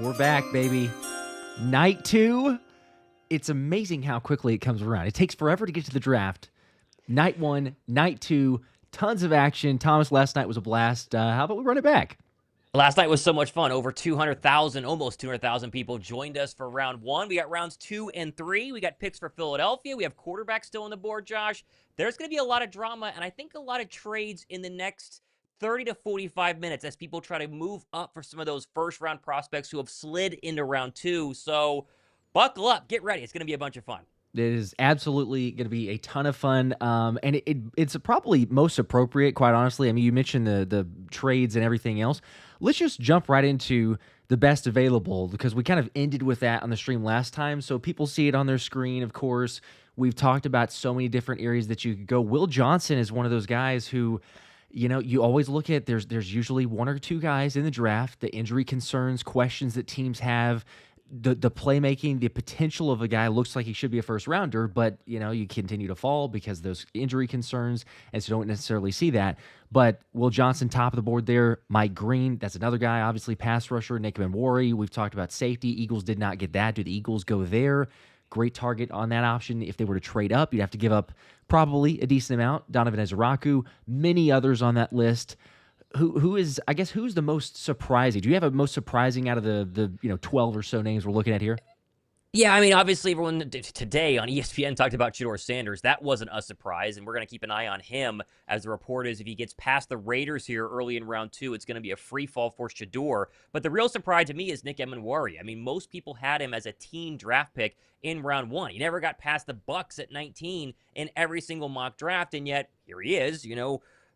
We're back, baby. Night 2. It's amazing how quickly it comes around. It takes forever to get to the draft. Night 1, night 2, tons of action. Thomas, last night was a blast. How about we run it back? Last night was so much fun. Over 200,000, almost 200,000 people joined us for round 1. We got rounds 2 and 3. We got picks for Philadelphia. We have quarterbacks still on the board, Josh. There's going to be a lot of drama, and I think a lot of trades in the next 30 to 45 minutes as people try to move up for some of those first-round prospects who have slid into round 2. So buckle up. Get ready. It's going to be a bunch of fun. It is absolutely going to be a ton of fun, and it's probably most appropriate, quite honestly. I mean, you mentioned the trades and everything else. Let's just jump right into the best available, because we kind of ended with that on the stream last time, so people see it on their screen, of course. We've talked about so many different areas that you could go. Will Johnson is one of those guys who, you know, you always look at, there's usually one or two guys in the draft, the injury concerns, questions that teams have, the playmaking, the potential of a guy looks like he should be a first rounder, but you know, you continue to fall because of those injury concerns, and so you don't necessarily see that. But Will Johnson, top of the board there. Mike Green, that's another guy, obviously pass rusher. Nic Emmanwori, we've talked about safety. Eagles did not get that. Do the Eagles go there? Great target on that option. If they were to trade up, you'd have to give up probably a decent amount. Donovan Ezeraku, many others on that list. Who is, I guess, who's the most surprising? Do you have a most surprising out of the 12 or so names we're looking at here? Yeah, I mean, obviously everyone today on ESPN talked about Shedeur Sanders. That wasn't a surprise, and we're going to keep an eye on him. As the report is, if he gets past the Raiders here early in round 2, it's going to be a free fall for Shedeur. But the real surprise to me is Nic Emmanwori. I mean, most people had him as a team draft pick in round 1. He never got past the Bucs at 19 in every single mock draft, and yet here he is,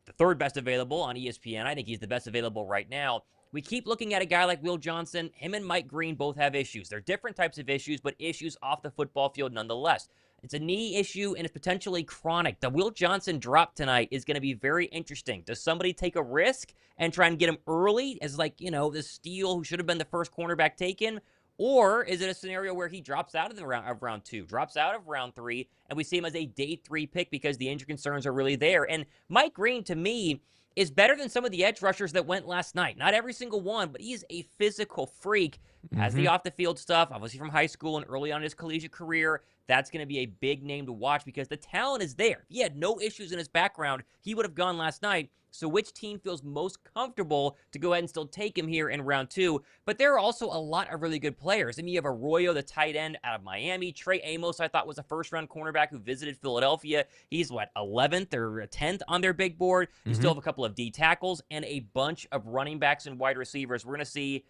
the third best available on ESPN. I think he's the best available right now. We keep looking at a guy like Will Johnson. Him and Mike Green both have issues. They're different types of issues, but issues off the football field nonetheless. It's a knee issue, and it's potentially chronic. The Will Johnson drop tonight is going to be very interesting. Does somebody take a risk and try and get him early as the steal who should have been the first cornerback taken? Or is it a scenario where he drops out of round 2, drops out of round 3, and we see him as a day 3 pick because the injury concerns are really there? And Mike Green, to me, is better than some of the edge rushers that went last night. Not every single one, but he's a physical freak. Has the off-the-field stuff, obviously from high school and early on in his collegiate career. That's going to be a big name to watch because the talent is there. If he had no issues in his background, he would have gone last night. So which team feels most comfortable to go ahead and still take him here in round 2? But there are also a lot of really good players. I mean, you have Arroyo, the tight end out of Miami. Trey Amos, I thought, was a first-round cornerback who visited Philadelphia. He's, 11th or 10th on their big board. You still have a couple of D tackles and a bunch of running backs and wide receivers. We're going to see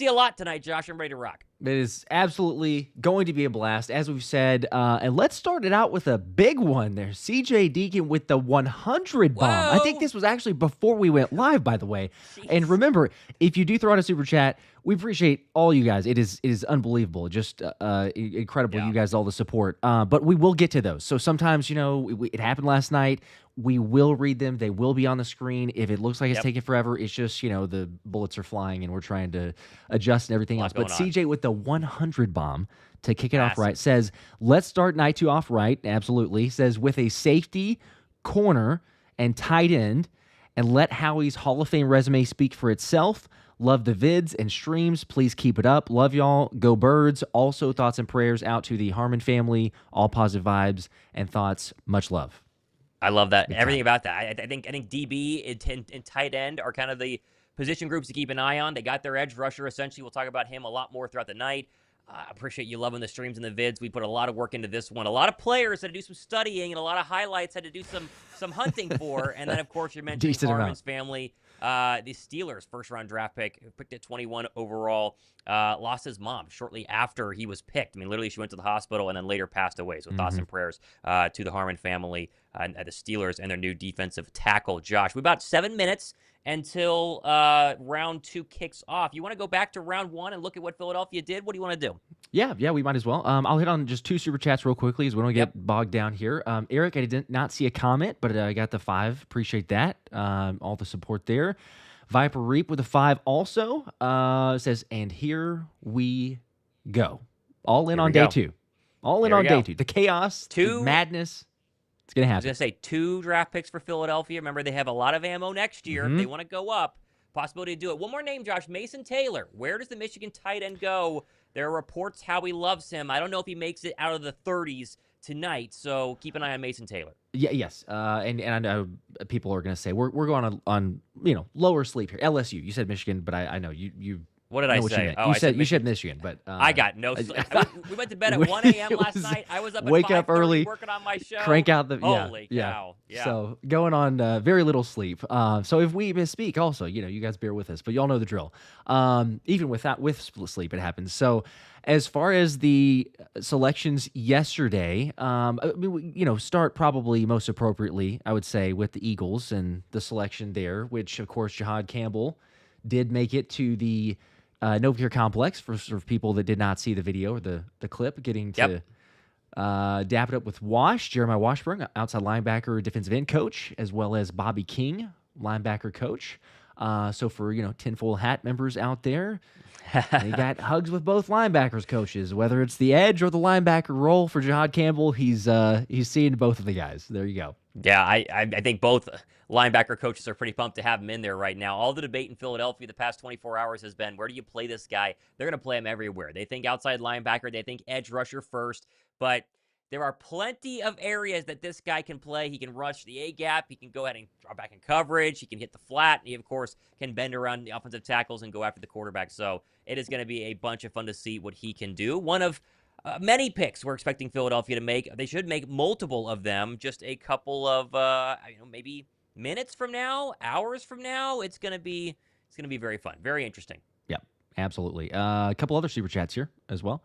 a lot tonight, Josh. I'm ready to rock. It is absolutely going to be a blast, as we've said. And let's start it out with a big one there. CJ Deacon with the 100 bomb. Whoa. I think this was actually before we went live, by the way. Jeez. And remember, if you do throw out a super chat, we appreciate all you guys. It is unbelievable. Just incredible, you guys, all the support. But we will get to those. So sometimes, it happened last night. We will read them. They will be on the screen. If it looks like it's taking forever, it's just, the bullets are flying and we're trying to adjust and everything else. But CJ with the 100 bomb to kick it off right says, let's start night 2 off right. Absolutely. Says, with a safety, corner, and tight end, and let Howie's Hall of Fame resume speak for itself. Love the vids and streams. Please keep it up. Love y'all. Go Birds. Also, thoughts and prayers out to the Harmon family. All positive vibes and thoughts. Much love. I love that. Everything about that. I think DB and tight end are kind of the position groups to keep an eye on. They got their edge rusher, essentially. We'll talk about him a lot more throughout the night. I appreciate you loving the streams and the vids. We put a lot of work into this one. A lot of players had to do some studying, and a lot of highlights had to do some hunting for. And then, of course, you're mentioning Harmon's family. The Steelers' first-round draft pick, who picked at 21 overall, lost his mom shortly after he was picked. I mean, literally, she went to the hospital and then later passed away. So thoughts and prayers to the Harmon family and the Steelers and their new defensive tackle, Josh. We've about 7 minutes until round 2 kicks off. You want to go back to round 1 and look at what Philadelphia did? What do you want to do? Yeah, we might as well. I'll hit on just 2 super chats real quickly as we don't get bogged down here. Eric, I did not see a comment, but I got the 5. Appreciate that. All the support there. Viper Reap with a 5 also says, and here we go. All in on day 2. All in on day 2. The chaos, the madness. It's going to happen. I was going to say 2 draft picks for Philadelphia. Remember, they have a lot of ammo next year if they want to go up. possibility to do it. One more name, Josh. Mason Taylor. Where does the Michigan tight end go? There are reports how he loves him. I don't know if he makes it out of the 30s tonight, so keep an eye on Mason Taylor. Yeah, yes, and I know people are going to say we're going on lower sleep here. LSU, you said Michigan, but I know you. What did I say? You said Michigan, but I got no sleep. We went to bed at 1 a.m. last night. I was up at 5:30 early, working on my show. Crank out the holy cow. Yeah. So going on very little sleep. So if we misspeak, also you guys bear with us, but y'all know the drill. Even with sleep, it happens. So as far as the selections yesterday, start probably most appropriately, I would say, with the Eagles and the selection there, which of course Jahad Campbell did make it to the Novacare Complex for sort of people that did not see the video or the clip, getting to dap it up with Jeremiah Washburn, outside linebacker, defensive end coach, as well as Bobby King, linebacker coach. So for tinfoil hat members out there, they got hugs with both linebackers coaches. Whether it's the edge or the linebacker role for Jahad Campbell, he's seeing both of the guys. There you go. Yeah, I think both linebacker coaches are pretty pumped to have him in there right now. All the debate in Philadelphia the past 24 hours has been, where do you play this guy? They're going to play him everywhere. They think outside linebacker. They think edge rusher first. But there are plenty of areas that this guy can play. He can rush the A-gap. He can go ahead and drop back in coverage. He can hit the flat. And he, of course, can bend around the offensive tackles and go after the quarterback. So it is going to be a bunch of fun to see what he can do. One of many picks we're expecting Philadelphia to make. They should make multiple of them. Just a couple of, maybe minutes from now, hours from now. It's going to be very fun, very interesting. Yeah, absolutely. A couple other super chats here as well.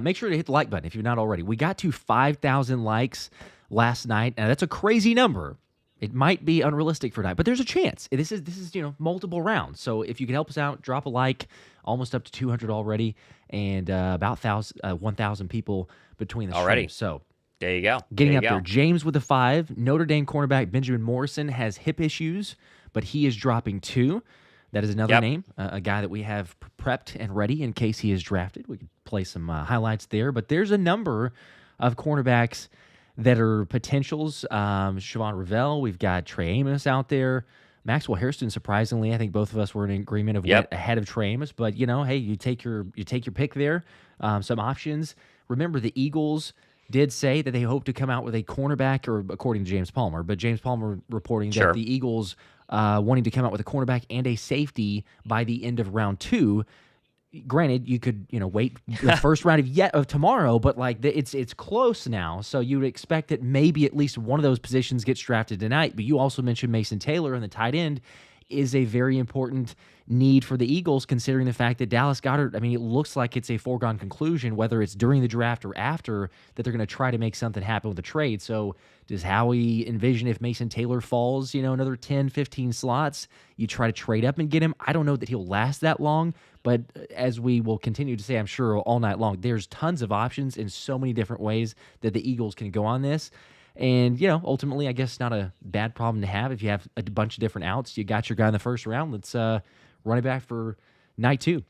Make sure to hit the like button if you're not already. We got to 5,000 likes last night. Now that's a crazy number. It might be unrealistic for tonight, but there's a chance. This is multiple rounds. So if you can help us out, drop a like. Almost up to 200 already, and about 1,000 people between the streams. So there you go. Getting up there. James with the 5. Notre Dame cornerback Benjamin Morrison has hip issues, but he is dropping 2. That is another name, a guy that we have prepped and ready in case he is drafted. We could play some highlights there, but there's a number of cornerbacks that are potentials. Shavon Revel, we've got Trey Amos out there. Maxwell Hairston, surprisingly, I think both of us were in agreement of went ahead of Trey Amos. But hey, you take your pick there. Some options. Remember, the Eagles did say that they hope to come out with a cornerback, or according to James Palmer. But James Palmer reporting that the Eagles wanting to come out with a cornerback and a safety by the end of round 2. Granted, you could wait the first round of tomorrow, but it's close now, so you would expect that maybe at least one of those positions gets drafted tonight. But you also mentioned Mason Taylor, and the tight end is a very important need for the Eagles, considering the fact that Dallas Goedert, it looks like it's a foregone conclusion, whether it's during the draft or after, that they're going to try to make something happen with the trade. So does Howie envision, if Mason Taylor falls, another 10, 15 slots, you try to trade up and get him? I don't know that he'll last that long, but as we will continue to say, I'm sure, all night long, there's tons of options in so many different ways that the Eagles can go on this. And, ultimately, I guess not a bad problem to have. If you have a bunch of different outs, you got your guy in the first round. Let's run it back for night 2.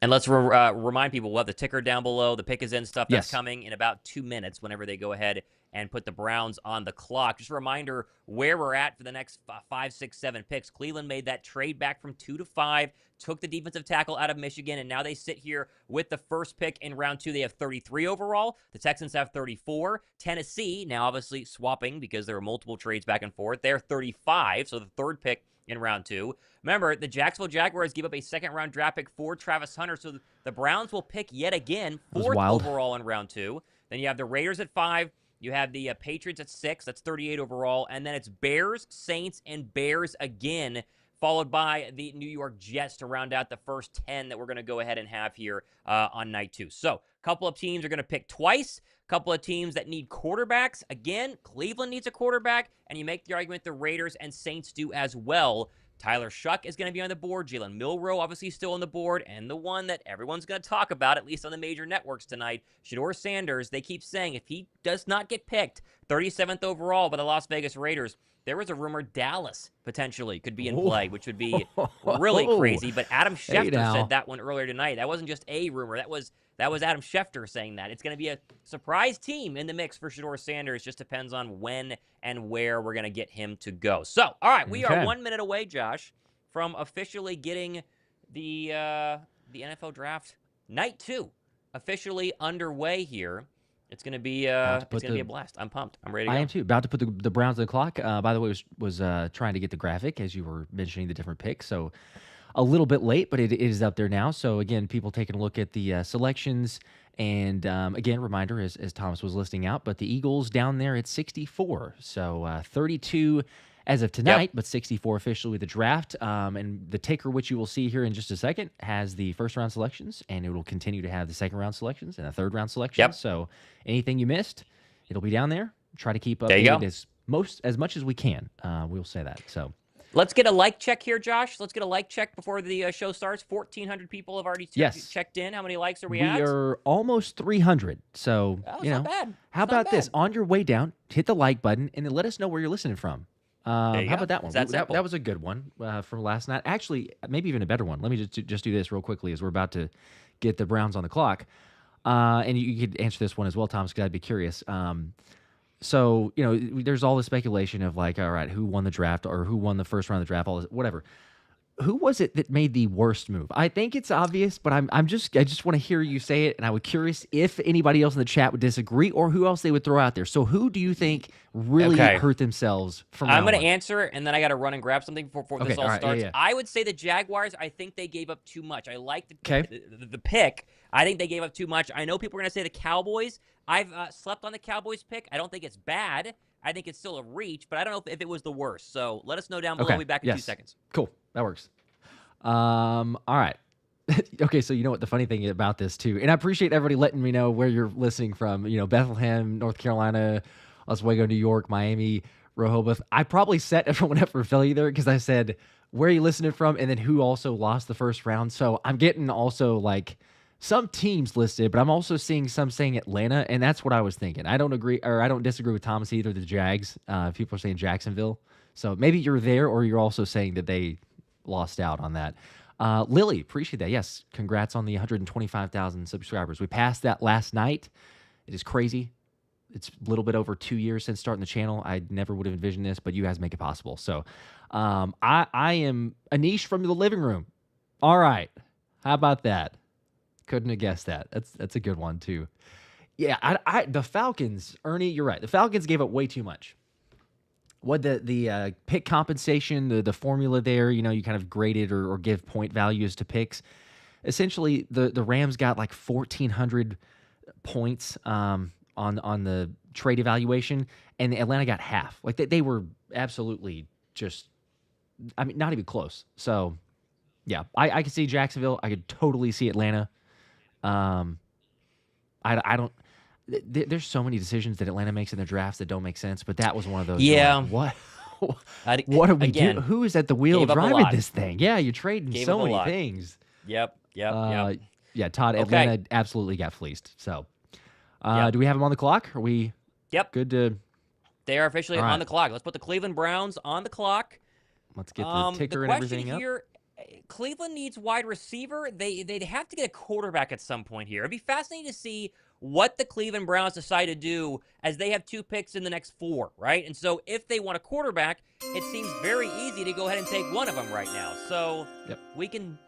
And let's remind people, we'll have the ticker down below. The pick is in stuff that's coming in about 2 minutes whenever they go ahead and put the Browns on the clock. Just a reminder where we're at for the next 5, 6, 7 picks. Cleveland made that trade back from 2 to 5, took the defensive tackle out of Michigan, and now they sit here with the first pick in round 2. They have 33 overall. The Texans have 34. Tennessee, now obviously swapping because there were multiple trades back and forth. They're 35, so the third pick in round 2. Remember, the Jacksonville Jaguars give up a second-round draft pick for Travis Hunter, so the Browns will pick yet again 4th overall in round 2. Then you have the Raiders at 5. You have the Patriots at 6. That's 38 overall. And then it's Bears, Saints, and Bears again, followed by the New York Jets to round out the first 10 that we're going to go ahead and have here on night 2. So a couple of teams are going to pick twice. A couple of teams that need quarterbacks. Again, Cleveland needs a quarterback, and you make the argument the Raiders and Saints do as well. Tyler Shough is going to be on the board. Jalen Milroe obviously still on the board. And the one that everyone's going to talk about, at least on the major networks tonight, Shedeur Sanders. They keep saying if he does not get picked 37th overall by the Las Vegas Raiders, there was a rumor Dallas potentially could be in play, which would be really crazy. But Adam Schefter said that one earlier tonight. That wasn't just a rumor. That was Adam Schefter saying that. It's going to be a surprise team in the mix for Shedeur Sanders. Just depends on when and where we're going to get him to go. So, all right, we are 1 minute away, Josh, from officially getting the NFL Draft Night 2 officially underway here. It's gonna be a blast. I'm pumped. I'm ready to go. I am too. About to put the Browns on the clock. By the way, was trying to get the graphic as you were mentioning the different picks. So a little bit late, but it is up there now. So again, people taking a look at the selections. And again, reminder as Thomas was listing out, but the Eagles down there at 64. So 32 as of tonight, but 64 officially with the draft. And the ticker, which you will see here in just a second, has the first round selections, and it will continue to have the second round selections and the third round selections. So anything you missed, it'll be down there. Try to keep updated as much as we can. We'll say that. So let's get a like check here, Josh. Let's get a like check before the show starts. 1,400 people have already checked in. How many likes are we at? We are almost 300. So, not bad. How about this? On your way down, hit the like button, and then let us know where you're listening from. How about that one? That was a good one from last night. Actually, maybe even a better one. Let me just do this real quickly as we're about to get the Browns on the clock. And you could answer this one as well, Thomas, because I'd be curious. So, there's all the speculation of like, all right, who won the draft or who won the first round of the draft, all this, whatever. Who was it that made the worst move? I think it's obvious, but I just want to hear you say it, and I was curious if anybody else in the chat would disagree or who else they would throw out there. So who do you think really hurt themselves from I'm going to answer it, and then I got to run and grab something before this all starts. Yeah. I would say the Jaguars, I think they gave up too much. I like the pick. I think they gave up too much. I know people are going to say the Cowboys. I've slept on the Cowboys pick. I don't think it's bad. I think it's still a reach, but I don't know if it was the worst. So let us know down below. We'll be back in 2 seconds. Cool. That works. All right. Okay, so you know what the funny thing about this, too, and I appreciate everybody letting me know where you're listening from. Bethlehem, North Carolina, Oswego, New York, Miami, Rehoboth. I probably set everyone up for failure there because I said, where are you listening from, and then who also lost the first round. So I'm getting also, like, some teams listed, but I'm also seeing some saying Atlanta, and that's what I was thinking. I don't disagree with Thomas either, the Jags. People are saying Jacksonville. So maybe you're there, or you're also saying that they lost out on that. Lily, appreciate that. Yes, congrats on the 125,000 subscribers. We passed that last night. It is crazy. It's a little bit over 2 years since starting the channel. I never would have envisioned this, but you guys make it possible. So I am Anish from the living room. All right. How about that? Couldn't have guessed that. That's a good one, too. Yeah, the Falcons, Ernie, you're right. The Falcons gave up way too much. What the pick compensation, the formula there, you kind of graded or give point values to picks. Essentially, the Rams got like 1,400 points on the trade evaluation, and Atlanta got half. Like they were absolutely just, not even close. So, yeah, I could see Jacksonville. I could totally see Atlanta. I don't. There's so many decisions that Atlanta makes in their drafts that don't make sense, but that was one of those. Yeah. What are we doing? Who is at the wheel driving this thing? Yeah, you're trading so many things. Yep. Yeah, Todd, Atlanta absolutely got fleeced. So, do we have them on the clock? Are we good to... They are officially on the clock. Let's put the Cleveland Browns on the clock. Let's get the ticker and everything up. Here, Cleveland needs wide receiver. They'd have to get a quarterback at some point here. It'd be fascinating to see what the Cleveland Browns decide to do as they have 2 picks in the next 4, right? And so if they want a quarterback, it seems very easy to go ahead and take one of them right now. So we can,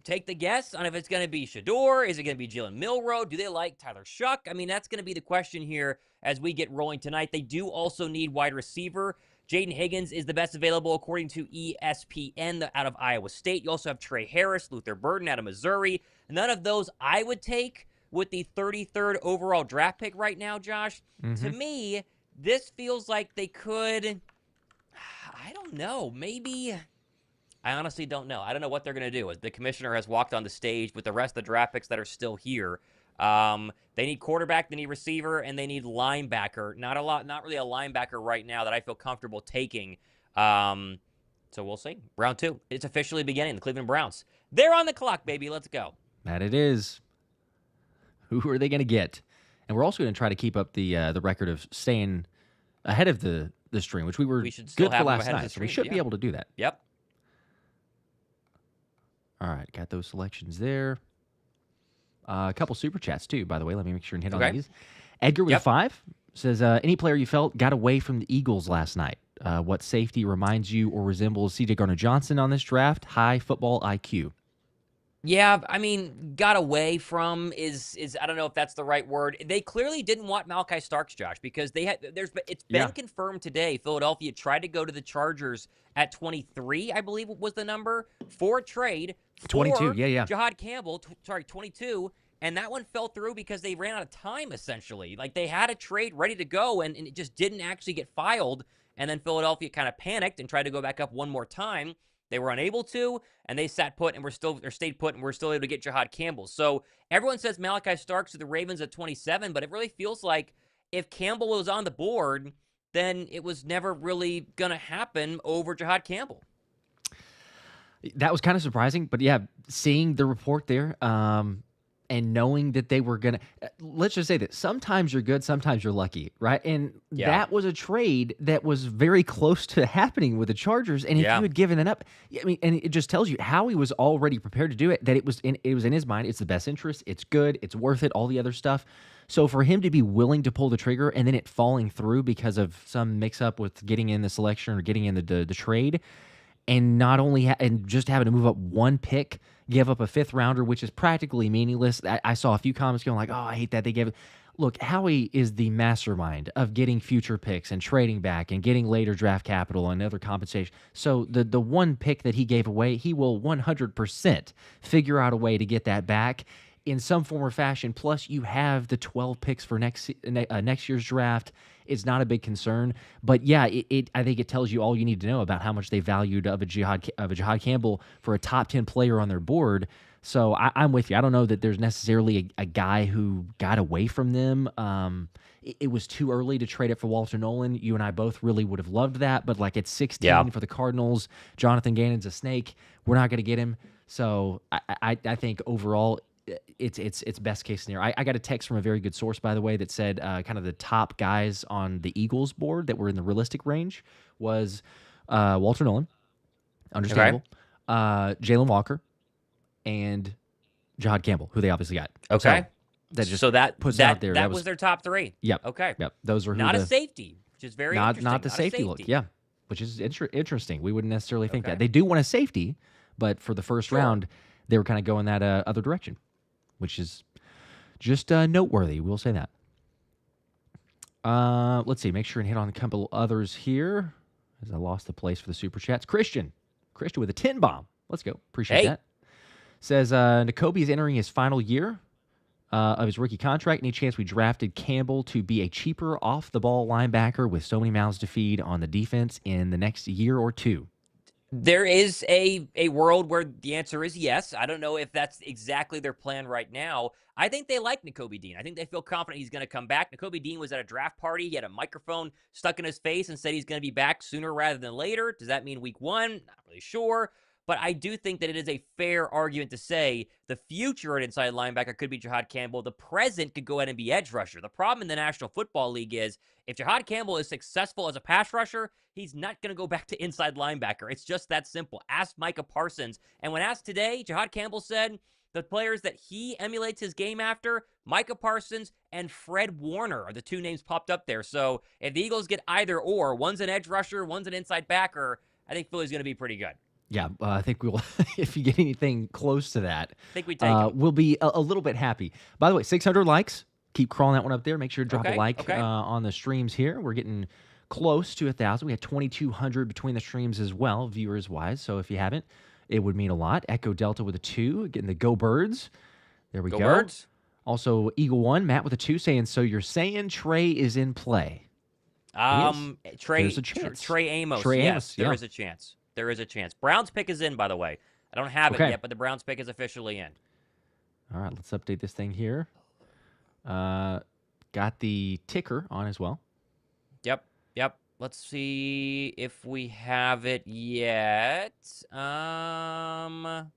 take the guess on if it's going to be Shedeur. Is it going to be Jalen Milroe? Do they like Tyler Shough? That's going to be the question here as we get rolling tonight. They do also need wide receiver. Jayden Higgins is the best available according to ESPN out of Iowa State. You also have Tre Harris, Luther Burden out of Missouri. None of those I would take with the 33rd overall draft pick right now, Josh. To me, this feels like they could, I don't know, maybe, I honestly don't know. I don't know what they're going to do. The commissioner has walked on the stage with the rest of the draft picks that are still here. They need quarterback, they need receiver, and they need linebacker. Not really a linebacker right now that I feel comfortable taking. So we'll see. Round 2. It's officially beginning. The Cleveland Browns. They're on the clock, baby. Let's go. That it is. Who are they going to get? And we're also going to try to keep up the record of staying ahead of the stream, which we should good for last night. So we should be able to do that. Yep. All right, got those selections there. A couple super chats too, by the way. Let me make sure and hit on these. Edgar with 5 says, any player you felt got away from the Eagles last night? What safety reminds you or resembles C.J. Gardner-Johnson on this draft? High football IQ. Yeah, I mean, got away from is I don't know if that's the right word. They clearly didn't want Malachi Starks, Josh, because it's been confirmed today. Philadelphia tried to go to the Chargers at 23, I believe was the number, for a trade. 22, yeah. Jahad Campbell, 22, and that one fell through because they ran out of time, essentially. Like, they had a trade ready to go, and it just didn't actually get filed, and then Philadelphia kind of panicked and tried to go back up one more time. They were unable to, and they stayed put, and we're still able to get Jahad Campbell. So everyone says Malachi Starks to the Ravens at 27, but it really feels like if Campbell was on the board, then it was never really going to happen over Jahad Campbell. That was kind of surprising, but yeah, seeing the report there, and knowing that they were going to, let's just say that sometimes you're good, sometimes you're lucky, right? And that was a trade that was very close to happening with the Chargers. And if you had given that up, I mean, and it just tells you how he was already prepared to do it, that it was in his mind. It's the best interest. It's good. It's worth it. All the other stuff. So for him to be willing to pull the trigger and then it falling through because of some mix up with getting in the selection or getting in the trade, and not only and just having to move up one pick, give up a 5th rounder, which is practically meaningless. I saw a few comments going like, "Oh, I hate that they gave it." Look, Howie is the mastermind of getting future picks and trading back and getting later draft capital and other compensation. So the one pick that he gave away, he will 100% figure out a way to get that back in some form or fashion. Plus, you have the 12 picks for next year's draft. It's not a big concern, but yeah, I think it tells you all you need to know about how much they valued of a Jahad Campbell for a top 10 player on their board. So I'm with you. I don't know that there's necessarily a guy who got away from them. It was too early to trade it for Walter Nolan. You and I both really would have loved that, but like at 16 for the Cardinals, Jonathan Gannon's a snake. We're not going to get him. So I think overall, it's best case scenario. I got a text from a very good source, by the way, that said kind of the top guys on the Eagles board that were in the realistic range was Walter Nolan, understandable, Jalen Walker, and Jahad Campbell, who they obviously got. Okay. So that puts out there. That was their top 3. Yep. Okay. Yep. Those were not a safety, which is very interesting. Not the safety look. Yeah. Which is interesting. We wouldn't necessarily think that. They do want a safety, but for the first round, they were kind of going that other direction, which is just noteworthy. We'll say that. Let's see. Make sure and hit on a couple others here, as I lost the place for the super chats. Christian with a 10 bomb. Let's go. Appreciate that. Says Nakobe is entering his final year of his rookie contract. Any chance we drafted Campbell to be a cheaper off-the-ball linebacker with so many mouths to feed on the defense in the next year or two? There is a world where the answer is yes. I don't know if that's exactly their plan right now. I think they like Nakobe Dean. I think they feel confident he's going to come back. Nakobe Dean was at a draft party. He had a microphone stuck in his face and said he's going to be back sooner rather than later. Does that mean week 1? Not really sure. But I do think that it is a fair argument to say the future at inside linebacker could be Jahad Campbell. The present could go ahead and be edge rusher. The problem in the National Football League is if Jahad Campbell is successful as a pass rusher, he's not going to go back to inside linebacker. It's just that simple. Ask Micah Parsons. And when asked today, Jahad Campbell said the players that he emulates his game after, Micah Parsons and Fred Warner are the 2 names popped up there. So if the Eagles get either or, one's an edge rusher, one's an inside backer, I think Philly's going to be pretty good. Yeah, I think we'll, if you get anything close to that, I think we take it. We'll be a little bit happy. By the way, 600 likes. Keep crawling that one up there. Make sure to drop a like on the streams here. We're getting close to 1,000. We had 2,200 between the streams as well, viewers-wise. So if you haven't, it would mean a lot. Echo Delta with a 2, getting the Go Birds. There we go. Birds. Also, Eagle 1, Matt with a 2, saying, so you're saying Trey is in play? There's a chance. Trey Amos. Yes, there is a chance. There is a chance. Browns pick is in, by the way. I don't have it yet, but the Browns pick is officially in. All right, let's update this thing here. Got the ticker on as well. Yep. Let's see if we have it yet. It's always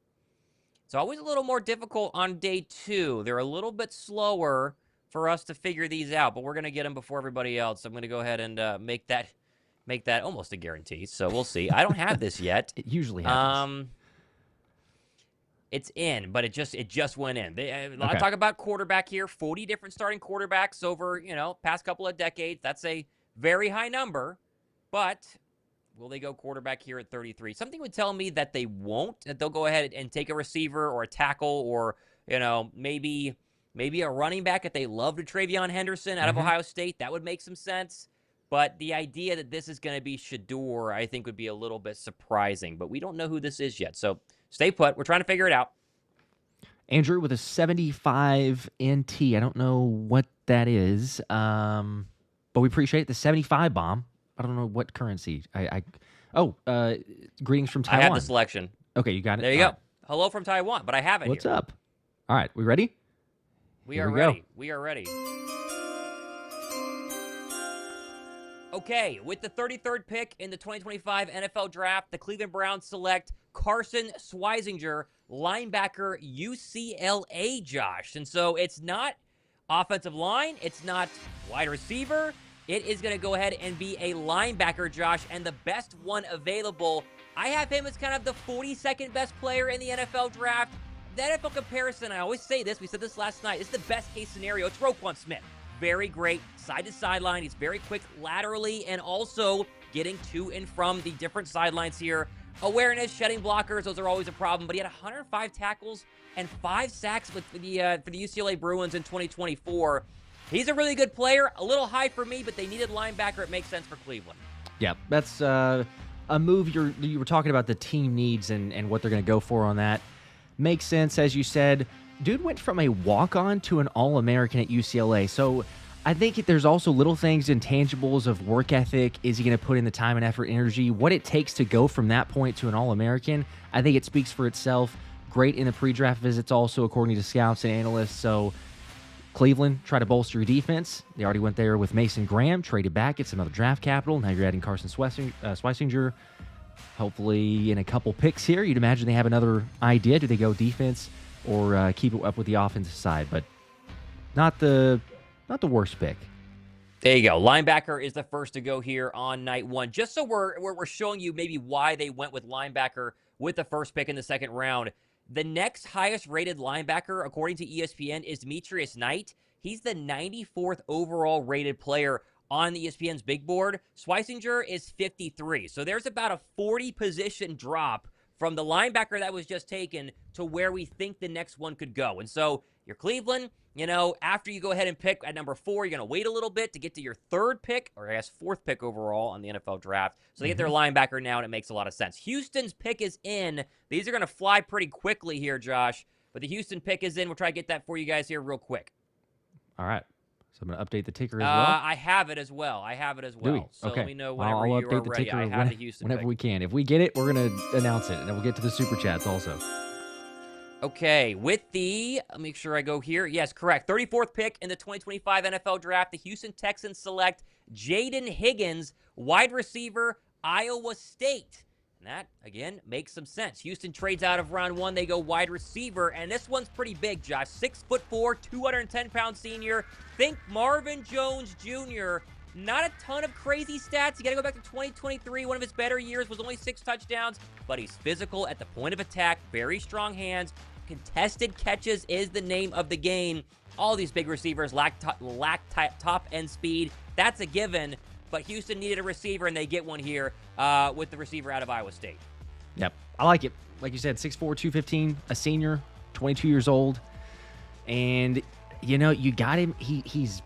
a little more difficult on day 2. They're a little bit slower for us to figure these out, but we're going to get them before everybody else. I'm going to go ahead and make that almost a guarantee. So we'll see. I don't have this yet. It usually happens. It's in, but it just went in. A lot of talk about quarterback here. 40 different starting quarterbacks over, past couple of decades. That's a very high number, but Will they go quarterback here at 33? Something would tell me that they won't, that they'll go ahead and take a receiver or a tackle or, maybe a running back if they love to TreVeyon Henderson out of Ohio State. That would make some sense. But the idea that this is going to be Shedeur, I think, would be a little bit surprising. But we don't know who this is yet. So stay put. We're trying to figure it out. Andrew with a 75 NT. I don't know what that is, but we appreciate the 75 bomb. I don't know what currency. Greetings from Taiwan. I have the selection. Okay, you got it. There you go. Hello from Taiwan, but I have it What's here. up? All right, we ready? We are ready. We are ready. Okay, with the 33rd pick in the 2025 NFL Draft, the Cleveland Browns select Carson Schwesinger, linebacker, UCLA, Josh. And so it's not offensive line. It's not wide receiver. It is going to go ahead and be a linebacker, Josh, and the best one available. I have him as kind of the 42nd best player in the NFL Draft. The NFL comparison, I always say this, we said this last night, it's the best case scenario. It's Roquan Smith. Very great side to sideline. He's very quick laterally and also getting to and from the different sidelines here. Awareness, shedding blockers, those are always a problem. But he had 105 tackles and 5 sacks for the UCLA Bruins in 2024. He's a really good player. A little high for me, but they needed linebacker. It makes sense for Cleveland. Yeah, that's a move. You were talking about the team needs and what they're going to go for on that. Makes sense, as you said. Dude went from a walk-on to an All-American at UCLA. So I think there's also little things, intangibles of work ethic. Is he going to put in the time and effort, energy, what it takes to go from that point to an All-American? I think it speaks for itself. Great in the pre-draft visits also, according to scouts and analysts. So Cleveland, try to bolster your defense. They already went there with Mason Graham, traded back, get some other draft capital. Now you're adding Carson Schwesinger. Hopefully in a couple picks here, you'd imagine they have another idea. Do they go defense or keep it up with the offensive side? But not the worst pick. There you go. Linebacker is the first to go here on night one. Just so we're showing you maybe why they went with linebacker with the first pick in the second round. The next highest rated linebacker, according to ESPN, is Demetrius Knight. He's the 94th overall rated player on the ESPN's big board. Schwesinger is 53. So there's about a 40 position drop from the linebacker that was just taken to where we think the next one could go. And so you're Cleveland, after you go ahead and pick at number 4, you're going to wait a little bit to get to your third pick, or I guess 4th pick overall on the NFL draft. So they get their linebacker now, and it makes a lot of sense. Houston's pick is in. These are going to fly pretty quickly here, Josh. But the Houston pick is in. We'll try to get that for you guys here real quick. All right. So I'm going to update the ticker as well. I have it as well. Do we? So okay. let me know whenever I'll you update are the ready. ticker I have the Houston whenever pick. we can. If we get it, we're going to announce it, and then we'll get to the super chats also. Okay, with let me make sure I go here. Yes, correct. 34th pick in the 2025 NFL Draft, the Houston Texans select Jayden Higgins, wide receiver, Iowa State. And that, again, makes some sense. Houston trades out of round 1. They go wide receiver, and this one's pretty big, Josh. 6'4", 210-pound senior. Think Marvin Jones Jr. Not a ton of crazy stats. You got to go back to 2023. One of his better years was only 6 touchdowns, but he's physical at the point of attack, very strong hands. Contested catches is the name of the game. All these big receivers lack top-end speed. That's a given, but Houston needed a receiver, and they get one here with the receiver out of Iowa State. Yep, I like it. Like you said, 6'4", 215, a senior, 22 years old. And, you got him. He's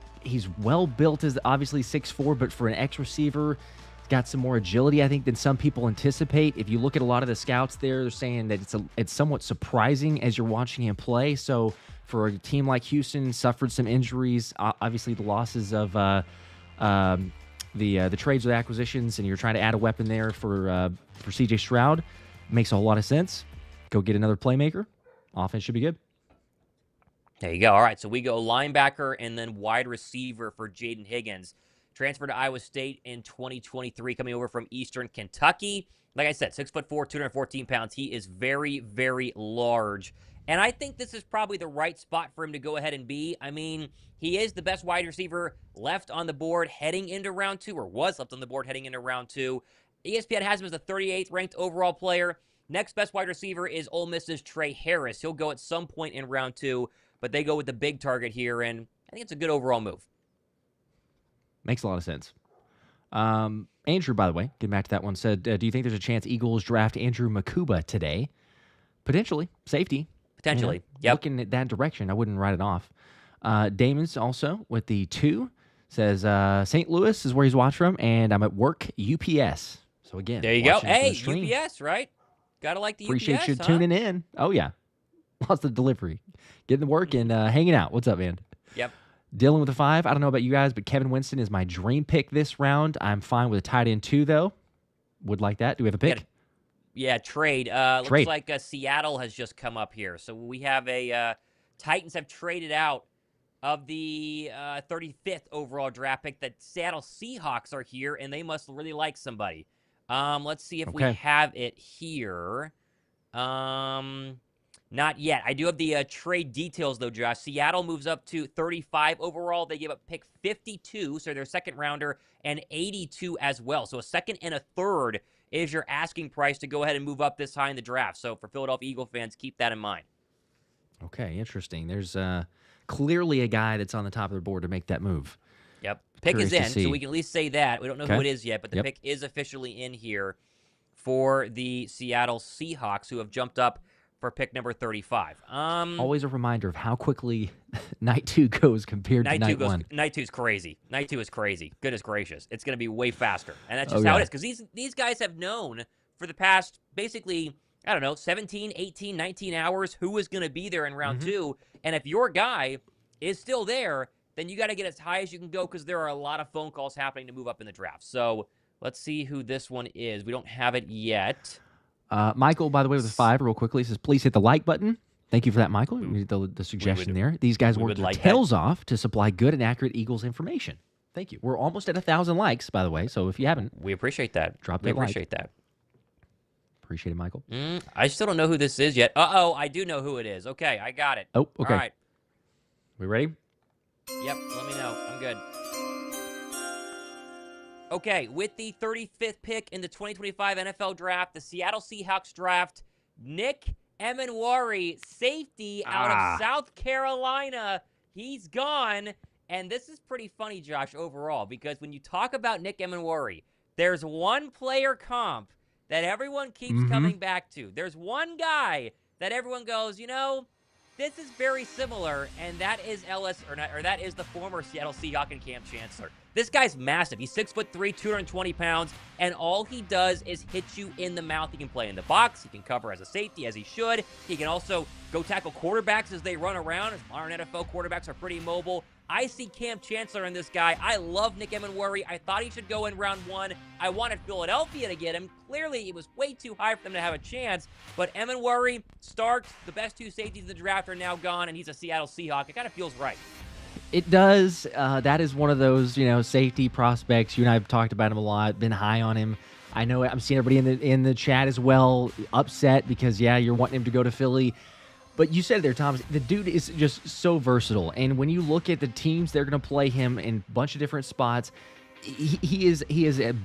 well built as obviously 6'4", but for an X receiver, got some more agility, I think, than some people anticipate. If you look at a lot of the scouts there, they're saying that it's somewhat surprising as you're watching him play. So for a team like Houston, suffered some injuries, obviously the losses of the trades with acquisitions, and you're trying to add a weapon there for C.J. Stroud. Makes a whole lot of sense. Go get another playmaker. Offense should be good. There you go. All right, so we go linebacker and then wide receiver for Jayden Higgins. Transferred to Iowa State in 2023, coming over from Eastern Kentucky. Like I said, 6'4", 214 pounds. He is very, very large. And I think this is probably the right spot for him to go ahead and be. I mean, he is the best wide receiver left on the board heading into round 2, or was left on the board heading into round 2. ESPN has him as the 38th ranked overall player. Next best wide receiver is Ole Miss's Tre Harris. He'll go at some point in round 2, but they go with the big target here, and I think it's a good overall move. Makes a lot of sense. Andrew, by the way, getting back to that one, said, do you think there's a chance Eagles draft Andrew Makuba today? Potentially. Safety. Potentially. You know, Yep. Looking at that direction, I wouldn't write it off. Damon's also with the 2 says St. Louis is where he's watched from, and I'm at work UPS. So again, There you go. watching from Hey, the stream. UPS, right? Gotta like the Appreciate UPS, you huh? tuning in. Oh yeah, lots of delivery, getting to work and hanging out. What's up, man? Yep. Dealing with the 5. I don't know about you guys, but Kevin Winston is my dream pick this round. I'm fine with a tight end 2 though. Would like that. Do we have a pick? Yeah, trade. Trade. Looks like Seattle has just come up here. So we have a Titans have traded out of the 35th overall draft pick. The Seattle Seahawks are here, and they must really like somebody. Let's see if we have it here. Not yet. I do have the trade details, though, Josh. Seattle moves up to 35 overall. They give up pick 52, so their second rounder, and 82 as well. So a second and a third is your asking price to go ahead and move up this high in the draft. So for Philadelphia Eagle fans, keep that in mind. Okay, interesting. There's clearly a guy that's on the top of the board to make that move. Yep. Pick is Curious to in, so see. we can at least say that. We don't know who it is yet, but the pick is officially in here for the Seattle Seahawks, who have jumped up for pick number 35. Always a reminder of how quickly night 2 goes compared to night 1. Night 2 is crazy. Night 2 is crazy. Goodness gracious. It's going to be way faster. And that's just how it is. Because these guys have known for the past, basically, I don't know, 17, 18, 19 hours who is going to be there in round 2. And if your guy is still there, then you got to get as high as you can go because there are a lot of phone calls happening to move up in the draft. So let's see who this one is. We don't have it yet. Michael, by the way, with a 5, real quickly, says, please hit the like button. Thank you for that, Michael. The suggestion there. These guys work their tails off to supply good and accurate Eagles information. Thank you. We're almost at 1,000 likes, by the way. So if you haven't, we appreciate that. Drop that like. We appreciate that. Appreciate it, Michael. I still don't know who this is yet. Uh-oh, I do know who it is. Okay, I got it. Oh, okay. All right. We ready? Yep, let me know. I'm good. Okay, with the 35th pick in the 2025 NFL Draft, the Seattle Seahawks draft Nic Emmanwori, safety out of South Carolina. He's gone, and this is pretty funny, Josh, overall, because when you talk about Nic Emmanwori, there's one player comp that everyone keeps coming back to. There's one guy that everyone goes, you know, this is very similar, and that is that is the former Seattle Seahawk and Cam Chancellor. This guy's massive. He's 6'3", 220 pounds, and all he does is hit you in the mouth. He can play in the box. He can cover as a safety, as he should. He can also go tackle quarterbacks as they run around. As modern NFL quarterbacks are pretty mobile. I see Cam Chancellor in this guy. I love Nic Emmanwori. I thought he should go in round 1. I wanted Philadelphia to get him. Clearly, it was way too high for them to have a chance. But Emmanwori, Starks, the best 2 safeties in the draft are now gone, and he's a Seattle Seahawk. It kind of feels right. It does. That is one of those, safety prospects. You and I have talked about him a lot, been high on him. I know I'm seeing everybody in the chat as well upset because, you're wanting him to go to Philly. But you said it there, Thomas, the dude is just so versatile. And when you look at the teams, they're going to play him in a bunch of different spots. He is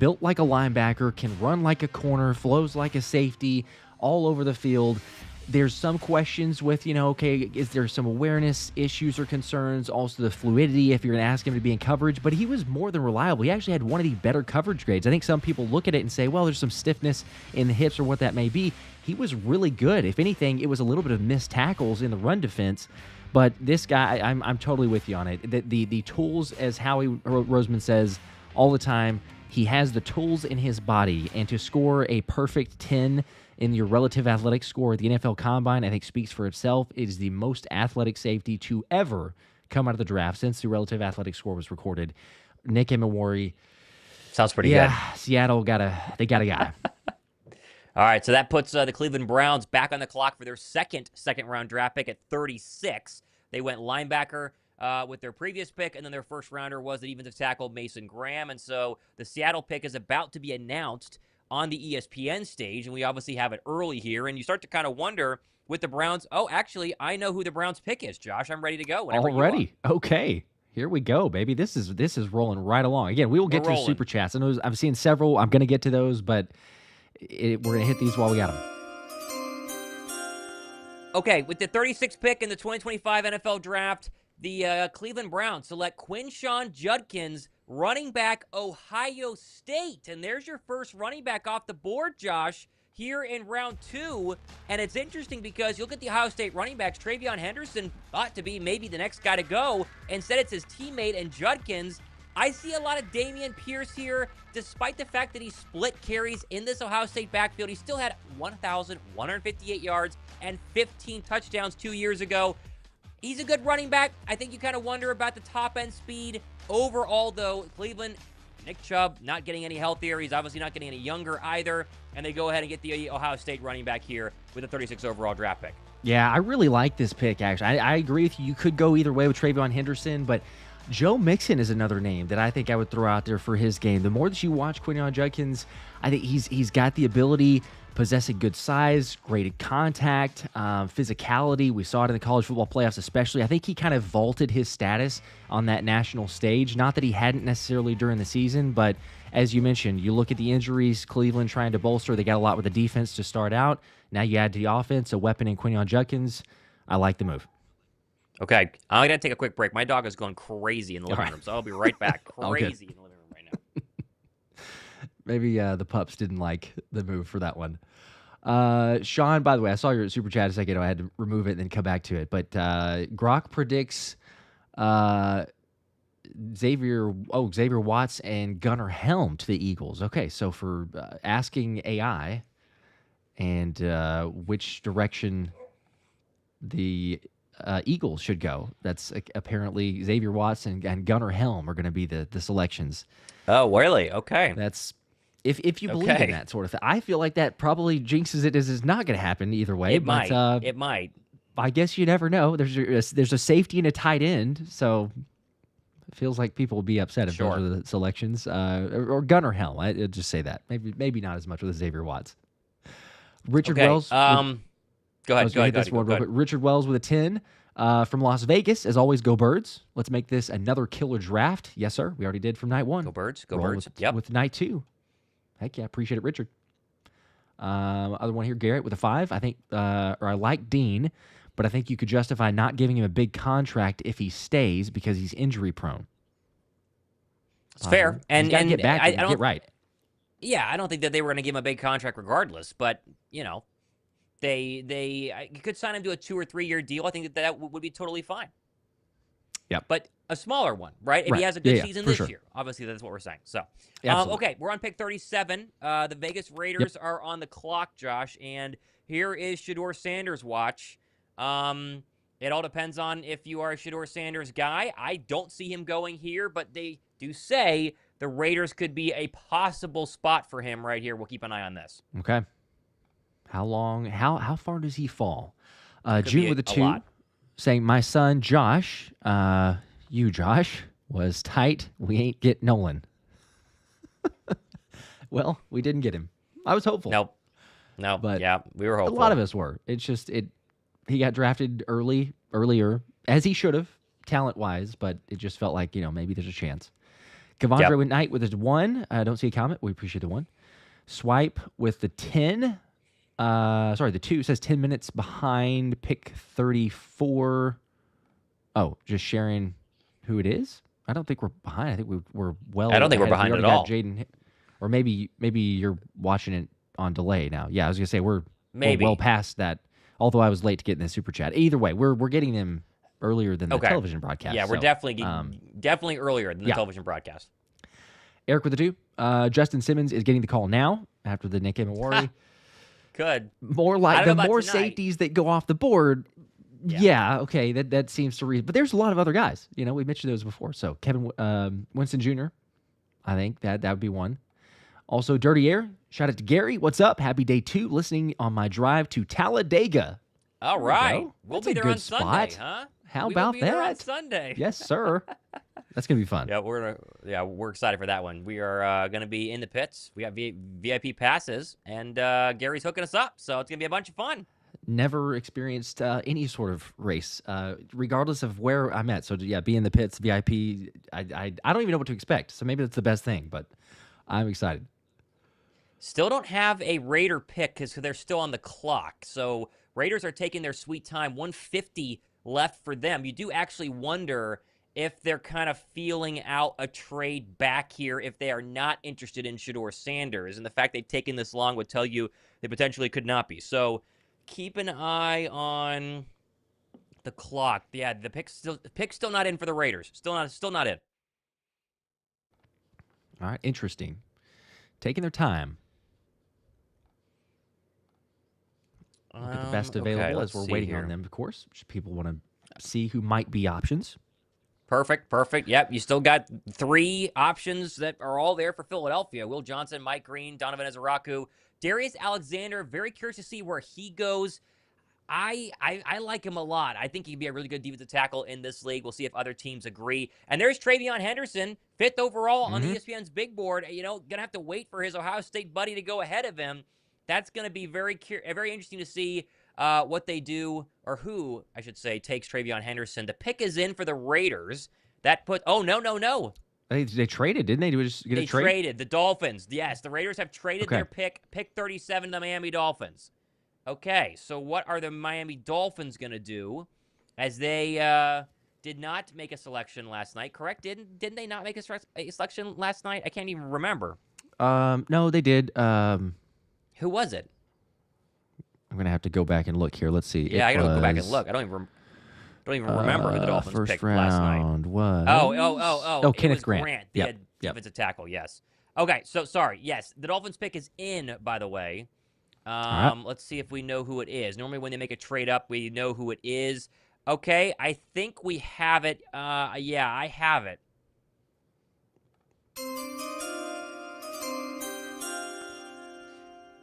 built like a linebacker, can run like a corner, flows like a safety, all over the field. There's some questions with, is there some awareness issues or concerns? Also the fluidity, if you're going to ask him to be in coverage. But he was more than reliable. He actually had one of the better coverage grades. I think some people look at it and say, well, there's some stiffness in the hips or what that may be. He was really good. If anything, it was a little bit of missed tackles in the run defense. But this guy, I'm totally with you on it. The tools, as Howie Roseman says all the time, he has the tools in his body. And to score a perfect 10 in your relative athletic score at the NFL Combine, I think speaks for itself. It is the most athletic safety to ever come out of the draft since the relative athletic score was recorded. Nic Emmanwori. Sounds pretty good. Seattle got a guy. All right, so that puts the Cleveland Browns back on the clock for their second-round draft pick at 36. They went linebacker with their previous pick, and then their first-rounder was the defensive tackle Mason Graham. And so the Seattle pick is about to be announced on the ESPN stage, and we obviously have it early here. And you start to kind of wonder with the Browns, actually, I know who the Browns pick is, Josh. I'm ready to go whenever already. You are. Okay. Here we go, baby. This is rolling right along. Again, we will get to the super chats. I know I'm seeing several. I'm going to get to those, but we're going to hit these while we got them. Okay, with the 36th pick in the 2025 NFL Draft, The Cleveland Browns select Quinshon Judkins, running back, Ohio State. And there's your first running back off the board, Josh, here in round 2. And it's interesting because you look at the Ohio State running backs. TreVeyon Henderson thought to be maybe the next guy to go. Instead, it's his teammate and Judkins. I see a lot of Dameon Pierce here. Despite the fact that he split carries in this Ohio State backfield, he still had 1,158 yards and 15 touchdowns 2 years ago. He's a good running back. I think you kind of wonder about the top-end speed. Overall, though, Cleveland, Nick Chubb not getting any healthier. He's obviously not getting any younger either. And they go ahead and get the Ohio State running back here with a 36 overall draft pick. Yeah, I really like this pick, actually. I agree with you. You could go either way with TreVeyon Henderson, but Joe Mixon is another name that I think I would throw out there for his game. The more that you watch Quinshon Judkins, I think he's got the ability, possessing good size, great contact, physicality. We saw it in the college football playoffs especially. I think he kind of vaulted his status on that national stage. Not that he hadn't necessarily during the season, but as you mentioned, you look at the injuries, Cleveland trying to bolster. They got a lot with the defense to start out. Now you add to the offense a weapon in Quinshon Judkins. I like the move. Okay, I'm going to take a quick break. My dog is going crazy in the living room, so I'll be right back. Crazy in the living room right now. Maybe the pups didn't like the move for that one. Sean, by the way, I saw your super chat a second ago. I had to remove it and then come back to it. But Grok predicts Xavier Watts and Gunnar Helm to the Eagles. Okay, so for asking AI and which direction the Eagles should go, that's apparently Xavier Watts and Gunnar Helm are going to be the selections. Oh, really? Okay. That's if you believe in that sort of thing. I feel like that probably jinxes it as it's not going to happen either way. It might. It might. I guess you never know. There's a safety and a tight end, so it feels like people will be upset if those are the selections. Or Gunnar Helm. I'll just say that. Maybe not as much with Xavier Watts. Richard Wells. Go ahead. Richard Wells with a 10 from Las Vegas. As always, go Birds. Let's make this another killer draft. Yes, sir. We already did from night 1. Go Birds. Go Roll Birds. With night 2. Heck yeah, appreciate it, Richard. Other one here, Garrett with a 5. I think, or I like Dean, but I think you could justify not giving him a big contract if he stays because he's injury prone. It's fair, and get back and get right. Yeah, I don't think that they were going to give him a big contract regardless, but they could sign him to a 2 or 3 year deal. I think that would be totally fine. Yeah, but a smaller one, right? If he has a good season this year, obviously that's what we're saying. So, okay, we're on pick 37. The Vegas Raiders are on the clock, Josh, and here is Shedeur Sanders' watch. It all depends on if you are a Shedeur Sanders guy. I don't see him going here, but they do say the Raiders could be a possible spot for him right here. We'll keep an eye on this. Okay. How long? How far does he fall? June with a 2. Saying, my son, Josh, Josh, was tight. We ain't get Nolan. Well, we didn't get him. I was hopeful. No, but yeah, we were hopeful. A lot of us were. It's just, he got drafted earlier, as he should have, talent-wise, but it just felt like, maybe there's a chance. Kavondre Knight with his 1. I don't see a comment. We appreciate the 1. Swipe with the 10. The 2 says 10 minutes behind pick 34. Oh, just sharing who it is? I don't think we're behind. I think we're well. I don't think we're behind at all. Jayden, or maybe you're watching it on delay now. Yeah, I was gonna say we're well past that. Although I was late to get in the super chat. Either way, we're getting them earlier than the television broadcast. Yeah, we're definitely earlier than the television broadcast. Eric with the 2. Justin Simmons is getting the call now after the Nic Emmanwori. Good. More safeties that go off the board. Yeah, okay, that seems to read. But there's a lot of other guys. We mentioned those before. So Winston Jr., I think that would be one. Also, Dirty Air. Shout out to Gary. What's up? Happy day 2. Listening on my drive to Talladega. All right. We'll be there on Sunday, huh? How about that? There on Sunday. Yes, sir. That's gonna be fun. Yeah, we're excited for that one. We are gonna be in the pits. We got VIP passes, and Gary's hooking us up, so it's gonna be a bunch of fun. Never experienced any sort of race, regardless of where I'm at. So yeah, be in the pits, VIP. I don't even know what to expect. So maybe that's the best thing, but I'm excited. Still don't have a Raider pick because they're still on the clock. So Raiders are taking their sweet time. 150 left for them. You do actually wonder if they're kind of feeling out a trade back here if they are not interested in Shedeur Sanders. And the fact they've taken this long would tell you they potentially could not be. So keep an eye on the clock. Yeah, the pick's still not in for the Raiders. Still not in. All right, interesting. Taking their time. Look at the best available as we're waiting on them, of course. People want to see who might be options. Perfect. Yep, you still got 3 options that are all there for Philadelphia. Will Johnson, Mike Green, Donovan Ezaraku, Darius Alexander. Very curious to see where he goes. I like him a lot. I think he'd be a really good defensive tackle in this league. We'll see if other teams agree. And there's TreVeyon Henderson, 5th overall on ESPN's big board. You know, going to have to wait for his Ohio State buddy to go ahead of him. That's going to be very interesting to see what they do, or who, I should say, takes TreVeyon Henderson. The pick is in for the Raiders. That put, oh, no. They traded, didn't they? They traded. The Dolphins. Yes, the Raiders have traded their pick 37 to the Miami Dolphins. Okay, so what are the Miami Dolphins going to do as they did not make a selection last night, correct? Didn't they not make a selection last night? I can't even remember. No, they did. Who was it? I'm going to have to go back and look here. Let's see. Yeah, I got to go back and look. I don't even remember who the Dolphins picked last night. Was... Oh, Kenneth Grant. The defensive tackle, yes. Okay, so sorry. Yes, the Dolphins pick is in, by the way. Let's see if we know who it is. Normally when they make a trade up, we know who it is. Okay, I think we have it. Yeah, I have it.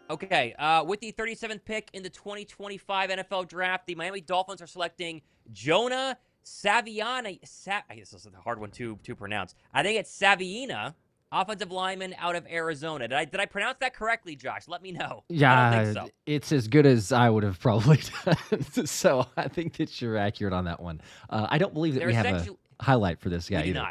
Okay, with the 37th pick in the 2025 NFL Draft, the Miami Dolphins are selecting Jonah Savaiinaea. I guess this is a hard one to pronounce. I think it's Savaiinaea, offensive lineman out of Arizona. Did I pronounce that correctly, Josh? Let me know. Yeah, I don't think so. It's as good as I would have probably done. So I think that you're accurate on that one. I don't believe that we have a highlight for this guy either.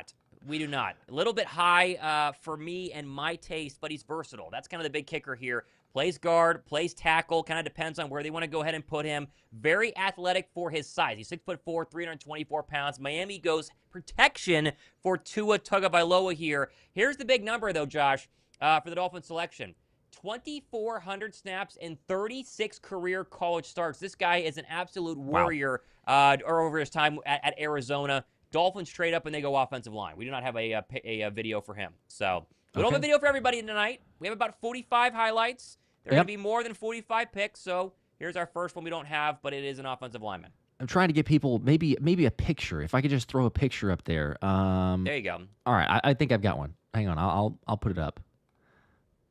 We do not. A little bit high for me and my taste, but he's versatile. That's kind of the big kicker here. Plays guard, plays tackle, kind of depends on where they want to go ahead and put him. Very athletic for his size. He's 6'4", 324 pounds. Miami goes protection for Tua Tagovailoa here. Here's the big number, though, Josh, for the Dolphins selection. 2,400 snaps and 36 career college starts. This guy is an absolute warrior over his time at Arizona. Dolphins trade up and they go offensive line. We do not have a video for him. So we don't have a video for everybody tonight. We have about 45 highlights. There are going to be more than 45 picks. So here's our first one we don't have, but it is an offensive lineman. I'm trying to get people maybe a picture. If I could just throw a picture up there. There you go. All right, I think I've got one. Hang on, I'll put it up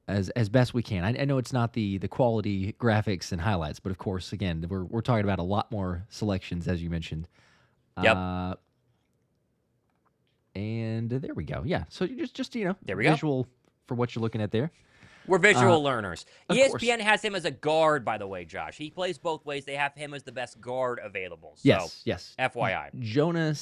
as best we can. I know it's not the quality graphics and highlights, but of course, again, we're talking about a lot more selections as you mentioned. Yep. And there we go. Yeah. So you just there we visual go. For what you're looking at there. We're visual learners. ESPN course. has him as a guard, by the way, Josh. He plays both ways. They have him as the best guard available. So, yes. FYI. Jonah.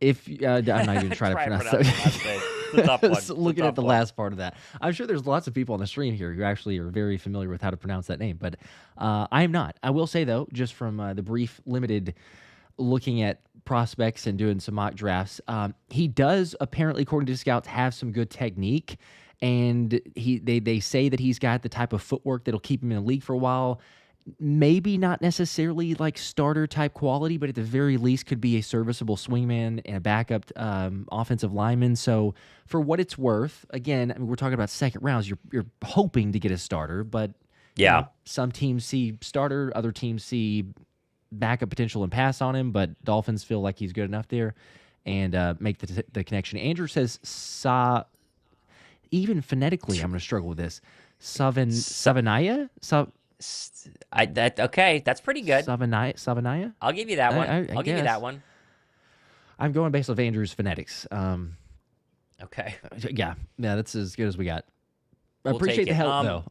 If I'm not even trying to pronounce that. Looking at the last part of that, I'm sure there's lots of people on the stream here who actually are very familiar with how to pronounce that name, but I am not. I will say though, just from the brief, limited looking at prospects and doing some mock drafts, he does apparently, according to scouts, have some good technique, and they say that he's got the type of footwork that'll keep him in the league for a while. Maybe not necessarily like starter type quality, but at the very least could be a serviceable swingman and a backup offensive lineman. So for what it's worth, again, I mean, we're talking about second rounds. You're hoping to get a starter, but yeah, you know, some teams see starter, other teams see backup potential and pass on him, but Dolphins feel like he's good enough there and make the connection. Andrew says, even phonetically, I'm going to struggle with this. Savaiinaea? Okay, that's pretty good. Savaiinaea? I'll give you that one. I'll give you that one. I'm going based off Andrew's phonetics. Okay. Yeah, that's as good as we got. I We'll appreciate the help, though.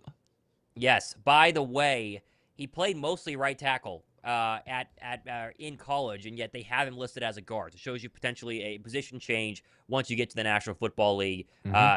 Yes. By the way, he played mostly right tackle in college, and yet they have him listed as a guard. It shows you potentially a position change once you get to the National Football League,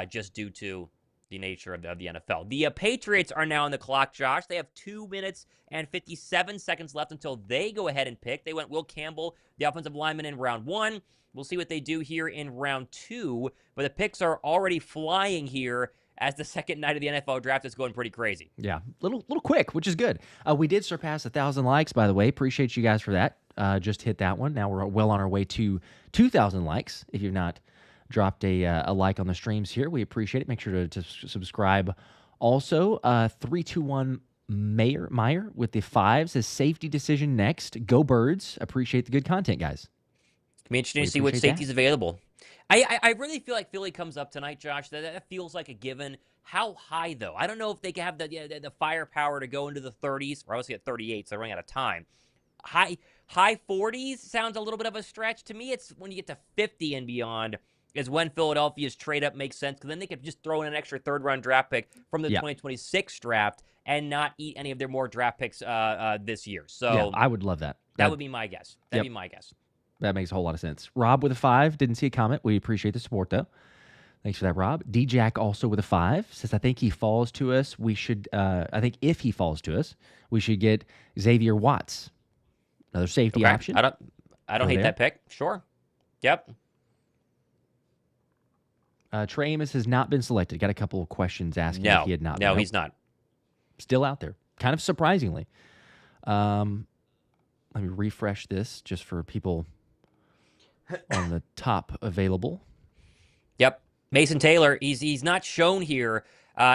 just due to the nature of the NFL. The Patriots are now on the clock, Josh. They have 2 minutes and 57 seconds left until they go ahead and pick. They went Will Campbell, the offensive lineman, in round 1. We'll see what they do here in round 2, but the picks are already flying here as the second night of the NFL draft is going pretty crazy. Yeah, little quick, which is good. We did surpass 1,000 likes, by the way. Appreciate you guys for that. Just hit that one. Now we're well on our way to 2,000 likes. If you've not dropped a like on the streams here, we appreciate it. Make sure to subscribe. Also, 321 Meyer with the 5 says safety decision next. Go Birds. Appreciate the good content, guys. It'll be interesting to see which safety's available. I really feel like Philly comes up tonight, Josh. That feels like a given. How high, though? I don't know if they can have the firepower to go into the 30s. We're obviously at 38, so they're running out of time. High 40s sounds a little bit of a stretch. To me, it's when you get to 50 and beyond is when Philadelphia's trade up makes sense, because then they could just throw in an extra third-round draft pick from the 2026 draft and not eat any of their more draft picks this year. So yeah, I would love that. That would be my guess. That'd be my guess. That makes a whole lot of sense. Rob with a 5. Didn't see a comment. We appreciate the support, though. Thanks for that, Rob. D-Jack also with a 5. Says, I think he falls to us. We should, I think if he falls to us, we should get Xavier Watts. Another safety option. I don't hate that pick. Sure. Yep. Trey Amos has not been selected. Got a couple of questions asking if he had not. No, he's not. Still out there. Kind of surprisingly. Let me refresh this just for people on the top available. Yep. Mason Taylor, he's not shown here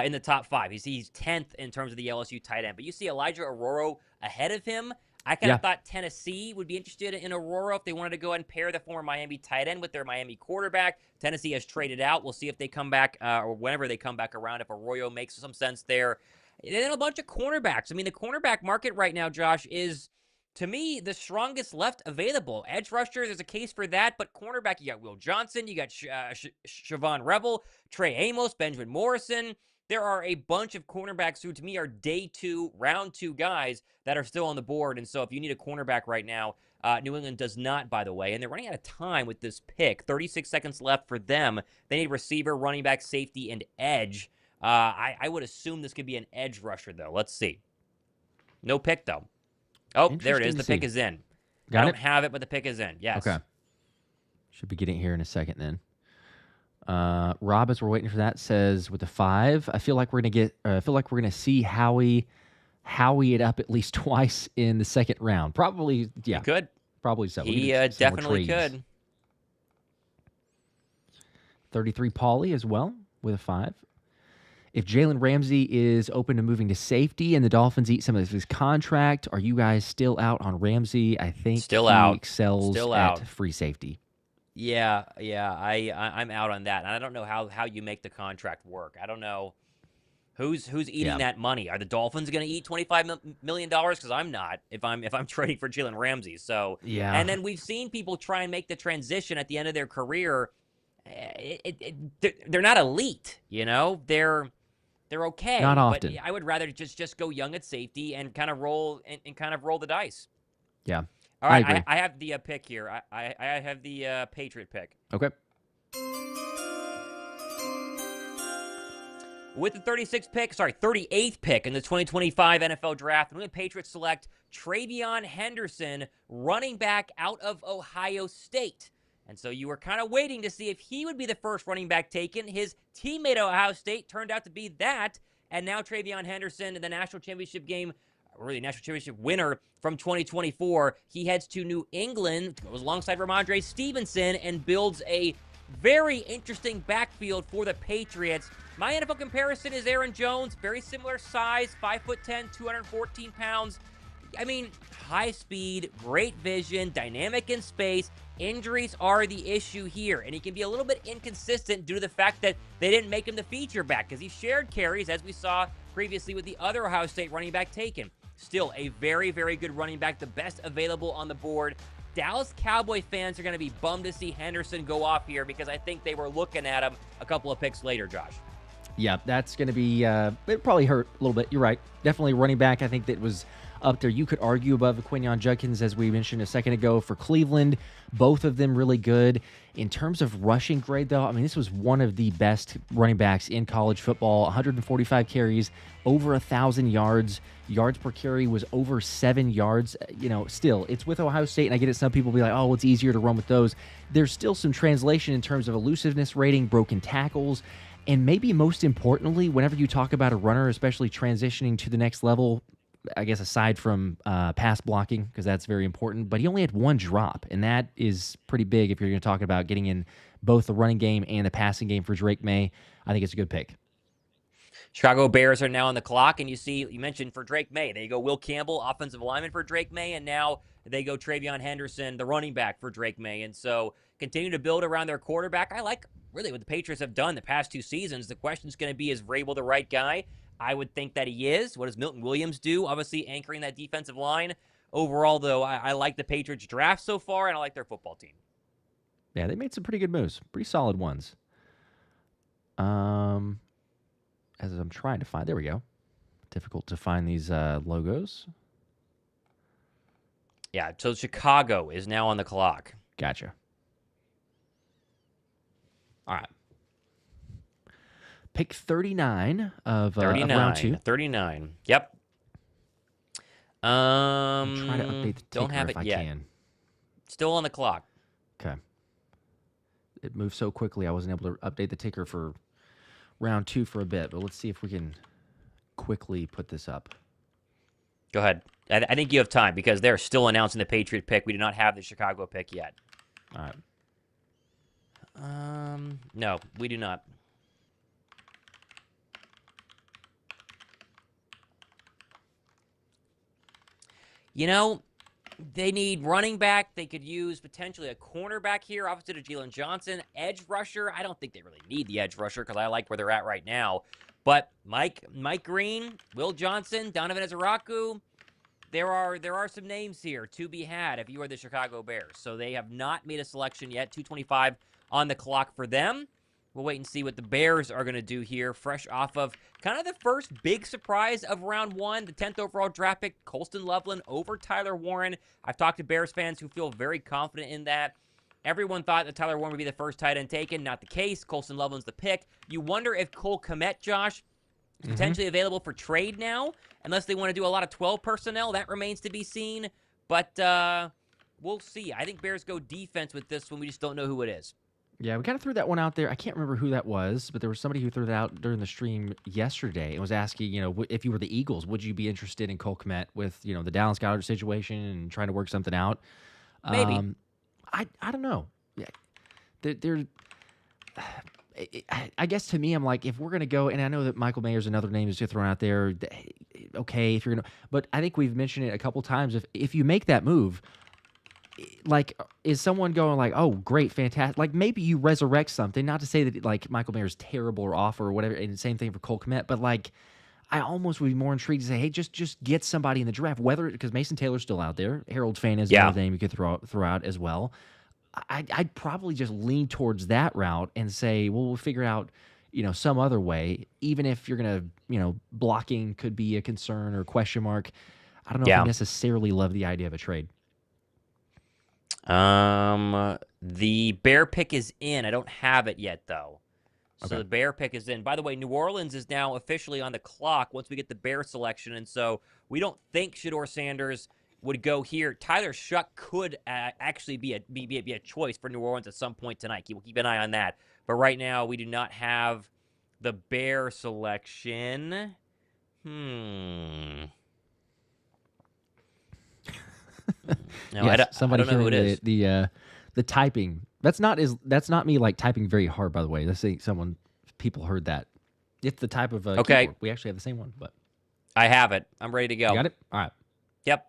in the top 5. He's 10th in terms of the LSU tight end. But you see Elijah Arroyo ahead of him. I kind of thought Tennessee would be interested in Arroyo if they wanted to go ahead and pair the former Miami tight end with their Miami quarterback. Tennessee has traded out. We'll see if they come back or whenever they come back around, if Arroyo makes some sense there. And then a bunch of cornerbacks. I mean, the cornerback market right now, Josh, is, to me, the strongest left available. Edge rusher, there's a case for that, but cornerback, you got Will Johnson, you got Shavon Revel, Trey Amos, Benjamin Morrison. There are a bunch of cornerbacks who, to me, are day 2, round 2 guys that are still on the board. And so if you need a cornerback right now, New England does not, by the way. And they're running out of time with this pick. 36 seconds left for them. They need receiver, running back, safety, and edge. I would assume this could be an edge rusher, though. Let's see. No pick, though. Oh, there it is. The pick is in. I don't have it, but the pick is in. Yes. Okay. Should be getting it here in a second then. Rob, as we're waiting for that, says with the 5, I feel like we're gonna see Howie it up at least twice in the second round. Probably, yeah. He could. Probably so. He definitely could. 33 Pauly as well with a 5. If Jalen Ramsey is open to moving to safety and the Dolphins eat some of his contract, are you guys still out on Ramsey? I think he excels at free safety. Yeah, I'm out on that. And I don't know how you make the contract work. I don't know who's eating that money. Are the Dolphins going to eat $25 million? Because I'm not. If I'm trading for Jalen Ramsey, so yeah. And then we've seen people try and make the transition at the end of their career. They're not elite, you know. They're okay. Not often. But I would rather just go young at safety and kind of roll the dice. Yeah. All right, I have the pick here. I have the Patriot pick. Okay. With the 38th pick in the 2025 NFL Draft, the Patriots select TreVeyon Henderson, running back out of Ohio State. And so you were kind of waiting to see if he would be the first running back taken. His teammate Ohio State turned out to be that. And now TreVeyon Henderson in the national championship game, really national championship winner from 2024. He heads to New England, goes alongside Ramondre Stevenson, and builds a very interesting backfield for the Patriots. My NFL comparison is Aaron Jones, very similar size, 5'10", 214 pounds. I mean, high speed, great vision, dynamic in space. Injuries are the issue here, and he can be a little bit inconsistent due to the fact that they didn't make him the feature back because he shared carries, as we saw previously with the other Ohio State running back taken. Still a very, very good running back, the best available on the board. Dallas Cowboy fans are going to be bummed to see Henderson go off here because I think they were looking at him a couple of picks later, Josh. Yeah, that's going to be, it probably hurt a little bit. You're right. Definitely running back. I think that was up there. You could argue above Quinshon Judkins, as we mentioned a second ago, for Cleveland. Both of them really good. In terms of rushing grade, though, I mean, this was one of the best running backs in college football. 145 carries, over 1,000 yards. Yards per carry was over 7 yards. Still, it's with Ohio State, and I get it. Some people be like, oh, it's easier to run with those. There's still some translation in terms of elusiveness rating, broken tackles, and maybe most importantly, whenever you talk about a runner, especially transitioning to the next level, I guess aside from pass blocking, because that's very important, but he only had 1 drop, and that is pretty big if you're going to talk about getting in both the running game and the passing game for Drake May. I think it's a good pick. Chicago Bears are now on the clock, and you mentioned for Drake May. They go Will Campbell, offensive lineman for Drake May, and now they go TreVeyon Henderson, the running back for Drake May. And so continue to build around their quarterback. I like really what the Patriots have done the past 2 seasons. The question's going to be, is Vrabel the right guy? I would think that he is. What does Milton Williams do? Obviously anchoring that defensive line. Overall, though, I like the Patriots draft so far, and I like their football team. Yeah, they made some pretty good moves. Pretty solid ones. As I'm trying to find, there we go. Difficult to find these logos. Yeah, so Chicago is now on the clock. Gotcha. All right. Pick 39 of round 2. 39. Yep. I'm trying to update the don't ticker have if it I yet. can. Still on the clock. Okay. It moved so quickly I wasn't able to update the ticker for round 2 for a bit, but let's see if we can quickly put this up. Go ahead. I think you have time because they're still announcing the Patriot pick. We do not have the Chicago pick yet. All right. No, we do not. They need running back. They could use potentially a cornerback here, opposite of Jalen Johnson. Edge rusher. I don't think they really need the edge rusher because I like where they're at right now. But Mike Green, Will Johnson, Donovan Ezaraku, there are some names here to be had if you are the Chicago Bears. So they have not made a selection yet. 2:25 on the clock for them. We'll wait and see what the Bears are going to do here, fresh off of kind of the first big surprise of round 1, the 10th overall draft pick, Colston Loveland over Tyler Warren. I've talked to Bears fans who feel very confident in that. Everyone thought that Tyler Warren would be the first tight end taken. Not the case. Colston Loveland's the pick. You wonder if Cole Kmet, Josh, is potentially available for trade now, unless they want to do a lot of 12 personnel. That remains to be seen, but we'll see. I think Bears go defense with this one. We just don't know who it is. Yeah, we kind of threw that one out there. I can't remember who that was, but there was somebody who threw that out during the stream yesterday and was asking, if you were the Eagles, would you be interested in Cole Kmet with, the Dallas Goedert situation and trying to work something out? Maybe. I don't know. I guess to me, I'm like, if we're going to go, and I know that Michael Mayer's another name is thrown out there. Okay, if you're going to, but I think we've mentioned it a couple times. If you make that move, like, is someone going like, oh, great, fantastic? Like, maybe you resurrect something. Not to say that, like, Michael Mayer's terrible or awful or whatever, and the same thing for Cole Kmet, but, like, I almost would be more intrigued to say, hey, just get somebody in the draft, whether, because Mason Taylor's still out there. Harold Fane is another name you could throw out as well. I'd probably just lean towards that route and say, well, we'll figure out, some other way, even if you're going to, blocking could be a concern or question mark. I don't know if I necessarily love the idea of a trade. The Bear pick is in. I don't have it yet, though. So Okay. the Bear pick is in. By the way, New Orleans is now officially on the clock once we get the Bear selection, and so we don't think Shedeur Sanders would go here. Tyler Shough could actually be a choice for New Orleans at some point tonight. We'll keep an eye on that. But right now, we do not have the Bear selection. No, Yes, I don't somebody know who it is. The typing. That's not me like typing very hard, by the way. Let's say people heard that. It's the type of Okay. keyboard. We actually have the same one, but I have it. I'm ready to go. you got it? All right. Yep.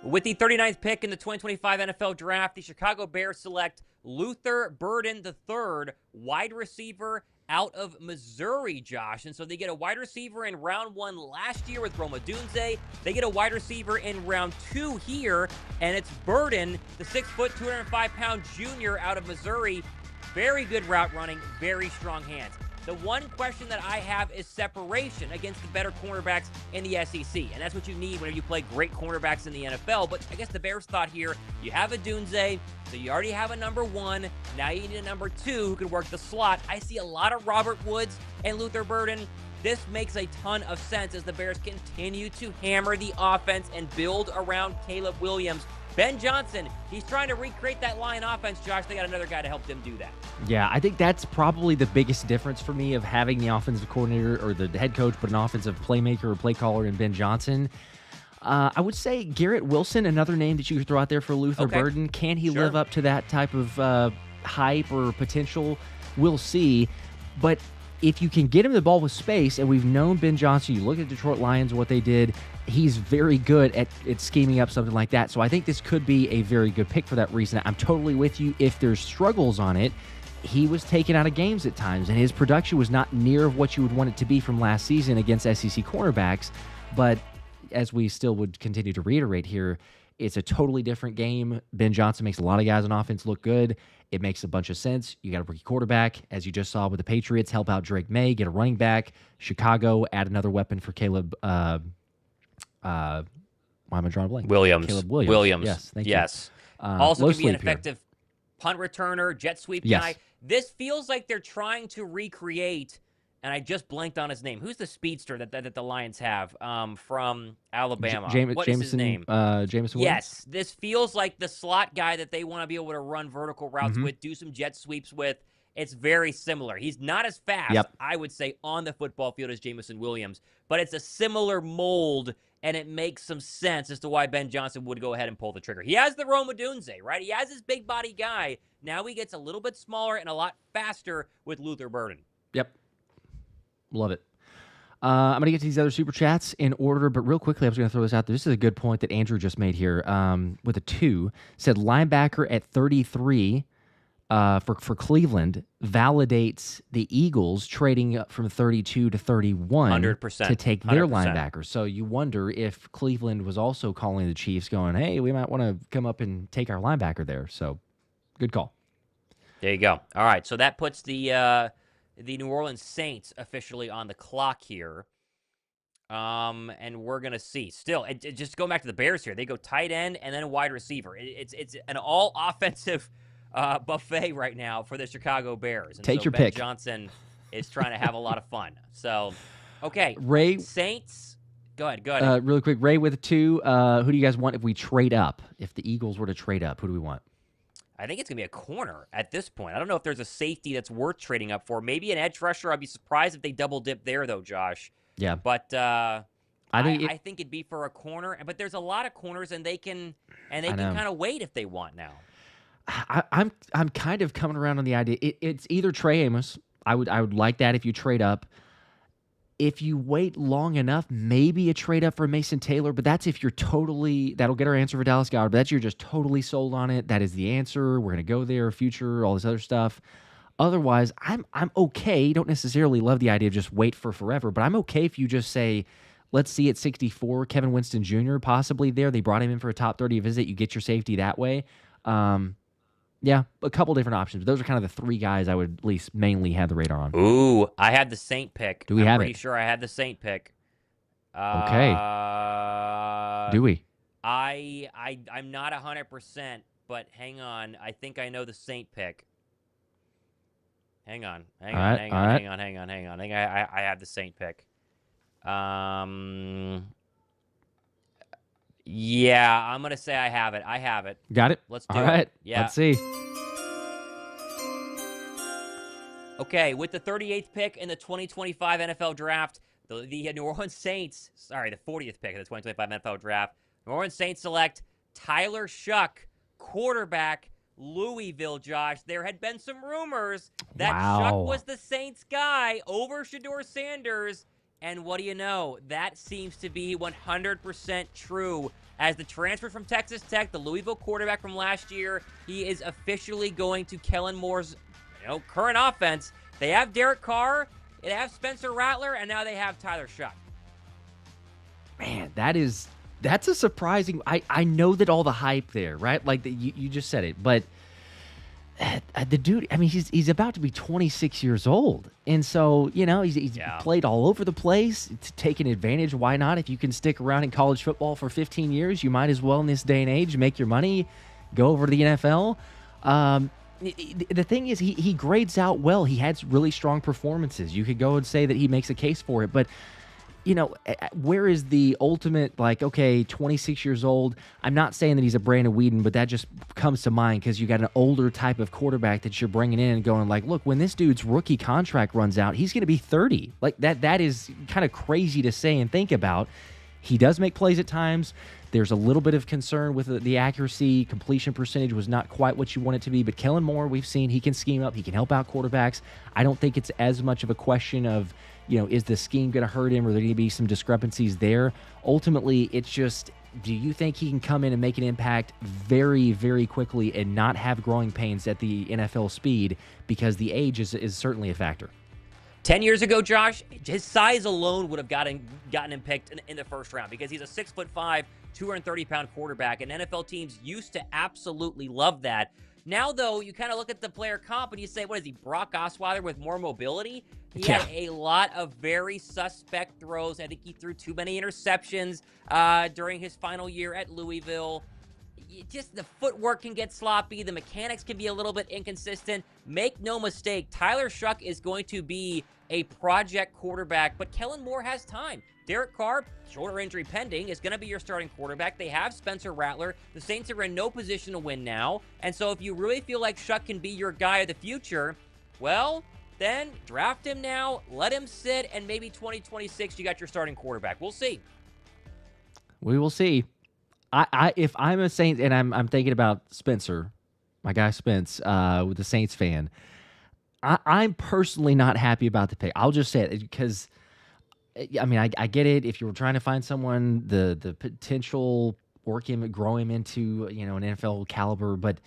With the 39th pick in the 2025 NFL Draft, the Chicago Bears select Luther Burden III, wide receiver out of Missouri, Josh. And so they get a wide receiver in round 1 last year with Rome Odunze. They get a wide receiver in round 2 here, and it's Burden, the 6', 205-pound junior out of Missouri. Very good route running, very strong hands. The one question that I have is separation against the better cornerbacks in the SEC. And that's what you need whenever you play great cornerbacks in the NFL. But I guess the Bears thought here, you have Odunze, so you already have a number 1. Now you need a number 2 who can work the slot. I see a lot of Robert Woods and Luther Burden. This makes a ton of sense as the Bears continue to hammer the offense and build around Caleb Williams. Ben Johnson, he's trying to recreate that Lion offense, Josh. They got another guy to help them do that. Yeah, I think that's probably the biggest difference for me of having the offensive coordinator or the head coach put an offensive playmaker or play caller in Ben Johnson. I would say Garrett Wilson, another name that you could throw out there for Luther Burden. Can he live up to that type of hype or potential? We'll see. But if you can get him the ball with space, and we've known Ben Johnson, you look at Detroit Lions, what they did, he's very good at scheming up something like that. So I think this could be a very good pick for that reason. I'm totally with you. If there's struggles on it, he was taken out of games at times, and his production was not near what you would want it to be from last season against SEC cornerbacks. But as we still would continue to reiterate here, it's a totally different game. Ben Johnson makes a lot of guys on offense look good. It makes a bunch of sense. You got a rookie quarterback, as you just saw with the Patriots, help out Drake May, get a running back. Chicago, add another weapon for Caleb. Why am I drawing a blank? Williams. Caleb Williams. Yes, thank you. Also can be an effective punt returner, jet sweep guy. This feels like they're trying to recreate, and I just blanked on his name. Who's the speedster that the Lions have from Alabama? What is his name? Jameson Williams? Yes, this feels like the slot guy that they want to be able to run vertical routes with, do some jet sweeps with. It's very similar. He's not as fast, I would say, on the football field as Jameson Williams, but it's a similar mold, and it makes some sense as to why Ben Johnson would go ahead and pull the trigger. He has the Rome Odunze, right? He has his big body guy. Now he gets a little bit smaller and a lot faster with Luther Burden. Yep. Love it. I'm going to get to these other super chats in order, but real quickly, I was going to throw this out there. This is a good point that Andrew just made here with a 2. Said linebacker at 33 for Cleveland validates the Eagles trading up from 32 to 31 100%, to take their linebacker. So you wonder if Cleveland was also calling the Chiefs going, hey, we might want to come up and take our linebacker there. So good call. There you go. All right, so that puts the New Orleans Saints officially on the clock here. And we're going to see. Still, just going back to the Bears here, they go tight end and then wide receiver. It's an all-offensive buffet right now for the Chicago Bears. And Take your Ben pick. Johnson is trying to have a lot of fun. So, okay. Ray, Saints. Go ahead. Really quick, Ray with a 2. Who do you guys want if we trade up? If the Eagles were to trade up, who do we want? I think it's going to be a corner at this point. I don't know if there's a safety that's worth trading up for. Maybe an edge rusher. I'd be surprised if they double dip there, though, Josh. Yeah. But I think it'd be for a corner. But there's a lot of corners, and they can kind of wait if they want now. I'm kind of coming around on the idea. It's either Trey Amos. I would like that if you trade up. If you wait long enough, maybe a trade up for Mason Taylor, but that's if you're that'll get our answer for Dallas Goedert, but that's you're just totally sold on it. That is the answer. We're going to go there, future, all this other stuff. Otherwise, I'm okay. Don't necessarily love the idea of just wait for forever, but I'm okay if you just say, let's see at 64, Kevin Winston Jr. possibly there. They brought him in for a top 30 visit. You get your safety that way. Yeah, a couple different options. But those are kind of the 3 guys I would at least mainly have the radar on. Ooh, I had the Saint pick. Do we have it? I'm pretty sure I had the Saint pick. Okay. Do we? I'm not 100%, but hang on. I think I know the Saint pick. Hang on. Hang on. I think I have the Saint pick. Yeah, I'm going to say I have it. Got it? Let's do it. All right. Yeah. Let's see. Okay, with the 38th pick in the 2025 NFL Draft, the New Orleans Saints, the 40th pick in the 2025 NFL Draft, New Orleans Saints select Tyler Shough, quarterback, Louisville, Josh. There had been some rumors that Shough was the Saints guy over Shedeur Sanders. And what do you know? That seems to be 100% true. As the transfer from Texas Tech, the Louisville quarterback from last year, he is officially going to Kellen Moore's current offense. They have Derek Carr, they have Spencer Rattler, and now they have Tyler Shough. Man, that's a surprising. I know that all the hype there, right? Like you just said it, but The dude, I mean, he's about to be 26 years old. And so, he's played all over the place, taking advantage. Why not? If you can stick around in college football for 15 years, you might as well in this day and age make your money, go over to the NFL. The thing is, he grades out well. He had really strong performances. You could go and say that he makes a case for it, but where is the ultimate, like, okay, 26 years old? I'm not saying that he's a Brandon Whedon, but that just comes to mind because you got an older type of quarterback that you're bringing in and going like, look, when this dude's rookie contract runs out, he's going to be 30. Like that is kind of crazy to say and think about. He does make plays at times. There's a little bit of concern with the accuracy. Completion percentage was not quite what you want it to be, but Kellen Moore, we've seen he can scheme up. He can help out quarterbacks. I don't think it's as much of a question of, is the scheme going to hurt him or there going to be some discrepancies there? Ultimately, it's just, do you think he can come in and make an impact very, very quickly and not have growing pains at the NFL speed? Because the age is certainly a factor. 10 years ago, Josh, his size alone would have gotten him picked in the first round because he's a 6'5", 230-pound quarterback, and NFL teams used to absolutely love that. Now, though, you kind of look at the player comp and you say, what is he, Brock Osweiler with more mobility? He had a lot of very suspect throws. I think he threw too many interceptions during his final year at Louisville. Just the footwork can get sloppy. The mechanics can be a little bit inconsistent. Make no mistake, Tyler Shough is going to be a project quarterback, but Kellen Moore has time. Derek Carr, shoulder injury pending, is going to be your starting quarterback. They have Spencer Rattler. The Saints are in no position to win now. And so if you really feel like Shough can be your guy of the future, well, then draft him now, let him sit, and maybe 2026 you got your starting quarterback. We'll see. We will see. If I'm a Saints and I'm thinking about Spencer, my guy Spence, with the Saints fan, I'm personally not happy about the pick. I'll just say it because, I mean, I get it. If you were trying to find someone, the potential, work him, grow him into an NFL caliber, but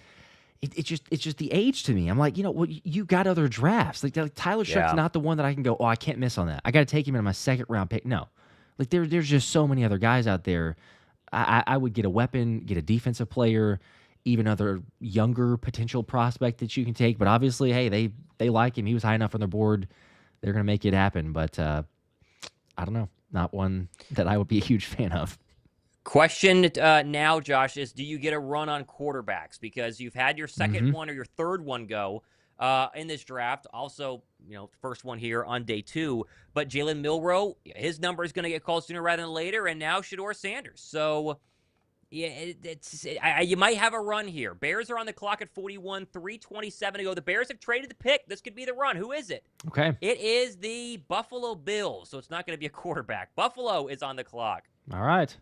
it's just the age to me. I'm like, you got other drafts. Like Tyler Shough's not the one that I can go, I can't miss on that. I got to take him in my second round pick. No, like there's just so many other guys out there. I would get a weapon, get a defensive player, even other younger potential prospect that you can take. But obviously, hey, they like him. He was high enough on their board. They're going to make it happen. But I don't know. Not one that I would be a huge fan of. Question now, Josh, is do you get a run on quarterbacks? Because you've had your second one or your third one go in this draft. Also, first one here on day 2. But Jalen Milroe, his number is going to get called sooner rather than later, and now Shedeur Sanders. So, yeah, you might have a run here. Bears are on the clock at 41, 3:27 to go. The Bears have traded the pick. This could be the run. Who is it? Okay. It is the Buffalo Bills, so it's not going to be a quarterback. Buffalo is on the clock. All right.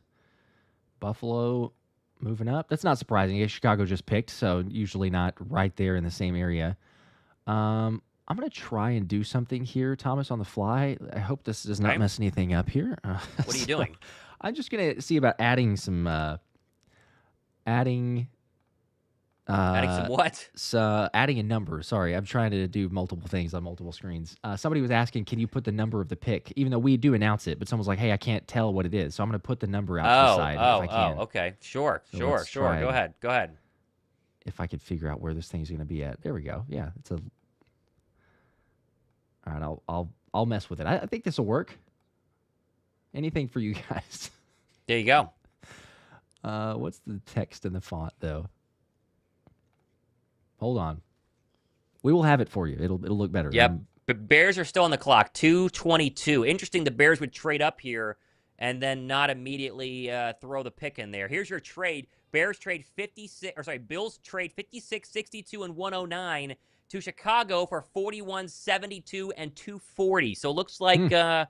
Buffalo moving up. That's not surprising. Chicago just picked, so usually not right there in the same area. I'm going to try and do something here, Thomas, on the fly. I hope this does not mess anything up here. What are you doing? I'm just going to see about adding some... adding some what? So adding a number. Sorry, I'm trying to do multiple things on multiple screens. Somebody was asking, can you put the number of the pick? Even though we do announce it, but someone's like, hey, I can't tell what it is. So I'm going to put the number out to the side if I can. Okay. Sure. Go ahead. If I could figure out where this thing's going to be at. There we go. Yeah, it's a... All right, I'll mess with it. I think this will work. Anything for you guys. There you go. What's the text in the font, though? Hold on. We will have it for you. It'll look better. Yep. But Bears are still on the clock. 2:22. Interesting. The Bears would trade up here and then not immediately throw the pick in there. Here's your trade. Bills trade 56, and 109 to Chicago for 41, 72, and 240. So it looks like the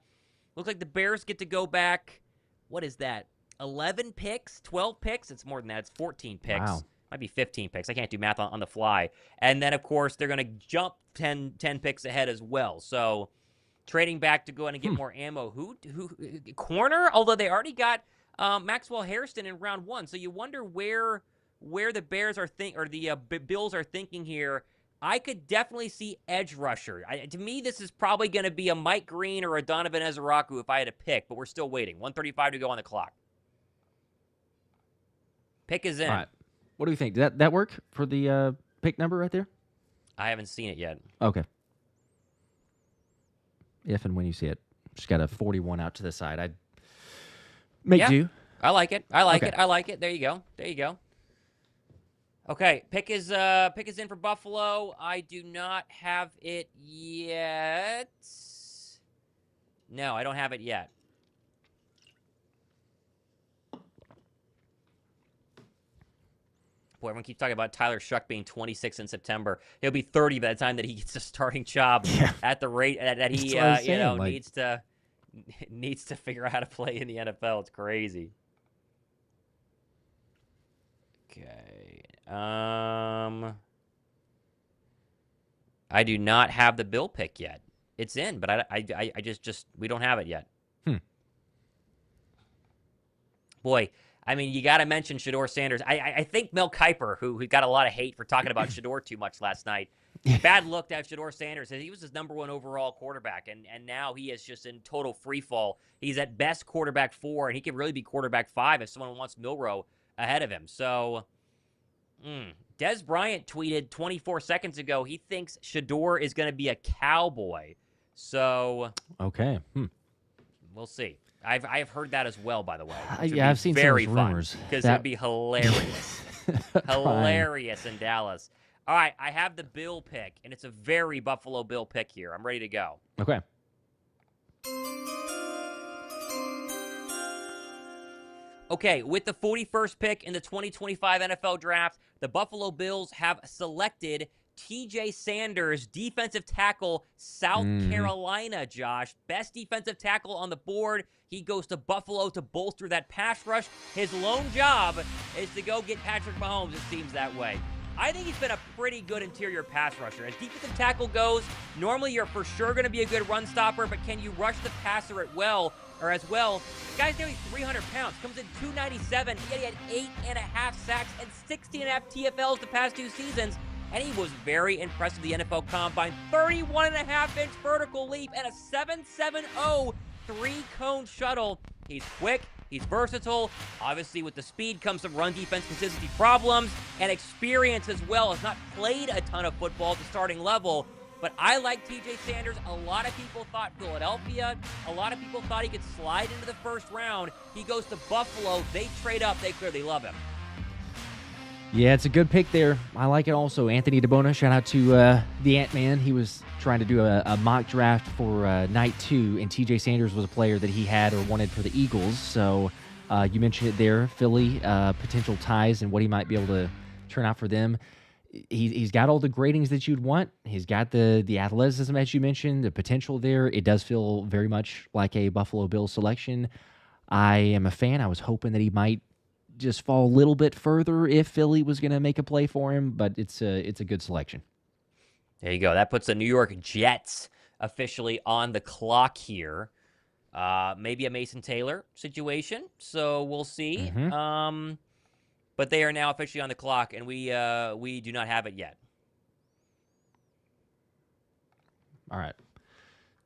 Bears get to go back. What is that? 11 picks, 12 picks. It's more than that. It's 14 picks. Wow. Might be 15 picks. I can't do math on the fly. And then, of course, they're going to jump 10 picks ahead as well. So trading back to go in and get more ammo. Who corner? Although they already got Maxwell Hairston in round 1. So you wonder where the Bears are the Bills are thinking here. I could definitely see edge rusher. To me, this is probably going to be a Mike Green or a Donovan Ezeraku if I had to pick, but we're still waiting. 1:35 to go on the clock. Pick is in. All right. What do we think? Did that work for the pick number right there? I haven't seen it yet. Okay. If and when you see it. Just got a 41 out to the side. I'd make do. I like it. I like it. I like it. There you go. There you go. Okay, pick is in for Buffalo. I do not have it yet. No, I don't have it yet. Boy, everyone keeps talking about Tyler Shough being 26 in September. He'll be 30 by the time that he gets a starting job at the rate that he needs to figure out how to play in the NFL. It's crazy. Okay. I do not have the Bill pick yet. It's in, but I just we don't have it yet. Boy, I mean, you got to mention Shedeur Sanders. I think Mel Kiper, who got a lot of hate for talking about Shedeur too much last night, bad look to have Shedeur Sanders. He was his #1 overall quarterback, and now he is just in total free fall. He's at best quarterback 4, and he could really be quarterback 5 if someone wants Milroe ahead of him. So, Des Bryant tweeted 24 seconds ago he thinks Shedeur is going to be a Cowboy. So, okay, we'll see. I've heard that as well, by the way. I've seen very some rumors because it'd be hilarious, hilarious in Dallas. All right, I have the Bill pick, and it's a very Buffalo Bill pick here. I'm ready to go. Okay. Okay, with the 41st pick in the 2025 NFL Draft, the Buffalo Bills have selected TJ Sanders, defensive tackle, South Carolina, Josh. Best defensive tackle on the board. He goes to Buffalo to bolster that pass rush. His lone job is to go get Patrick Mahomes, it seems that way. I think he's been a pretty good interior pass rusher. As defensive tackle goes, normally you're for sure going to be a good run stopper, but can you rush the passer as well? The guy's nearly 300 pounds, comes in 297, yet he had 8.5 sacks and 16.5 TFLs the past 2 seasons. And he was very impressive at the NFL Combine. 31.5-inch vertical leap and a 7.70 3-cone shuttle. He's quick. He's versatile. Obviously, with the speed comes some run defense consistency problems and experience as well. Has not played a ton of football at the starting level. But I like TJ Sanders. A lot of people thought Philadelphia. A lot of people thought he could slide into the first round. He goes to Buffalo. They trade up. They clearly love him. Yeah, it's a good pick there. I like it also. Anthony DeBona, shout out to the Ant-Man. He was trying to do a mock draft for night 2, and TJ Sanders was a player that he had or wanted for the Eagles. So you mentioned it there, Philly, potential ties and what he might be able to turn out for them. He's got all the gradings that you'd want. He's got the athleticism, as you mentioned, the potential there. It does feel very much like a Buffalo Bills selection. I am a fan. I was hoping that he might just fall a little bit further if Philly was going to make a play for him, but it's a good selection. There you go. That puts the New York Jets officially on the clock here. Maybe a Mason Taylor situation, so we'll see. But they are now officially on the clock, and we do not have it yet. All right.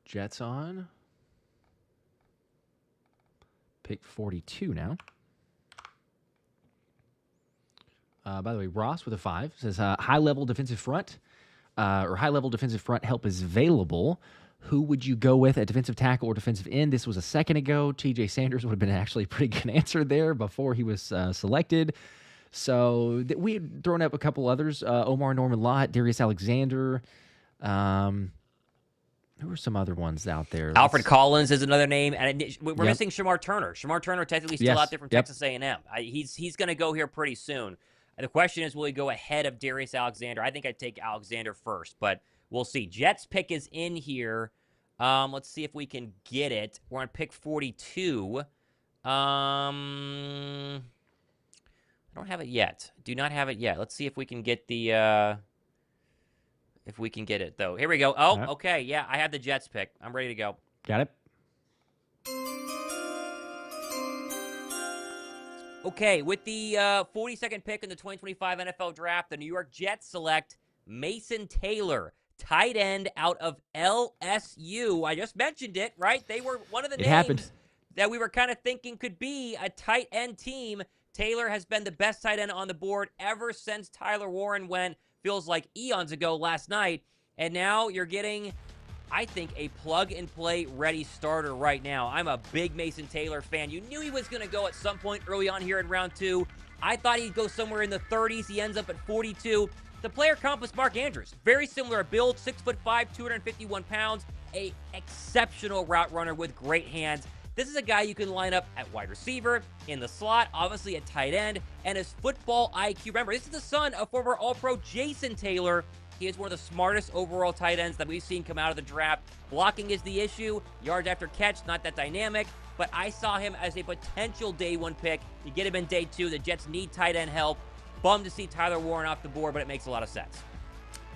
Jets on. Pick 42 now. By the way, Ross with a 5 says high-level defensive front or high-level defensive front help is available. Who would you go with at defensive tackle or defensive end? This was a second ago. TJ Sanders would have been actually a pretty good answer there before he was selected. So we had thrown up a couple others. Omar Norman-Lott, Darius Alexander. Who were some other ones out there? Alfred Collins is another name, and we're missing Shemar Turner. Shemar Turner technically still out there from Texas A&M. He's going to go here pretty soon. The question is, will he go ahead of Darius Alexander? I think I'd take Alexander first, but we'll see. Jets pick is in here. Let's see if we can get it. We're on pick 42. I don't have it yet. Do not have it yet. Let's see if we can get the if we can get it though. Here we go. Oh, okay. Yeah, I have the Jets pick. I'm ready to go. Got it. Okay, with the 42nd pick in the 2025 NFL Draft, the New York Jets select Mason Taylor, tight end out of LSU. I just mentioned it, right? They were one of the names that we were kind of thinking could be a tight end team. Taylor has been the best tight end on the board ever since Tyler Warren went. feels like eons ago last night. And now you're getting, I think, a plug-and-play ready starter right now. I'm a big Mason Taylor fan. You knew he was going to go at some point early on here in round 2. I thought he'd go somewhere in the 30s. He ends up at 42. The player comp was Mark Andrews. Very similar build, 6'5", 251 pounds, a exceptional route runner with great hands. This is a guy you can line up at wide receiver, in the slot, obviously at tight end, and his football IQ. Remember, this is the son of former All-Pro Jason Taylor. He is one of the smartest overall tight ends that we've seen come out of the draft. Blocking is the issue. Yards after catch, not that dynamic. But I saw him as a potential day 1 pick. You get him in day 2. The Jets need tight end help. Bummed to see Tyler Warren off the board, but it makes a lot of sense.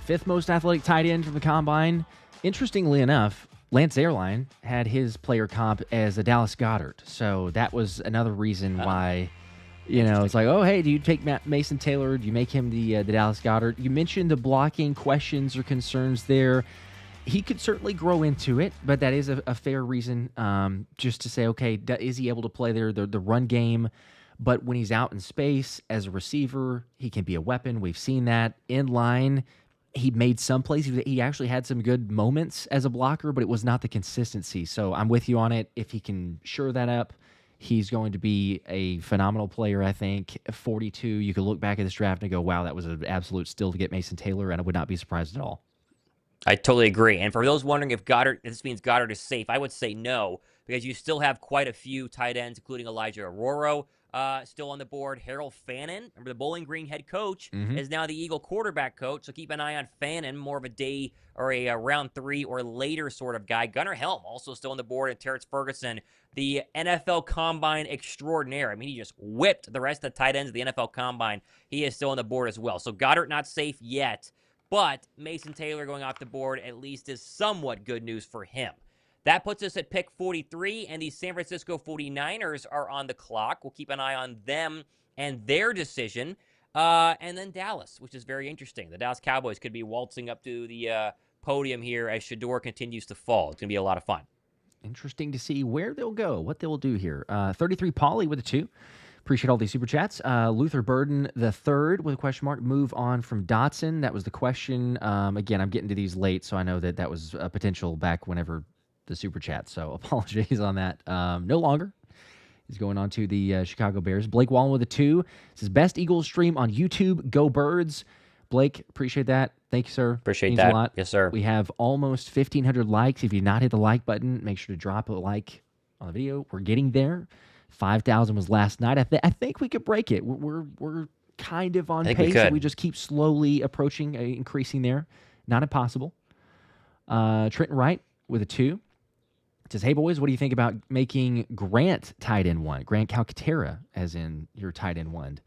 5th most athletic tight end from the Combine. Interestingly enough, Lance Zierlein had his player comp as a Dallas Goedert. So that was another reason why, it's like, oh, hey, do you take Mason Taylor? Do you make him the Dallas Goedert? You mentioned the blocking questions or concerns there. He could certainly grow into it, but that is a fair reason just to say, okay, is he able to play there, the run game? But when he's out in space as a receiver, he can be a weapon. We've seen that. In line, he made some plays. He actually had some good moments as a blocker, but it was not the consistency. So I'm with you on it. If he can shore that up, he's going to be a phenomenal player, I think. 42, you could look back at this draft and go, wow, that was an absolute steal to get Mason Taylor, and I would not be surprised at all. I totally agree. And for those wondering if this means Goedert is safe, I would say no, because you still have quite a few tight ends, including Elijah Arroyo, still on the board. Harold Fannin, remember the Bowling Green head coach, is now the Eagle quarterback coach. So keep an eye on Fannin, more of a day or a round 3 or later sort of guy. Gunnar Helm also still on the board, and Terrance Ferguson, the NFL Combine extraordinaire. I mean, he just whipped the rest of the tight ends of the NFL Combine. He is still on the board as well. So Goedert not safe yet, but Mason Taylor going off the board at least is somewhat good news for him. That puts us at pick 43, and the San Francisco 49ers are on the clock. We'll keep an eye on them and their decision. And then Dallas, which is very interesting. The Dallas Cowboys could be waltzing up to the podium here as Shedeur continues to fall. It's going to be a lot of fun. Interesting to see where they'll go, what they'll do here. 33 Pauly with a 2. Appreciate all these super chats. Luther Burden the third with a question mark. Move on from Dotson. That was the question. Again, I'm getting to these late, so I know that was a potential back whenever the super chat. So apologies on that. No longer. He's going on to the Chicago Bears. Blake Wallen with a 2. Says best Eagles stream on YouTube. Go Birds. Blake, appreciate that. Thank you, sir. Appreciate Means that. a lot. Yes, sir. We have almost 1,500 likes. If you've not hit the like button, make sure to drop a like on the video. We're getting there. 5,000 was last night. I think we could break it. We're kind of on pace. We just keep slowly approaching, increasing there. Not impossible. Trenton Wright with a 2. Says, hey, boys, what do you think about making Grant tight end 1? Grant Calcaterra, as in your tight end 1.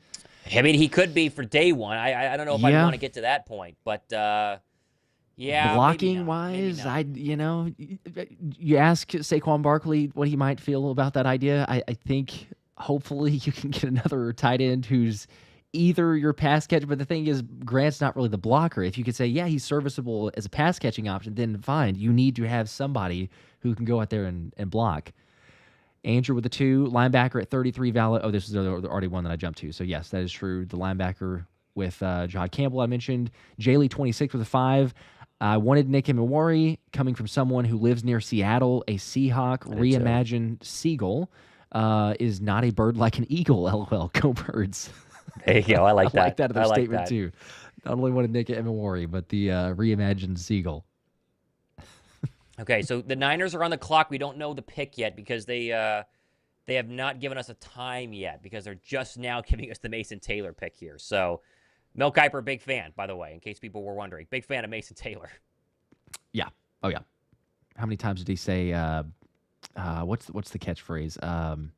I mean, he could be for day 1. I don't know if I want to get to that point, but yeah. Blocking-wise, you ask Saquon Barkley what he might feel about that idea. I think hopefully you can get another tight end who's either your pass catcher, but the thing is, Grant's not really the blocker. If you could say, yeah, he's serviceable as a pass-catching option, then fine. You need to have somebody who can go out there and block. Andrew with the 2, linebacker at 33, valid. Oh, this is already one that I jumped to. So, yes, that is true. The linebacker with Jahad Campbell I mentioned. Jaylee 26 with a 5. I wanted Nic Emmanwori, coming from someone who lives near Seattle, a Seahawk reimagined seagull. Is not a bird like an eagle, LOL. Go Birds. There you go. I like that. I like that other statement, too. Not only wanted Nic Emmanwori, but the reimagined seagull. Okay, so the Niners are on the clock. We don't know the pick yet because they have not given us a time yet because they're just now giving us the Mason Taylor pick here. So, Mel Kiper, big fan, by the way, in case people were wondering. Big fan of Mason Taylor. Yeah. Oh, yeah. How many times did he say, what's the catchphrase?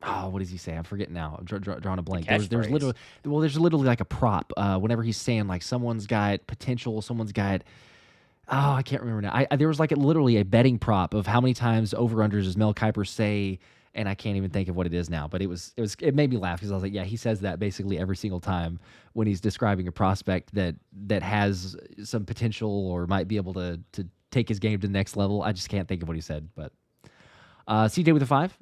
What does he say? I'm forgetting now. I'm drawing a blank. There's literally like a prop. Whenever he's saying like someone's got potential, someone's got, I can't remember now. There was like literally a betting prop of how many times over-unders does Mel Kiper say, and I can't even think of what it is now. But it made me laugh because I was like, yeah, he says that basically every single time when he's describing a prospect that has some potential or might be able to take his game to the next level. I just can't think of what he said. But CJ with a 5.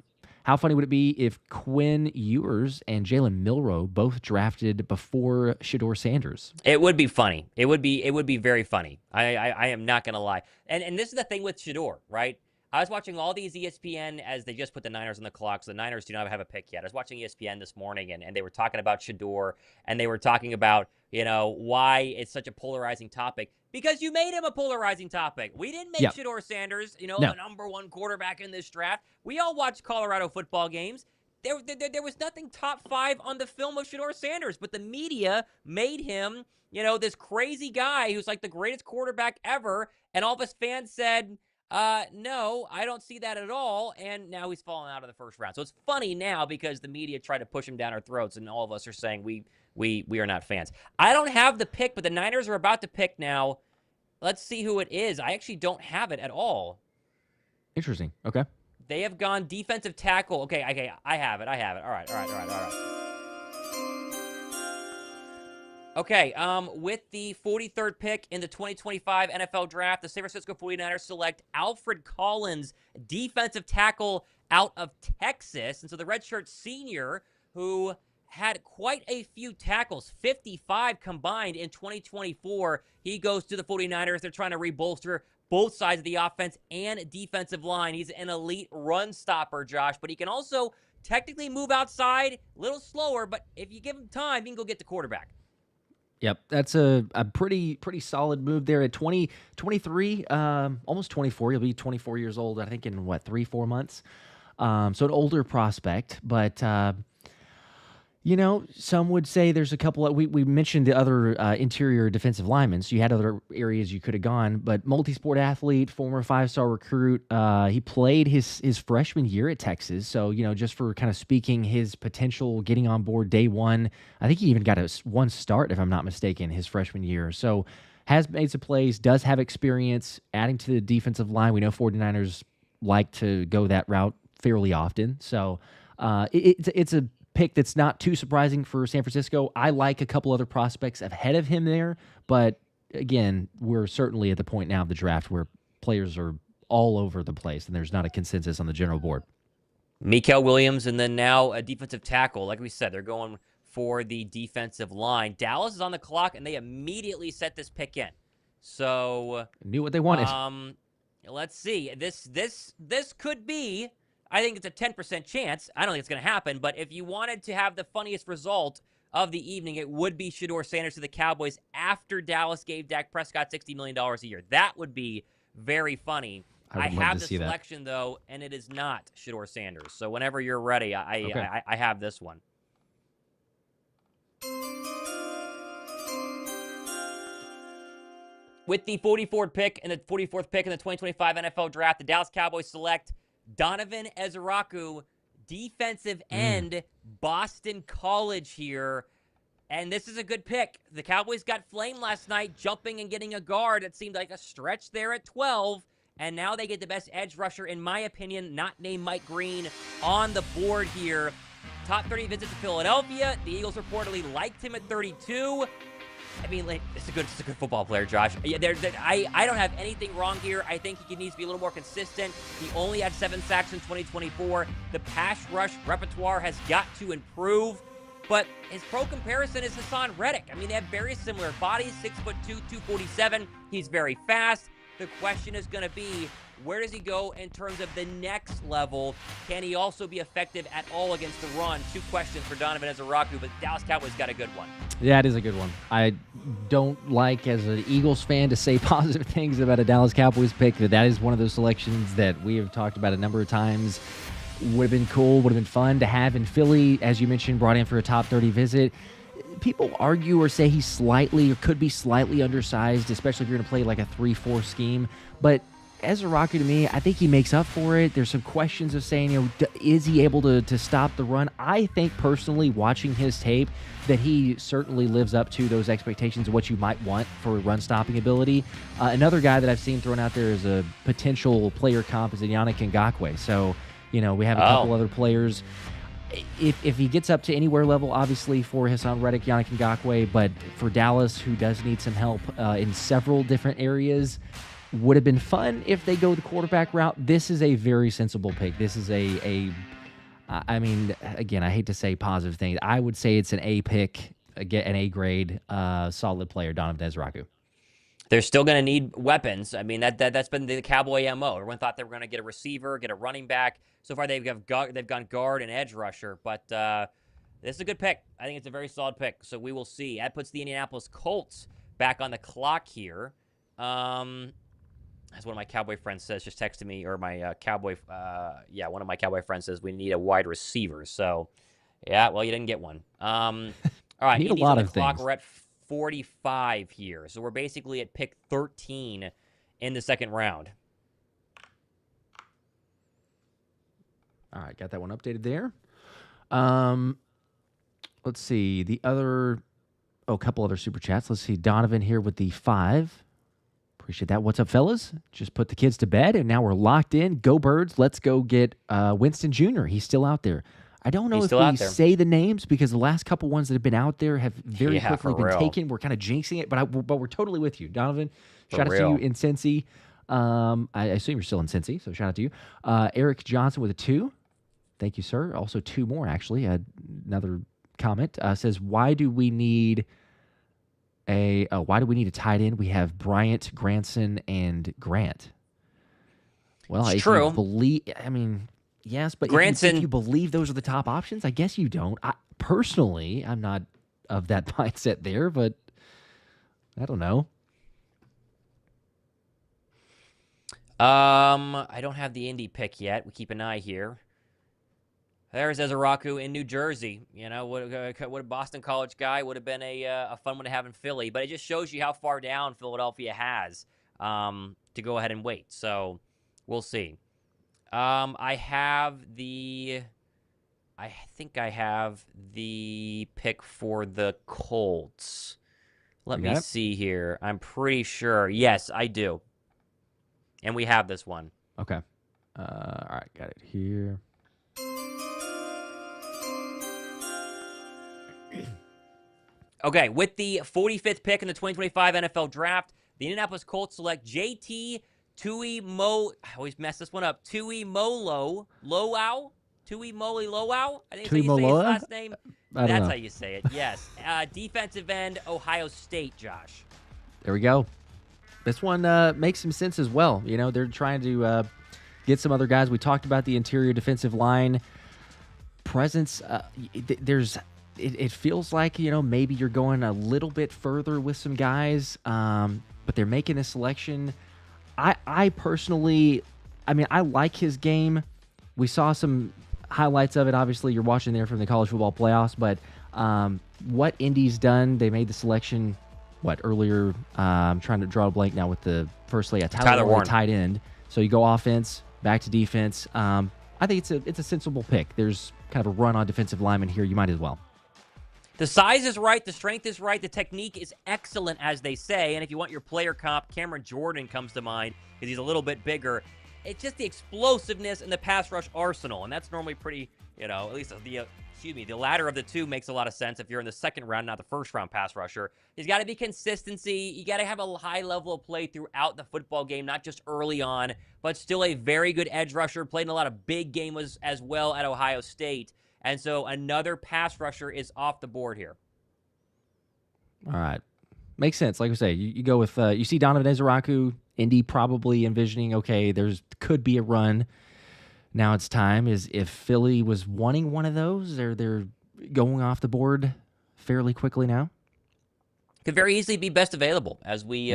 How funny would it be if Quinn Ewers and Jalen Milroe both drafted before Shedeur Sanders? It would be funny. It would be very funny. I am not going to lie. And this is the thing with Shedeur, right? I was watching all these ESPN as they just put the Niners on the clock, so the Niners do not have a pick yet. I was watching ESPN this morning, and they were talking about Shedeur, and they were talking about, why it's such a polarizing topic. Because you made him a polarizing topic. We didn't make Shedeur Sanders, the number one quarterback in this draft. We all watched Colorado football games. There was nothing top 5 on the film of Shedeur Sanders, but the media made him, this crazy guy who's like the greatest quarterback ever, and all of us fans said, no, I don't see that at all, and now he's fallen out of the first round. So it's funny now because the media tried to push him down our throats, and all of us are saying we are not fans. I don't have the pick, but the Niners are about to pick now. Let's see who it is. I actually don't have it at all. Interesting. Okay. They have gone defensive tackle. Okay, I have it. All right. Okay, with the 43rd pick in the 2025 NFL Draft, the San Francisco 49ers select Alfred Collins, defensive tackle out of Texas. And so the redshirt senior, who had quite a few tackles, 55 combined in 2024, he goes to the 49ers. They're trying to rebolster both sides of the offense and defensive line. He's an elite run stopper, Josh, but he can also technically move outside, a little slower, but if you give him time, he can go get the quarterback. Yep, that's a pretty solid move there at 23, almost 24. He'll be 24 years old, I think, in 3-4 months. So an older prospect, but some would say there's a couple of, we mentioned the other interior defensive linemen, so you had other areas you could have gone, but multi-sport athlete, former 5-star recruit, he played his freshman year at Texas, so, just for kind of speaking his potential getting on board day one, I think he even got one start, if I'm not mistaken, his freshman year, so has made some plays, does have experience adding to the defensive line. We know 49ers like to go that route fairly often, so it's a pick that's not too surprising for San Francisco. I like a couple other prospects ahead of him there, but again, we're certainly at the point now of the draft where players are all over the place and there's not a consensus on the general board. Mikael Williams, and then now a defensive tackle. Like we said, they're going for the defensive line. Dallas is on the clock, and they immediately set this pick in. So knew what they wanted. Let's see. This could be. I think it's a 10% chance. I don't think it's going to happen, but if you wanted to have the funniest result of the evening, it would be Shedeur Sanders to the Cowboys after Dallas gave Dak Prescott $60 million a year. That would be very funny. I have the selection, though, and it is not Shedeur Sanders. So whenever you're ready, I have this one. With the 44th pick and the 44th pick in the 2025 NFL Draft, the Dallas Cowboys select Donovan Ezraku, defensive end, Boston College here. And this is a good pick. The Cowboys got flamed last night, jumping and getting a guard. It seemed like a stretch there at 12. And now they get the best edge rusher, in my opinion, not named Mike Green, on the board here. Top 30 visit to Philadelphia. The Eagles reportedly liked him at 32. I mean, it's a good football player, Josh. Yeah, I don't have anything wrong here. I think he needs to be a little more consistent. He only had 7 sacks in 2024. The pass rush repertoire has got to improve. But his pro comparison is Hassan Reddick. I mean, they have very similar bodies, 6'2", 247. He's very fast. The question is going to be, where does he go in terms of the next level? Can he also be effective at all against the run? 2 questions for Donovan Ezraku, but Dallas Cowboys got a good one. Yeah, it is a good one. I don't like, as an Eagles fan, to say positive things about a Dallas Cowboys pick, but that is one of those selections that we have talked about a number of times. Would have been cool, would have been fun to have in Philly, as you mentioned, brought in for a top 30 visit. People argue or say he's slightly or could be slightly undersized, especially if you're going to play like a 3-4 scheme. But Ezraku, to me, I think he makes up for it. There's some questions of saying, is he able to stop the run? I think personally, watching his tape, that he certainly lives up to those expectations of what you might want for run stopping ability. Another guy that I've seen thrown out there as a potential player comp is Yannick Ngakoue. So, we have a couple other players. If he gets up to anywhere level, obviously for Hassan Reddick, Yannick Ngakoue, but for Dallas, who does need some help in several different areas, would have been fun if they go the quarterback route. This is a very sensible pick. This is I mean, again, I hate to say positive things. I would say it's an A pick, an A grade, solid player, Donovan Ezraku. They're still going to need weapons. I mean, that's been the Cowboy MO. Everyone thought they were going to get a receiver, get a running back. So far, they've gone guard and edge rusher. But this is a good pick. I think it's a very solid pick. So we will see. That puts the Indianapolis Colts back on the clock here. As one of my Cowboy friends says, just texted me, or my one of my Cowboy friends says we need a wide receiver. So, yeah, well, you didn't get one. All right, need Indy's a lot on the of clock. things. We're at 45 here. So we're basically at pick 13 in the second round. All right, got that one updated there. Let's see. A couple other super chats. Let's see. Donovan here with the 5. Appreciate that. What's up, fellas? Just put the kids to bed, and now we're locked in. Go Birds. Let's go get Winston Jr. He's still out there. I don't know if we say the names because the last couple ones that have been out there have very quickly been taken. We're kind of jinxing it, but we're totally with you. Donovan, shout out to you in Cincy. I assume you're still in Cincy, so shout out to you. Eric Johnson with a 2. Thank you, sir. Also 2 more, actually. Another comment says, why do we need a tight end? We have Bryant, Granson, and Grant. Well, it's true. Yes, but Granson, if you believe those are the top options, I guess you don't. Personally, I'm not of that mindset there, but I don't know. I don't have the Indy pick yet. We keep an eye here. There's Ezraku in New Jersey. You know, what a Boston College guy would have been a fun one to have in Philly. But it just shows you how far down Philadelphia has to go ahead and wait. So we'll see. I think I have the pick for the Colts. Let me see here. I'm pretty sure. Yes, I do. And we have this one. Okay. All right, got it here. Okay, with the 45th pick in the 2025 NFL Draft, the Indianapolis Colts select JT Tuimoloau. I always mess this one up. Tuimoloau Lowau. Tuimoloau. I think that's how you say his last name. That's how you say it. Yes. Defensive end, Ohio State. Josh. There we go. This one makes some sense as well. You know, they're trying to get some other guys. We talked about the interior defensive line presence. It feels like, you know, maybe you're going a little bit further with some guys, but they're making a selection. I personally, I like his game. We saw some highlights of it. Obviously, you're watching there from the college football playoffs, but what Indy's done, they made the selection, earlier? I'm trying to draw a blank now with the firstly, Tyler Warren, tight end. So you go offense, back to defense. I think it's a sensible pick. There's kind of a run on defensive lineman here. You might as well. The size is right. The strength is right. The technique is excellent, as they say. And if you want your player comp, Cameron Jordan comes to mind because he's a little bit bigger. It's just the explosiveness and the pass rush arsenal. And that's normally pretty, at least the latter of the two makes a lot of sense if you're in the second round, not the first round pass rusher. He's got to be consistency. You got to have a high level of play throughout the football game, not just early on, but still a very good edge rusher. Played in a lot of big games as well at Ohio State. And so another pass rusher is off the board here. All right. Makes sense. Like I say, you go with, you see Donovan Ezraku, Indy probably envisioning, okay, could be a run. Now it's time. If Philly was wanting one of those, they're going off the board fairly quickly now? Could very easily be best available as we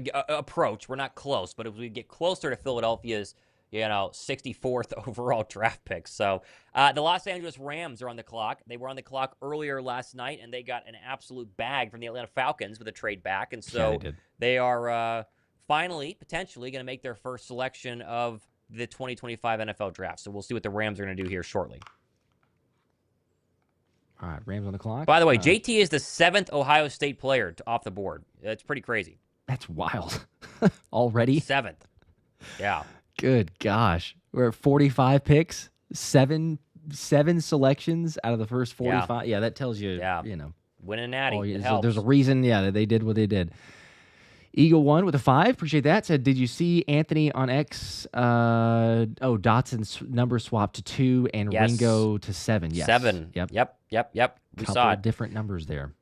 approach. We're not close, but as we get closer to Philadelphia's 64th overall draft pick. So the Los Angeles Rams are on the clock. They were on the clock earlier last night, and they got an absolute bag from the Atlanta Falcons with a trade back. And so they are finally, potentially, going to make their first selection of the 2025 NFL Draft. So we'll see what the Rams are going to do here shortly. All right, Rams on the clock. By the way, JT is the 7th Ohio State player off the board. That's pretty crazy. That's wild. Already? 7th. Yeah. Good gosh. We're at 45 picks, seven selections out of the first 45. Yeah, that tells you, winning natty. there's a reason, that they did what they did. Eagle One with a 5. Appreciate that. Said, did you see Anthony on X? Dotson's number swapped to 2 and Yes. Ringo to 7. Yes. 7. Yep. We Couple saw it. different numbers there.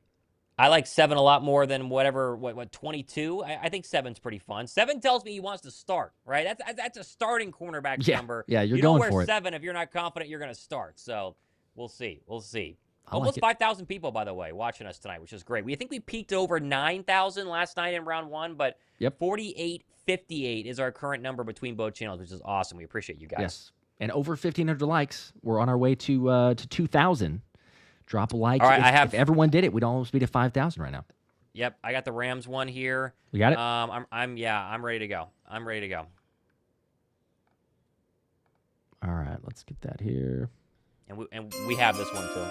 I like 7 a lot more than what 22. I think 7's pretty fun. 7 tells me he wants to start, right? That's a starting cornerback number. Yeah, you're you going don't for wear it. 7 if you're not confident you're going to start. So we'll see. I Almost like 5,000 people, by the way, watching us tonight, which is great. I think we peaked over 9,000 last night in round 1, but 4858 is our current number between both channels, which is awesome. We appreciate you guys. Yes. And over 1,500 likes. We're on our way to 2,000. Drop a like. All right, if everyone did it, we'd almost be to 5,000 right now. Yep, I got the Rams one here. We got it? I'm ready to go. All right, let's get that here. And we have this one too.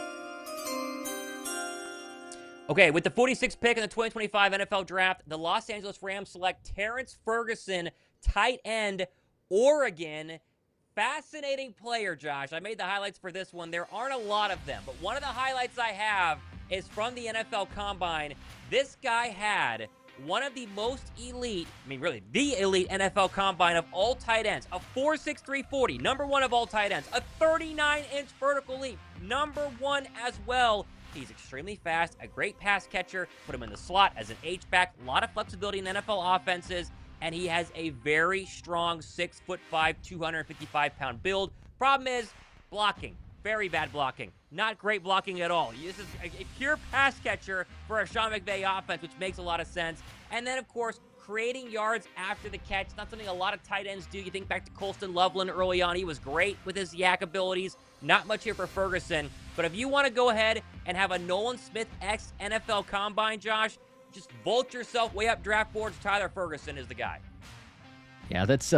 Okay, with the 46th pick in the 2025 NFL Draft, the Los Angeles Rams select Terrance Ferguson, tight end, Oregon. Fascinating player, Josh. I made the highlights for this one. There aren't a lot of them, but one of the highlights I have is from the NFL Combine. This guy had one of the most elite, really the elite NFL Combine of all tight ends. A 4.63 40, number 1 of all tight ends. A 39-inch vertical leap, number 1 as well. He's extremely fast, a great pass catcher. Put him in the slot as an H-back. A lot of flexibility in NFL offenses. And he has a very strong 6'5", 255-pound build. Problem is blocking. Very bad blocking. Not great blocking at all. This is a pure pass catcher for a Sean McVay offense, which makes a lot of sense. And then, of course, creating yards after the catch. Not something a lot of tight ends do. You think back to Colston Loveland early on. He was great with his yak abilities. Not much here for Ferguson. But if you want to go ahead and have a Nolan Smith-X NFL Combine, Josh, just vault yourself way up draft boards. Tyler Ferguson is the guy. Yeah, that's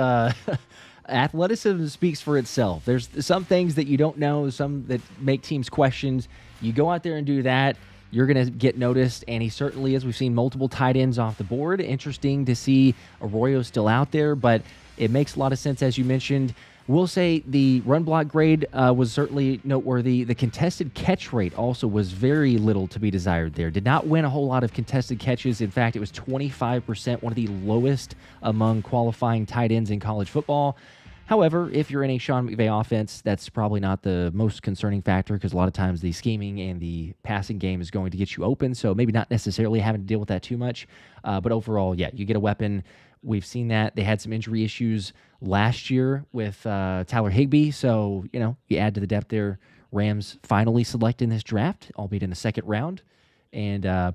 athleticism speaks for itself. There's some things that you don't know, some that make teams questions. You go out there and do that, you're going to get noticed, and he certainly is. We've seen multiple tight ends off the board. Interesting to see Arroyo still out there, but it makes a lot of sense, as you mentioned. We'll say the run block grade was certainly noteworthy. The contested catch rate also was very little to be desired there. Did not win a whole lot of contested catches. In fact, it was 25%, one of the lowest among qualifying tight ends in college football. However, if you're in a Sean McVay offense, that's probably not the most concerning factor because a lot of times the scheming and the passing game is going to get you open, so maybe not necessarily having to deal with that too much. But overall, yeah, you get a weapon. We've seen that. They had some injury issues last year with Tyler Higbee, so, you add to the depth there. Rams finally selecting this draft, albeit in the second round, and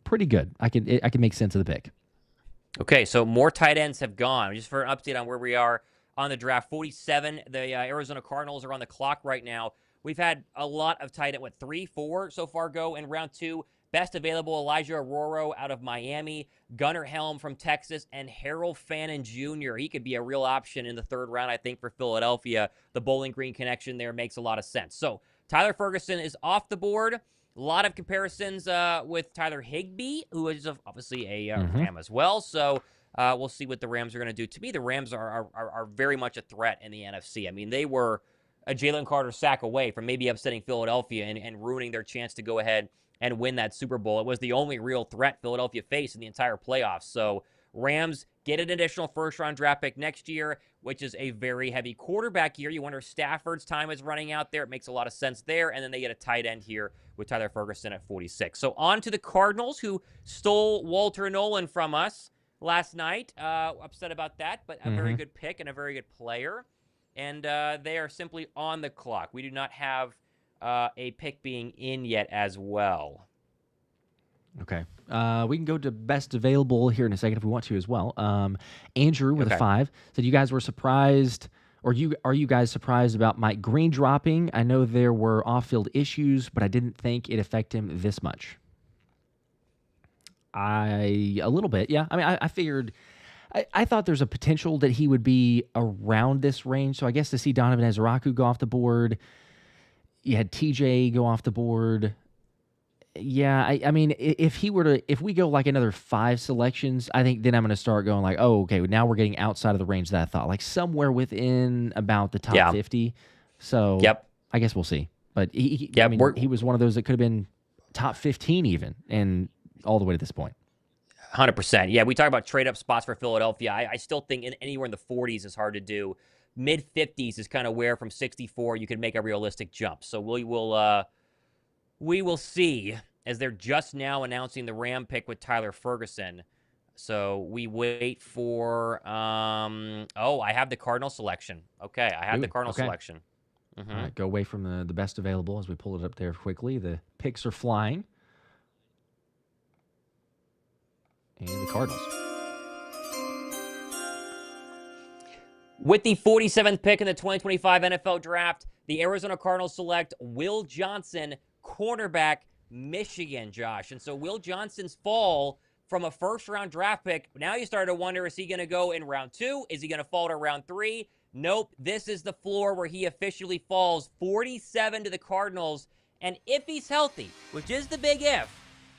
pretty good. I can make sense of the pick. Okay, so more tight ends have gone. Just for an update on where we are on the draft, 47. The Arizona Cardinals are on the clock right now. We've had a lot of tight end, 3, 4 so far go in round 2. Best available, Elijah Arroyo out of Miami, Gunnar Helm from Texas, and Harold Fannin Jr. He could be a real option in the 3rd round, I think, for Philadelphia. The Bowling Green connection there makes a lot of sense. So Tyler Ferguson is off the board. A lot of comparisons with Tyler Higbee, who is obviously a Ram as well. So we'll see what the Rams are going to do. To me, the Rams are very much a threat in the NFC. I mean, they were a Jalen Carter sack away from maybe upsetting Philadelphia and ruining their chance to go ahead and win that Super Bowl. It was the only real threat Philadelphia faced in the entire playoffs. So Rams get an additional first-round draft pick next year, which is a very heavy quarterback year. You wonder if Stafford's time is running out there. It makes a lot of sense there. And then they get a tight end here with Tyler Ferguson at 46. So on to the Cardinals, who stole Walter Nolan from us last night. Upset about that, but a very good pick and a very good player. And they are simply on the clock. We do not have a pick being in yet as well. Okay. We can go to best available here in a second if we want to as well. Andrew with a 5 said you guys were surprised, or are you guys surprised about Mike Green dropping? I know there were off-field issues, but I didn't think it affected him this much. A little bit, yeah. I mean, I figured, I thought there's a potential that he would be around this range. So I guess to see Donovan Ezraku go off the board, you had TJ go off the board. Yeah, I mean, if we go like another 5 selections, I think then I'm going to start going like, oh, okay, now we're getting outside of the range that I thought, like somewhere within about the top 50. So I guess we'll see. But I mean, he was one of those that could have been top 15 even, and all the way to this point. 100%. Yeah, we talk about trade-up spots for Philadelphia. I still think anywhere in the 40s is hard to do. Mid-50s is kind of where from 64 you can make a realistic jump. So we will see, as they're just now announcing the Ram pick with Tyler Ferguson. So we wait for, I have the Cardinal selection. Okay, I have the Cardinal selection. All right, go away from the best available as we pull it up there quickly. The picks are flying. And the Cardinals. With the 47th pick in the 2025 NFL Draft, the Arizona Cardinals select Will Johnson, cornerback, Michigan, Josh. And so Will Johnson's fall from a first-round draft pick, now you start to wonder, is he going to go in round 2? Is he going to fall to round 3? Nope. This is the floor where he officially falls, 47 to the Cardinals. And if he's healthy, which is the big if,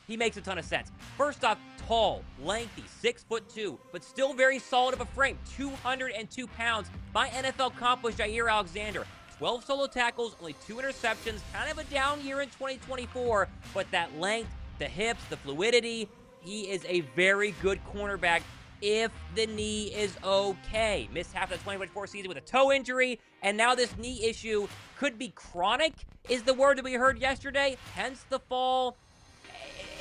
he makes a ton of sense. First off, tall, lengthy, 6'2", but still very solid of a frame, 202 pounds. By NFL comp was Jaire Alexander. 12 solo tackles, only 2 interceptions, kind of a down year in 2024, but that length, the hips, the fluidity, he is a very good cornerback if the knee is okay. Missed half of the 2024 season with a toe injury, and now this knee issue could be chronic, is the word that we heard yesterday, hence the fall.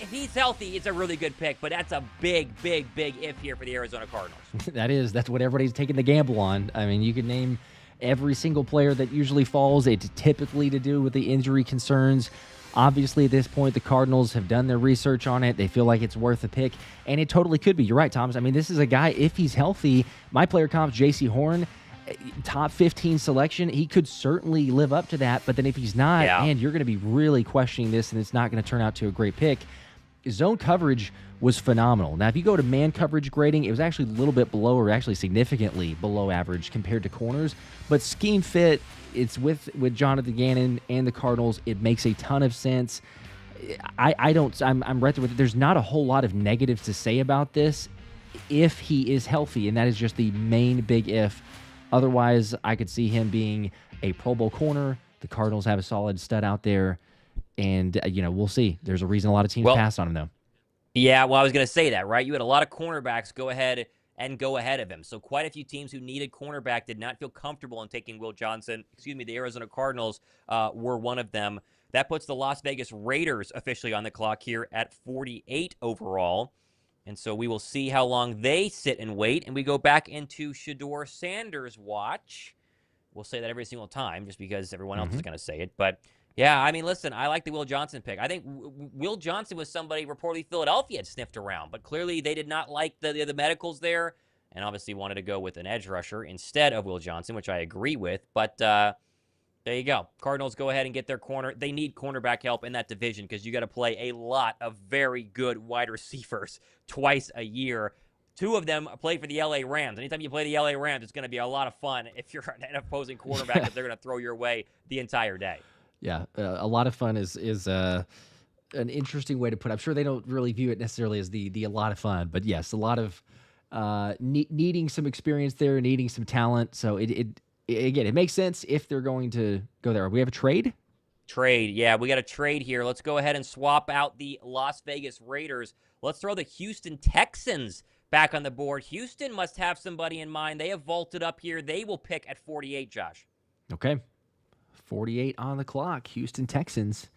If he's healthy, it's a really good pick, but that's a big if here for the Arizona Cardinals. That's what everybody's taking the gamble on. I mean, you could name every single player that usually falls. It's typically to do with the injury concerns. Obviously, at this point, the Cardinals have done their research on it. They feel like it's worth a pick, and it totally could be. You're right, Thomas. I mean, this is a guy, if he's healthy, my player comp's J.C. Horn, top 15 selection. He could certainly live up to that, but then if he's not, and you're going to be really questioning this, and it's not going to turn out to a great pick. Zone coverage was phenomenal. Now, if you go to man coverage grading, it was actually a little bit below, or actually significantly below average compared to corners. But scheme fit, it's with Jonathan Gannon and the Cardinals. It makes a ton of sense. I'm right there with it. There's not a whole lot of negatives to say about this if he is healthy, and that is just the main big if. Otherwise, I could see him being a Pro Bowl corner. The Cardinals have a solid stud out there. And, we'll see. There's a reason a lot of teams passed on him, though. Yeah, well, I was going to say that, right? You had a lot of cornerbacks go ahead of him. So quite a few teams who needed cornerback did not feel comfortable in taking Will Johnson. The Arizona Cardinals were one of them. That puts the Las Vegas Raiders officially on the clock here at 48 overall. And so we will see how long they sit and wait. And we go back into Shedeur Sanders' watch. We'll say that every single time just because everyone else is going to say it. But yeah, I mean, listen, I like the Will Johnson pick. I think Will Johnson was somebody reportedly Philadelphia had sniffed around, but clearly they did not like the medicals there and obviously wanted to go with an edge rusher instead of Will Johnson, which I agree with. But there you go. Cardinals go ahead and get their corner. They need cornerback help in that division because you got to play a lot of very good wide receivers twice a year. 2 of them play for the LA Rams. Anytime you play the LA Rams, it's going to be a lot of fun if you're an opposing quarterback that they're going to throw your way the entire day. Yeah, a lot of fun is an interesting way to put it. I'm sure they don't really view it necessarily as the a lot of fun, but yes, a lot of needing some experience there, needing some talent. So it makes sense if they're going to go there. We have a trade? Trade, yeah, we got a trade here. Let's go ahead and swap out the Las Vegas Raiders. Let's throw the Houston Texans back on the board. Houston must have somebody in mind. They have vaulted up here. They will pick at 48, Josh. Okay. 48 on the clock, Houston Texans.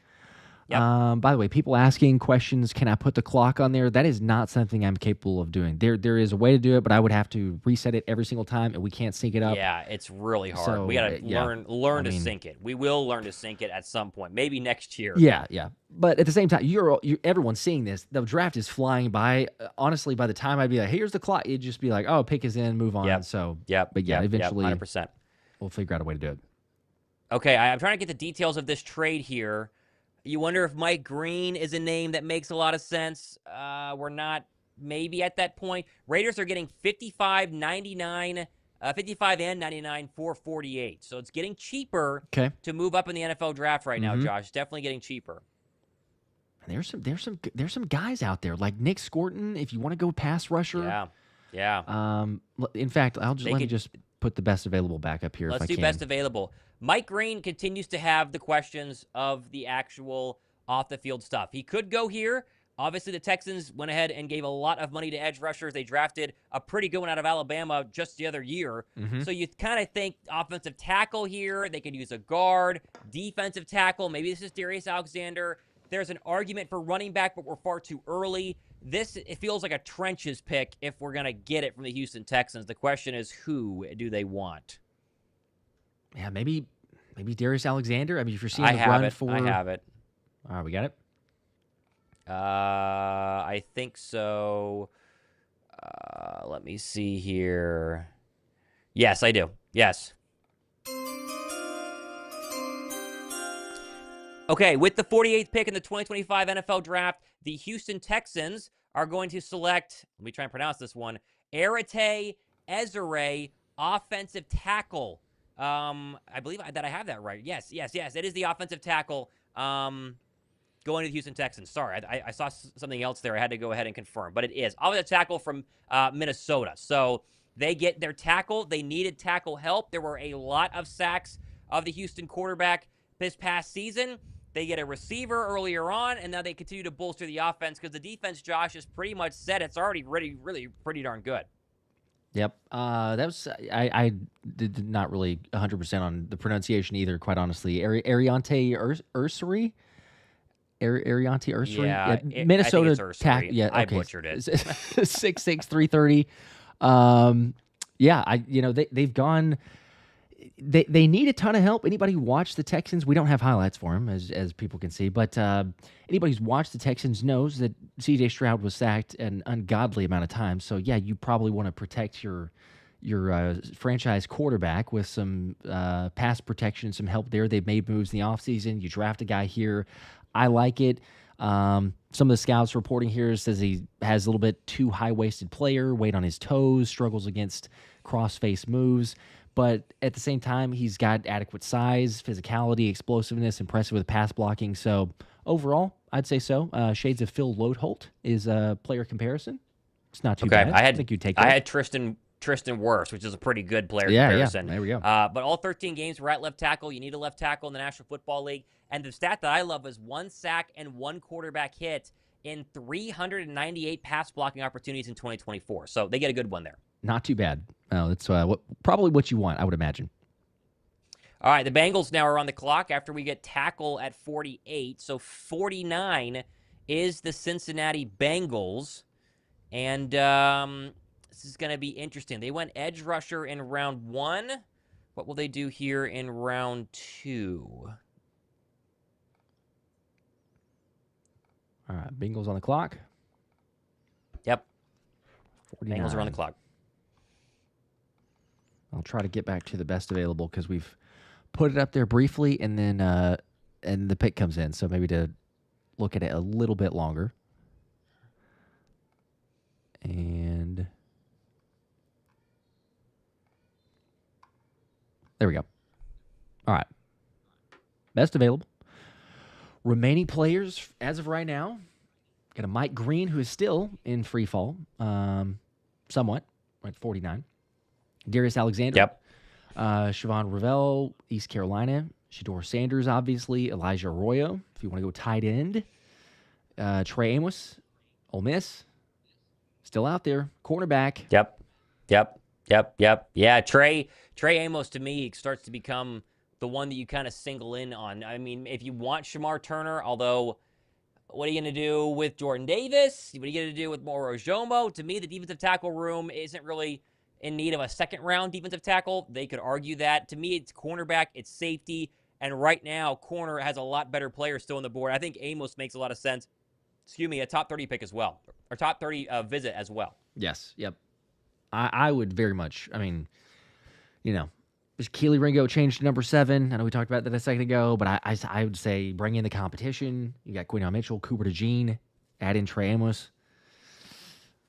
Yep. By the way, people asking questions, can I put the clock on there? That is not something I'm capable of doing. There is a way to do it, but I would have to reset it every single time, and we can't sync it up. Yeah, it's really hard. So, we got to learn to sync it. We will learn to sync it at some point, maybe next year. Yeah. But at the same time, everyone's seeing this. The draft is flying by. Honestly, by the time I'd be like, hey, here's the clock, it'd just be like, oh, pick is in, move on. Yep. So, but eventually 100%. We'll figure out a way to do it. Okay, I'm trying to get the details of this trade here. You wonder if Mike Green is a name that makes a lot of sense. We're not maybe at that point. Raiders are getting 55 and 99 for 48. So it's getting cheaper to move up in the NFL draft right now, Josh. It's definitely getting cheaper. There's some guys out there like Nic Scourton if you want to go pass rusher. Yeah. In fact, let me just put the best available back up here. Let's do best available. Mike Green continues to have the questions of the actual off-the-field stuff. He could go here, Obviously, the Texans went ahead and gave a lot of money to edge rushers. They drafted a pretty good one out of Alabama just the other year. So you kind of think offensive tackle here. They could use a guard, defensive tackle. Maybe this is Darius Alexander. There's an argument for running back, but we're far too early. It feels like a trenches pick if we're going to get it from the Houston Texans. The question is, who do they want? Yeah, maybe Darius Alexander. I mean, if you're seeing the run for... I have it. All right, we got it? I think so. Let me see here. Yes, I do. Yes. Okay, with the 48th pick in the 2025 NFL Draft, the Houston Texans are going to select, let me try and pronounce this one, Aireontae Ersery offensive tackle. I believe that I have that right. Yes. It is the offensive tackle going to the Houston Texans. Sorry, I saw something else there. I had to go ahead and confirm. But it is offensive tackle from Minnesota. So they get their tackle. They needed tackle help. There were a lot of sacks of the Houston quarterback this past season. They get a receiver earlier on, and now they continue to bolster the offense because the defense, Josh, is pretty much set. It's already really pretty darn good. Yep. That was I did not really 100% on the pronunciation either, quite honestly. Aireontae Ersery? Aireontae Ersery? Yeah, Minnesota I think it's Ersery. Yeah, okay. I butchered it. 6'6", 330. They've gone. They need a ton of help. Anybody who watched the Texans, we don't have highlights for them, as people can see, but anybody who's watched the Texans knows that C.J. Stroud was sacked an ungodly amount of times. So, yeah, you probably want to protect your franchise quarterback with some pass protection, some help there. They've made moves in the offseason. You draft a guy here. I like it. Some of the scouts reporting here says he has a little bit too high-waisted player, weight on his toes, struggles against cross-face moves. But at the same time, he's got adequate size, physicality, explosiveness, impressive with pass blocking. So overall, I'd say so. Shades of Phil Loadholt is a player comparison. It's not too bad. I think you'd take that. I had Tristan Wirfs, which is a pretty good player comparison. Yeah, there we go. But all 13 games were at left tackle. You need a left tackle in the National Football League. And the stat that I love is 1 sack and 1 quarterback hit in 398 pass blocking opportunities in 2024. So they get a good one there. Not too bad. That's probably what you want, I would imagine. All right, the Bengals now are on the clock after we get tackle at 48. So 49 is the Cincinnati Bengals. And this is going to be interesting. They went edge rusher in round 1. What will they do here in round 2? All right, Bengals on the clock. Yep. 49. Bengals are on the clock. I'll try to get back to the best available because we've put it up there briefly, and then and the pick comes in. So maybe to look at it a little bit longer. And there we go. All right. Best available. Remaining players as of right now, got a Mike Green, who is still in free fall, somewhat, at 49. Darius Alexander. Yep. Shavon Revel, East Carolina. Shedeur Sanders, obviously. Elijah Arroyo, if you want to go tight end. Trey Amos, Ole Miss. Still out there. Cornerback. Yep. Yeah, Trey Amos, to me, starts to become the one that you kind of single in on. I mean, if you want Shemar Turner, although what are you going to do with Jordan Davis? What are you going to do with Moro Jomo? To me, the defensive tackle room isn't really in need of a second-round defensive tackle. They could argue that. To me, it's cornerback, it's safety, and right now, corner has a lot better players still on the board. I think Amos makes a lot of sense. A top 30 pick as well, or top 30 visit as well. Yes, yep. I would very much, Keely Ringo changed to number 7. I know we talked about that a second ago, but I would say bring in the competition. You got Quinyon Mitchell, Cooper DeJean, add in Trey Amos.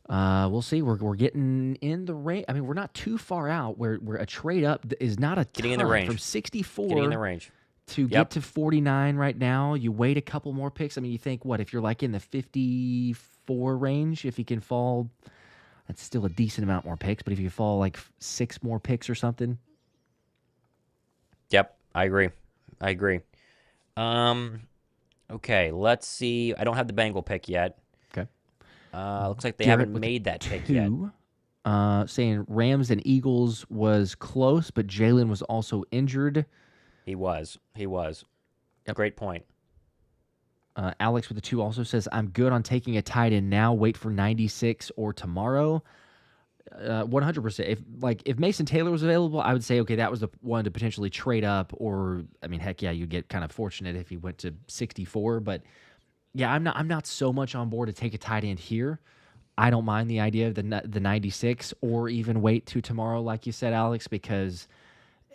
We'll see. We're getting in the range. I mean, we're not too far out where a trade up is not a getting ton. In the range. From 64 getting in the range to get to 49 right now. You wait a couple more picks. I mean, you think, what, if you're like in the 54 range, if he can fall, that's still a decent amount more picks. But if you fall like 6 more picks or something. Yep, I agree. Okay, let's see. I don't have the Bengal pick yet. Looks like they Garrett haven't with made that pick yet. 2. Saying Rams and Eagles was close, but Jalen was also injured. He was. Yep. Great point. Alex with the 2 also says, I'm good on taking a tight end now. Wait for 96 or tomorrow. 100%. If Mason Taylor was available, I would say, okay, that was the one to potentially trade up, or, I mean, heck yeah, you'd get kind of fortunate if he went to 64. But yeah, I'm not so much on board to take a tight end here. I don't mind the idea of the 96 or even wait to tomorrow, like you said, Alex, because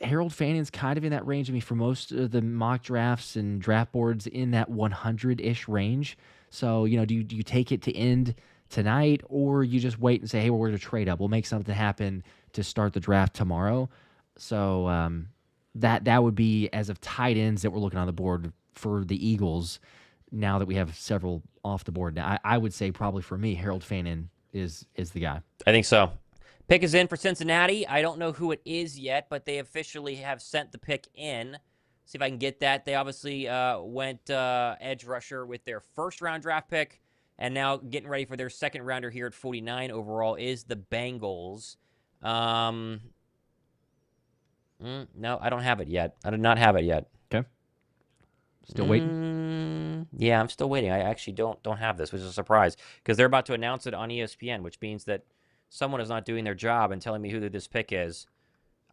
Harold Fannon's kind of in that range. I mean, for most of the mock drafts and draft boards, in that 100-ish range. So, do you take it to end tonight, or you just wait and say, hey, we're going to trade up. We'll make something happen to start the draft tomorrow. So that would be, as of tight ends that we're looking on the board for the Eagles, now that we have several off the board. Now, I would say probably for me, Harold Fannin is the guy. I think so. Pick is in for Cincinnati. I don't know who it is yet, but they officially have sent the pick in. See if I can get that. They obviously went edge rusher with their first-round draft pick, and now getting ready for their second rounder here at 49 overall is the Bengals. No, I don't have it yet. I do not have it yet. Okay. Still waiting? Yeah, I'm still waiting. I actually don't have this, which is a surprise, because they're about to announce it on ESPN, which means that someone is not doing their job and telling me who this pick is.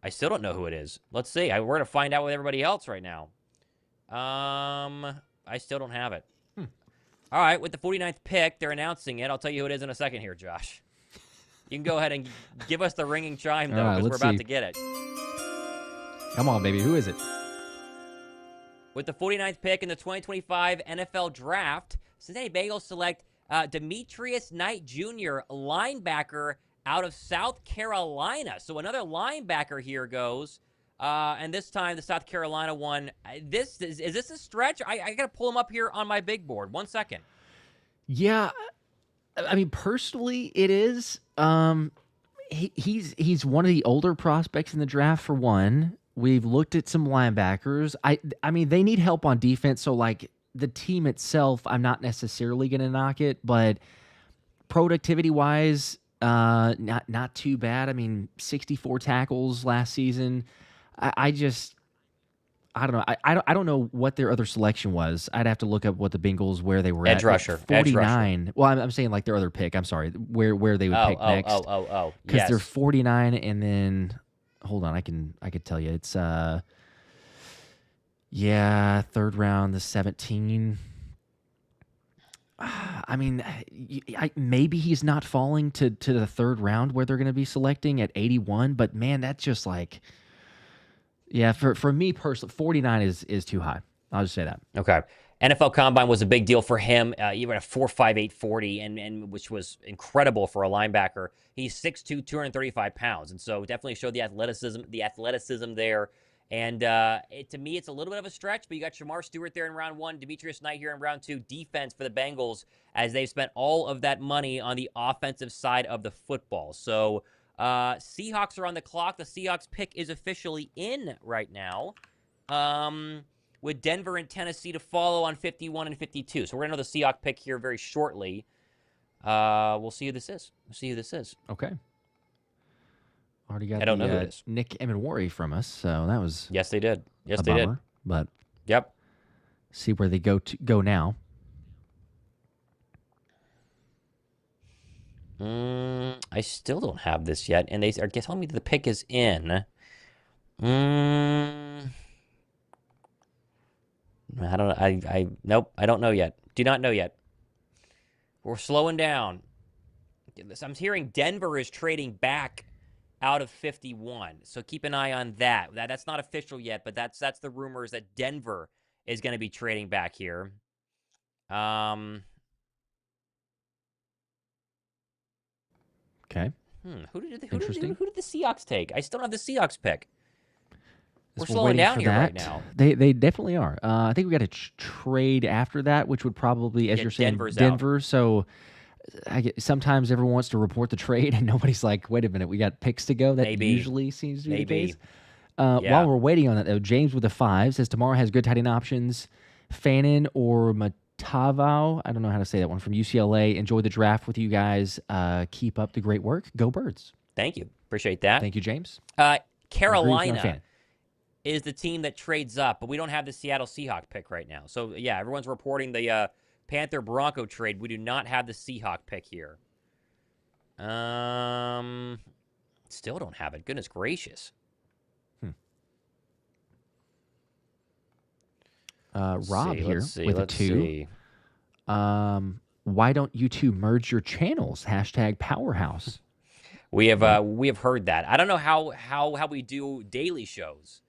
I still don't know who it is. Let's see. We're going to find out with everybody else right now. I still don't have it. All right, with the 49th pick, they're announcing it. I'll tell you who it is in a second here, Josh. You can go ahead and give us the ringing chime, though, because we're about to get it. Come on, baby. Who is it? With the 49th pick in the 2025 NFL Draft, Cincinnati Bengals select Demetrius Knight Jr., linebacker out of South Carolina. So another linebacker here goes. And this time, the South Carolina one. Is this a stretch? I got to pull him up here on my big board. 1 second. Yeah. I mean, personally, it is. He's one of the older prospects in the draft, for one. We've looked at some linebackers. I mean, they need help on defense. So, like, the team itself, I'm not necessarily going to knock it, but productivity-wise, not too bad. I mean, 64 tackles last season. I don't know. I don't know what their other selection was. I'd have to look up what the Bengals, where they were Edge at. rusher. 49. Edge rusher. Well, I'm saying like their other pick. I'm sorry. Where they would pick next. Because yes. they're 49, and then hold on. I could tell you. It's third round, the 17. I mean, maybe he's not falling to the third round where they're going to be selecting at 81, but man, that's just like, yeah, for me personally, 49 is too high. I'll just say that. Okay. NFL Combine was a big deal for him, even a 4.58 40, and which was incredible for a linebacker. He's 6'2", 235 pounds, and so definitely showed the athleticism there. And to me, it's a little bit of a stretch, but you got Shemar Stewart there in round 1, Demetrius Knight here in round 2. Defense for the Bengals, as they've spent all of that money on the offensive side of the football. So Seahawks are on the clock. The Seahawks pick is officially in right now, with Denver and Tennessee to follow on 51 and 52. So we're going to know the Seahawks pick here very shortly. We'll see who this is. Okay. Already got I don't know who it is. Nic Emmanwori from us, so that was yes, they did. Yes, a they bummer, did. But yep. See where they go now. I still don't have this yet, and they are telling me that the pick is in. I don't know. Nope. I don't know yet. Do not know yet. We're slowing down. I'm hearing Denver is trading back out of 51, so keep an eye on that. That's not official yet, but that's the rumors that Denver is going to be trading back here. Okay. Who did the Seahawks take? I still don't have the Seahawks pick. We're We're slowing down for here that. right now. They definitely are. I think we got to trade after that, which would probably, as you're saying, Denver. Out. So sometimes everyone wants to report the trade, and nobody's like, "Wait a minute, we got picks to go." That usually seems to be the case. While we're waiting on that, though, James with the 5 says tomorrow has good tight end options: Fannin or Tavao, I don't know how to say that one, from UCLA. Enjoy the draft with you guys. Keep up the great work. Go Birds. Thank you. Appreciate that. Thank you, James. Carolina is the team that trades up, but we don't have the Seattle Seahawk pick right now. So, yeah, everyone's reporting the Panther-Bronco trade. We do not have the Seahawk pick here. Still don't have it. Goodness gracious. Rob here with a 2. Why don't you two merge your channels? #Powerhouse. We have heard that. I don't know how we do daily shows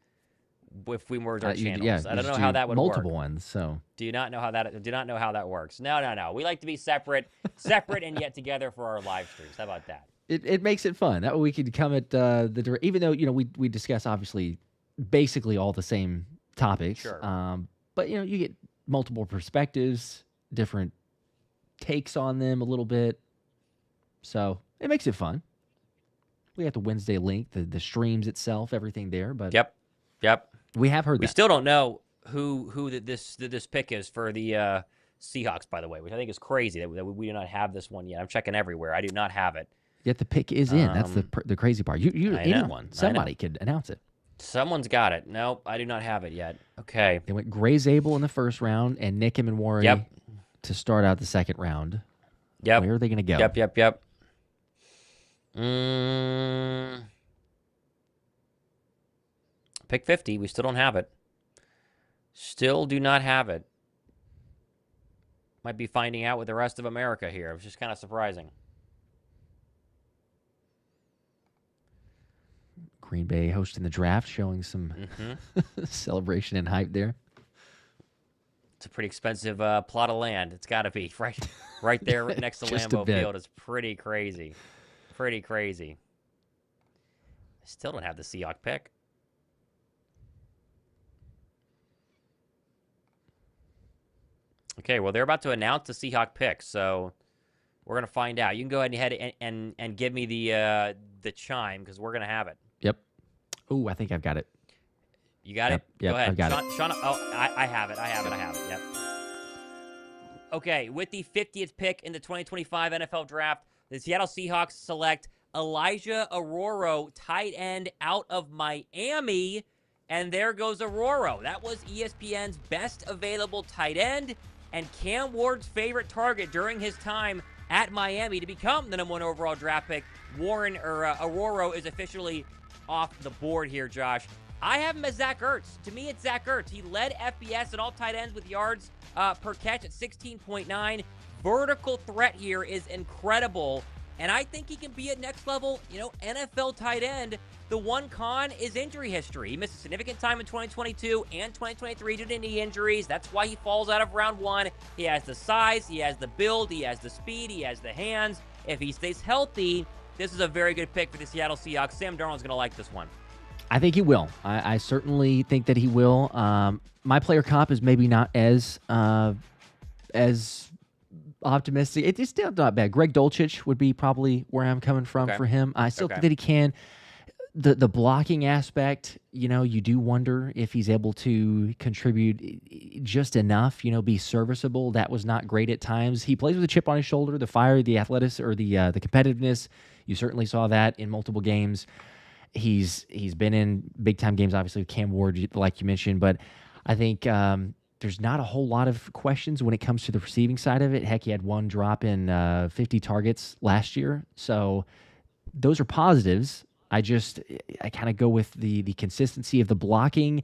if we merge our channels. Yeah, I don't know how that would multiple work. ones. So do not know how that works. No. We like to be separate and yet together for our live streams. How about that? It makes it fun. That way we could come at even though we discuss obviously basically all the same topics. Sure. But you get multiple perspectives, different takes on them a little bit. So it makes it fun. We got the Wednesday link, the streams itself, everything there. But Yep. We have heard we that. still don't know who this pick is for the Seahawks, by the way, which I think is crazy that we do not have this one yet. I'm checking everywhere. I do not have it. Yet the pick is in. That's the crazy part. Somebody could announce it. Someone's got it. Nope, I do not have it yet. Okay. They went Gray Zabel in the first round and Nic Emmanwori to start out the second round. Yep. Where are they going to go? Yep. Pick 50. We still don't have it. Still do not have it. Might be finding out with the rest of America here. It's just kind of surprising. Green Bay hosting the draft, showing some celebration and hype there. It's a pretty expensive plot of land. It's got to be right there next to Lambeau Field. It's pretty crazy. I still don't have the Seahawk pick. Okay, well, they're about to announce the Seahawk pick, so we're going to find out. You can go ahead and give me the chime, because we're going to have it. Yep. Oh, I think I've got it. You got it? Yep, go ahead. I've got it. Sean, I have it. Yep. Okay, with the 50th pick in the 2025 NFL Draft, the Seattle Seahawks select Elijah Arroyo, tight end out of Miami. And there goes Arroyo. That was ESPN's best available tight end and Cam Ward's favorite target during his time at Miami to become the #1 overall draft pick. Arroyo is officially off the board here, Josh. I have him as Zach Ertz. To me, it's Zach Ertz. He led FBS and all tight ends with yards per catch at 16.9. Vertical threat here is incredible. And I think he can be at next level, NFL tight end. The one con is injury history. He missed a significant time in 2022 and 2023 due to knee injuries. That's why he falls out of round 1. He has the size, he has the build, he has the speed, he has the hands. If he stays healthy, this is a very good pick for the Seattle Seahawks. Sam Darnold's going to like this one. I think he will. I certainly think that he will. My player comp is maybe not as optimistic. It's still not bad. Greg Dulcich would be probably where I'm coming from for him. I still think that he can. The blocking aspect, you do wonder if he's able to contribute just enough, be serviceable. That was not great at times. He plays with a chip on his shoulder, the fire, the athletics, or the competitiveness. You certainly saw that in multiple games. He's been in big-time games, obviously, with Cam Ward, like you mentioned, but I think there's not a whole lot of questions when it comes to the receiving side of it. Heck, he had one drop in 50 targets last year, so those are positives. I kind of go with the consistency of the blocking,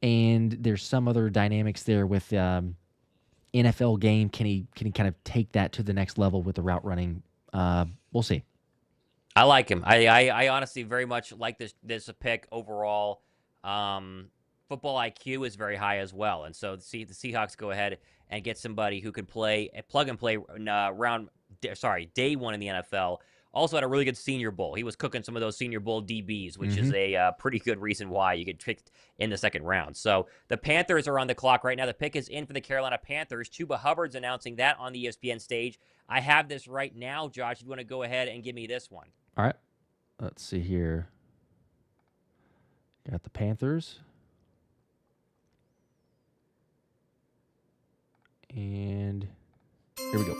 and there's some other dynamics there with NFL game. Can he kind of take that to the next level with the route running? We'll see. I like him. I honestly very much like this pick overall. Football IQ is very high as well, and so the Seahawks go ahead and get somebody who can play plug and play day one in the NFL. Also had a really good Senior Bowl. He was cooking some of those Senior Bowl DBs, which is a pretty good reason why you get picked in the second round. So the Panthers are on the clock right now. The pick is in for the Carolina Panthers. Chuba Hubbard's announcing that on the ESPN stage. I have this right now, Josh. If you want to go ahead and give me this one. All right. Let's see here. Got the Panthers. And here we go.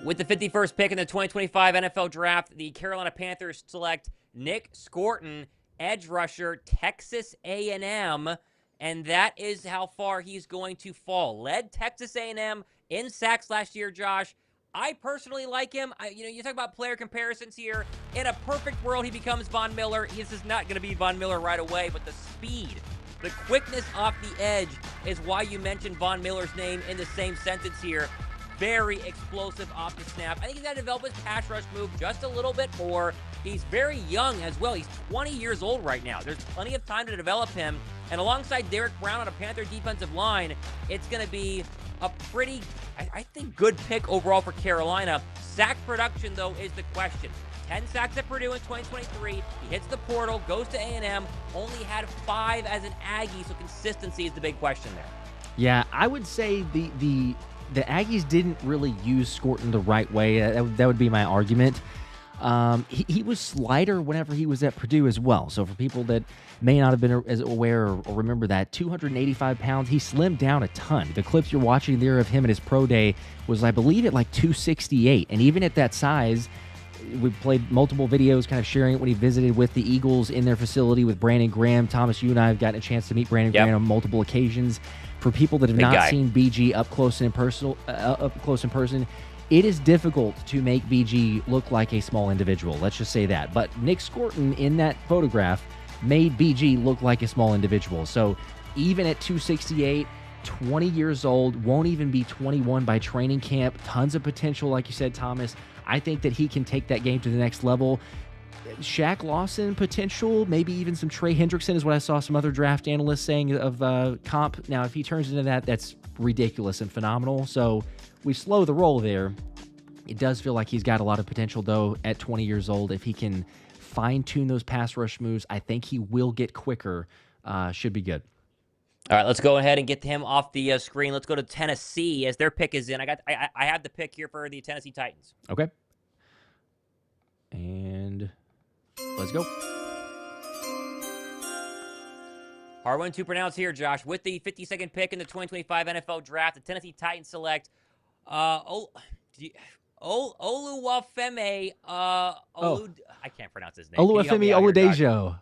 With the 51st pick in the 2025 NFL Draft, the Carolina Panthers select Nic Scourton, edge rusher, Texas A&M, and that is how far he's going to fall. Led Texas A&M in sacks last year, Josh. I personally like him. You talk about player comparisons here. In a perfect world, he becomes Von Miller. This is not going to be Von Miller right away, but the speed, the quickness off the edge is why you mentioned Von Miller's name in the same sentence here. Very explosive off the snap. I think he's got to develop his pass rush move just a little bit more. He's very young as well. He's 20 years old right now. There's plenty of time to develop him. And alongside Derek Brown on a Panther defensive line, it's going to be a pretty, I think, good pick overall for Carolina. Sack production, though, is the question. 10 sacks at Purdue in 2023. He hits the portal, goes to A&M, only had 5 as an Aggie, so consistency is the big question there. Yeah, I would say the Aggies didn't really use Scourton the right way. That would be my argument. He was slighter whenever he was at Purdue as well. So for people that may not have been as aware or remember that, 285 pounds, he slimmed down a ton. The clips you're watching there of him at his pro day was, I believe, at like 268. And even at that size, we played multiple videos kind of sharing it when he visited with the Eagles in their facility with Brandon Graham. Thomas, you and I have gotten a chance to meet Brandon Graham on multiple occasions. For people that have not seen BG up close and in person, it is difficult to make BG look like a small individual. Let's just say that. But Nic Scourton in that photograph made BG look like a small individual. So even at 268, 20 years old, won't even be 21 by training camp. Tons of potential, like you said, Thomas. I think that he can take that game to the next level. Shaq Lawson potential, maybe even some Trey Hendrickson is what I saw some other draft analysts saying of comp. Now, if he turns into that, that's ridiculous and phenomenal. So we slow the roll there. It does feel like he's got a lot of potential, though, at 20 years old. If he can fine-tune those pass rush moves, I think he will get quicker. Should be good. All right, let's go ahead and get him off the screen. Let's go to Tennessee as their pick is in. I have the pick here for the Tennessee Titans. Okay. And let's go. Hard one to pronounce here, Josh. With the 52nd pick in the 2025 NFL Draft, the Tennessee Titans select Oluwafemi. I can't pronounce his name. Oluwafemi Oladejo.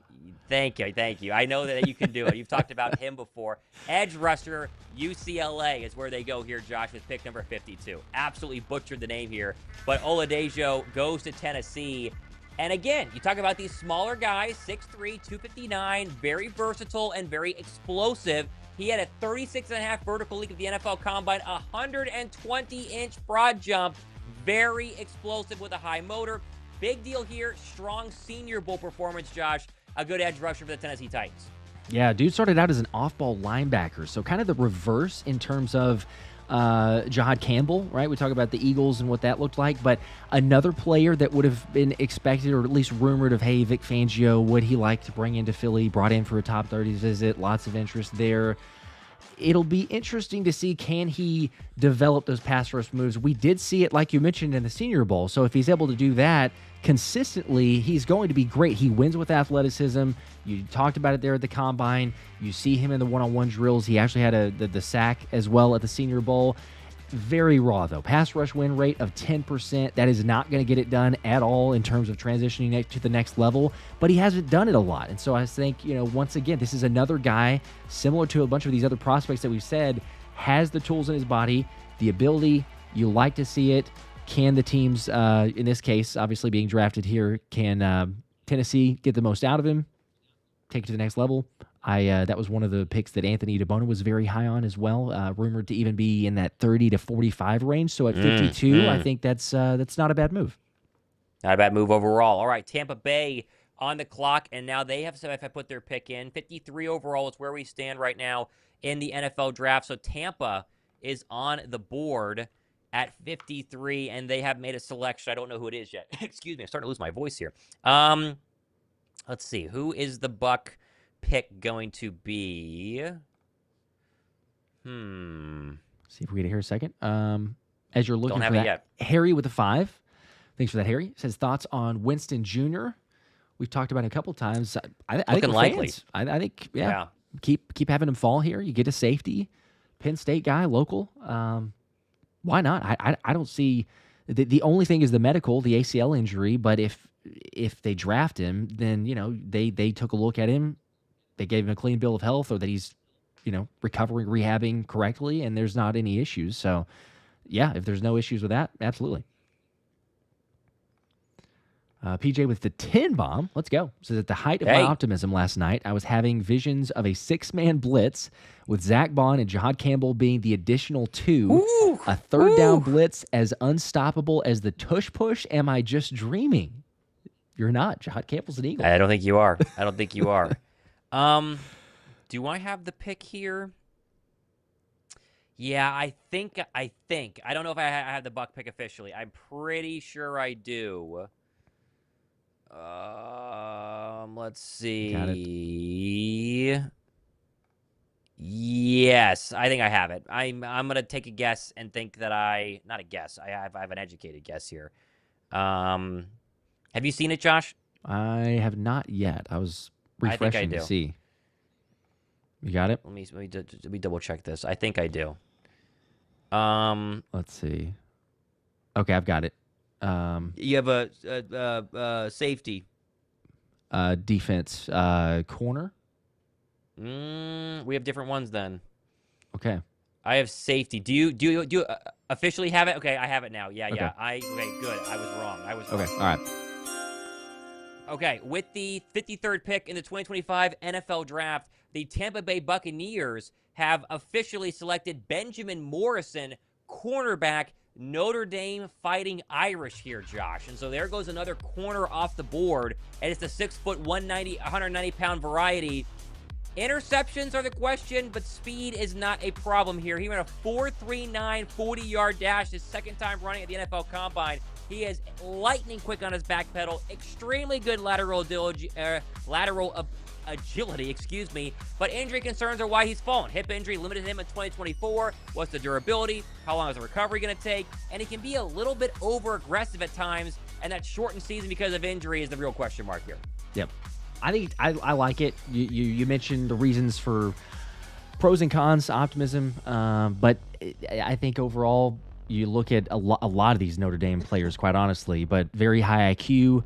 Thank you. I know that you can do it. You've talked about him before. Edge rusher, UCLA is where they go here, Josh, with pick number 52. Absolutely butchered the name here. But Oladejo goes to Tennessee. And again, you talk about these smaller guys, 6'3", 259, very versatile and very explosive. He had a 36.5 vertical leap at the NFL Combine, 120-inch broad jump, very explosive with a high motor. Big deal here, strong Senior Bowl performance, Josh. A good edge rusher for the Tennessee Titans. Yeah, dude started out as an off-ball linebacker, so kind of the reverse in terms of Jahad Campbell, right? We talk about the Eagles and what that looked like, but another player that would have been expected or at least rumored of, hey, Vic Fangio, would he like to bring into Philly, brought in for a top 30 visit, lots of interest there. It'll be interesting to see, can he develop those pass rush moves? We did see it, like you mentioned, in the Senior Bowl, so if he's able to do that consistently, he's going to be great. He wins with athleticism. You talked about it there at the Combine. You see him in the one-on-one drills. He actually had the sack as well at the Senior Bowl. Very raw, though. Pass rush win rate of 10%. That is not going to get it done at all in terms of transitioning to the next level, but he hasn't done it a lot. And so I think, once again, this is another guy, similar to a bunch of these other prospects that we've said, has the tools in his body, the ability. You like to see it. Can the teams, in this case, obviously being drafted here, can Tennessee get the most out of him, take it to the next level? That was one of the picks that Anthony DeBona was very high on as well, rumored to even be in that 30 to 45 range. So at 52, I think that's not a bad move. Not a bad move overall. All right, Tampa Bay on the clock, and now they have, so if I put their pick in, 53 overall is where we stand right now in the NFL draft. So Tampa is on the board at 53, and they have made a selection. I don't know who it is yet. Excuse me, I'm starting to lose my voice here. Let's see. Who is the Buck pick going to be? See if we get it here a second. As you're looking Don't have for it that, yet. Harry with a 5. Thanks for that, Harry. Says thoughts on Winston Jr. We've talked about it a couple times. I think Looking we're likely. fans. I think, yeah. keep having him fall here. You get a safety, Penn State guy, local. Why not? I don't see the only thing is the medical, the ACL injury. But if they draft him, then they took a look at him, they gave him a clean bill of health, or that he's recovering, rehabbing correctly, and there's not any issues. So yeah, if there's no issues with that, absolutely. PJ with the 10 bomb. Let's go. So at the height of my optimism last night, I was having visions of a 6-man blitz with Zach Bond and Jahad Campbell being the additional 2. Ooh, a third down blitz as unstoppable as the tush push. Am I just dreaming? You're not. Jahad Campbell's an Eagle. I don't think you are. I don't think you are. Do I have the pick here? Yeah, I think. I don't know if I have the Buck pick officially. I'm pretty sure I do. Let's see. Yes, I think I have it. I'm gonna take a guess and think that not a guess. I have an educated guess here. Have you seen it, Josh? I have not yet. I was refreshing I think I do. to see. You got it? Let me double check this. I think I do. Let's see. Okay, I've got it. You have a safety. Defense, corner. We have different ones then. Okay. I have safety. Do you officially have it? Okay, I have it now. Yeah, Okay. yeah. Okay, good. I was wrong. Okay, all right. Okay, with the 53rd pick in the 2025 NFL Draft, the Tampa Bay Buccaneers have officially selected Benjamin Morrison, cornerback, Notre Dame Fighting Irish here, Josh. And so there goes another corner off the board, and it's the 6', 190-pound variety. Interceptions are the question, but speed is not a problem here. He ran a 4.39 40-yard dash his second time running at the NFL Combine. He is lightning quick on his back pedal, extremely good lateral agility, but injury concerns are why he's fallen. Hip injury limited him in 2024. What's the durability? How long is the recovery going to take? And he can be a little bit over-aggressive at times, and that shortened season because of injury is the real question mark here. Yep. I think I like it. You mentioned the reasons for pros and cons, optimism, but I think overall you look at a lot of these Notre Dame players, quite honestly, but very high IQ.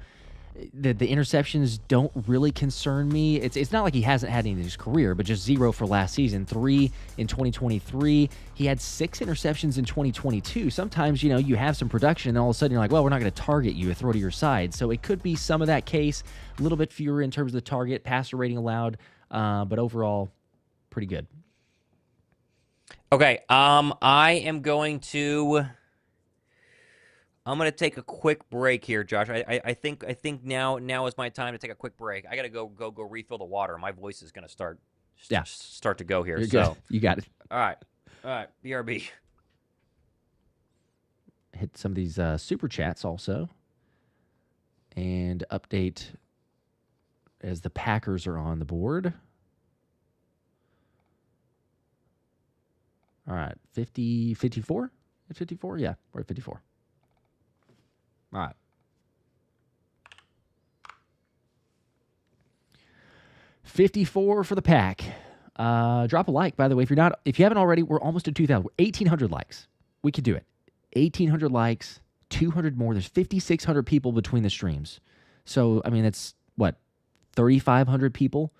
The interceptions don't really concern me. It's not like he hasn't had any in his career, but just 0 for last season, 3 in 2023. He had 6 interceptions in 2022. Sometimes, you have some production, and all of a sudden you're like, well, we're not going to target you, throw to your side. So it could be some of that case, a little bit fewer in terms of the target, passer rating allowed, but overall, pretty good. Okay, I'm going to take a quick break here, Josh. I think now is my time to take a quick break. I gotta go refill the water. My voice is gonna start to go here. You're good. You got it. All right, BRB. Hit some of these super chats also, and update as the Packers are on the board. All right, 54? 54? Yeah, we're at 54. All right. 54 for the pack. Drop a like, by the way. If you haven't already, we're almost at 2,000. We're 1,800 likes. We could do it. 1,800 likes, 200 more. There's 5,600 people between the streams. So, I mean, that's what, 3,500 people?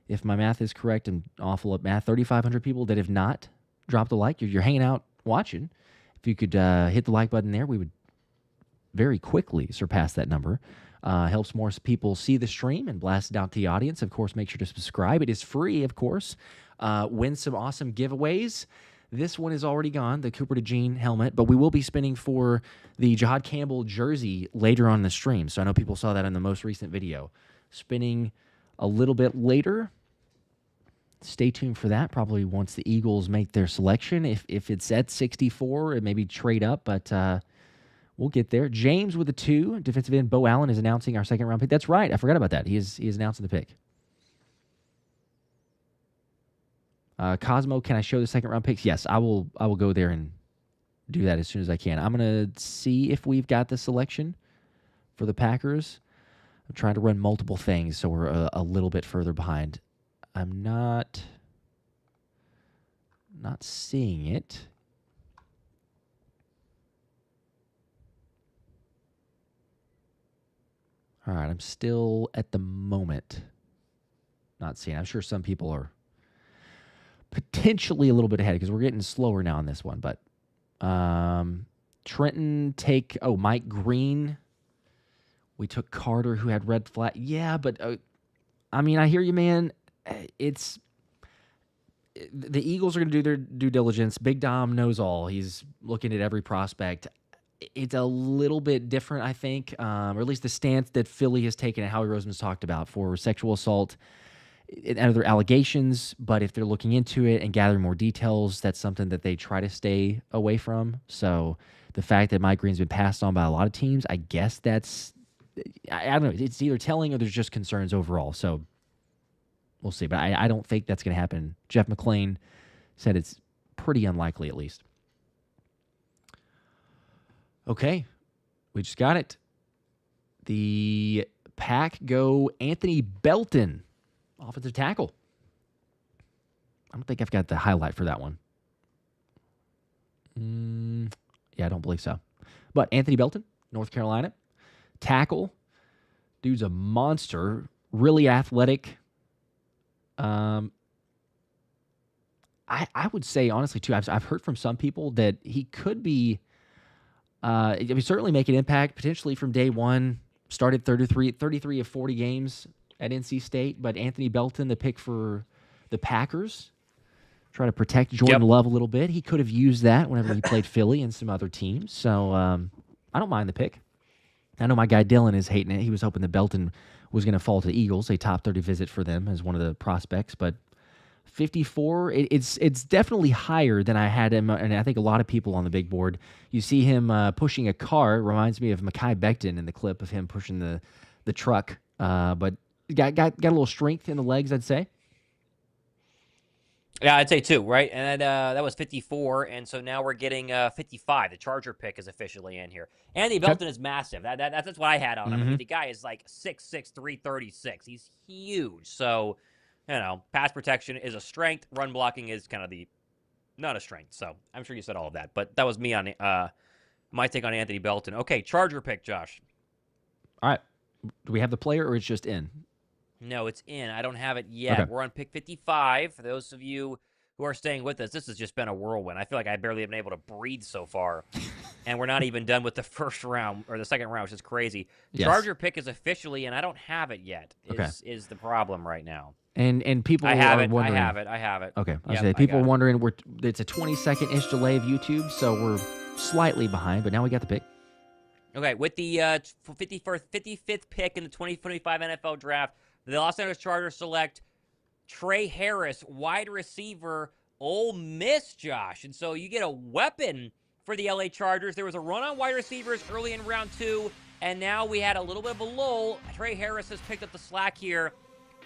If my math is correct, and awful at math, 3,500 people that have not dropped a like. You're hanging out watching. If you could hit the like button there, we would very quickly surpass that number. Helps more people see the stream and blast it out to the audience. Of course, make sure to subscribe. It is free, of course. Win some awesome giveaways. This one is already gone, the Cooper DeJean helmet, but we will be spinning for the Jahad Campbell jersey later on in the stream. So I know people saw that in the most recent video. Spinning a little bit later. Stay tuned for that. Probably once the Eagles make their selection. If it's at 64, it maybe trade up, but we'll get there. James with a 2. Defensive end Bo Allen is announcing our second-round pick. That's right. I forgot about that. He is announcing the pick. Cosmo, can I show the second-round picks? Yes, I will go there and do that as soon as I can. I'm going to see if we've got the selection for the Packers. I'm trying to run multiple things, so we're a little bit further behind. I'm not seeing it. All right, I'm still at the moment not seeing. I'm sure some people are potentially a little bit ahead because we're getting slower now on this one. But Trenton take Mike Green. We took Carter, who had red flag. Yeah, but I mean, I hear you, man. It's the Eagles are going to do their due diligence. Big Dom knows all. He's looking at every prospect. It's a little bit different, I think, or at least the stance that Philly has taken and Howie Roseman's talked about for sexual assault and other allegations. But if they're looking into it and gathering more details, that's something that they try to stay away from. So the fact that Mike Green's been passed on by a lot of teams, I guess that's, I don't know, it's either telling or there's just concerns overall. So we'll see. But I don't think that's going to happen. Jeff McClain said it's pretty unlikely, at least. Okay, we just got it. The Pack go Anthony Belton, offensive tackle. I don't think I've got the highlight for that one. Yeah, I don't believe so. But Anthony Belton, North Carolina, tackle. Dude's a monster, really athletic. I would say, honestly, too, I've heard from some people that he could be... he certainly make an impact, potentially from day one. Started 33 of 40 games at NC State, but Anthony Belton, the pick for the Packers, try to protect Jordan Love a little bit. He could have used that whenever he played Philly and some other teams. So I don't mind the pick. I know my guy Dylan is hating it. He was hoping that Belton was going to fall to the Eagles, a top 30 visit for them as one of the prospects, but 54, it's definitely higher than I had him, and I think a lot of people on the big board. You see him pushing a car. It reminds me of Mekhi Becton in the clip of him pushing the truck. But got a little strength in the legs, I'd say. Yeah, I'd say too, right? And that was 54, and so now we're getting 55. The Charger pick is officially in here. Andy Belton is massive. That's what I had on him. I mean, the guy is like 6'6", 336. He's huge. So, you know, pass protection is a strength. Run blocking is kind of not a strength. So I'm sure you said all of that. But that was me on my take on Anthony Belton. Okay, Charger pick, Josh. All right. Do we have the player or it's just in? No, it's in. I don't have it yet. Okay. We're on pick 55. For those of you who are staying with us, this has just been a whirlwind. I feel like I barely have been able to breathe so far. And we're not even done with the first round or the second round, which is crazy. Yes. Charger pick is officially in. I don't have it yet is the problem right now. And people are wondering. I have it. Okay. People are wondering, it's a 20-second-ish delay of YouTube, so we're slightly behind, but now we got the pick. Okay, with the 55th pick in the 2025 NFL Draft, the Los Angeles Chargers select Tre Harris, wide receiver, Ole Miss, Josh. And so you get a weapon for the LA Chargers. There was a run on wide receivers early in round 2, and now we had a little bit of a lull. Tre Harris has picked up the slack here.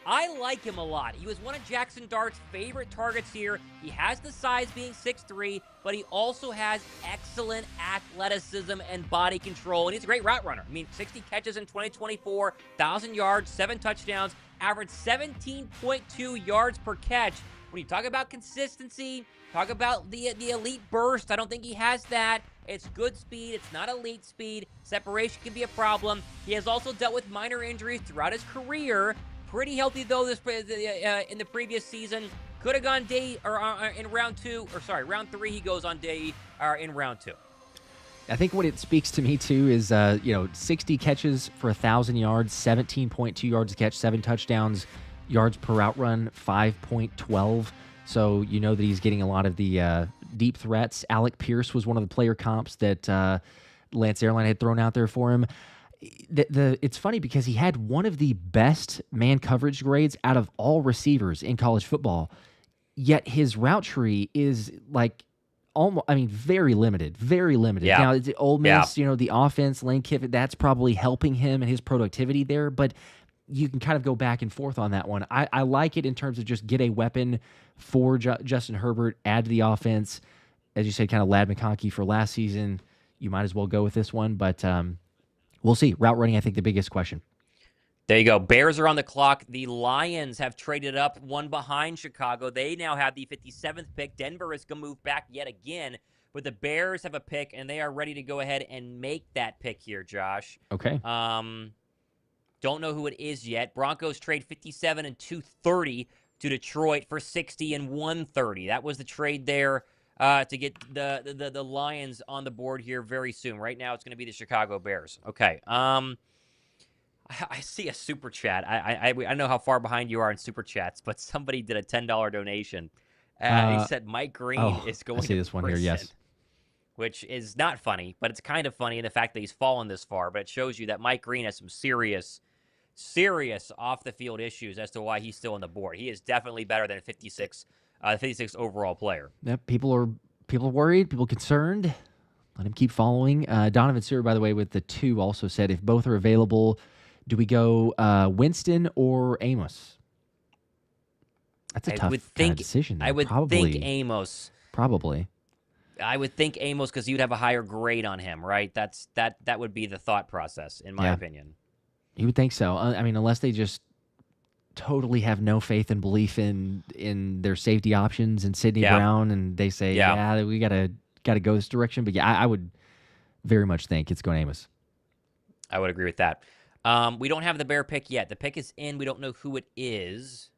I like him a lot. He was one of Jackson Dart's favorite targets here. He has the size, being 6'3", but he also has excellent athleticism and body control, and he's a great route runner. I mean, 60 catches in 2024, 1,000 yards, 7 touchdowns, averaged 17.2 yards per catch. When you talk about consistency, talk about the elite burst, I don't think he has that. It's good speed. It's not elite speed. Separation can be a problem. He has also dealt with minor injuries throughout his career. Pretty healthy, though, in the previous season. Could have gone in round 3 he goes on in round 2. I think what it speaks to me, too, is, 60 catches for 1,000 yards, 17.2 yards a catch, 7 touchdowns, yards per route run, 5.12. So you know that he's getting a lot of the deep threats. Alec Pierce was one of the player comps that Lance Airline had thrown out there for him. It's funny because he had one of the best man coverage grades out of all receivers in college football, yet his route tree is like very limited. Yeah. Now, it's Ole Miss, the offense, Lane Kiffin, that's probably helping him and his productivity there, but you can kind of go back and forth on that one. I like it in terms of just get a weapon for Justin Herbert, add to the offense. As you said, kind of Ladd McConkey for last season. You might as well go with this one, but we'll see. Route running, I think, the biggest question. There you go. Bears are on the clock. The Lions have traded up one behind Chicago. They now have the 57th pick. Denver is going to move back yet again, but the Bears have a pick, and they are ready to go ahead and make that pick here, Josh. Okay. Don't know who it is yet. Broncos trade 57 and 230 to Detroit for 60 and 130. That was the trade there to get the Lions on the board here very soon. Right now, it's going to be the Chicago Bears. Okay. I see a super chat. I know how far behind you are in super chats, but somebody did a $10 donation. He said Mike Green is going to this one here, yes. Which is not funny, but it's kind of funny in the fact that he's fallen this far. But it shows you that Mike Green has some serious off-the-field issues as to why he's still on the board. He is definitely better than a 56 overall player. Yep, people are worried, people concerned. Let him keep following. Donovan Sewer, by the way, with the 2 also said, if both are available, do we go Winston or Amos? That's a tough decision. I would think Amos. Probably. I would think Amos because you'd have a higher grade on him, right? That would be the thought process, in my opinion. You would think so. I mean, unless they just totally have no faith and belief in their safety options and Sidney Brown, and they say, we gotta go this direction. But I would very much think it's going Amos. I would agree with that. We don't have the Bear pick yet. The pick is in. We don't know who it is.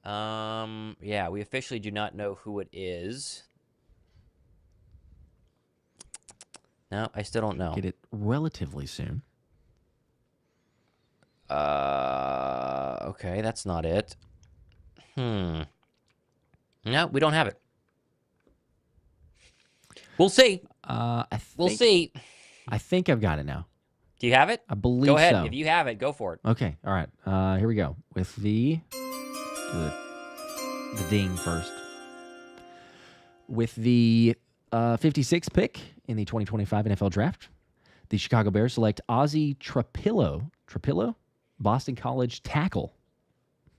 We officially do not know who it is. No, I still don't know. Get it relatively soon. Okay, that's not it. No, we don't have it. We'll see. We'll see. I think I've got it now. Do you have it? I believe so. Go ahead. So. If you have it, go for it. Okay. All right. Here we go. With the ding first. With the 56th pick in the 2025 NFL Draft, the Chicago Bears select Ozzie Trapillo, Boston College tackle.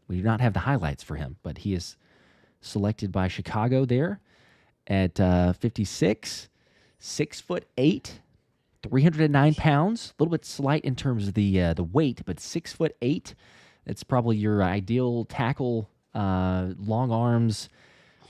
We do not have the highlights for him, but he is selected by Chicago there at 56, 6'8", 309 pounds. A little bit slight in terms of the weight, but 6'8". That's probably your ideal tackle. Long arms,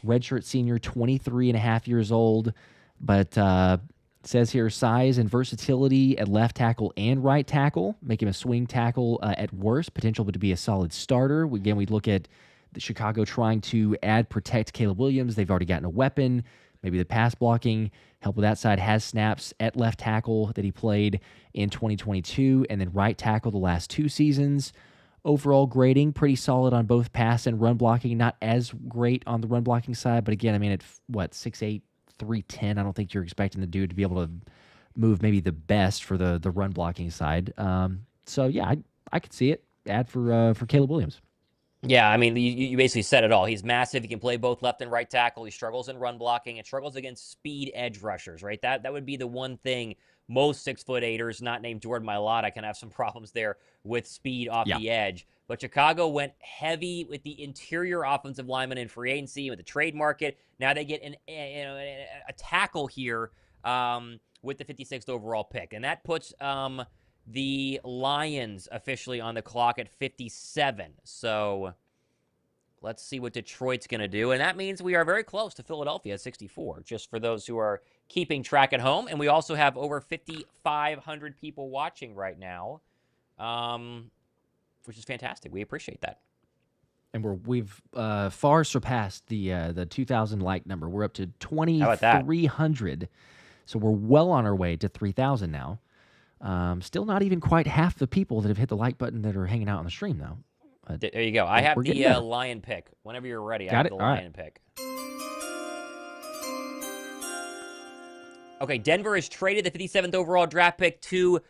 redshirt senior, 23 and a half years old, but it says here size and versatility at left tackle and right tackle, make him a swing tackle at worst, potential to be a solid starter. Again, we look at the Chicago trying to protect Caleb Williams. They've already gotten a weapon. Maybe the pass blocking, help with that side, has snaps at left tackle that he played in 2022, and then right tackle the last 2 seasons. Overall grading, pretty solid on both pass and run blocking. Not as great on the run blocking side, but again, I mean, at 6'8", 310, I don't think you're expecting the dude to be able to move maybe the best for the run blocking side. So yeah, I could see it. Add for Caleb Williams. Yeah, I mean, you basically said it all. He's massive. He can play both left and right tackle. He struggles in run blocking and struggles against speed edge rushers, right? That would be the one thing most 6'8"ers, not named Jordan Mailata, can have some problems there with speed off the edge. But Chicago went heavy with the interior offensive lineman in free agency with the trade market. Now they get a tackle here with the 56th overall pick, and that puts the Lions officially on the clock at 57. So let's see what Detroit's going to do. And that means we are very close to Philadelphia at 64, just for those who are keeping track at home. And we also have over 5,500 people watching right now, which is fantastic. We appreciate that. And we've far surpassed the 2,000 like number. We're up to 2,300. So we're well on our way to 3,000 now. Still not even quite half the people that have hit the like button that are hanging out on the stream, though. There you go. I have the Lion pick. Whenever you're ready, I have the Lion pick. Okay, Denver has traded the 57th overall draft pick to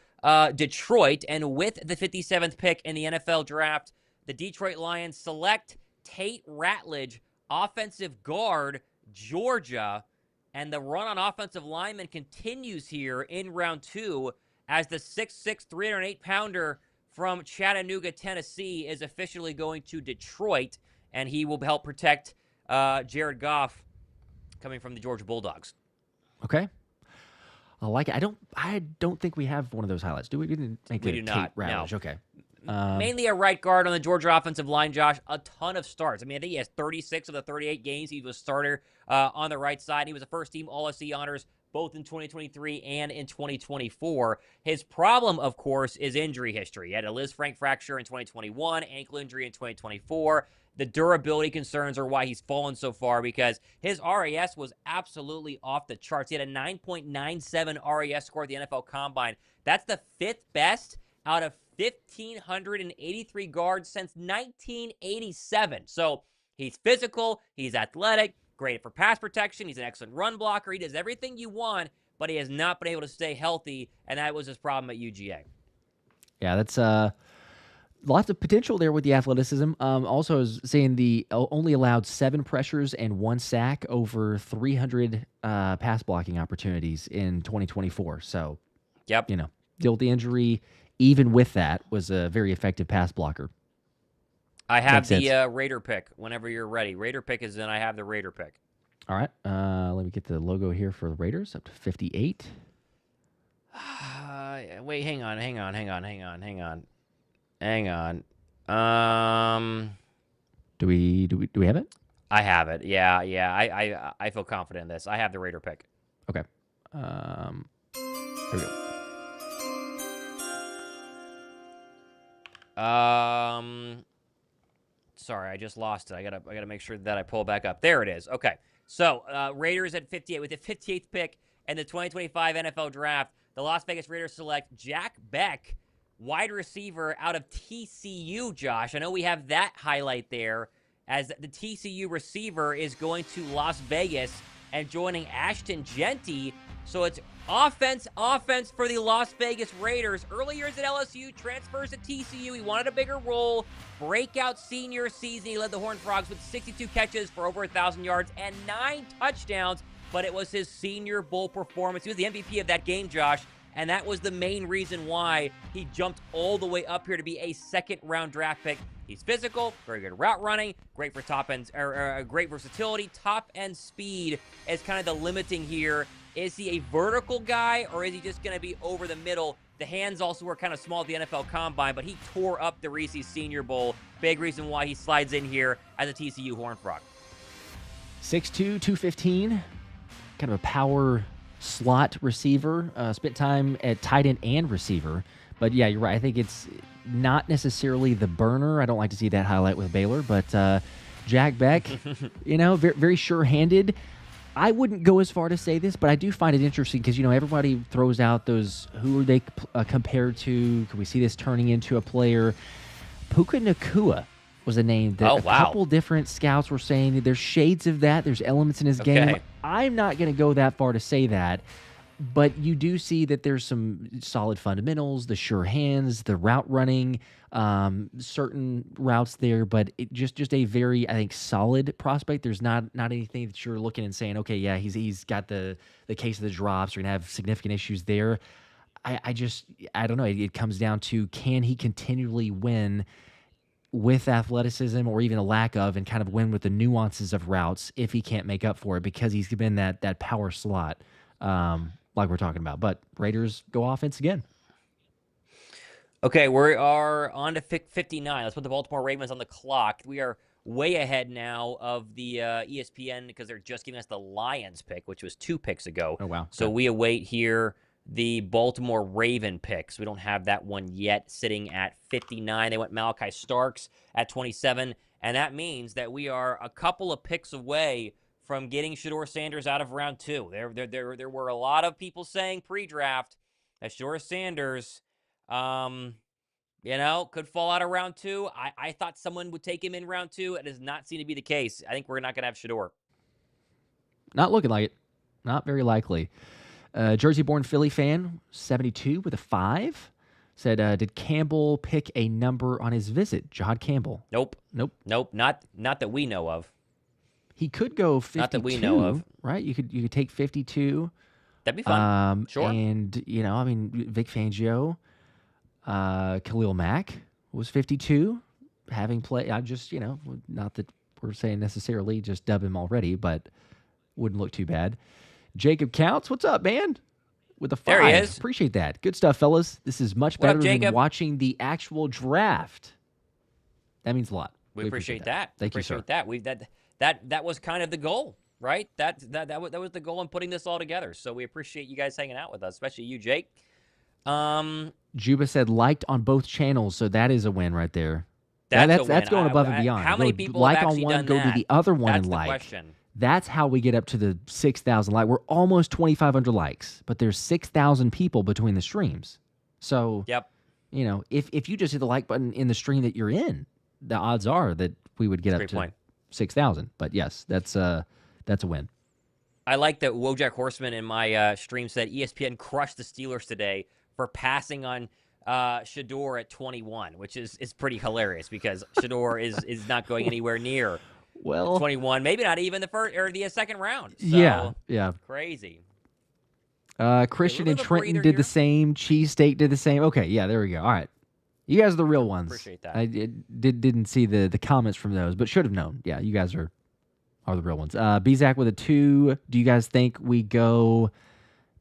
Detroit, and with the 57th pick in the NFL draft, the Detroit Lions select Tate Ratledge, offensive guard, Georgia, and the run on offensive lineman continues here in round 2 as the 6'6", 308-pounder from Chattanooga, Tennessee, is officially going to Detroit, and he will help protect Jared Goff coming from the Georgia Bulldogs. Okay. I like it. I don't think we have one of those highlights. Do we? We didn't make We do not. Ratledge. No. Okay. Mainly a right guard on the Georgia offensive line, Josh. A ton of starts. I mean, I think he has 36 of the 38 games he was starter on the right side. He was a first-team All-SC honors both in 2023 and in 2024. His problem, of course, is injury history. He had a Liz Frank fracture in 2021, ankle injury in 2024. The durability concerns are why he's fallen so far, because his RAS was absolutely off the charts. He had a 9.97 RAS score at the NFL Combine. That's the 5th best out of 1,583 guards since 1987. So he's physical, he's athletic, great for pass protection, he's an excellent run blocker, he does everything you want, but he has not been able to stay healthy, and that was his problem at UGA. Yeah, that's lots of potential there with the athleticism. Also, I was saying the only allowed 7 pressures and 1 sack over 300 pass blocking opportunities in 2024. So, yep, deal with the injury. Even with that, was a very effective pass blocker. I have the Raider pick whenever you're ready. Raider pick is in. I have the Raider pick. All right. Let me get the logo here for the Raiders, up to 58. Wait, hang on. Do we have it? I have it. Yeah. I feel confident in this. I have the Raider pick. Okay. Here we go. Sorry, I just lost it. I gotta make sure that I pull it back up. There it is. Okay. So, Raiders at 58 with the 58th pick in the 2025 NFL Draft. The Las Vegas Raiders select Jack Bech, wide receiver out of TCU, Josh. I know we have that highlight there, as the TCU receiver is going to Las Vegas and joining Ashton Jeanty. So it's offense for the Las Vegas Raiders. Early years at LSU, transfers to TCU. He wanted a bigger role. Breakout senior season. He led the Horned Frogs with 62 catches for over 1,000 yards and 9 touchdowns. But it was his Senior Bowl performance. He was the MVP of that game, Josh. And that was the main reason why he jumped all the way up here to be a 2nd-round draft pick. He's physical, very good route running, great for top end, great versatility. Top end speed is kind of the limiting here. Is he a vertical guy, or is he just going to be over the middle? The hands also were kind of small at the NFL Combine, but he tore up the Reese's Senior Bowl. Big reason why he slides in here as a TCU Horned Frog. 6'2", 215, kind of a power slot receiver. Spent time at tight end and receiver. But yeah, you're right. I think it's not necessarily the burner. I don't like to see that highlight with Baylor, but Jack Bech, very, very sure-handed. I wouldn't go as far to say this, but I do find it interesting because, everybody throws out those, who are they compared to? Can we see this turning into a player? Puka Nacua was a name that a couple different scouts were saying there's shades of that. There's elements in his game. I'm not going to go that far to say that, but you do see that there's some solid fundamentals, the sure hands, the route running, certain routes there, but it just a very, I think, solid prospect. There's not anything that you're looking and saying, okay, yeah, he's got the case of the drops, or going to have significant issues there. I don't know. It comes down to, can he continually win with athleticism, or even a lack of, and kind of win with the nuances of routes if he can't make up for it, because he's been that power slot, like we're talking about. But Raiders go offense again. Okay, we are on to 59. Let's put the Baltimore Ravens on the clock. We are way ahead now of the ESPN, because they're just giving us the Lions pick, which was 2 picks ago. Oh, wow. So we await here the Baltimore Raven picks. We don't have that one yet, sitting at 59. They went Malachi Starks at 27, and that means that we are a couple of picks away from getting Shedeur Sanders out of round 2. There were a lot of people saying pre-draft that Shedeur Sanders, could fall out of round 2. I thought someone would take him in round 2. It does not seem to be the case. I think we're not going to have Shedeur. Not looking like it. Not very likely. Jersey-born Philly fan, 72 with a 5, said, did Campbell pick a number on his visit? Jahad Campbell. Nope. Not that we know of. He could go 52. Not that we know of. Right? You could take 52. That'd be fun. Sure. And, Vic Fangio, Khalil Mack was 52, having played. I just, not that we're saying necessarily just dub him already, but wouldn't look too bad. Jacob Counts, what's up, man? with a 5. There he is. Appreciate that. Good stuff, fellas. This is much What up, better than Jacob? watching the actual draft. That means a lot. We appreciate that. Thank you, sir. That was kind of the goal, right? That was the goal in putting this all together. So we appreciate you guys hanging out with us, especially you, Jake. Juba said liked on both channels, so that is a win right there. That's going above and beyond. How many people like have on actually one, done go that? to the other one That's and the like. question. That's how we get up to the 6,000 likes. We're almost 2,500 likes, but there's 6,000 people between the streams. So, Yep. you know, if you just hit the like button in the stream that you're in, the odds are that we would get up to 6,000. But yes, that's a win. I like that Wojak Horseman in my stream said ESPN crushed the Steelers today for passing on Shedeur at 21, which is pretty hilarious because Shedeur is not going anywhere near 21, maybe not even the first or the second round. So, yeah. Crazy. Christian and Trenton did the same. Cheesesteak did the same. Okay, yeah, there we go. All right. You guys are the real ones. Appreciate that. I didn't see the comments from those, but should have known. Yeah, you guys are the real ones. Bizak with a 2. Do you guys think we go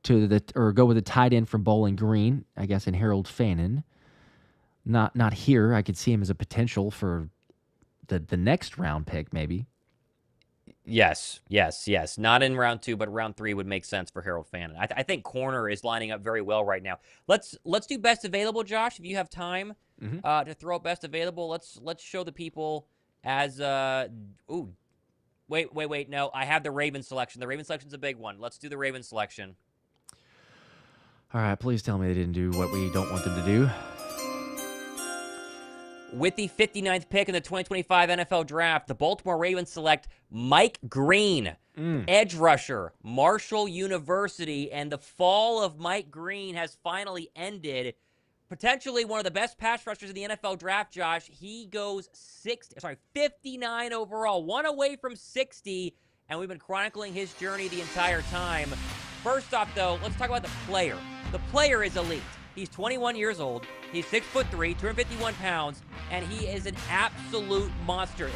with the tight end from Bowling Green? I guess in Harold Fannin. Not here. I could see him as a potential for the next round pick, maybe. Yes. Not in round 2, but round 3 would make sense for Harold Fannin. I think corner is lining up very well right now. Let's do best available, Josh, if you have time to throw up best available. Let's show the people as Wait. No, I have the Raven selection. The Raven selection's a big one. Let's do the Raven selection. All right, please tell me they didn't do what we don't want them to do. With the 59th pick in the 2025 NFL Draft, the Baltimore Ravens select Mike Green, edge rusher, Marshall University, and the fall of Mike Green has finally ended. Potentially one of the best pass rushers in the NFL Draft, Josh. He goes 59 overall, one away from 60, and we've been chronicling his journey the entire time. First off, though, let's talk about the player. The player is elite. He's 21 years old. He's 6'3", 251 pounds, and he is an absolute monster.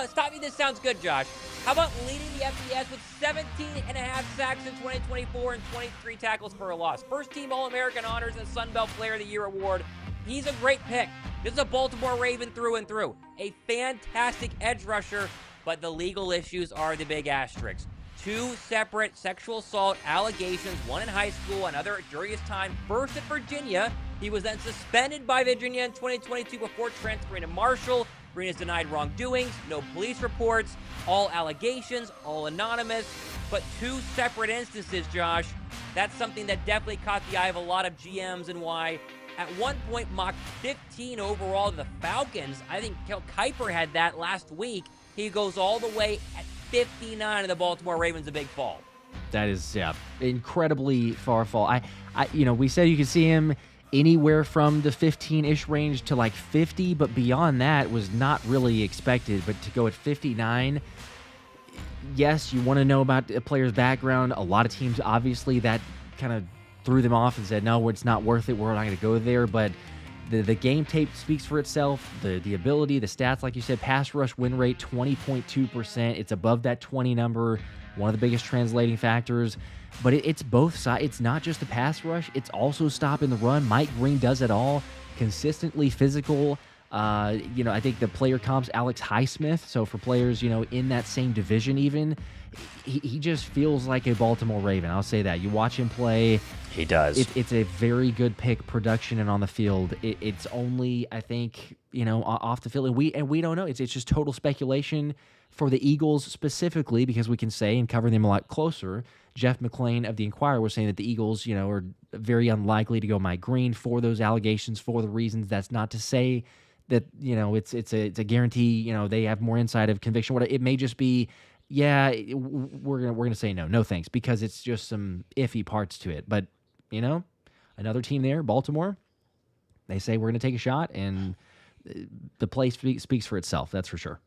Stop me, this sounds good, Josh. How about leading the FBS with 17.5 sacks in 2024 and 23 tackles for a loss? First-team All-American honors and Sun Belt Player of the Year award. He's a great pick. This is a Baltimore Raven through and through. A fantastic edge rusher, but the legal issues are the big asterisks. 2 separate sexual assault allegations, one in high school, another during his time first at Virginia. He was then suspended by Virginia in 2022 before transferring to Marshall. Green has denied wrongdoings, no police reports, all allegations, all anonymous, but 2 separate instances, Josh. That's something that definitely caught the eye of a lot of GMs and why. At one point, mocked 15 overall to the Falcons. I think Kel Kiper had that last week. He goes all the way at 59 of the Baltimore Ravens, a big fall. That is, incredibly far fall. We said you could see him anywhere from the 15-ish range to like 50, but beyond that was not really expected. But to go at 59, yes, you want to know about a player's background. A lot of teams, obviously, that kind of threw them off and said, no, it's not worth it. We're not going to go there. But the game tape speaks for itself. The ability, the stats, like you said, pass rush win rate, 20.2%. It's above that 20 number, one of the biggest translating factors. But it's both sides. It's not just the pass rush. It's also stopping the run. Mike Green does it all. Consistently physical. I think the player comps Alex Highsmith. So for players, in that same division even, he just feels like a Baltimore Raven. I'll say that. You watch him play. He does. It's a very good pick, production and on the field. It's only, I think, off the field. And we don't know. It's just total speculation for the Eagles specifically because we can say and cover them a lot closer. Jeff McClain of the Inquirer was saying that the Eagles, are very unlikely to go Mike Green for those allegations for the reasons. That's not to say that, it's a guarantee, they have more inside of conviction. It may just be, we're gonna say no thanks, because it's just some iffy parts to it. But another team there, Baltimore, they say we're gonna take a shot, and the play speaks for itself. That's for sure.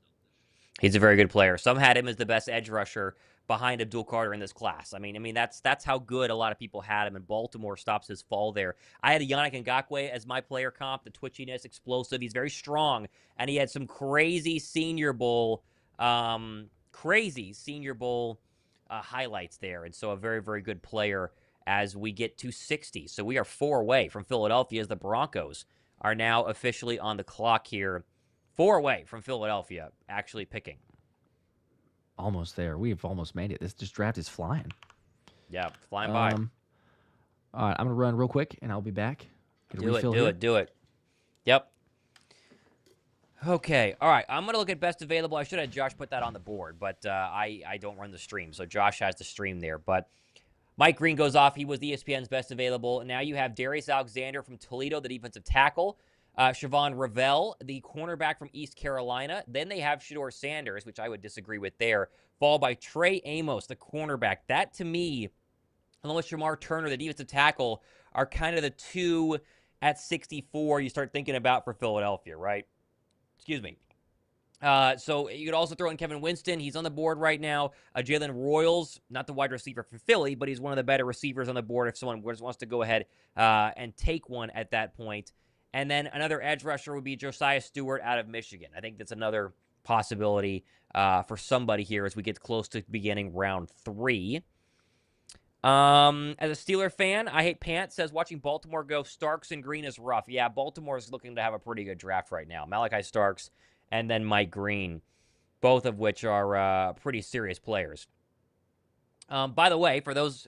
He's a very good player. Some had him as the best edge rusher behind Abdul Carter in this class. I mean that's how good a lot of people had him, and Baltimore stops his fall there. I had a Yannick Ngakoue as my player comp, the twitchiness, explosive. He's very strong, and he had some crazy Senior Bowl highlights there, and so a very, very good player as we get to 60. So we are 4 away from Philadelphia as the Broncos are now officially on the clock here. 4 away from Philadelphia actually picking. Almost there. We've almost made it. This draft is flying. Yeah, flying by. All right, I'm going to run real quick, and I'll be back. Do it. Yep. Okay, all right. I'm going to look at best available. I should have Josh put that on the board, but I don't run the stream, so Josh has the stream there. But Mike Green goes off. He was ESPN's best available. Now you have Darius Alexander from Toledo, the defensive tackle. Shavon Revel, the cornerback from East Carolina. Then they have Shedeur Sanders, which I would disagree with there, followed by Trey Amos, the cornerback. That, to me, along with Shemar Turner, the defensive tackle, are kind of the two at 64 you start thinking about for Philadelphia, right? Excuse me. So you could also throw in Kevin Winston. He's on the board right now. Jalen Royals, not the wide receiver for Philly, but he's one of the better receivers on the board if someone wants to go ahead and take one at that point. And then another edge rusher would be Josiah Stewart out of Michigan. I think that's another possibility for somebody here as we get close to beginning round 3. As a Steeler fan, I hate pants, says watching Baltimore go Starks and Green is rough. Yeah, Baltimore is looking to have a pretty good draft right now. Malachi Starks and then Mike Green, both of which are pretty serious players. By the way, for those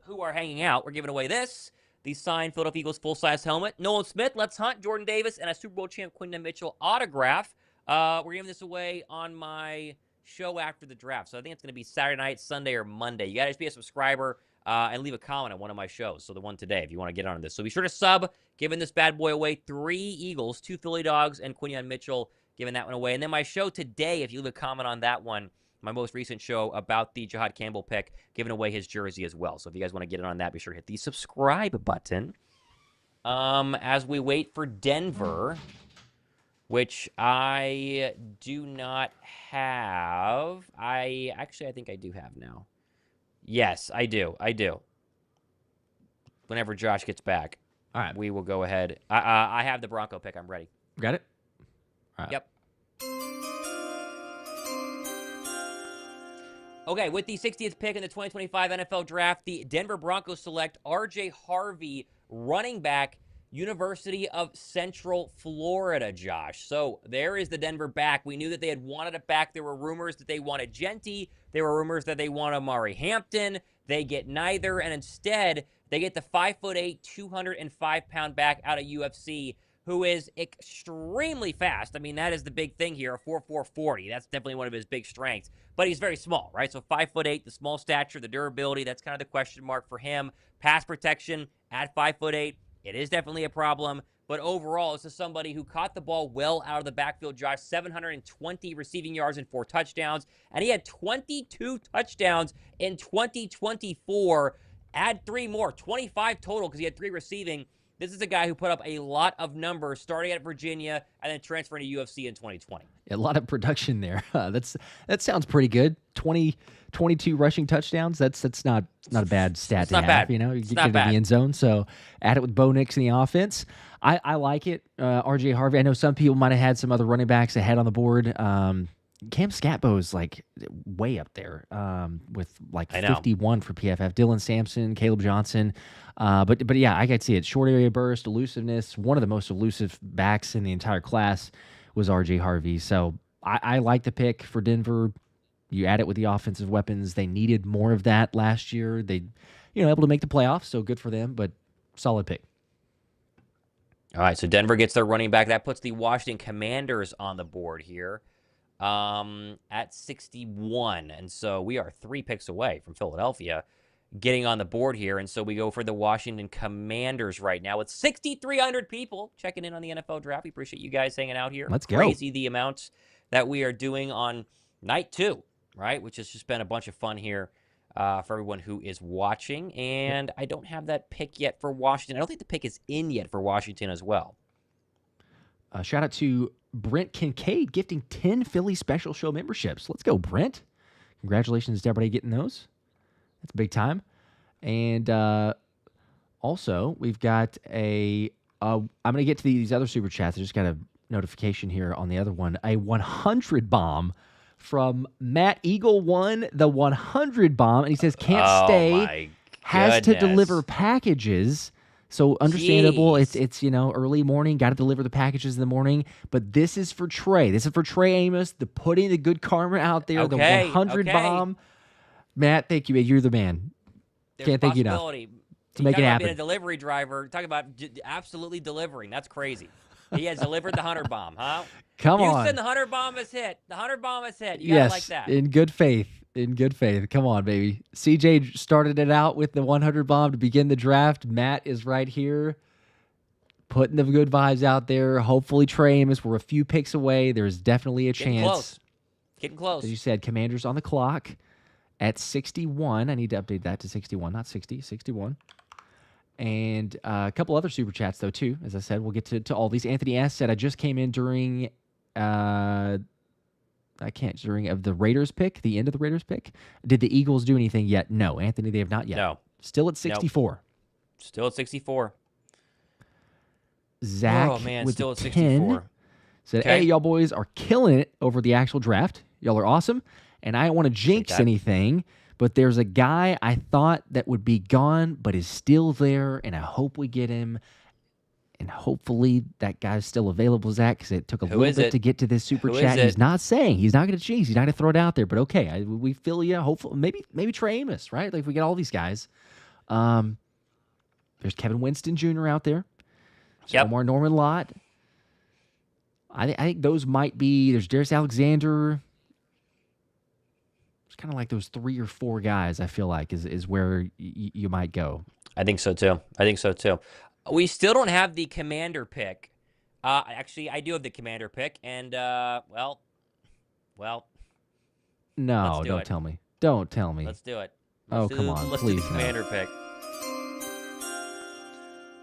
who are hanging out, we're giving away this. The signed Philadelphia Eagles full-size helmet. Nolan Smith, Let's Hunt, Jordan Davis, and a Super Bowl champ Quinton Mitchell autograph. We're giving this away on my show after the draft. So I think it's going to be Saturday night, Sunday, or Monday. You got to just be a subscriber and leave a comment on one of my shows. So the one today, if you want to get on this. So be sure to sub, giving this bad boy away. 3 Eagles, 2 Philly Dogs, and Quinton Mitchell, giving that one away. And then my show today, if you leave a comment on that one, my most recent show about the Jahad Campbell pick, giving away his jersey as well. So if you guys want to get in on that, be sure to hit the subscribe button. As we wait for Denver, which I do not have. I think I do have now. Yes, I do. Whenever Josh gets back, all right, we will go ahead. I have the Bronco pick. I'm ready. Got it? All right. Yep. Okay, with the 60th pick in the 2025 NFL Draft, the Denver Broncos select R.J. Harvey, running back, University of Central Florida, Josh. So there is the Denver back. We knew that they had wanted it back. There were rumors that they wanted Genty. There were rumors that they wanted Amari Hampton. They get neither, and instead, they get the 5'8", 205-pound back out of UFC, who is extremely fast. I mean, that is the big thing here, a 4.4 40. That's definitely one of his big strengths. But he's very small, right? So 5'8", the small stature, the durability, that's kind of the question mark for him. Pass protection at 5'8", it is definitely a problem. But overall, this is somebody who caught the ball well out of the backfield, Josh. 720 receiving yards and 4 touchdowns. And he had 22 touchdowns in 2024. Add 3 more, 25 total because he had 3 receiving. This is a guy who put up a lot of numbers starting at Virginia and then transferring to UFC in 2020. A lot of production there. That sounds pretty good. 22 rushing touchdowns. That's not a bad stat to have. Bad. You know, you get in the end zone. So add it with Bo Nix in the offense. I like it. R.J. Harvey. I know some people might have had some other running backs ahead on the board. Cam Scatbo's like way up there with like 51 for PFF. Dylan Sampson, Kaleb Johnson. But yeah, I could see it. Short area burst, elusiveness. One of the most elusive backs in the entire class was R.J. Harvey. So I like the pick for Denver. You add it with the offensive weapons. They needed more of that last year. They, able to make the playoffs, so good for them, but solid pick. All right, so Denver gets their running back. That puts the Washington Commanders on the board here at 61. And so we are 3 picks away from Philadelphia getting on the board here. And so we go for the Washington Commanders right now with 6,300 people checking in on the NFL Draft. We appreciate you guys hanging out here. Let's go. Crazy the amounts that we are doing on night 2, right? Which has just been a bunch of fun here for everyone who is watching. And I don't have that pick yet for Washington. I don't think the pick is in yet for Washington as well. Shout out to Brent Kincaid gifting 10 Philly Special Show memberships. Let's go, Brent. Congratulations to everybody getting those. That's big time. And also, we've got I'm going to get to these other super chats. I just got a notification here on the other one. A 100 bomb from Matt Eagle won the 100 bomb, and he says, can't stay. has to deliver goodness. packages. So understandable. Jeez. It's early morning, got to deliver the packages in the morning. But this is for Trey. This is for Trey Amos, the putting the good karma out there, the 100 bomb. Matt, thank you, man. You're the man. Can't thank you enough to make it happen. Being a delivery driver, talk about absolutely delivering. That's crazy. He has delivered the 100 bomb, huh? Come on. Houston, the 100 bomb is hit. The 100 bomb is hit. You gotta like that. In good faith. In good faith. Come on, baby. CJ started it out with the 100 bomb to begin the draft. Matt is right here putting the good vibes out there. Hopefully, Trey Amos, we're a few picks away. There's definitely a chance. Getting close. As you said, Commanders on the clock at 61. I need to update that to 61, not 60, 61. And a couple other super chats, though, too. As I said, we'll get to all these. Anthony S. said, I just came in during... during the Raiders pick, the end of the Raiders pick. Did the Eagles do anything yet? No, Anthony, they have not yet. No. Still at 64. Nope. Still at 64. Zach with still at 10 64. said, hey, y'all boys are killing it over the actual draft. Y'all are awesome. And I don't want to jinx anything, but there's a guy I thought that would be gone, but is still there, and I hope we get him. And hopefully that guy's still available, Zach, because it took a little bit to get to this super chat. He's not saying. He's not going to cheese. He's not going to throw it out there. But okay, we feel you. Hopefully, maybe Trey Amos, right? Like, if we get all these guys. There's Kevin Winston Jr. out there. Omar Norman-Lott. I think those might be. There's Darius Alexander. It's kind of like those 3 or 4 guys, I feel like, is where you might go. I think so, too. We still don't have the commander pick. Actually, I do have the commander pick, and, well. No, don't tell me. Don't tell me. Let's do it. Come on, let's please. do the commander pick.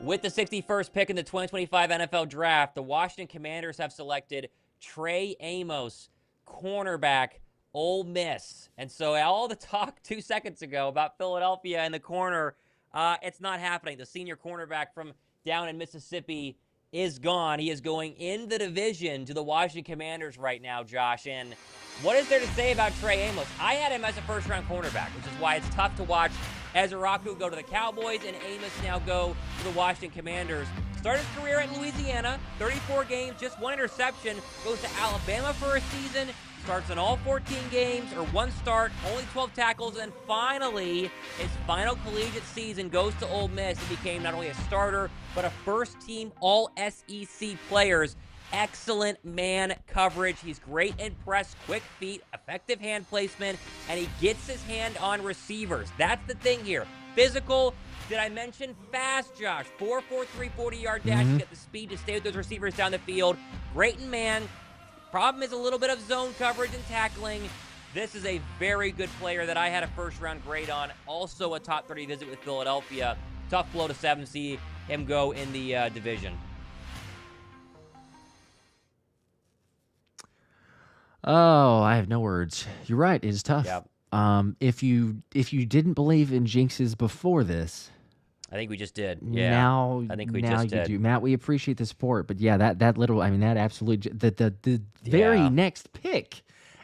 With the 61st pick in the 2025 NFL Draft, the Washington Commanders have selected Trey Amos, cornerback, Ole Miss. And so all the talk 2 seconds ago about Philadelphia in the corner, it's not happening. The senior cornerback from down in Mississippi is gone. He is going in the division to the Washington Commanders right now, Josh. And what is there to say about Trey Amos? I had him as a first-round cornerback, which is why it's tough to watch Azareye'h go to the Cowboys and Amos now go to the Washington Commanders. Started his career at Louisiana, 34 games, just 1 interception, goes to Alabama for a season, starts in all 14 games, or 1 start, only 12 tackles, and finally, his final collegiate season goes to Ole Miss and became not only a starter, but a first-team All-SEC players. Excellent man coverage. He's great in press, quick feet, effective hand placement, and he gets his hand on receivers. That's the thing here. Physical. Did I mention fast, Josh? 4.43 40-yard dash to get the speed to stay with those receivers down the field. Great in man. Problem is a little bit of zone coverage and tackling. This is a very good player that I had a first-round grade on. Also a top 30 visit with Philadelphia. Tough blow to 7 to see him go in the division. Oh, I have no words. You're right. It is tough. Yep. If you didn't believe in jinxes before this, I think we just did. Yeah. Now I think we now just you did. do. Matt, we appreciate the support, but yeah, that little, I mean, that absolutely the very next pick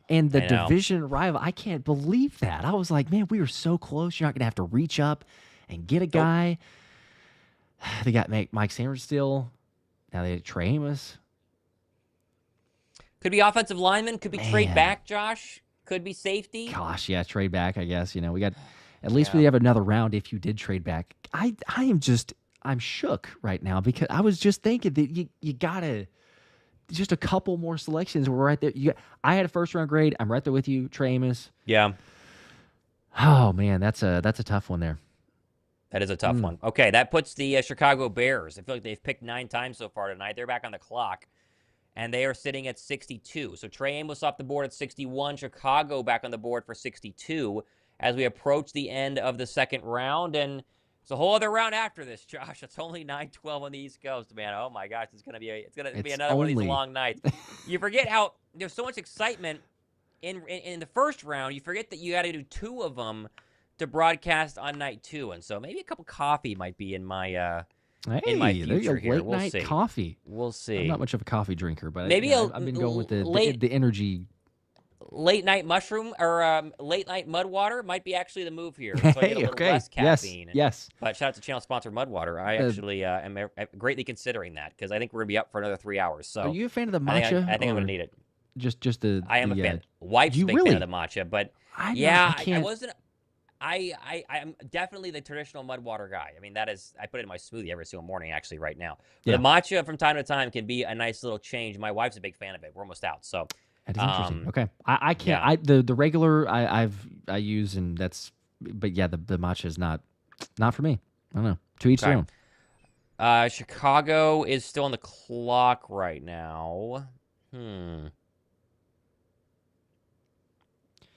and the division rival. I can't believe that. I was like, man, we were so close. You're not gonna have to reach up and get a guy. They got Mike Sanders still. Now they had Trey Amos. Could be offensive lineman. Could be trade back, Josh. Could be safety. Gosh, yeah, trade back, I guess. We got, at least we have another round if you did trade back. I'm shook right now because I was just thinking that you gotta, just a couple more selections. We're right there. I had a first round grade. I'm right there with you, Trey Amos. Yeah. Oh man, that's a tough one there. That is a tough one. Okay, that puts the Chicago Bears. I feel like they've picked 9 times so far tonight. They're back on the clock. And they are sitting at 62. So Trey Amos off the board at 61. Chicago back on the board for 62 as we approach the end of the second round. And it's a whole other round after this, Josh. It's only 9-12 on the East Coast, man. Oh, my gosh. It's going to be another one of these long nights. You forget how there's so much excitement in the first round. You forget that you got to do 2 of them to broadcast on night 2. And so maybe a cup of coffee might be in my in my future here. Late night coffee. We'll see. I'm not much of a coffee drinker, but maybe I've been going with the energy. late night mushroom or late night mud water might be actually the move here. So I get a little less caffeine. Yes. But shout out to channel sponsor Mudwater. I actually am greatly considering that because I think we're gonna be up for another 3 hours. So are you a fan of the matcha? I think I'm gonna need it. Just the. I am a fan. Wife's a big fan of the matcha, but I wasn't. I'm definitely the traditional Mudwater guy. I mean, I put it in my smoothie every single morning, actually, right now. But the matcha from time to time can be a nice little change. My wife's a big fan of it. We're almost out, so. That's interesting. Okay, I can't. The regular I use, and that's. But yeah, the matcha is not for me. I don't know. To each their own. Chicago is still on the clock right now.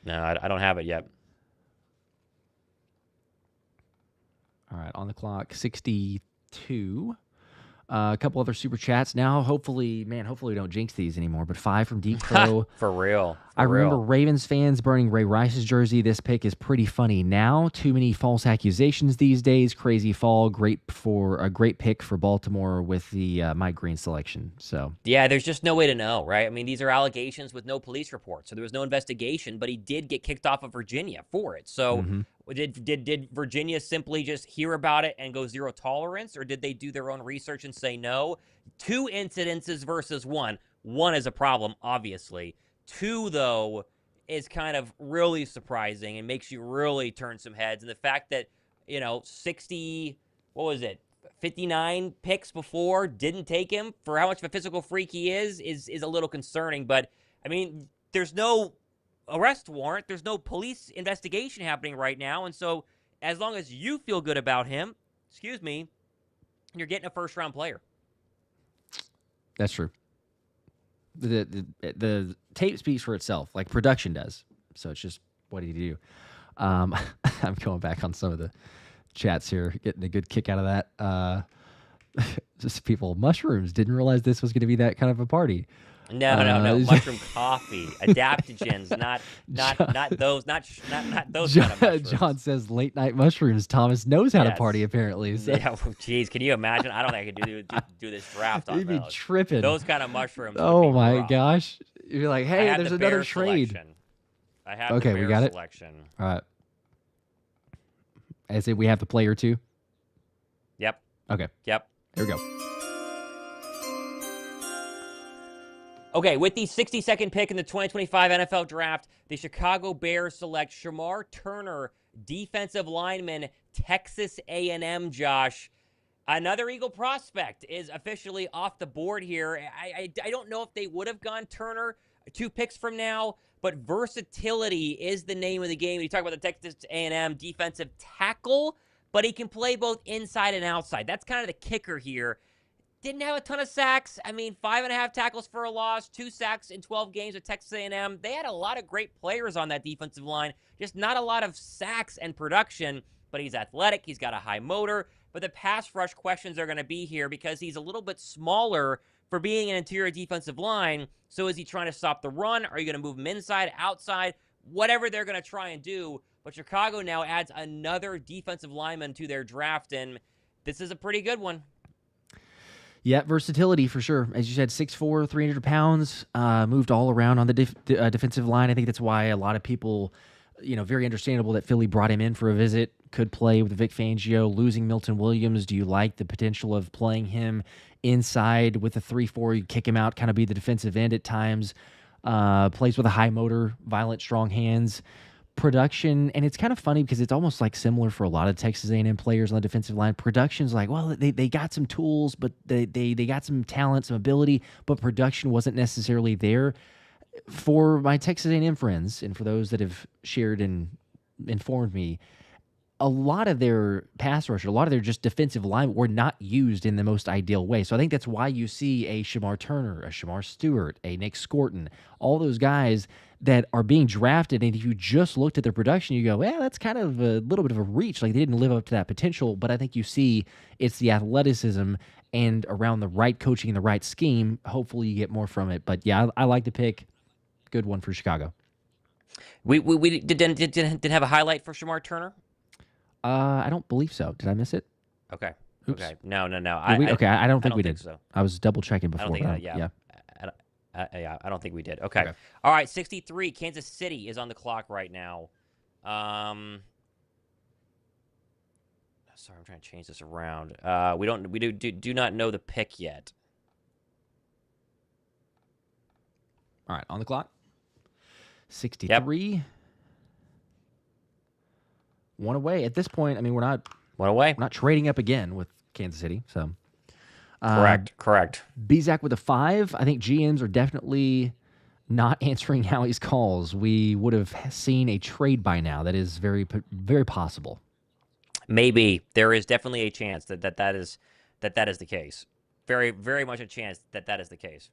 No, I don't have it yet. All right, on the clock, 62. A couple other super chats now. Hopefully we don't jinx these anymore. But 5 from Deep Pro. For real. I remember Ravens fans burning Ray Rice's jersey. This pick is pretty funny now. Too many false accusations these days. Crazy fall. Great pick for Baltimore with the Mike Green selection. So yeah, there's just no way to know, right? I mean, these are allegations with no police report, so there was no investigation. But he did get kicked off of Virginia for it. So. Did Virginia simply just hear about it and go zero tolerance, or did they do their own research and say no? 2 incidences versus 1. 1 is a problem, obviously. 2, though, is kind of really surprising and makes you really turn some heads. And the fact that, 59 picks before didn't take him for how much of a physical freak he is a little concerning. But, I mean, there's no arrest warrant. There's no police investigation happening right now. And so as long as you feel good about him, you're getting a first-round player. That's true. The tape speaks for itself, like production does. So it's just, what do you do? I'm going back on some of the chats here, getting a good kick out of that. Just people, mushrooms, didn't realize this was going to be that kind of a party. No. Mushroom coffee, adaptogens, not those kind of mushrooms. John says late night mushrooms. Thomas knows how to party apparently. So. Yeah, geez, can you imagine? I don't think I could do this draft on You'd be those. tripping. Those kind of mushrooms. Oh my gosh! You'd be like, hey, there's another trade. Selection. I have the we got selection. It. All right. I said we have the player too. Yep. Okay. Yep. Here we go. Okay, with the 62nd pick in the 2025 NFL Draft, the Chicago Bears select Shemar Turner, defensive lineman, Texas A&M, Josh. Another Eagle prospect is officially off the board here. I don't know if they would have gone Turner 2 picks from now, but versatility is the name of the game. You talk about the Texas A&M defensive tackle, but he can play both inside and outside. That's kind of the kicker here. Didn't have a ton of sacks. I mean, 5.5 tackles for a loss, 2 sacks in 12 games with Texas A&M. They had a lot of great players on that defensive line, just not a lot of sacks and production, but he's athletic. He's got a high motor, but the pass rush questions are going to be here because he's a little bit smaller for being an interior defensive line. So is he trying to stop the run? Are you going to move him inside, outside? Whatever they're going to try and do. But Chicago now adds another defensive lineman to their draft, and this is a pretty good one. Yeah, versatility for sure. As you said, 6'4", 300 pounds, moved all around on the defensive line. I think that's why a lot of people, very understandable that Philly brought him in for a visit, could play with Vic Fangio. Losing Milton Williams, do you like the potential of playing him inside with a 3-4? You kick him out, kind of be the defensive end at times. Plays with a high motor, violent, strong hands. Production, and it's kind of funny because it's almost like similar for a lot of Texas A&M players on the defensive line. Production's like, well, they got some tools, but they got some talent, some ability, but production wasn't necessarily there. For my Texas A&M friends, and for those that have shared and informed me, a lot of their pass rush, a lot of their just defensive line were not used in the most ideal way. So I think that's why you see a Shemar Turner, a Shemar Stewart, a Nic Scourton, all those guys that are being drafted. And if you just looked at their production, you go, well, that's kind of a little bit of a reach. Like they didn't live up to that potential. But I think you see it's the athleticism and around the right coaching and the right scheme. Hopefully you get more from it. But yeah, I like the pick. Good one for Chicago. We didn't have a highlight for Shemar Turner? I don't believe so. Did I miss it? Okay. Oops. Okay. No. I don't think we did. So. I was double checking before. I don't think, yeah. Yeah, I don't think we did. Okay. All right, 63. Kansas City is on the clock right now. Sorry, I'm trying to change this around. We do not know the pick yet. All right, on the clock. 63. Yep. One away. At this point, I mean, we're not trading up again with Kansas City. So correct. Bizak with a 5. I think GMs are definitely not answering Howie's calls. We would have seen a trade by now. That is very, very possible. Maybe there is definitely a chance that is the case. Very, very much a chance that is the case.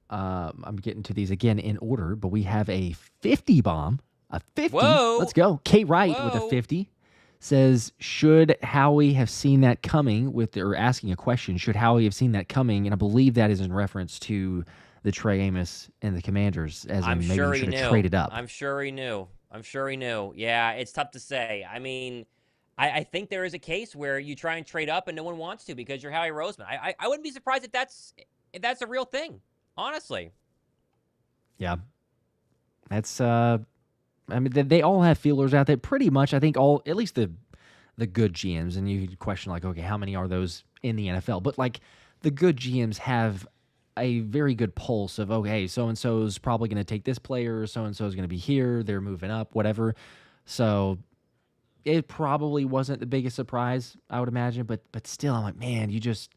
I'm getting to these again in order, but we have a 50 bomb. A 50. Whoa. Let's go. K. Wright with a 50 says, should Howie have seen that coming or asking a question, should Howie have seen that coming? And I believe that is in reference to the Trey Amos and the Commanders, as in maybe he should have traded up. I'm sure he knew. Yeah, it's tough to say. I mean, I think there is a case where you try and trade up and no one wants to because you're Howie Roseman. I wouldn't be surprised if that's a real thing, honestly. Yeah. That's I mean, they all have feelers out there pretty much. I think at least the good GMs, and you question like, okay, how many are those in the NFL? But like the good GMs have a very good pulse of, okay, so-and-so is probably going to take this player, so-and-so is going to be here, they're moving up, whatever. So it probably wasn't the biggest surprise, I would imagine, but still, I'm like, man, you just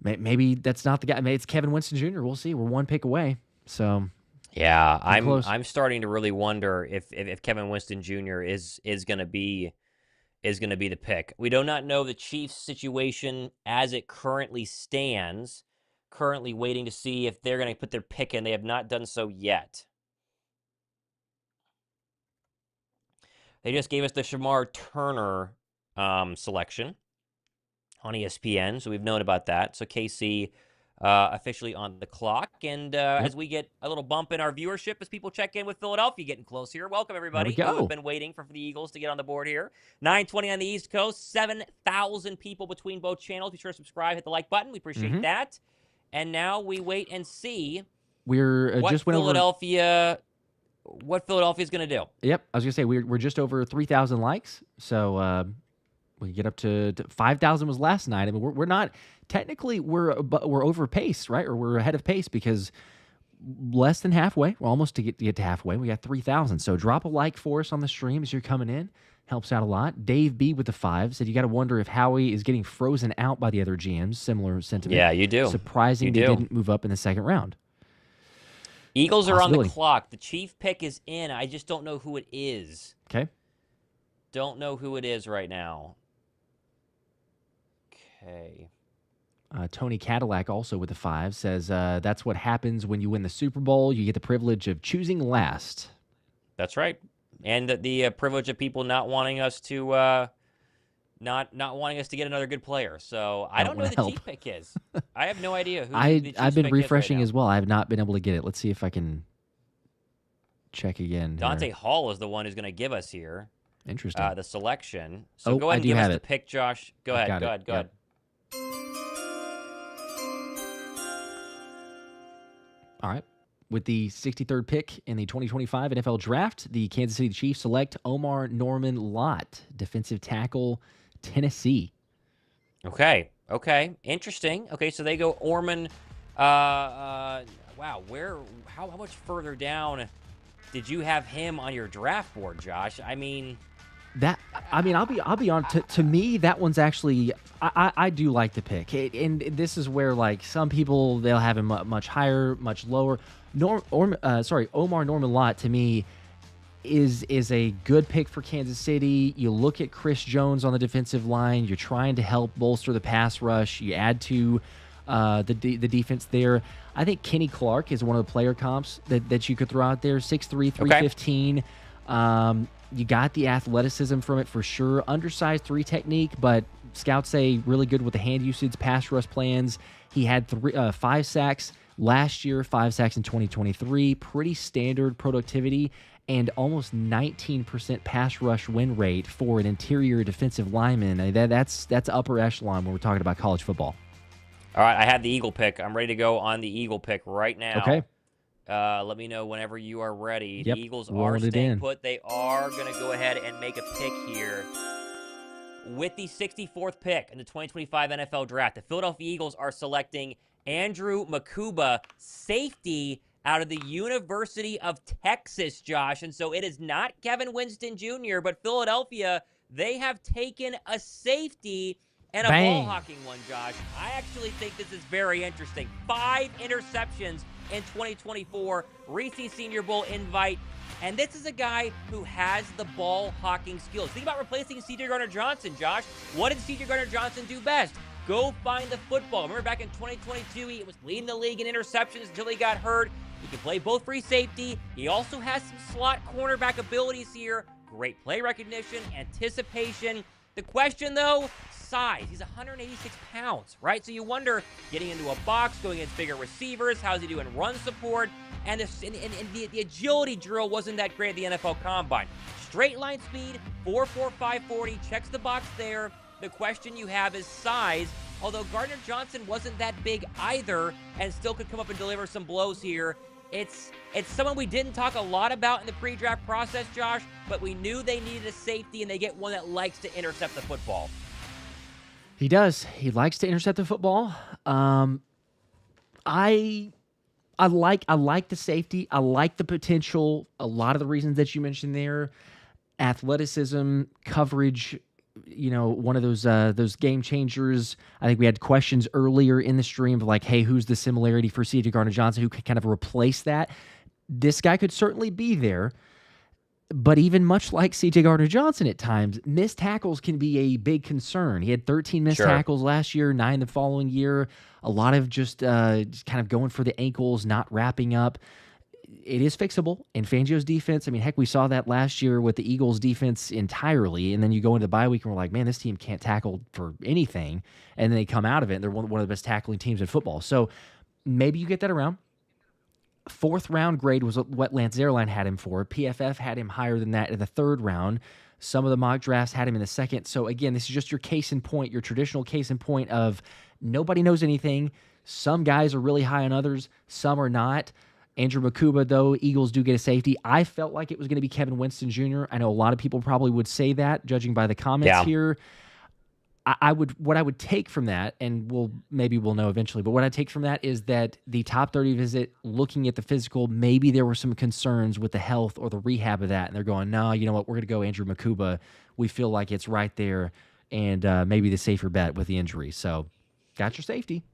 maybe that's not the guy. Maybe it's Kevin Winston Jr. We'll see. We're one pick away, so. Yeah, I'm starting to really wonder if Kevin Winston Jr. is going to be the pick. We do not know the Chiefs' situation as it currently stands. Currently waiting to see if they're going to put their pick in. They have not done so yet. They just gave us the Shemar Turner selection on ESPN, so we've known about that. So KC officially on the clock. And as we get a little bump in our viewership, as people check in with Philadelphia getting close here, welcome everybody who have been waiting for the Eagles to get on the board here. 9:20 on the East Coast, 7,000 people between both channels. Be sure to subscribe, hit the like button. We appreciate that. And now we wait and see what Philadelphia is going to do. Yep, I was going to say we're just over 3,000 likes, so we get up to 5,000 was last night. I mean, we're not technically we're over pace, right? Or we're ahead of pace because less than halfway. We're almost to get to halfway. We got 3,000. So drop a like for us on the stream as you're coming in. Helps out a lot. Dave B with the 5 said you got to wonder if Howie is getting frozen out by the other GMs. Similar sentiment. Yeah, you do. Surprising they didn't move up in the second round. Eagles are on the clock. The Chief pick is in. I just don't know who it is. Okay. Don't know who it is right now. Okay. Tony Cadillac also with the 5 says that's what happens when you win the Super Bowl. You get the privilege of choosing last. That's right. And the privilege of people not wanting us to not wanting us to get another good player. So I don't know who the Chief pick is. I have no idea who the Chiefs I've been pick refreshing is right as well. I have not been able to get it. Let's see if I can check again. Dante Hall is the one who's going to give us here. Interesting. The selection. So go ahead and give us the pick, Josh. Go ahead. All right. With the 63rd pick in the 2025 NFL Draft, the Kansas City Chiefs select Omar Norman-Lott, defensive tackle, Tennessee. Okay. Interesting. Okay, so they go Orman. Wow, how much further down did you have him on your draft board, Josh? I mean, I'll be honest. To me, that one's actually I do like the pick, and this is where like some people they'll have him much higher, much lower. Omar Norman-Lott to me is a good pick for Kansas City. You look at Chris Jones on the defensive line. You're trying to help bolster the pass rush. You add to the defense there. I think Kenny Clark is one of the player comps that you could throw out there. 6'3", 315. You got the athleticism from it for sure. Undersized 3 technique, but scouts say really good with the hand usage, pass rush plans. He had 5 sacks last year, 5 sacks in 2023. Pretty standard productivity and almost 19% pass rush win rate for an interior defensive lineman. That's upper echelon when we're talking about college football. All right, I have the Eagle pick. I'm ready to go on the Eagle pick right now. Okay. Let me know whenever you are ready. Yep, The Eagles are rolling it staying in. put. They are going to go ahead and make a pick here. With the 64th pick in the 2025 NFL Draft, the Philadelphia Eagles are selecting Andrew Makuba, safety out of the University of Texas, Josh. And so it is not Kevin Winston Jr., but Philadelphia, they have taken a safety and a ball-hawking one, Josh. I actually think this is very interesting. 5 interceptions in 2024, Reese Senior Bowl invite. And this is a guy who has the ball-hawking skills. Think about replacing C.J. Gardner-Johnson, Josh. What did C.J. Gardner-Johnson do best? Go find the football. Remember back in 2022, he was leading the league in interceptions until he got hurt. He can play both free safety. He also has some slot cornerback abilities here. Great play recognition, anticipation. The question, though, size. He's 186 pounds, right? So you wonder, getting into a box, going against bigger receivers, how's he doing run support? And the agility drill wasn't that great at the NFL Combine. Straight line speed, 4.45 40, checks the box there. The question you have is size, although Gardner-Johnson wasn't that big either and still could come up and deliver some blows here. It's someone we didn't talk a lot about in the pre-draft process, Josh, but we knew they needed a safety, and they get one that likes to intercept the football. He does. He likes to intercept the football. I like the safety. I like the potential. A lot of the reasons that you mentioned there, athleticism, coverage. You know, one of those game changers. I think we had questions earlier in the stream of like, hey, who's the similarity for C.J. Gardner-Johnson who could kind of replace that? This guy could certainly be there. But even much like C.J. Gardner-Johnson at times, missed tackles can be a big concern. He had 13 missed tackles last year, 9 the following year. A lot of just kind of going for the ankles, not wrapping up. It is fixable. In Fangio's defense, I mean, heck, we saw that last year with the Eagles' defense entirely. And then you go into the bye week and we're like, man, this team can't tackle for anything. And then they come out of it and they're one of the best tackling teams in football. So maybe you get that around. 4th round grade was what Lance Zierlein had him for. PFF had him higher than that in the 3rd round. Some of the mock drafts had him in the 2nd. So again, this is just your case in point, your traditional case in point of nobody knows anything. Some guys are really high on others. Some are not. Andrew Makuba, though, Eagles do get a safety. I felt like it was going to be Kevin Winston Jr. I know a lot of people probably would say that, judging by the comments here. What I would take from that, and maybe we'll know eventually, but what I take from that is that the top 30 visit, looking at the physical, maybe there were some concerns with the health or the rehab of that, and they're going, no, you know what, we're going to go Andrew Makuba. We feel like it's right there, and maybe the safer bet with the injury. So, got your safety.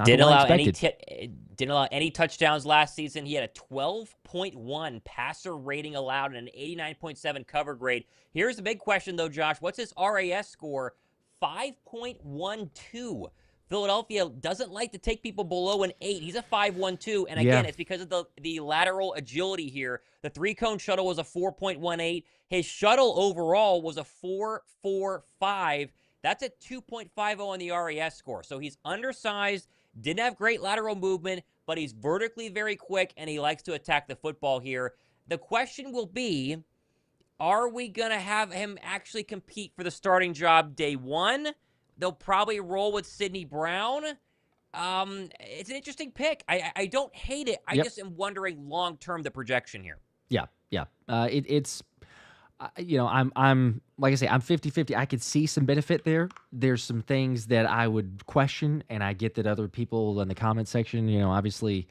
Didn't allow any touchdowns last season. He had a 12.1 passer rating allowed and an 89.7 cover grade. Here's the big question, though, Josh. What's his RAS score? 5.12. Philadelphia doesn't like to take people below an 8. He's a 5.12, and again, it's because of the lateral agility here. The 3-cone shuttle was a 4.18. His shuttle overall was a 4.45. That's a 2.50 on the RAS score. So he's undersized, didn't have great lateral movement, but he's vertically very quick, and he likes to attack the football here. The question will be, are we going to have him actually compete for the starting job day one? They'll probably roll with Sidney Brown. It's an interesting pick. I don't hate it. I just am wondering long-term the projection here. Yeah. It's I'm like I say, I'm 50-50. I could see some benefit there. There's some things that I would question, and I get that other people in the comment section, obviously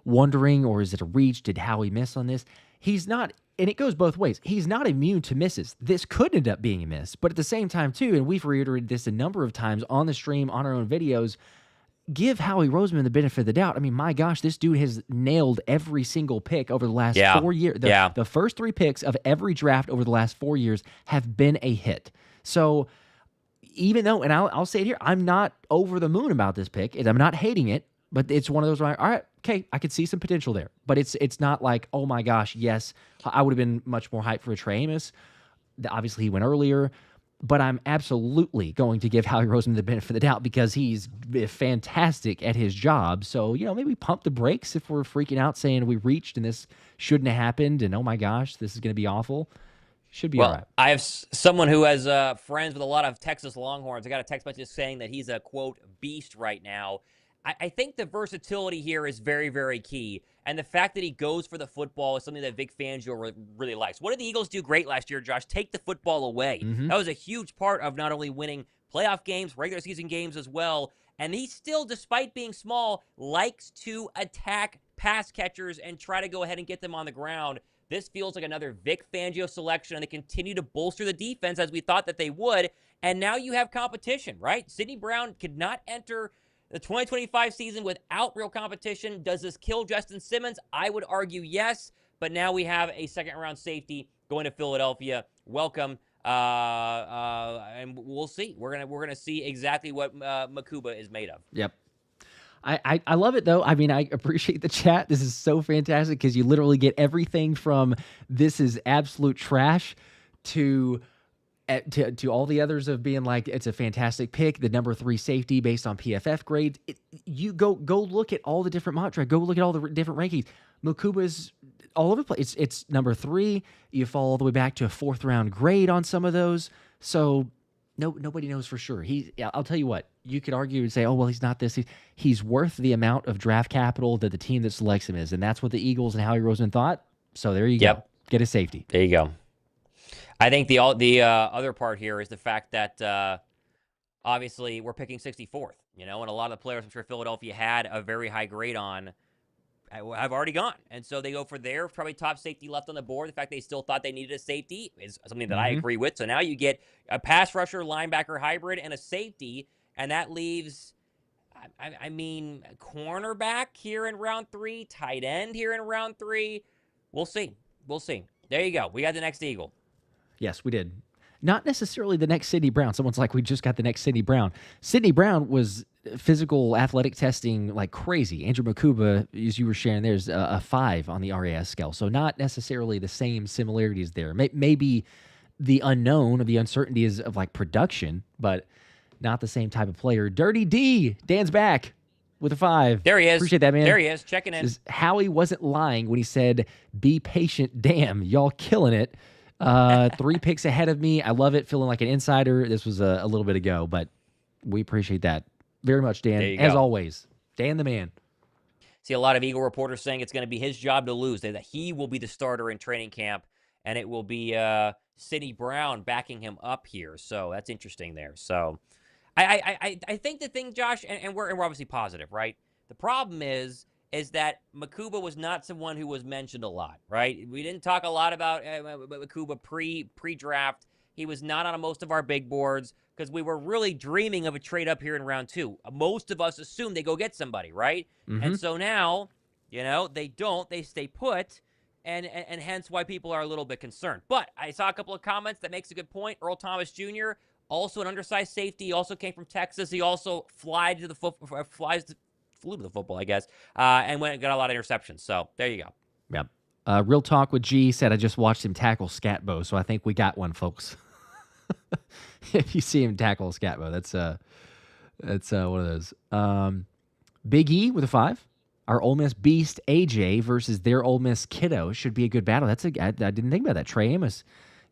wondering, or is it a reach? Did Howie miss on this? He's not, and it goes both ways. He's not immune to misses. This could end up being a miss, but at the same time, too, and we've reiterated this a number of times on the stream, on our own videos, give Howie Roseman the benefit of the doubt. I mean, my gosh, this dude has nailed every single pick over the last 4 years. The first 3 picks of every draft over the last 4 years have been a hit. So even though, and I'll say it here, I'm not over the moon about this pick. I'm not hating it, but it's one of those where, all right, okay, I could see some potential there. But it's not like, oh my gosh, yes, I would have been much more hyped for a Trey Amos. Obviously, he went earlier. But I'm absolutely going to give Howie Roseman the benefit of the doubt because he's fantastic at his job. So, maybe pump the brakes if we're freaking out saying we reached and this shouldn't have happened and, oh my gosh, this is going to be awful. Should be all right. I have someone who has friends with a lot of Texas Longhorns. I got a text message saying that he's a, quote, beast right now. I think the versatility here is very, very key. And the fact that he goes for the football is something that Vic Fangio really likes. What did the Eagles do great last year, Josh? Take the football away. That was a huge part of not only winning playoff games, regular season games as well. And he still, despite being small, likes to attack pass catchers and try to go ahead and get them on the ground. This feels like another Vic Fangio selection, and they continue to bolster the defense as we thought that they would. And now you have competition, right? Sidney Brown could not enter the 2025 season without real competition. Does this kill Justin Simmons? I would argue yes, but now we have a second-round safety going to Philadelphia. Welcome, and we'll see. We're gonna see exactly what Makuba is made of. Yep. I love it, though. I mean, I appreciate the chat. This is so fantastic because you literally get everything from this is absolute trash to all the others of being like, it's a fantastic pick, the number 3 safety based on PFF grades. You go look at all the different mock drafts. Go look at all the different rankings. Makuba's all over the place. It's number 3. You fall all the way back to a 4th round grade on some of those. So nobody knows for sure. I'll tell you what, you could argue and say, oh, well, he's not this. He's worth the amount of draft capital that the team that selects him is. And that's what the Eagles and Howie Roseman thought. So there you go. Get a safety. There you go. I think the other part here is the fact that obviously we're picking 64th, and a lot of the players I'm sure Philadelphia had a very high grade on have already gone. And so they go for their probably top safety left on the board. The fact they still thought they needed a safety is something that I agree with. So now you get a pass rusher, linebacker hybrid, and a safety, and that leaves, I mean, cornerback here in round 3, tight end here in round 3. We'll see. There you go. We got the next Eagle. Yes, we did. Not necessarily the next Sidney Brown. Someone's like, we just got the next Sidney Brown. Sidney Brown was physical athletic testing like crazy. Andrew Makuba, as you were sharing, there's a 5 on the RAS scale. So not necessarily the same similarities there. Maybe the unknown or the uncertainty is of like production, but not the same type of player. Dirty D, Dan's back with a 5. There he is. Appreciate that, man. There he is, checking in. Howie wasn't lying when he said, be patient. Damn, y'all killing it. 3 picks ahead of me. I love it. Feeling like an insider. This was a little bit ago, but we appreciate that very much, Dan. As always, Dan the man. See a lot of Eagle reporters saying it's going to be his job to lose, that he will be the starter in training camp, and it will be Sidney Brown backing him up here. So that's interesting there. So I think the thing, Josh, and we're obviously positive, right? The problem is that Makuba was not someone who was mentioned a lot, right? We didn't talk a lot about Makuba pre-draft. He was not on most of our big boards because we were really dreaming of a trade up here in round 2. Most of us assumed they go get somebody, right? And so now, they don't. They stay put, and hence why people are a little bit concerned. But I saw a couple of comments that makes a good point. Earl Thomas Jr., also an undersized safety. He also came from Texas. He also flew to the football, I guess, and got a lot of interceptions. So there you go. Yep. Real Talk with G said, I just watched him tackle Scatbo, so I think we got one, folks. If you see him tackle Scatbo, that's one of those. Big E with a 5. Our Ole Miss beast AJ versus their Ole Miss kiddo should be a good battle. I didn't think about that. Trey Amos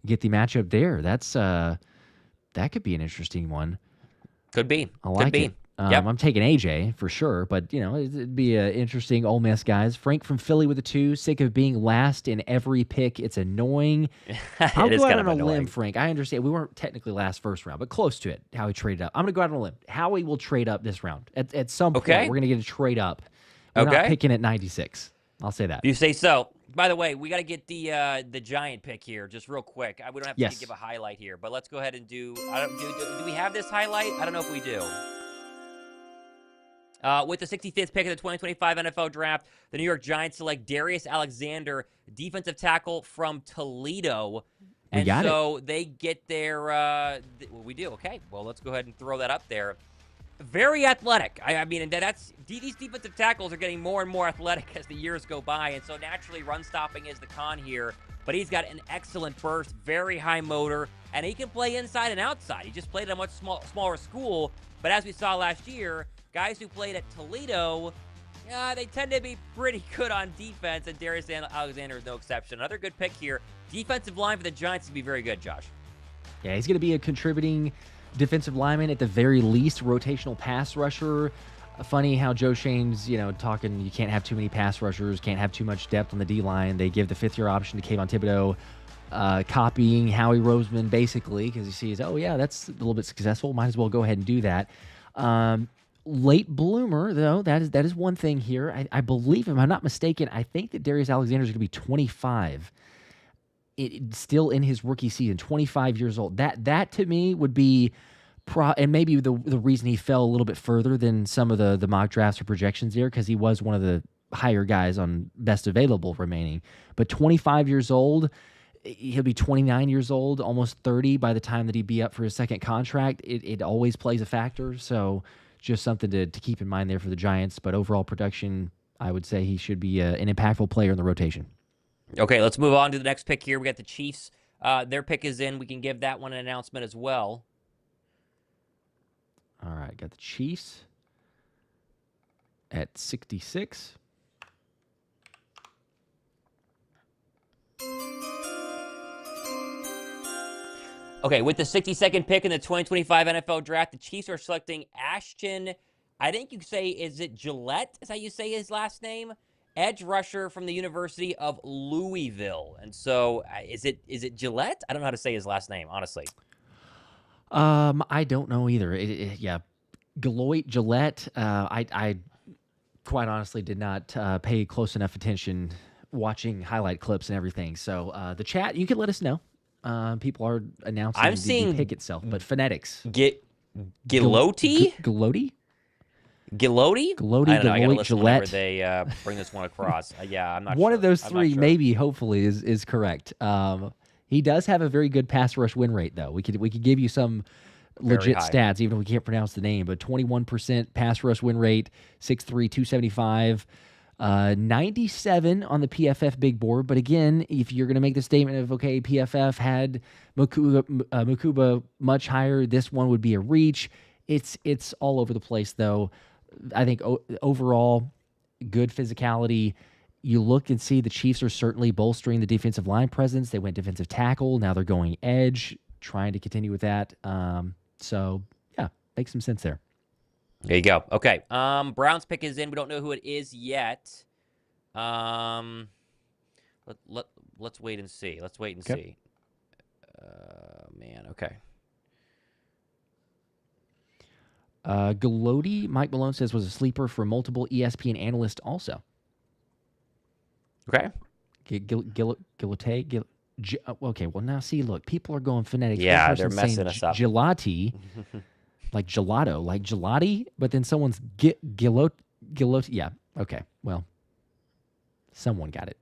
get the matchup there. That could be an interesting one. Could be. I like it. I'm taking AJ for sure, but it'd be interesting. Ole Miss guys. Frank from Philly with a 2. Sick of being last in every pick. It's annoying. I'll go out on a limb, Frank. I understand we weren't technically last first round, but close to it. Howie traded up. I'm going to go out on a limb. Howie will trade up this round. At some point, we're going to get a trade up. We're not picking at 96. I'll say that. You say so. By the way, we got to get the Giant pick here just real quick. We don't have to give a highlight here, but let's go ahead and do we have this highlight? I don't know if we do. With the 65th pick of the 2025 NFL Draft, the New York Giants select Darius Alexander, defensive tackle from Toledo. And so they get their we do. Okay. Well, let's go ahead and throw that up there. Very athletic. I mean, these defensive tackles are getting more and more athletic as the years go by, and so naturally run stopping is the con here. But he's got an excellent burst, very high motor, and he can play inside and outside. He just played at a much smaller school, but as we saw last year, guys who played at Toledo, they tend to be pretty good on defense, and Darius Alexander is no exception. Another good pick here. Defensive line for the Giants is going to be very good, Josh. Yeah, he's going to be a contributing defensive lineman, at the very least, rotational pass rusher. Funny how Joe Shane's, talking you can't have too many pass rushers, can't have too much depth on the D-line. They give the fifth-year option to Kayvon Thibodeaux, copying Howie Roseman basically because he sees, oh, yeah, that's a little bit successful. Might as well go ahead and do that. Late bloomer, though, that is one thing here. I believe, if I'm not mistaken, I think that Darius Alexander is going to be 25. Still in his rookie season, 25 years old. That to me would be... and maybe the reason he fell a little bit further than some of the mock drafts or projections there, because he was one of the higher guys on best available remaining. But 25 years old, he'll be 29 years old, almost 30 by the time that he'd be up for his second contract. It always plays a factor, so just something to keep in mind there for the Giants. But overall production, I would say he should be an impactful player in the rotation. Okay, let's move on to the next pick here. We got the Chiefs. Their pick is in. We can give that one an announcement as well. All right, got the Chiefs at 66. Okay, with the 62nd pick in the 2025 NFL Draft, the Chiefs are selecting Ashton, I think you say, is it Gillette? Is that how you say his last name? Edge rusher from the University of Louisville. And so, is it Gillette? I don't know how to say his last name, honestly. I don't know either. Yeah, Gillette. I quite honestly did not pay close enough attention watching highlight clips and everything. So the chat, you can let us know. People are announcing the pick itself, but phonetics. Gilotti? Gilotti? Gilotti? Gilotti, I don't know. I gotta listen Gillette. whenever they bring this one across. Yeah, I'm not One sure. of those I'm three, not sure. maybe, hopefully, is correct. He does have a very good pass rush win rate, though. We could give you some legit stats, even if we can't pronounce the name. But 21% pass rush win rate, 6'3", 275, 97 on the PFF big board. But again, if you're going to make the statement of, okay, PFF had Mukuba much higher, this one would be a reach. It's all over the place, though. I think overall, good physicality. You look and see the Chiefs are certainly bolstering the defensive line presence. They went defensive tackle. Now they're going edge, trying to continue with that. So, yeah, makes some sense there. There you go. Okay. Brown's pick is in. We don't know who it is yet. Let's wait and see. Let's wait and see. Man, okay. Gilotti, Mike Malone says, was a sleeper for multiple ESPN analysts also. Okay. Gilotti. Okay, well, now see, look, people are going phonetics. Yeah, they're messing us up. Gelati, like gelato, like gelati, but then someone's Gilotti. Yeah, okay, well, someone got it.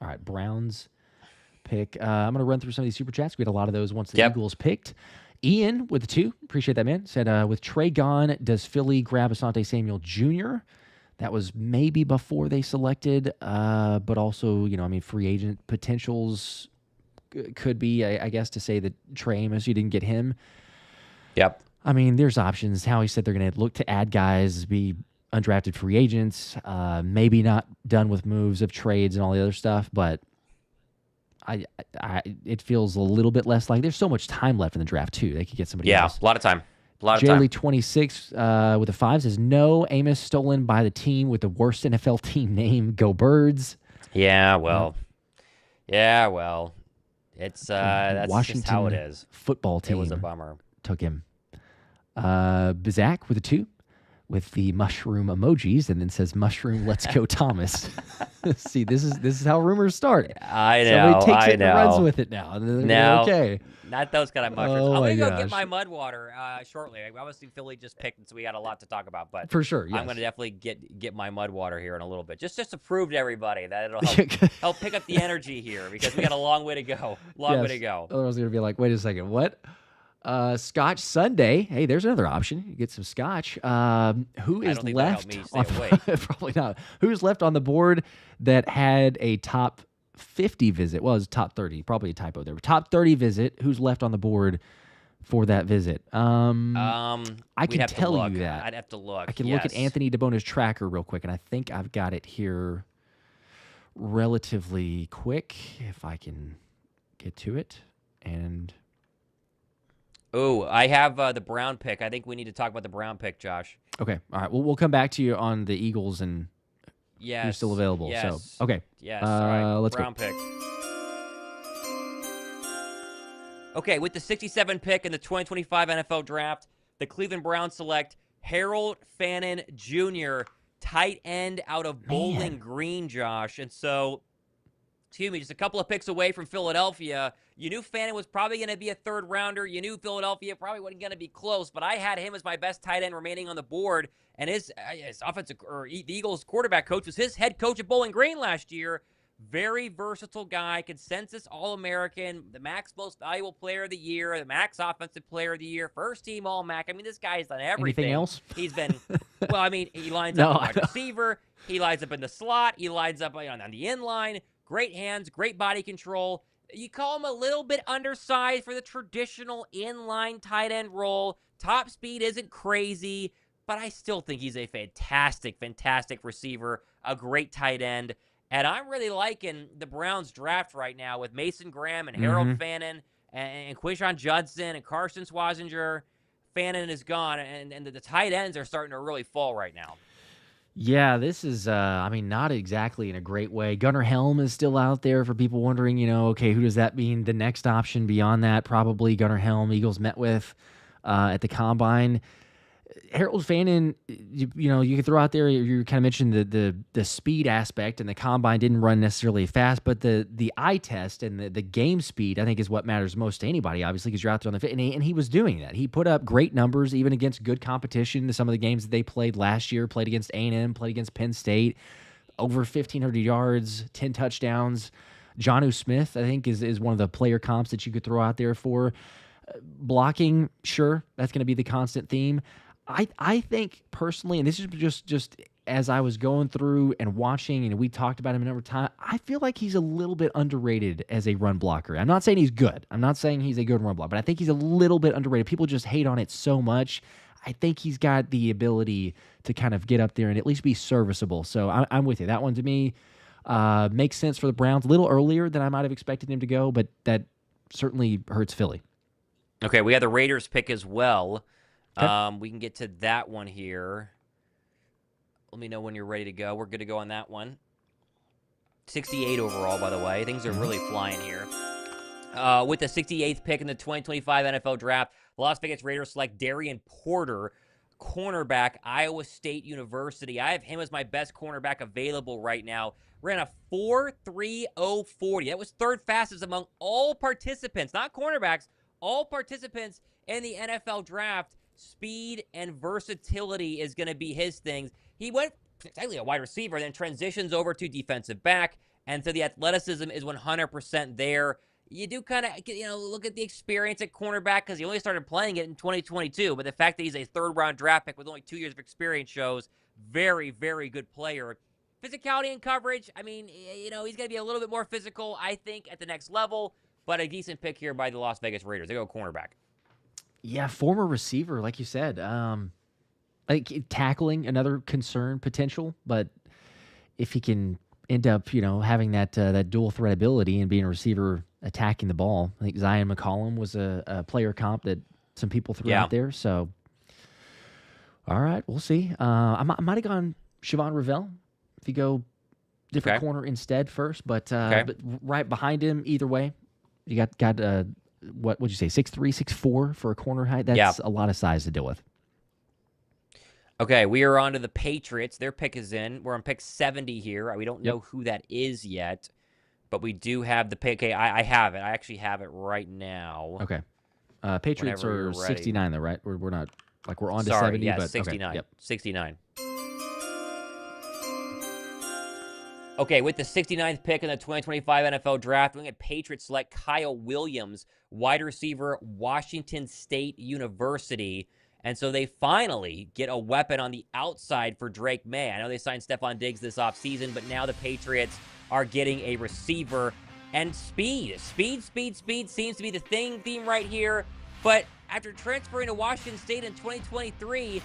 All right, Browns pick. I'm going to run through some of these super chats. We had a lot of those once the Eagles picked. Ian with the 2, appreciate that, man, said, with Trey gone, does Philly grab Asante Samuel Jr.? That was maybe before they selected, but also, free agent potentials could be, I guess, to say that Trey Amos, you didn't get him. Yep. I mean, there's options. Howie said they're going to look to add guys, be undrafted free agents, maybe not done with moves of trades and all the other stuff, but it feels a little bit less like there's so much time left in the draft, too. They could get somebody else. Yeah, a lot of time. Jaylee 26 with a 5 says, no, Amos stolen by the team with the worst NFL team name. Go Birds. Yeah, well. It's that's Washington just how it is. Football team. It was a bummer. Took him. Bizak with a 2 with the mushroom emojis, and then says, mushroom, let's go, Thomas. See, this is how rumors start. I know. Somebody takes it and runs with it now. No, okay. Not those kind of mushrooms. Oh, I'm going to go gosh. get my mud water shortly. Obviously, Philly just picked, and so we got a lot to talk about. But for sure, yes. I'm going to definitely get my mud water here in a little bit, just to prove to everybody that it'll help pick up the energy here, because we got a long way to go. Way to go. Otherwise, going to be like, wait a second, what? Scotch Sunday. Hey, there's another option. You get some scotch. Who is left? Probably not. Who's left on the board that had a top 50 visit? Well, it was top 30. Probably a typo there. Top 30 visit. Who's left on the board for that visit? I can tell you that. I'd have to look. I can look at Anthony DeBona's tracker real quick, and I think I've got it here relatively quick if I can get to it. And Oh, I have the Brown pick. I think we need to talk about the Brown pick, Josh. Okay. All right. Well, we'll come back to you on the Eagles and who's still available. So, okay. Yes. All right. Let's Brown go. pick. Okay, with the 67 pick in the 2025 NFL Draft, the Cleveland Browns select Harold Fannin Jr., tight end out of Bowling Green, Josh. And so, excuse me, just a couple of picks away from Philadelphia. You knew Fannin was probably going to be a third rounder. You knew Philadelphia probably wasn't going to be close, but I had him as my best tight end remaining on the board. And his offensive, or the Eagles quarterback coach was his head coach at Bowling Green last year. Very versatile guy, consensus All-American, the Max Most Valuable Player of the Year, the Max Offensive Player of the Year, first team All-Mac. I mean, this guy's done everything. Anything else? He's been, well, I mean, he lines up as a wide receiver. He lines up in the slot. He lines up on the inline. Great hands, great body control. You call him a little bit undersized for the traditional inline tight end role. Top speed isn't crazy, but I still think he's a fantastic, fantastic receiver, a great tight end. And I'm really liking the Browns draft right now with Mason Graham and Harold Fannin and Quinshon Judkins and Carson Schwesinger. Fannin is gone, and the tight ends are starting to really fall right now. Yeah, this is, I mean, not exactly in a great way. Gunnar Helm is still out there for people wondering, okay, who does that mean? The next option beyond that, probably Gunnar Helm, Eagles met with at the Combine. Harold Fannin, you can throw out there, you kind of mentioned the speed aspect, and the Combine didn't run necessarily fast, but the eye test and the game speed, I think, is what matters most to anybody, obviously, because you're out there on the field, and he was doing that. He put up great numbers, even against good competition. Some of the games that they played last year, played against A&M, played against Penn State, over 1,500 yards, 10 touchdowns. Jonnu Smith, I think, is one of the player comps that you could throw out there for. Blocking, sure, that's going to be the constant theme. I think personally, and this is just as I was going through and watching, and we talked about him a number of times, I feel like he's a little bit underrated as a run blocker. I'm not saying he's good. I'm not saying he's a good run blocker, but I think he's a little bit underrated. People just hate on it so much. I think he's got the ability to kind of get up there and at least be serviceable. So I'm with you. That one to me makes sense for the Browns. A little earlier than I might have expected him to go, but that certainly hurts Philly. Okay, we have the Raiders pick as well. Okay. We can get to that one here. Let me know when you're ready to go. We're good to go on that one. 68 overall, by the way. Things are really flying here. With the 68th pick in the 2025 NFL Draft, the Las Vegas Raiders select Darian Porter, cornerback, Iowa State University. I have him as my best cornerback available right now. Ran a 4.30 40. That was third fastest among all participants, not cornerbacks, all participants in the NFL Draft. Speed and versatility is going to be his things. He went technically a wide receiver, then transitions over to defensive back, and so the athleticism is 100% there. You do kind of, look at the experience at cornerback because he only started playing it in 2022, but the fact that he's a third-round draft pick with only 2 years of experience shows very, very good player. Physicality and coverage, I mean, he's going to be a little bit more physical, I think, at the next level, but a decent pick here by the Las Vegas Raiders. They go cornerback. Yeah, former receiver, like you said. Like tackling, another concern potential, but if he can end up, having that dual threat ability and being a receiver attacking the ball, I think Zion McCollum was a player comp that some people threw out there. So, all right, we'll see. I might have gone Shavon Revel if you go different corner instead first, but right behind him, either way, you got what would you say, 6'3", 6'4" for a corner height? That's a lot of size to deal with. Okay, we are on to the Patriots. Their pick is in. We're on pick 70 here. We don't know who that is yet, but we do have the pick. Okay, I have it. I actually have it right now. Okay. Patriots are 69 though, right? We're not, like, we're on to 70. Yeah, but 69. Okay, yep. 69. Okay, with the 69th pick in the 2025 NFL Draft, we're going to get Patriots select Kyle Williams, wide receiver, Washington State University. And so they finally get a weapon on the outside for Drake May. I know they signed Stephon Diggs this offseason, but now the Patriots are getting a receiver. And speed seems to be the theme right here. But after transferring to Washington State in 2023,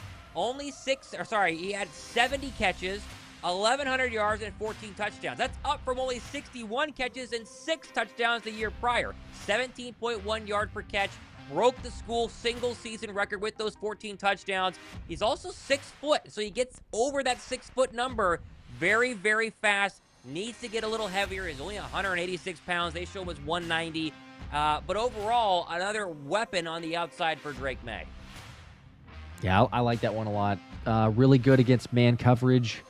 he had 70 catches, 1,100 yards, and 14 touchdowns. That's up from only 61 catches and 6 touchdowns the year prior. 17.1 yard per catch, broke the school single-season record with those 14 touchdowns. He's also 6 foot, so he gets over that 6-foot number very, very fast. Needs to get a little heavier. He's only 186 pounds. They show him as 190. But overall, another weapon on the outside for Drake May. Yeah, I like that one a lot. Really good against man coverage.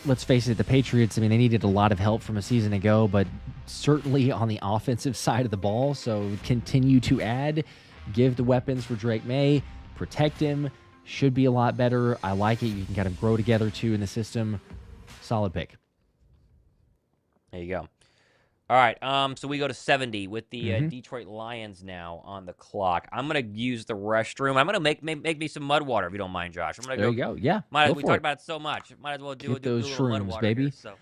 Let's face it, the Patriots, I mean, they needed a lot of help from a season ago, but certainly on the offensive side of the ball. So continue to add, give the weapons for Drake May, protect him. Should be a lot better. I like it. You can kind of grow together, too, in the system. Solid pick. There you go. All right, so we go to 70 with the Detroit Lions now on the clock. I'm going to use the restroom. I'm going to make me some mud water, if you don't mind, Josh. I'm gonna There you go. Yeah, we talked about it so much. Might as well do those a little mud shrooms, water baby. Here, so,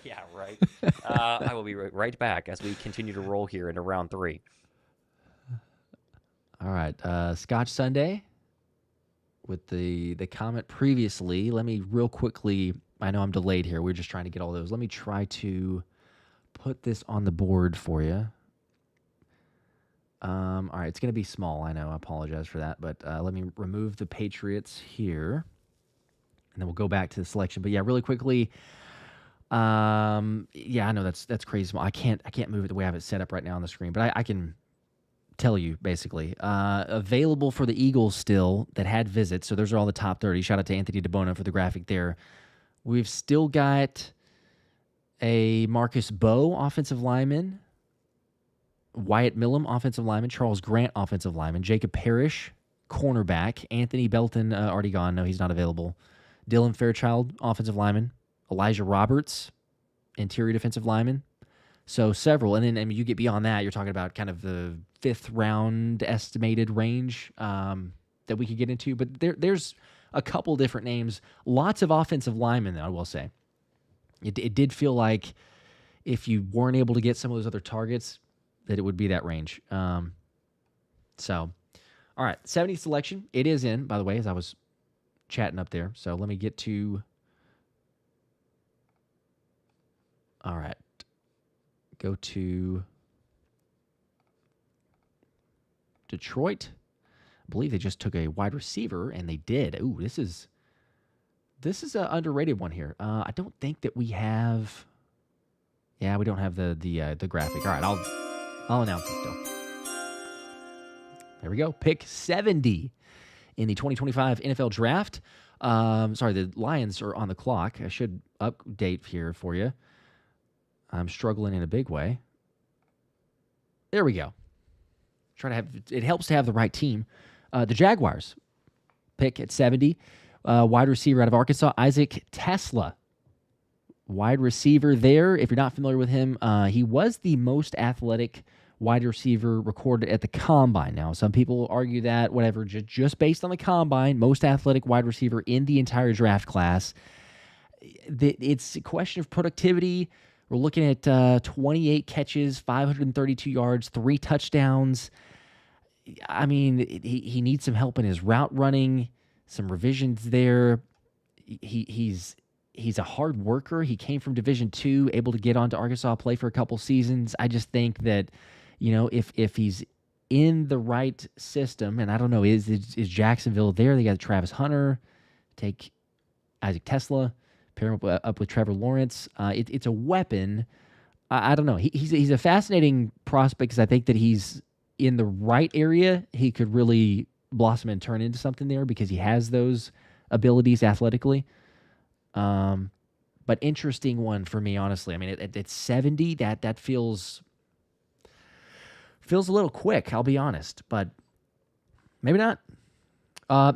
yeah, right. I will be right back as we continue to roll here into round 3. All right, Scotch Sunday with the comment previously. Let me real quickly, I know I'm delayed here. We're just trying to get all those. Let me try to put this on the board for you. All right, it's going to be small. I know. I apologize for that. But let me remove the Patriots here. And then we'll go back to the selection. But, yeah, really quickly. Yeah, I know that's crazy small. I can't move it the way I have it set up right now on the screen. But I can tell you, basically. Available for the Eagles still that had visits. So those are all the top 30. Shout out to Anthony DeBono for the graphic there. We've still got a Marcus Bowe, offensive lineman. Wyatt Millum, offensive lineman. Charles Grant, offensive lineman. Jacob Parrish, cornerback. Anthony Belton, already gone. No, he's not available. Dylan Fairchild, offensive lineman. Elijah Roberts, interior defensive lineman. So several. And then, I mean, you get beyond that, you're talking about kind of the 5th round estimated range that we could get into. But there's a couple different names. Lots of offensive linemen, I will say. It did feel like if you weren't able to get some of those other targets, that it would be that range. So, all right, 70 selection. It is in, by the way, as I was chatting up there. So let me get to... All right. Go to Detroit. I believe they just took a wide receiver, and they did. Ooh, this is an underrated one here. I don't think that we have... Yeah, we don't have the graphic. All right, I'll announce it still. There we go. Pick 70 in the 2025 NFL Draft. Sorry, the Lions are on the clock. I should update here for you. I'm struggling in a big way. There we go. It helps to have the right team. The Jaguars pick at 70. Wide receiver out of Arkansas, Isaac Tesla. Wide receiver there. If you're not familiar with him, he was the most athletic wide receiver recorded at the Combine. Now, some people argue that, whatever, just based on the Combine, most athletic wide receiver in the entire draft class. It's a question of productivity. We're looking at 28 catches, 532 yards, 3 touchdowns. I mean, he needs some help in his route running, some revisions there. He's a hard worker. He came from Division II, able to get onto Arkansas, play for a couple seasons. I just think that, if he's in the right system, and I don't know, is Jacksonville there? They got Travis Hunter, take Isaac Tesla, pair him up with Trevor Lawrence. It's a weapon. I don't know. He's a fascinating prospect because I think that he's in the right area. He could really blossom and turn into something there because he has those abilities athletically. But interesting one for me, honestly. I mean, at 70, that feels a little quick, I'll be honest, but maybe not.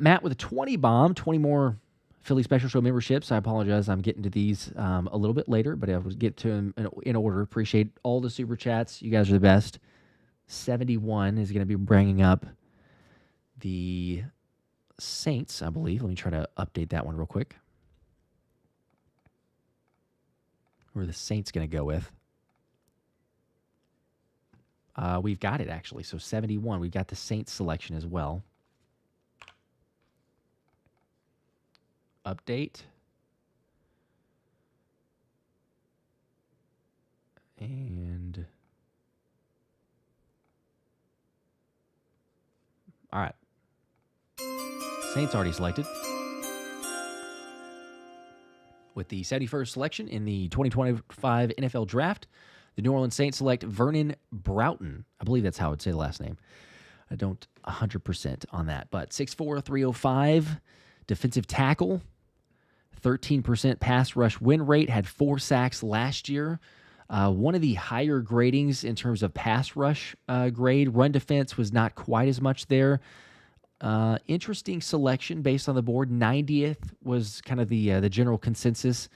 Matt with a 20 bomb, 20 more Philly Special Show memberships. I apologize. I'm getting to these a little bit later, but I will get to them in order. Appreciate all the super chats. You guys are the best. 71 is going to be bringing up the Saints, I believe. Let me try to update that one real quick. Where are the Saints going to go with? We've got it, actually. So 71. We've got the Saints selection as well. Update. And All right. Saints already selected. With the 71st selection in the 2025 NFL Draft, the New Orleans Saints select Vernon Broughton. I believe that's how I would say the last name. I don't 100% on that. But 6'4", 305, defensive tackle, 13% pass rush win rate, had 4 sacks last year. One of the higher gradings in terms of pass rush grade. Run defense was not quite as much there. Interesting selection based on the board. 90th was kind of the general consensus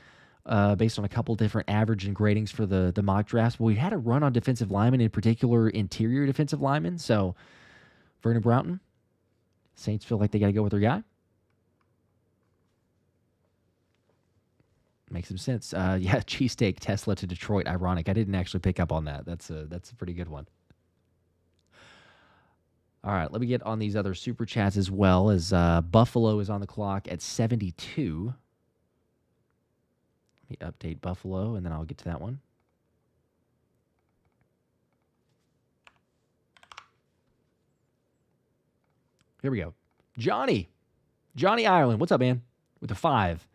based on a couple different average and gradings for the mock drafts. But we had a run on defensive linemen, in particular interior defensive linemen. So Vernon Broughton, Saints feel like they got to go with their guy. Makes some sense. Yeah, cheesesteak Tesla to Detroit. Ironic. I didn't actually pick up on that. That's a pretty good one. All right, let me get on these other super chats as well, as Buffalo is on the clock at 72. Let me update Buffalo, and then I'll get to that one. Here we go. Johnny Ireland. What's up, man? With a 5.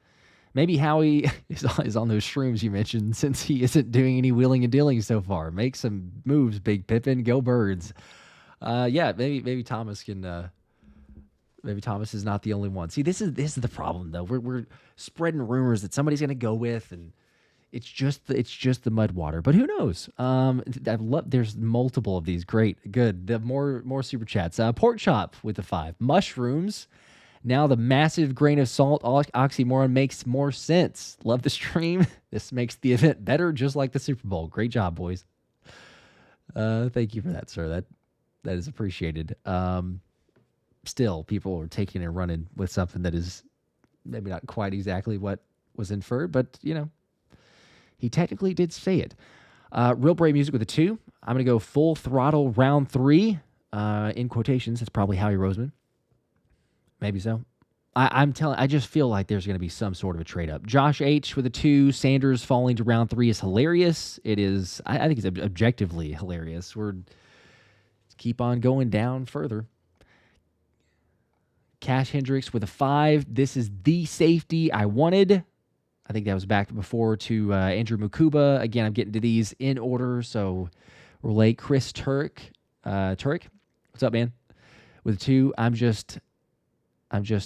Maybe Howie is on those shrooms you mentioned, since he isn't doing any wheeling and dealing so far. Make some moves, Big Pippin. Go Birds. Yeah, maybe Thomas can. Maybe Thomas is not the only one. See, this is the problem though. We're spreading rumors that somebody's going to go with, and it's just the mud water. But who knows? There's multiple of these. Great, good. The more super chats. Pork chop with the 5. Mushrooms. Now the massive grain of salt oxymoron makes more sense. Love the stream. This makes the event better, just like the Super Bowl. Great job, boys. Thank you for that, sir. That is appreciated. Still, people are taking and running with something that is maybe not quite exactly what was inferred, but, he technically did say it. Real Brave Music with a 2. I'm going to go full throttle round 3, in quotations. That's probably Howie Roseman. Maybe so. I just feel like there's going to be some sort of a trade up. Josh H with a 2. Sanders falling to round 3 is hilarious. It is. I think it's objectively hilarious. Keep on going down further. Cash Hendricks with a 5. This is the safety I wanted. I think that was back before to Andrew Mukuba. Again, I'm getting to these in order, so relate. Chris Turk. What's up, man? With a 2, I'm just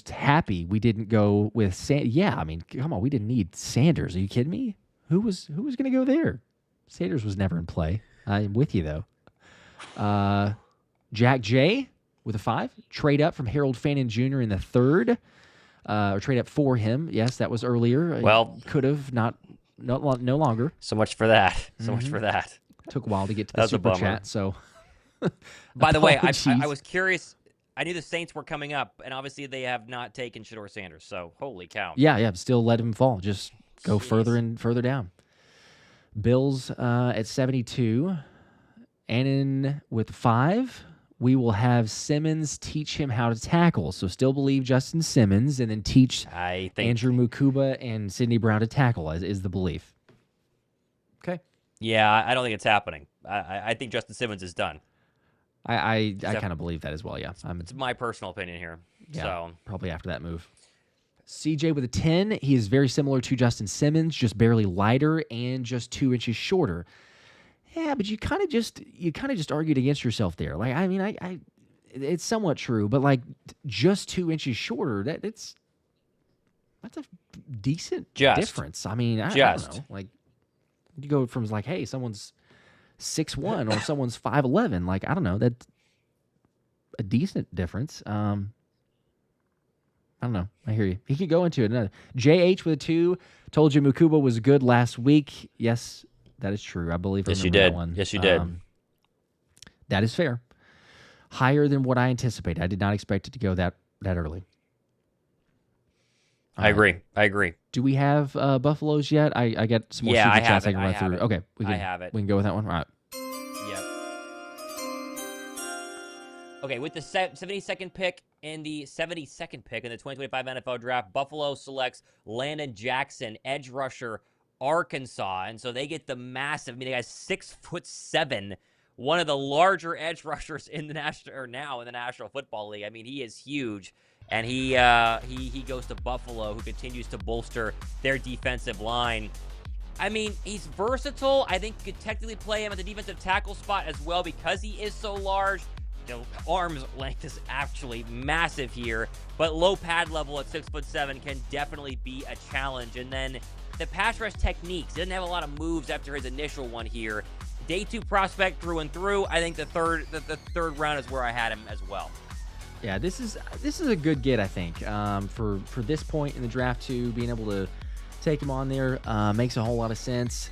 happy we didn't go with Yeah, I mean, come on, we didn't need Sanders. Are you kidding me? Who was going to go there? Sanders was never in play. I'm with you though. Jack J with a 5. Trade up from Harold Fannin Jr. in the 3rd. Or trade up for him. Yes, that was earlier. Well, could have no longer. So much for that. Much for that. Took a while to get to the super chat. So, by the way, I was curious. I knew the Saints were coming up, and obviously they have not taken Shedeur Sanders. So, holy cow. Yeah. Still let him fall. Just go further and further down. Bills at 72. Annan with 5. We will have Simmons teach him how to tackle. So still believe Justin Simmons, and then teach Andrew Mukuba and Sidney Brown to tackle, is the belief. Okay. Yeah, I don't think it's happening. I think Justin Simmons is done. I kind of believe that as well, yeah. It's my personal opinion here. Yeah, so probably after that move. CJ with a 10. He is very similar to Justin Simmons, just barely lighter and just 2 inches shorter. Yeah, but you kind of just argued against yourself there. Like, I mean, it's somewhat true, but like just 2 inches shorter, that's a decent difference. I mean, I don't know. Like, you go from like, hey, someone's 6'1" or someone's 5'11". Like, I don't know, that's a decent difference. I don't know. I hear you. He could go into it. Another JH with a 2. Told you Mukuba was good last week. Yes. That is true. I believe. Yes, you did. That one. Yes, you did. That is fair. Higher than what I anticipated. I did not expect it to go that early. I agree. Do we have Buffaloes yet? I got some more super chats I can run through. Okay, I have it. We can go with that one. All right. Yep. Okay, with the 72nd pick and the 72nd pick in the 2025 NFL Draft, Buffalo selects Landon Jackson, edge rusher, Arkansas, and so they get the massive. I mean, they got 6'7" one of the larger edge rushers in the National Football League. I mean, he is huge. And he goes to Buffalo, who continues to bolster their defensive line. I mean, he's versatile. I think you could technically play him at the defensive tackle spot as well because he is so large. The arm's length is actually massive here, but low pad level at 6'7" can definitely be a challenge. And then the pass rush techniques. He doesn't have a lot of moves after his initial one here. Day 2 prospect through and through. I think the third round is where I had him as well. Yeah, this is a good get, I think, for this point in the draft too. Being able to take him on there makes a whole lot of sense.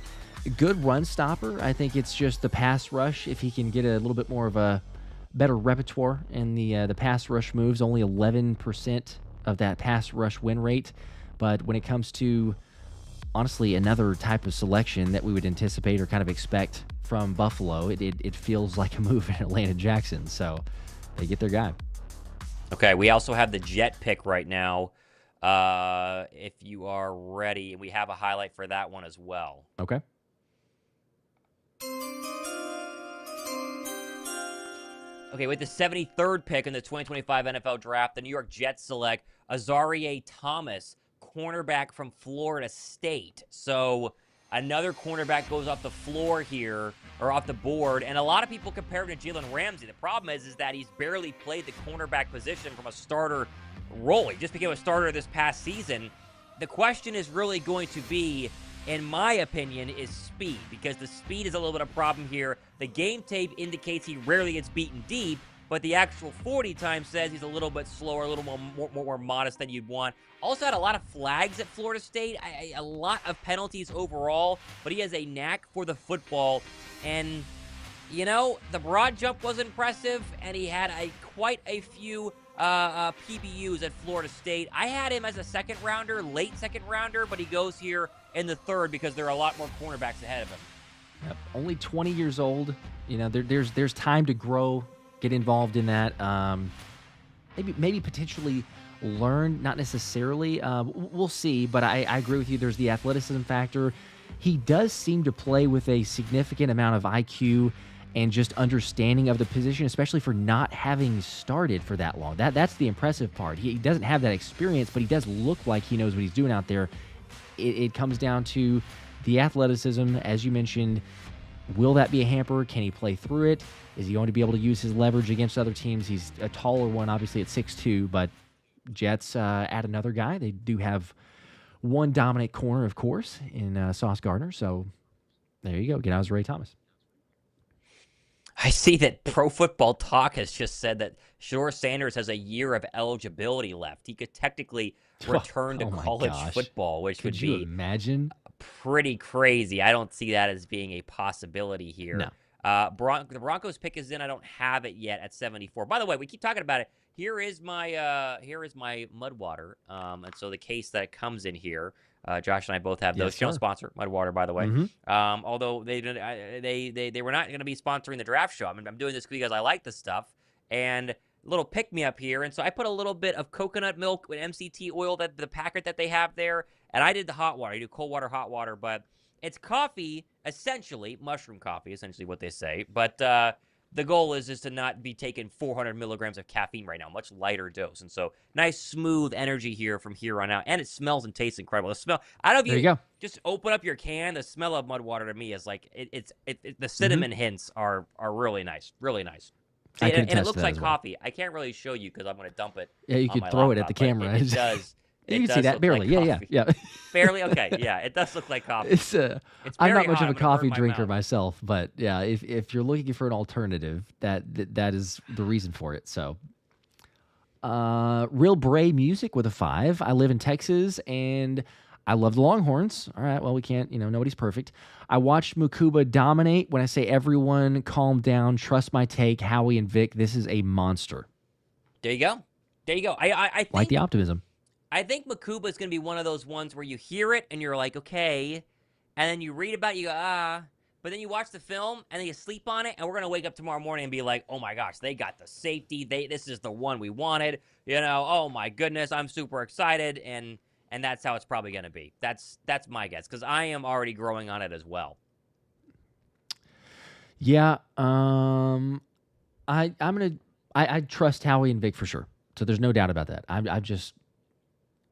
Good run stopper. I think it's just the pass rush. If he can get a little bit more of a better repertoire in the pass rush moves, only 11% of that pass rush win rate. But when it comes to, honestly, another type of selection that we would anticipate or kind of expect from Buffalo, it feels like a move in Atlanta Jackson. So they get their guy. Okay, we also have the Jet pick right now. If you are ready, we have a highlight for that one as well. Okay. Okay, with the 73rd pick in the 2025 NFL Draft, the New York Jets select Azareye'h Thomas, cornerback from Florida State. So another cornerback goes off the floor here, or off the board, and a lot of people compare him to Jalen Ramsey. The problem is that he's barely played the cornerback position from a starter role. He just became a starter this past season. The question is really going to be, in my opinion, is speed, because the speed is a little bit of a problem here. The game tape indicates he rarely gets beaten deep, but the actual 40 time says he's a little bit slower, a little more modest than you'd want. Also had a lot of flags at Florida State, a lot of penalties overall, but he has a knack for the football. And, you know, the broad jump was impressive, and he had quite a few PBUs at Florida State. I had him as a second rounder, late second rounder, but he goes here in the third because there are a lot more cornerbacks ahead of him. Yep. Only 20 years old. You know, there's time to grow, get involved in that. Maybe potentially learn, not necessarily. We'll see, but I agree with you. There's the athleticism factor. He does seem to play with a significant amount of IQ and just understanding of the position, especially for not having started for that long. That's the impressive part. He doesn't have that experience, but he does look like he knows what he's doing out there. It comes down to the athleticism, as you mentioned. Will that be a hamper? Can he play through it? Is he going to be able to use his leverage against other teams? He's a taller one, obviously, at 6'2", but Jets add another guy. They do have one dominant corner, of course, in Sauce Gardner. So there you go. Get Azareye'h Thomas. I see that Pro Football Talk has just said that Shedeur Sanders has a year of eligibility left. He could technically return to college football, which would be imagine pretty crazy. I don't see that as being a possibility here. No. The Broncos pick is in. I don't have it yet at 74. By the way, we keep talking about it. Here is my Mudwater. And so the case that comes in here. Josh and I both have those. Channel sponsor Mudwater, by the way. Mm-hmm. Although they were not going to be sponsoring the draft show. I mean, I'm doing this because I like the stuff, and a little pick me up here. And so I put a little bit of coconut milk with MCT oil, that the packet that they have there, and I did the hot water. I do cold water, hot water, but it's coffee, essentially mushroom coffee, essentially what they say. But the goal is to not be taking 400 milligrams of caffeine right now, much lighter dose. And so nice, smooth energy here from here on out. And it smells and tastes incredible. The smell, I don't know if you go. Just open up your can. The smell of Mudwater to me is like, the cinnamon hints are really nice. Really nice. And it looks like coffee. I can't really show you because I'm going to dump it. Yeah, you could throw it at the camera. It does. You can see that barely. Like yeah. Barely? Okay, yeah. It does look like coffee. It's I'm not much of a coffee drinker myself, but yeah, if you're looking for an alternative, that is the reason for it. So, Real Bray Music with a 5. I live in Texas, and I love the Longhorns. All right, well, we can't, nobody's perfect. I watched Mukuba dominate. When I say everyone, calm down, trust my take, Howie and Vic, this is a monster. There you go. I think, like the optimism. I think Mukuba is going to be one of those ones where you hear it and you're like, okay, and then you read about it, you go, but then you watch the film and then you sleep on it, and we're going to wake up tomorrow morning and be like, oh my gosh, they got the safety. This is the one we wanted. Oh my goodness, I'm super excited, and that's how it's probably going to be. That's my guess, because I am already growing on it as well. Yeah. I trust Howie and Vic for sure. So there's no doubt about that.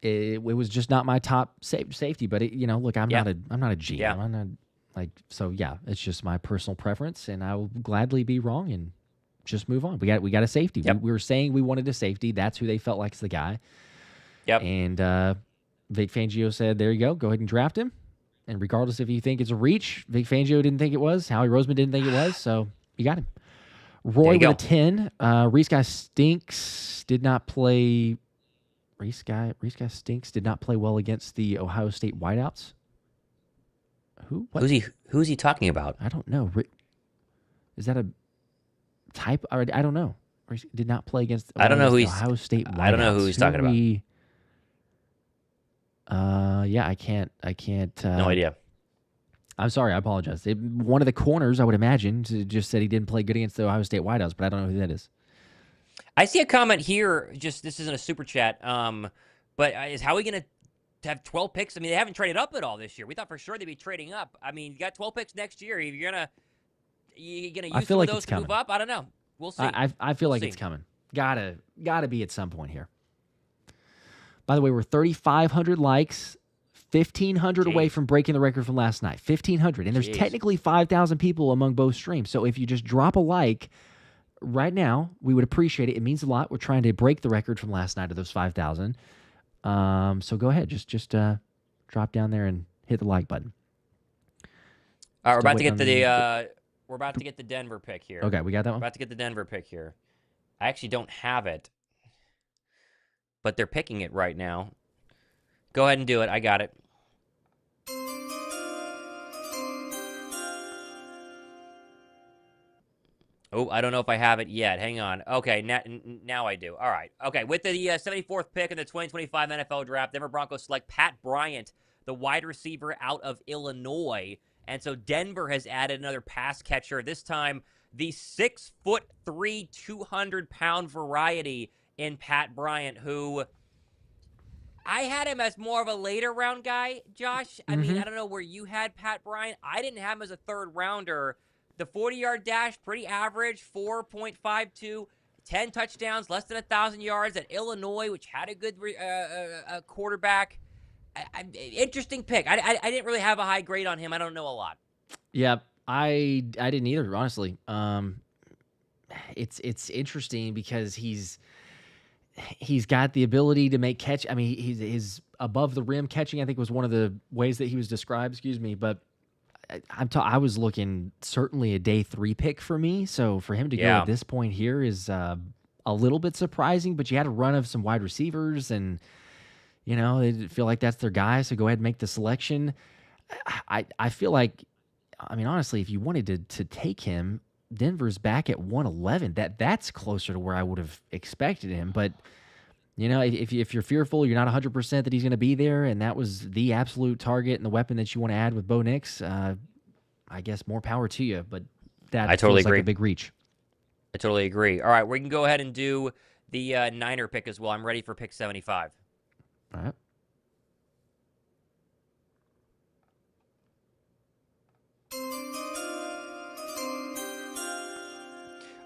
It was just not my top safety, but look, I'm not a GM. Yeah. I'm not it's just my personal preference, and I will gladly be wrong and just move on. We got a safety. Yep. We were saying we wanted a safety. That's who they felt like is the guy. Yep. And Vic Fangio said, there you go ahead and draft him. And regardless if you think it's a reach, Vic Fangio didn't think it was. Howie Roseman didn't think it was. So you got him. Roy with a 10. Reese Guy Stinks did not play. Reese Guy Stinks did not play well against the Ohio State wideouts. Who? What? Who's he talking about? I don't know. Is that a type? I don't know. Reese did not play against. I don't know who he's. Ohio State wideouts. I don't know who he's talking about. Yeah, I can't. No idea. I'm sorry. I apologize. One of the corners, I would imagine, just said he didn't play good against the Ohio State wideouts, but I don't know who that is. I see a comment here. Just this isn't a super chat. But is Howie going to have 12 picks? I mean, they haven't traded up at all this year. We thought for sure they'd be trading up. I mean, you got 12 picks next year. You're gonna use some of those to move up. I don't know. We'll see. I feel like it's coming. Gotta be at some point here. By the way, we're 3,500 likes, 1,500 away from breaking the record from last night. 1,500. And there's technically 5,000 people among both streams. So if you just drop a like right now, we would appreciate it. It means a lot. We're trying to break the record from last night of those 5,000. So go ahead. Just drop down there and hit the like button. All right, we're about to get the Denver pick here. Okay, we got that one? We're about to get the Denver pick here. I actually don't have it, but they're picking it right now. Go ahead and do it. I got it. Oh, I don't know if I have it yet. Hang on. Okay, now I do. All right. Okay, with the 74th pick in the 2025 NFL Draft, Denver Broncos select Pat Bryant, the wide receiver out of Illinois. And so Denver has added another pass catcher, this time the 6'3", 200-pound variety in Pat Bryant, who I had him as more of a later round guy, Josh. I mean, I don't know where you had Pat Bryant. I didn't have him as a third rounder. The 40-yard dash, pretty average, 4.52, 10 touchdowns, less than 1,000 yards at Illinois, which had a good quarterback. Interesting pick. I didn't really have a high grade on him. I don't know a lot. Yeah, I didn't either, honestly. It's interesting because he's got the ability to make catch. I mean, his above the rim catching, I think, was one of the ways that he was described. But I was looking certainly a day 3 pick for me. So for him to go at this point here is a little bit surprising. But you had a run of some wide receivers, and they feel like that's their guy. So go ahead and make the selection. I feel like, I mean, honestly, if you wanted to take him, Denver's back at 111. That's closer to where I would have expected him. But if you're fearful, you're not 100% that he's going to be there, and that was the absolute target and the weapon that you want to add with Bo Nix, I guess more power to you. But that feels like a big reach. I totally agree. All right, we can go ahead and do the Niner pick as well. I'm ready for pick 75. All right.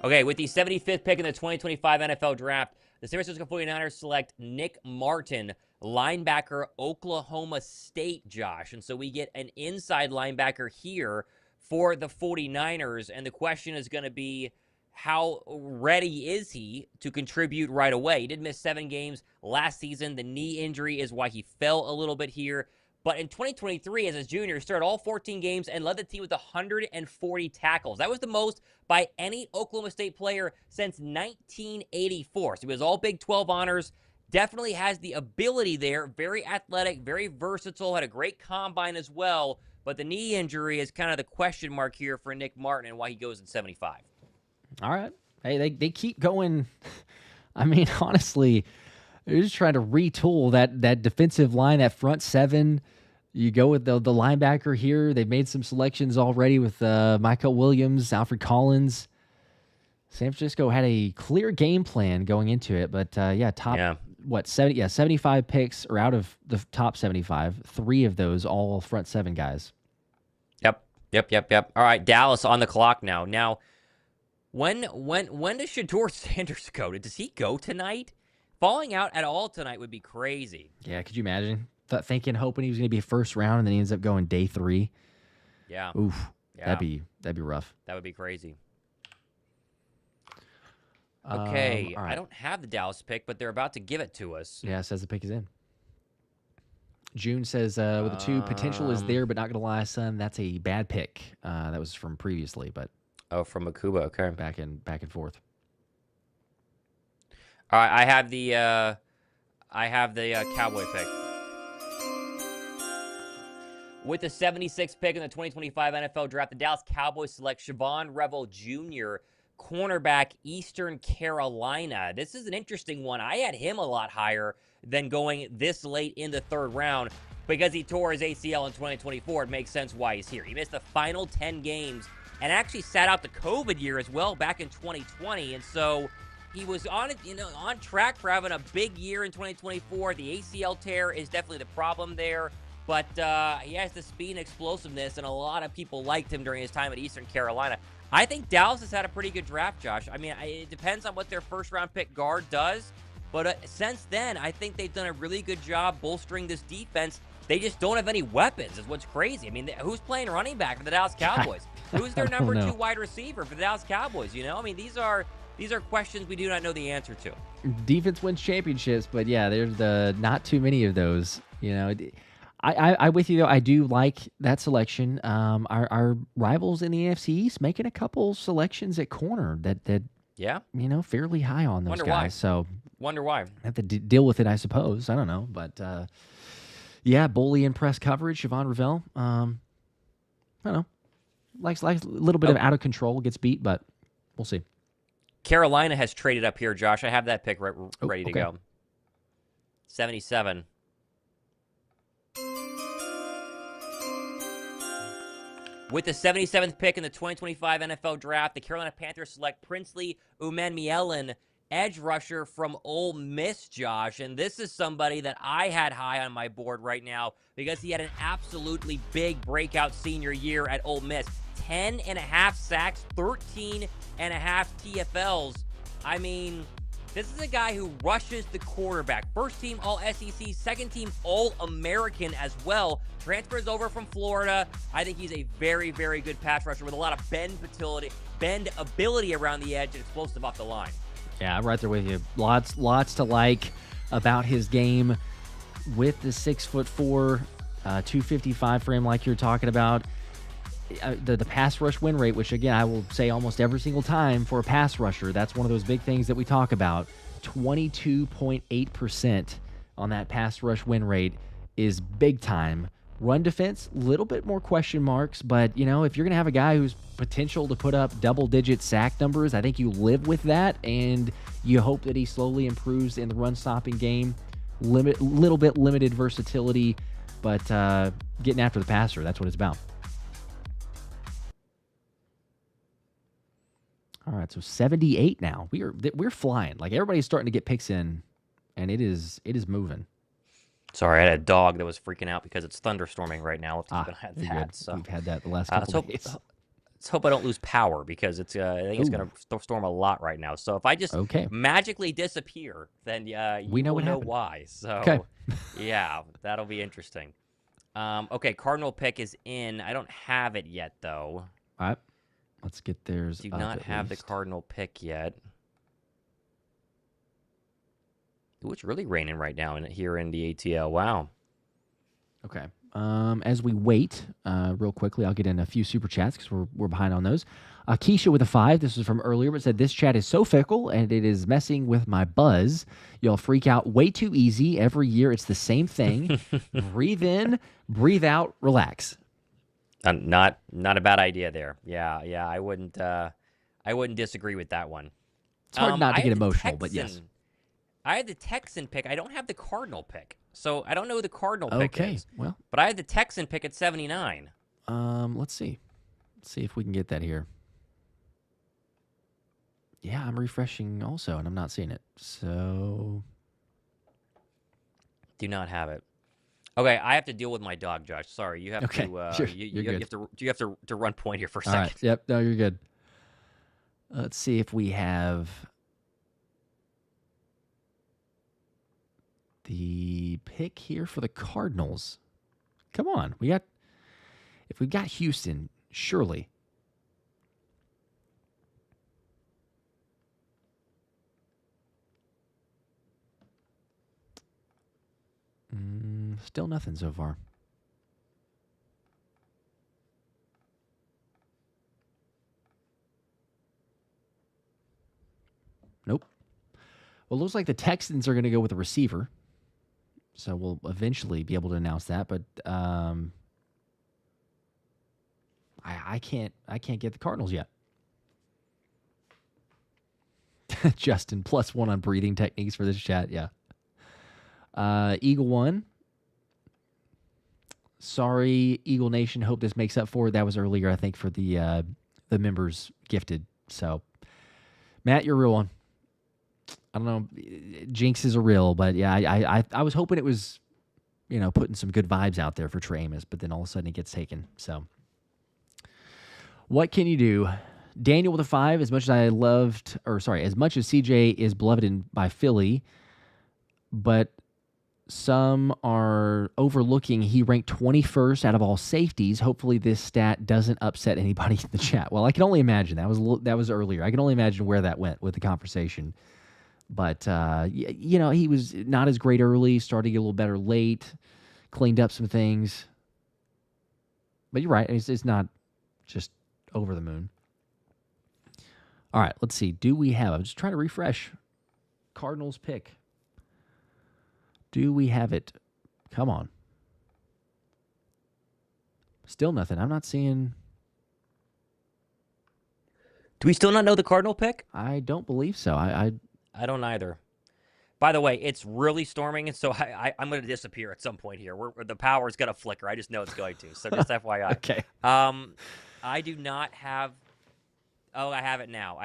Okay, with the 75th pick in the 2025 NFL Draft, the San Francisco 49ers select Nick Martin, linebacker, Oklahoma State, Josh. And so we get an inside linebacker here for the 49ers. And the question is going to be, how ready is he to contribute right away? He did miss 7 games last season. The knee injury is why he fell a little bit here. But in 2023, as a junior, started all 14 games and led the team with 140 tackles. That was the most by any Oklahoma State player since 1984. So he was all Big 12 honors. Definitely has the ability there. Very athletic, very versatile, had a great combine as well. But the knee injury is kind of the question mark here for Nick Martin and why he goes in 75. All right. Hey, they keep going. I mean, honestly, they're just trying to retool that defensive line, that front 7. You go with the linebacker here. They've made some selections already with Michael Williams, Alfred Collins. San Francisco had a clear game plan going into it, but 75 picks, or out of the top 75, 3 of those all front 7 guys. Yep. Yep. All right, Dallas on the clock now. Now, when does Shedeur Sanders go? Does he go tonight? Falling out at all tonight would be crazy. Yeah, could you imagine? Thinking, hoping he was going to be a first round, and then he ends up going day 3. Yeah. Oof. Yeah. That'd be rough. That would be crazy. Okay, all right. I don't have the Dallas pick, but they're about to give it to us. Yeah, it says the pick is in. June says, with the 2, potential is there, but not going to lie, son, that's a bad pick. That was from previously, but. Oh, from Akuba, okay. Back and forth. All right, I have the Cowboy pick. With the 76th pick in the 2025 NFL Draft, the Dallas Cowboys select Shavon Revel Jr., cornerback, Eastern Carolina. This is an interesting one. I had him a lot higher than going this late in the 3rd round because he tore his ACL in 2024. It makes sense why he's here. He missed the final 10 games and actually sat out the COVID year as well back in 2020. And so he was on track for having a big year in 2024. The ACL tear is definitely the problem there. But he has the speed and explosiveness, and a lot of people liked him during his time at Eastern Carolina. I think Dallas has had a pretty good draft, Josh. I mean, it depends on what their first-round pick guard does. But since then, I think they've done a really good job bolstering this defense. They just don't have any weapons, is what's crazy. I mean, who's playing running back for the Dallas Cowboys? Who's their number 2 wide receiver for the Dallas Cowboys? I mean, these are questions we do not know the answer to. Defense wins championships, but yeah, there's not too many of those. I with you though. I do like that selection. Our rivals in the NFC East making a couple selections at corner that yeah, fairly high on those Wonder guys. Why. So wonder why. I have to deal with it, I suppose. I don't know, but yeah, bully and press coverage. Shavon Revel. I don't know. Likes a little bit of out of control. Gets beat, but we'll see. Carolina has traded up here, Josh. I have that pick ready to go. 77. With the 77th pick in the 2025 NFL Draft, the Carolina Panthers select Princely Umanmielen, edge rusher from Ole Miss, Josh. And this is somebody that I had high on my board right now because he had an absolutely big breakout senior year at Ole Miss. 10.5 sacks, 13.5 TFLs. I mean, this is a guy who rushes the quarterback. First team All-SEC, second team All-American as well. Transfers over from Florida. I think he's a very, very good pass rusher with a lot of bend ability around the edge and explosive off the line. Yeah, I'm right there with you. Lots to like about his game with the 6'4", 255 frame like you're talking about. The pass rush win rate, which again I will say almost every single time for a pass rusher, that's one of those big things that we talk about. 22.8% on that pass rush win rate is big time. Run defense, a little bit more question marks, but if you're gonna have a guy who's potential to put up double-digit sack numbers, I think you live with that and you hope that he slowly improves in the run-stopping game. Little bit limited versatility, but getting after the passer, that's what it's about. All right, so 78 now. We're flying. Like everybody's starting to get picks in, and it is moving. Sorry, I had a dog that was freaking out because it's thunderstorming right now. We've had so. We've had that the last couple days. Let's hope I don't lose power because I think it's going to storm a lot right now. So if I just magically disappear, then we know why. So yeah, that'll be interesting. Okay, Cardinal pick is in. I don't have it yet though. All right. Let's get theirs. Do not have the Cardinal pick yet. Ooh, it's really raining right now here in the ATL. Wow. Okay. As we wait, real quickly, I'll get in a few super chats because we're behind on those. Keisha with a 5. This was from earlier, but said this chat is so fickle and it is messing with my buzz. Y'all freak out way too easy. Every year it's the same thing. Breathe in, breathe out, relax. Not a bad idea there. Yeah. I wouldn't disagree with that one. It's hard not to get emotional, but yes. I had the Texan pick. I don't have the Cardinal pick, so I don't know who the Cardinal pick is. Well, but I had the Texan pick at 79. Let's see if we can get that here. Yeah, I'm refreshing also, and I'm not seeing it. So, do not have it. Okay, I have to deal with my dog, Josh. Sorry, you have Okay, to. sure. You You're good. have to run point here for a All second. right. Yep. No, you're good. Let's see if we have the pick here for the Cardinals. Come on. If we got Houston, surely. Still nothing so far. Nope. Well, it looks like the Texans are going to go with a receiver. So we'll eventually be able to announce that, but I can't get the Cardinals yet. Justin, +1 on breathing techniques for this chat. Yeah. Eagle 1. Sorry, Eagle Nation. Hope this makes up for it. That was earlier, I think, for the members gifted. So, Matt, you're a real one. I don't know. Jinxes are real, but yeah, I was hoping it was, putting some good vibes out there for Tre Amos, but then all of a sudden it gets taken. So, what can you do? Daniel with a 5. As much as as much as CJ is beloved by Philly, but some are overlooking he ranked 21st out of all safeties. Hopefully this stat doesn't upset anybody in the chat. Well, I can only imagine. That was earlier. I can only imagine where that went with the conversation. But, he was not as great early, started to get a little better late, cleaned up some things. But you're right. It's not just over the moon. All right, let's see. I'm just trying to refresh. Cardinals pick. Do we have it? Come on. Still nothing. I'm not seeing. Do we still not know the Cardinal pick? I don't believe so. I don't either. By the way, it's really storming, and so I'm going to disappear at some point here. The power's going to flicker. I just know it's going to. So just FYI. Okay. I do not have. Oh, I have it now.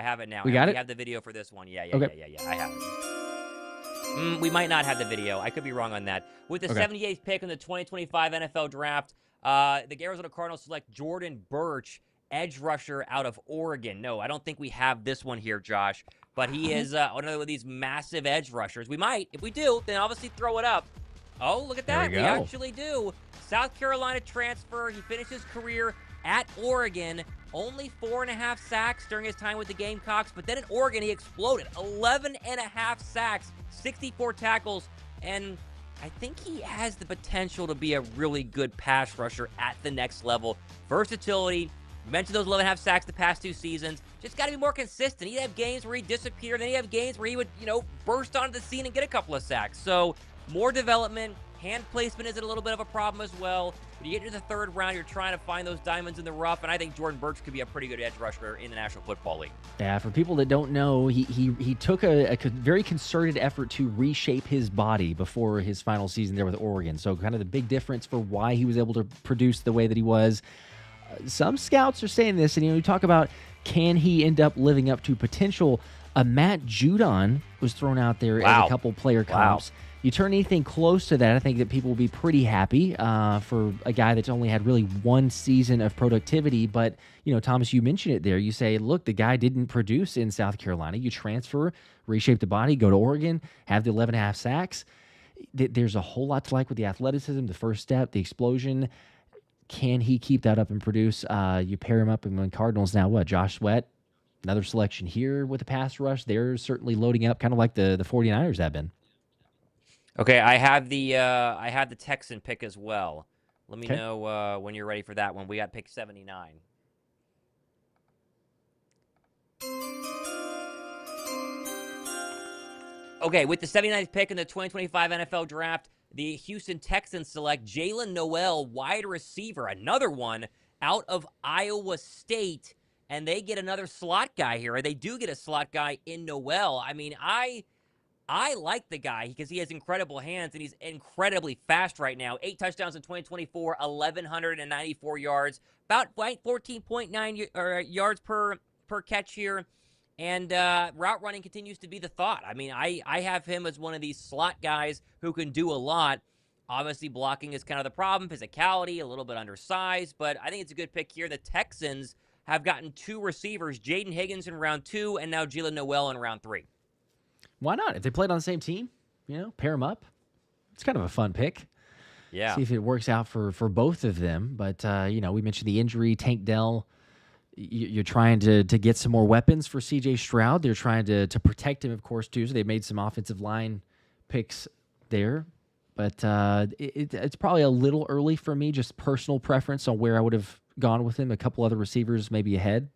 We got it? We have the video for this one. Yeah. Okay. I have it. We might not have the video. I could be wrong on that. With the 78th pick in the 2025 NFL Draft, the Arizona Cardinals select Jordan Burch, edge rusher out of Oregon. No, I don't think we have this one here, Josh. But he is another of these massive edge rushers. We might. If we do, then obviously throw it up. Oh, look at that. We actually do. South Carolina transfer. He finished his career at Oregon. Only 4.5 sacks during his time with the Gamecocks. But then in Oregon, he exploded. 11.5 sacks, 64 tackles. And I think he has the potential to be a really good pass rusher at the next level. Versatility. You mentioned those 11.5 sacks the past 2 seasons. Just got to be more consistent. He'd have games where he'd disappear. Then he'd have games where he would, burst onto the scene and get a couple of sacks. So more development. Hand placement is a little bit of a problem as well. When you get into the 3rd round, you're trying to find those diamonds in the rough, and I think Jordan Burch could be a pretty good edge rusher in the National Football League. Yeah, for people that don't know, he took a very concerted effort to reshape his body before his final season there with Oregon. So kind of the big difference for why he was able to produce the way that he was. Some scouts are saying this, and you talk about, can he end up living up to potential? Matt Judon was thrown out there as a couple player comps. You turn anything close to that, I think that people will be pretty happy for a guy that's only had really 1 season of productivity. But, Thomas, you mentioned it there. You say, look, the guy didn't produce in South Carolina. You transfer, reshape the body, go to Oregon, have the 11.5 sacks. There's a whole lot to like with the athleticism, the first step, the explosion. Can he keep that up and produce? You pair him up in Cardinals now, what? Josh Sweat, another selection here with the pass rush. They're certainly loading up, kind of like the 49ers have been. Okay, I have the Texan pick as well. Let me know when you're ready for that one. We got pick 79. Okay, with the 79th pick in the 2025 NFL Draft, the Houston Texans select Jalen Noel, wide receiver, another one out of Iowa State, and they get another slot guy here. They do get a slot guy in Noel. I mean, I like the guy because he has incredible hands and he's incredibly fast right now. 8 touchdowns in 2024, 1,194 yards, about 14.9 yards per catch here. And route running continues to be the thought. I mean, I have him as one of these slot guys who can do a lot. Obviously, blocking is kind of the problem. Physicality, a little bit undersized, but I think it's a good pick here. The Texans have gotten 2 receivers, Jayden Higgins in round 2 and now Jaylen Noel in round 3. Why not? If they played on the same team, pair them up. It's kind of a fun pick. Yeah. See if it works out for both of them. But, we mentioned the injury. Tank Dell, you're trying to get some more weapons for C.J. Stroud. They're trying to protect him, of course, too. So they made some offensive line picks there. But it's probably a little early for me, just personal preference on where I would have gone with him. A couple other receivers maybe ahead.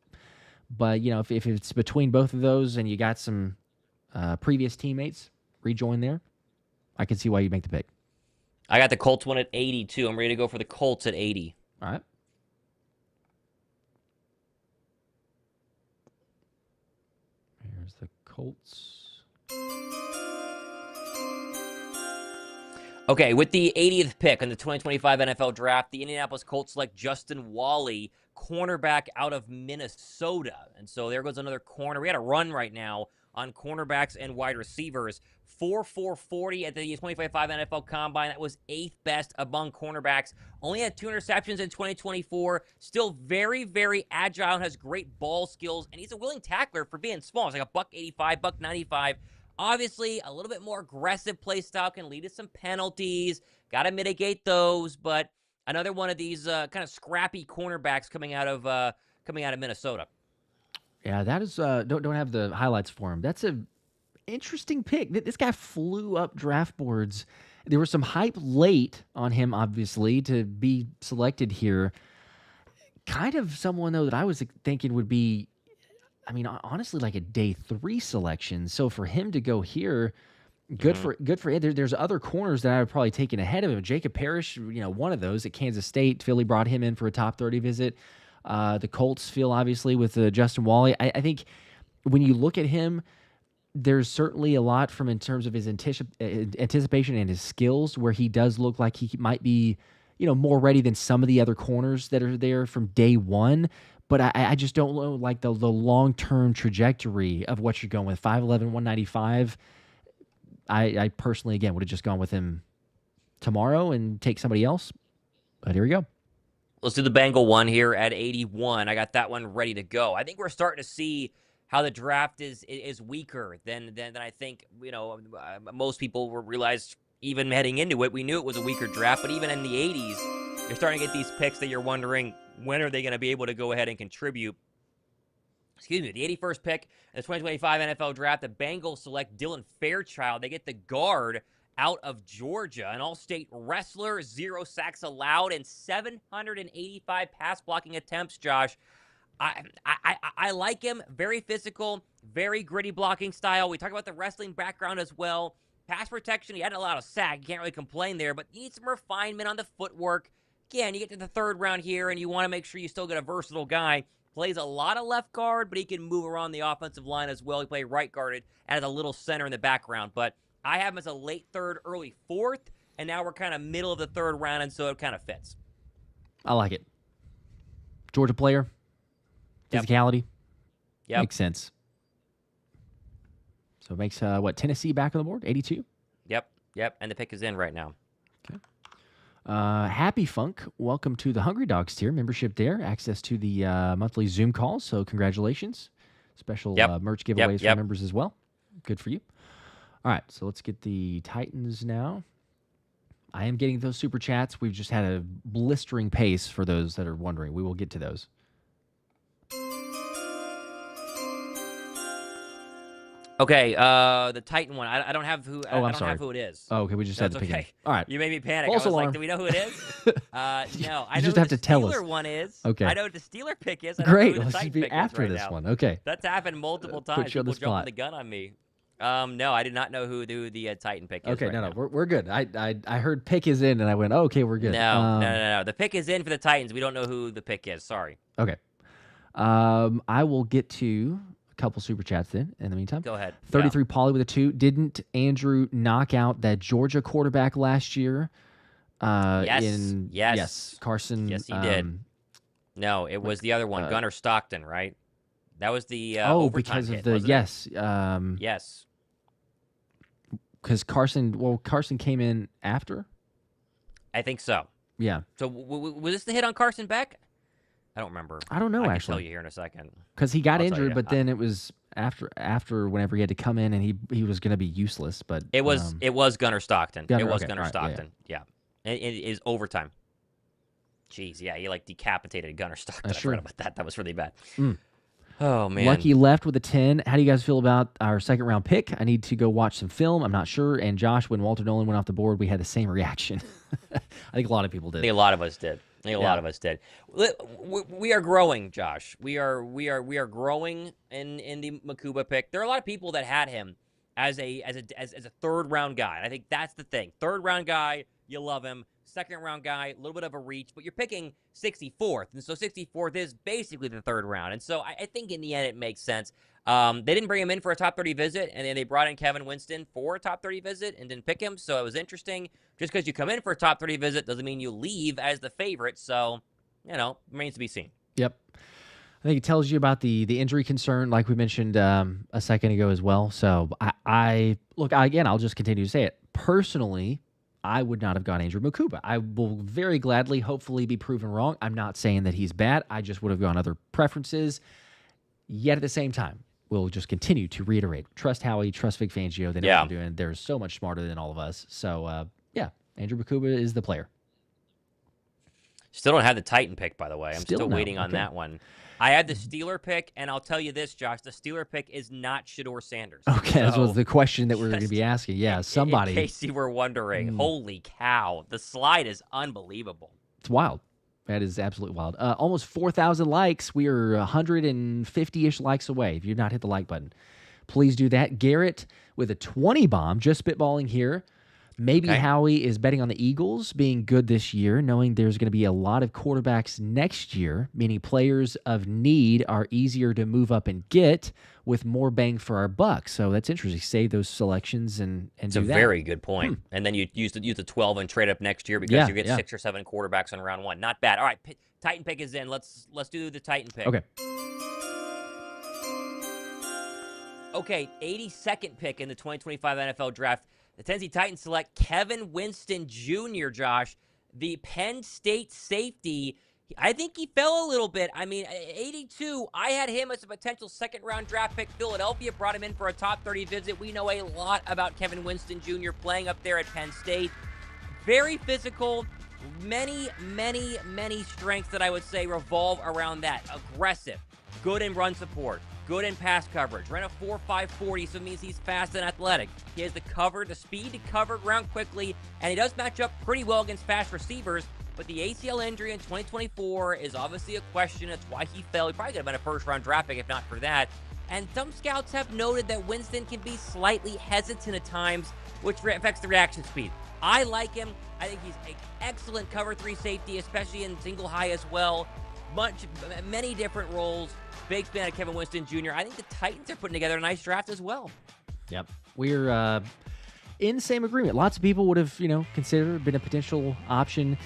But, if it's between both of those and you got some previous teammates rejoin there, I can see why you'd make the pick. I got the Colts one at 82. I'm ready to go for the Colts at 80. All right. Here's the Colts. Okay, with the 80th pick in the 2025 NFL Draft, the Indianapolis Colts select Justin Wally, cornerback out of Minnesota. And so there goes another corner. We got a run right now on cornerbacks and wide receivers. 4.40 at the 2025 NFL Combine. That was 8th best among cornerbacks. Only had 2 interceptions in 2024. Still very, very agile and has great ball skills. And he's a willing tackler for being small. It's like a $185, $195. Obviously, a little bit more aggressive play style can lead to some penalties. Got to mitigate those. But another one of these kind of scrappy cornerbacks coming out of Minnesota. Yeah, that is. Don't have the highlights for him. That's a interesting pick. This guy flew up draft boards. There was some hype late on him, obviously, to be selected here. Kind of someone, though, that I was thinking would be, honestly, like a day 3 selection. So for him to go here, good for him. There's other corners that I would probably taken ahead of him. Jacob Parrish, one of those at Kansas State. Philly brought him in for a top 30 visit. The Colts feel, obviously, with Justin Wally. I think when you look at him, there's certainly a lot from in terms of his anticipation and his skills where he does look like he might be, more ready than some of the other corners that are there from day one. But I just don't know, like, the long-term trajectory of what you're going with. 5'11", 195. I personally, again, would have just gone with him tomorrow and take somebody else. But here we go. Let's do the Bengal one here at 81. I got that one ready to go. I think we're starting to see how the draft is weaker than I think, most people realized even heading into it. We knew it was a weaker draft, but even in the 80s, you're starting to get these picks that you're wondering, when are they going to be able to go ahead and contribute? The 81st pick in the 2025 NFL Draft, the Bengals select Dylan Fairchild. They get the guard out of Georgia, an all-state wrestler, 0 sacks allowed, and 785 pass blocking attempts, Josh. I like him. Very physical, very gritty blocking style. We talk about the wrestling background as well. Pass protection, he hadn't allowed a sack. You can't really complain there, but you need some refinement on the footwork. Again, you get to the 3rd round here, and you want to make sure you still get a versatile guy. Plays a lot of left guard, but he can move around the offensive line as well. He played right guarded and has a little center in the background. But I have him as a late 3rd, early 4th, and now we're kind of middle of the 3rd round, and so it kind of fits. I like it. Georgia player. Physicality. Yep. Makes sense. So it makes, Tennessee back on the board? 82? Yep. And the pick is in right now. Okay. Happy Funk, welcome to the Hungry Dogs tier. Membership there. Access to the monthly Zoom calls. So congratulations. Special merch giveaways for members as well. Good for you. All right, so let's get the Titans now. I am getting those super chats. We've just had a blistering pace for those that are wondering. We will get to those. Okay, the Titan one. I don't have who. I don't have who it is. Oh, okay. We just had to pick it. All right. You made me panic. False I was alarm. like, do we know who it is? No. I know just who have the to tell Steeler us. one is. Okay. I know what the Steeler pick is. Great. Know who the Let's Titan be pick after is this now. one. Okay. That's happened multiple times. Put you on the People spot. jumping the gun on me. No, I did not know who the Titan pick is. Okay, right no, now. we're good. I heard pick is in, and I went, oh, okay, we're good. No. The pick is in for the Titans. We don't know who the pick is. Sorry. Okay. I will get to a couple super chats then in the meantime. Go ahead. 33 Pauly with a 2. Didn't Andrew knock out that Georgia quarterback last year? Yes. Carson. Yes, he did. No, it was the other one, Gunnar Stockton, right? That was the because of hit, the yes. Yes. Because Carson came in after. I think so. Yeah. So was this the hit on Carson Beck? I don't remember. I don't know, I can actually. tell you here in a second. Because he got I'll tell injured, you. but then it was after whenever he had to come in, and he was going to be useless. But It was Gunnar Stockton. Gunnar, it was okay, Gunnar all right, Stockton. Yeah. It is overtime. Jeez, yeah, he like decapitated Gunnar Stockton. I forgot about that. That was really bad. Oh, man. Lucky left with a 10. How do you guys feel about our second round pick? I need to go watch some film. I'm not sure. And Josh, when Walter Nolan went off the board, we had the same reaction. I think a lot of people did. I think a lot of us did. A lot of us did. We are growing, Josh. We are growing in the Makuba pick. There are a lot of people that had him as a third round guy. And I think that's the thing. Third round guy, you love him. Second round guy, a little bit of a reach, but you're picking 64th. And so 64th is basically the third round. And so I think in the end it makes sense. They didn't bring him in for a top 30 visit, and then they brought in Kevin Winston for a top 30 visit and didn't pick him. So it was interesting. Just because you come in for a top 30 visit doesn't mean you leave as the favorite. So, remains to be seen. Yep. I think it tells you about the injury concern, like we mentioned a second ago as well. So I look, again, I'll just continue to say it. Personally, I would not have gone Andrew Makuba. I will very gladly, hopefully, be proven wrong. I'm not saying that he's bad. I just would have gone other preferences. Yet at the same time, we'll just continue to reiterate. Trust Howie, trust Vic Fangio. They know what they're doing. They're so much smarter than all of us. So, Andrew Makuba is the player. Still don't have the Titan pick, by the way. I'm still no. waiting on that one. I had the Steeler pick, and I'll tell you this, Josh. The Steeler pick is not Shedeur Sanders. Okay, that was the question that we were going to be asking. Yeah, somebody. In case you were wondering. Holy cow. The slide is unbelievable. It's wild. That is absolutely wild. Almost 4,000 likes. We are 150-ish likes away. If you've not hit the like button, please do that. Garrett with a 20 bomb, just spitballing here. Maybe Howie is betting on the Eagles being good this year, knowing there's going to be a lot of quarterbacks next year, meaning players of need are easier to move up and get with more bang for our buck. So that's interesting. Save those selections and do that. It's a very good point. And then you use the 12 and trade up next year because you get 6 or 7 quarterbacks in round 1. Not bad. All right, Titan pick is in. Let's do the Titan pick. Okay, 82nd pick in the 2025 NFL Draft. The Tennessee Titans select Kevin Winston Jr., Josh, the Penn State safety. I think he fell a little bit. I mean, 82, I had him as a potential second-round draft pick. Philadelphia brought him in for a top 30 visit. We know a lot about Kevin Winston Jr. playing up there at Penn State. Very physical. Many strengths that I would say revolve around that. Aggressive. Good in run support. Good in pass coverage. Ran a 4.5 40, so it means he's fast and athletic. He has the speed to cover ground quickly, and he does match up pretty well against fast receivers. But the ACL injury in 2024 is obviously a question. That's why he fell. He probably could have been a first-round draft pick if not for that. And some scouts have noted that Winston can be slightly hesitant at times, which affects the reaction speed. I like him. I think he's an excellent cover 3 safety, especially in single high as well. Many different roles. Big fan of Kevin Winston Jr. I think the Titans are putting together a nice draft as well. Yep. We're in the same agreement. Lots of people would have, considered been a potential option.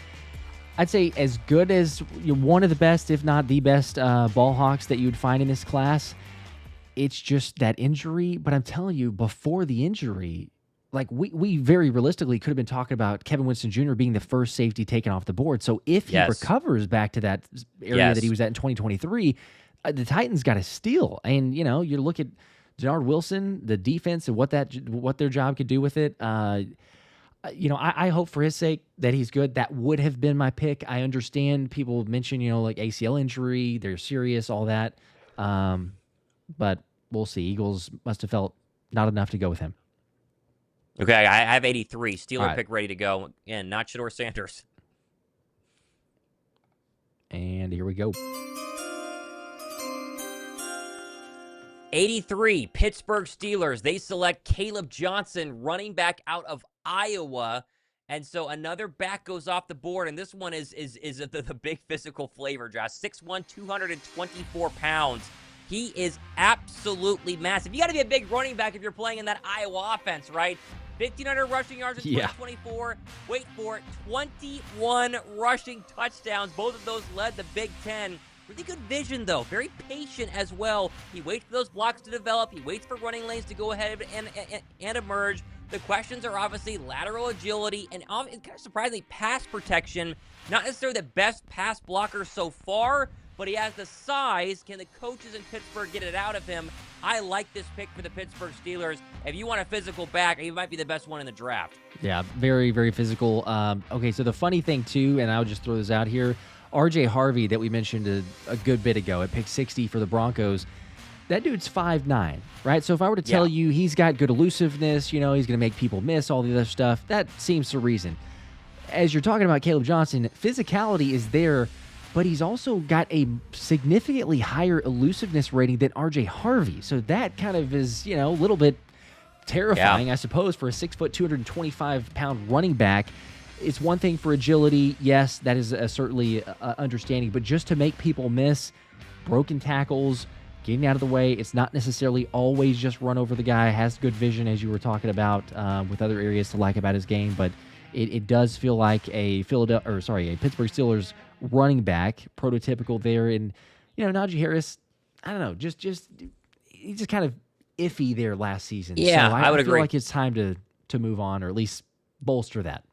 I'd say as good as one of the best, if not the best, ball hawks that you would find in this class. It's just that injury. But I'm telling you, before the injury, like we very realistically could have been talking about Kevin Winston Jr. being the first safety taken off the board. So if he recovers back to that area that he was at in 2023, the Titans got a steal. And, you look at Denard Wilson, the defense, and what their job could do with it. I hope for his sake that he's good. That would have been my pick. I understand people mention, like ACL injury, they're serious, all that. But we'll see. Eagles must have felt not enough to go with him. Okay, I have 83. Steeler pick ready to go. And not Shedeur Sanders. And here we go. 83, Pittsburgh Steelers. They select Kaleb Johnson, running back out of Iowa. And so another back goes off the board, and this one is the big physical flavor, Josh. 6'1", 224 pounds. He is absolutely massive. You got to be a big running back if you're playing in that Iowa offense, right? 1,500 rushing yards in 2024. Wait for it, 21 rushing touchdowns. Both of those led the Big Ten. Really good vision, though. Very patient as well. He waits for those blocks to develop. He waits for running lanes to go ahead and emerge. The questions are obviously lateral agility and kind of surprisingly pass protection. Not necessarily the best pass blocker so far, but he has the size. Can the coaches in Pittsburgh get it out of him? I like this pick for the Pittsburgh Steelers. If you want a physical back, he might be the best one in the draft. Yeah, very, very physical. Okay, so the funny thing, too, and I'll just throw this out here, R.J. Harvey that we mentioned a good bit ago at pick 60 for the Broncos, that dude's 5'9", right? So if I were to tell you he's got good elusiveness, he's going to make people miss all the other stuff, that seems to reason. As you're talking about Kaleb Johnson, physicality is there, but he's also got a significantly higher elusiveness rating than R.J. Harvey. So that kind of is, a little bit terrifying, I suppose, for a 6 foot, 225-pound running back. It's one thing for agility. Yes, that is certainly understanding. But just to make people miss, broken tackles, getting out of the way, it's not necessarily always just run over the guy. Has good vision, as you were talking about, with other areas to like about his game. But it does feel like a Pittsburgh Steelers running back, prototypical there. And, Najee Harris, I don't know, he's just kind of iffy there last season. Yeah, so I would feel agree. like it's time to move on, or at least bolster that.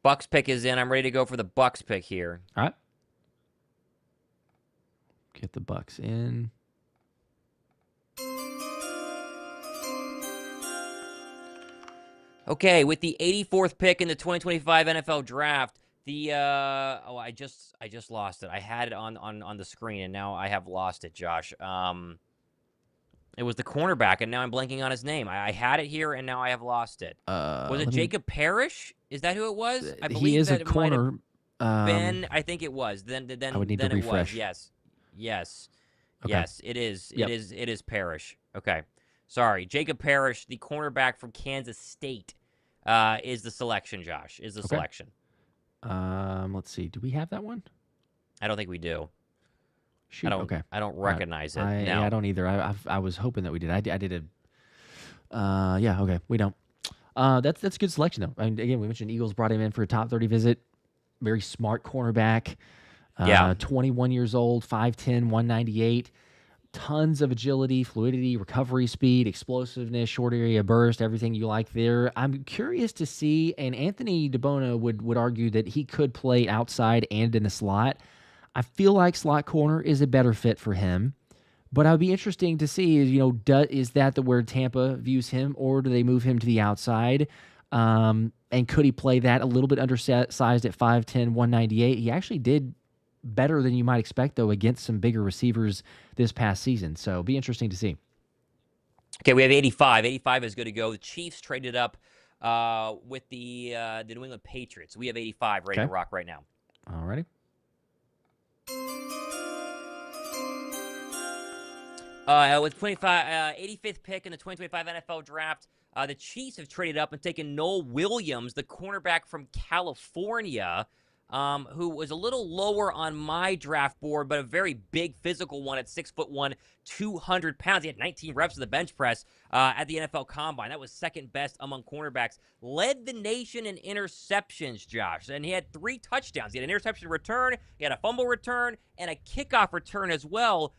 Bucks pick is in. I'm ready to go for the Bucks pick here. All right. Get the Bucks in. Okay, with the 84th pick in the 2025 NFL Draft, I just lost it. I had it on the screen, and now I have lost it, Josh. It was the cornerback, and now I'm blanking on his name. I had it here, and now I have lost it. Was it Jacob Parrish? Is that who it was? I believe he is that a corner. Ben, I think it was. Then I would need to refresh. Yes. Okay. Yes, it is. Yep. It is Parrish. Okay. Sorry. Jacob Parrish, the cornerback from Kansas State, is the selection, Josh. Is the selection. Let's see. Do we have that one? I don't think we do. Shoot. I don't recognize it. No. Yeah, I don't either. I was hoping that we did. I did a. Yeah. Okay. We don't. That's a good selection though. I mean, again, we mentioned Eagles brought him in for a top 30 visit. Very smart cornerback. 21 years old, 5'10", 198. Tons of agility, fluidity, recovery speed, explosiveness, short area burst, everything you like there. I'm curious to see, and Anthony DeBona would argue that he could play outside and in the slot. I feel like slot corner is a better fit for him, but I'd be interesting to see, is that where Tampa views him, or do they move him to the outside? And could he play that a little bit undersized at 5'10", 198? He actually did better than you might expect, though, against some bigger receivers this past season. So it'll be interesting to see. Okay, we have 85. 85 is good to go. The Chiefs traded up with the New England Patriots. We have 85 ready to rock right now. All righty. With 85th pick in the 2025 NFL Draft, the Chiefs have traded up and taken Noel Williams, the cornerback from California, who was a little lower on my draft board, but a very big physical one at 6'1", 200 pounds. He had 19 reps of the bench press at the NFL Combine. That was second best among cornerbacks. Led the nation in interceptions, Josh, and he had 3 touchdowns. He had an interception return, he had a fumble return, and a kickoff return as well.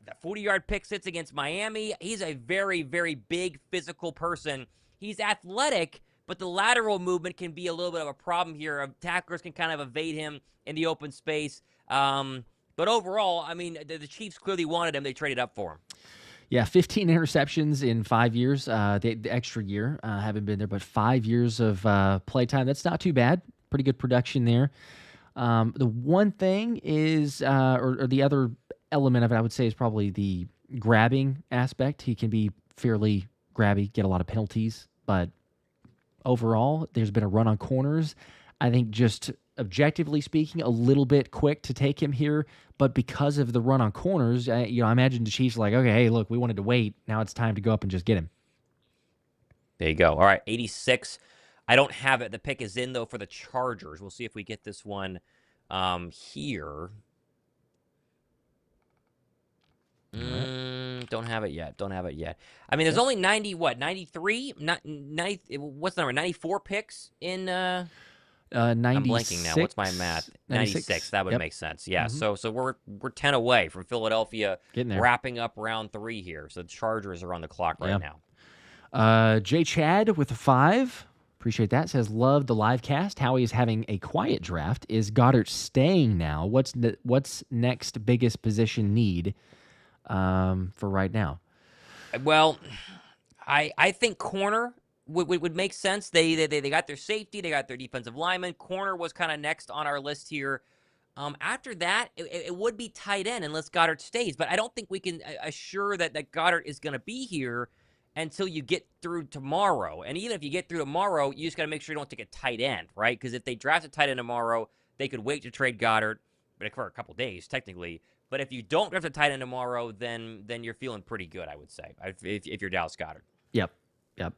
The 40-yard pick sits against Miami. He's a very, very big physical person. He's athletic, but the lateral movement can be a little bit of a problem here. Tacklers can kind of evade him in the open space. But overall, I mean, the Chiefs clearly wanted him. They traded up for him. Yeah, 15 interceptions in 5 years. The extra year haven't been there, but 5 years of play time. That's not too bad. Pretty good production there. The one thing is, or the other element of it, I would say, is probably the grabbing aspect. He can be fairly grabby, get a lot of penalties, but overall, there's been a run on corners. I think just objectively speaking, a little bit quick to take him here, but because of the run on corners, I imagine the Chiefs are like, okay, hey, look, we wanted to wait. Now it's time to go up and just get him. There you go. All right, 86. I don't have it. The pick is in, though, for the Chargers. We'll see if we get this one here. Don't have it yet. I mean, there's only 93? 90, what's the number? 94 picks in I'm blanking now. What's my 96? math? 96. 96. That would Yep. make sense. Yeah. Mhm. So we're 10 away from Philadelphia Getting there. wrapping up round 3 here. So the Chargers are on the clock right Yeah. now. J. Chad with a 5. Appreciate that. Says, love the live cast. Howie is having a quiet draft. Is Goddard staying now? What's next biggest position need for right now? Well, I think corner would make sense. They got their safety, they got their defensive lineman. Corner was kind of next on our list here. After that, it would be tight end unless Goddard stays. But I don't think we can assure that Goddard is going to be here until you get through tomorrow. And even if you get through tomorrow, you just got to make sure you don't take a tight end, right? Because if they draft a tight end tomorrow, they could wait to trade Goddard, but for a couple days technically. But if you don't draft a tight end tomorrow, then you're feeling pretty good, I would say, if you're Dallas Goedert. Yep.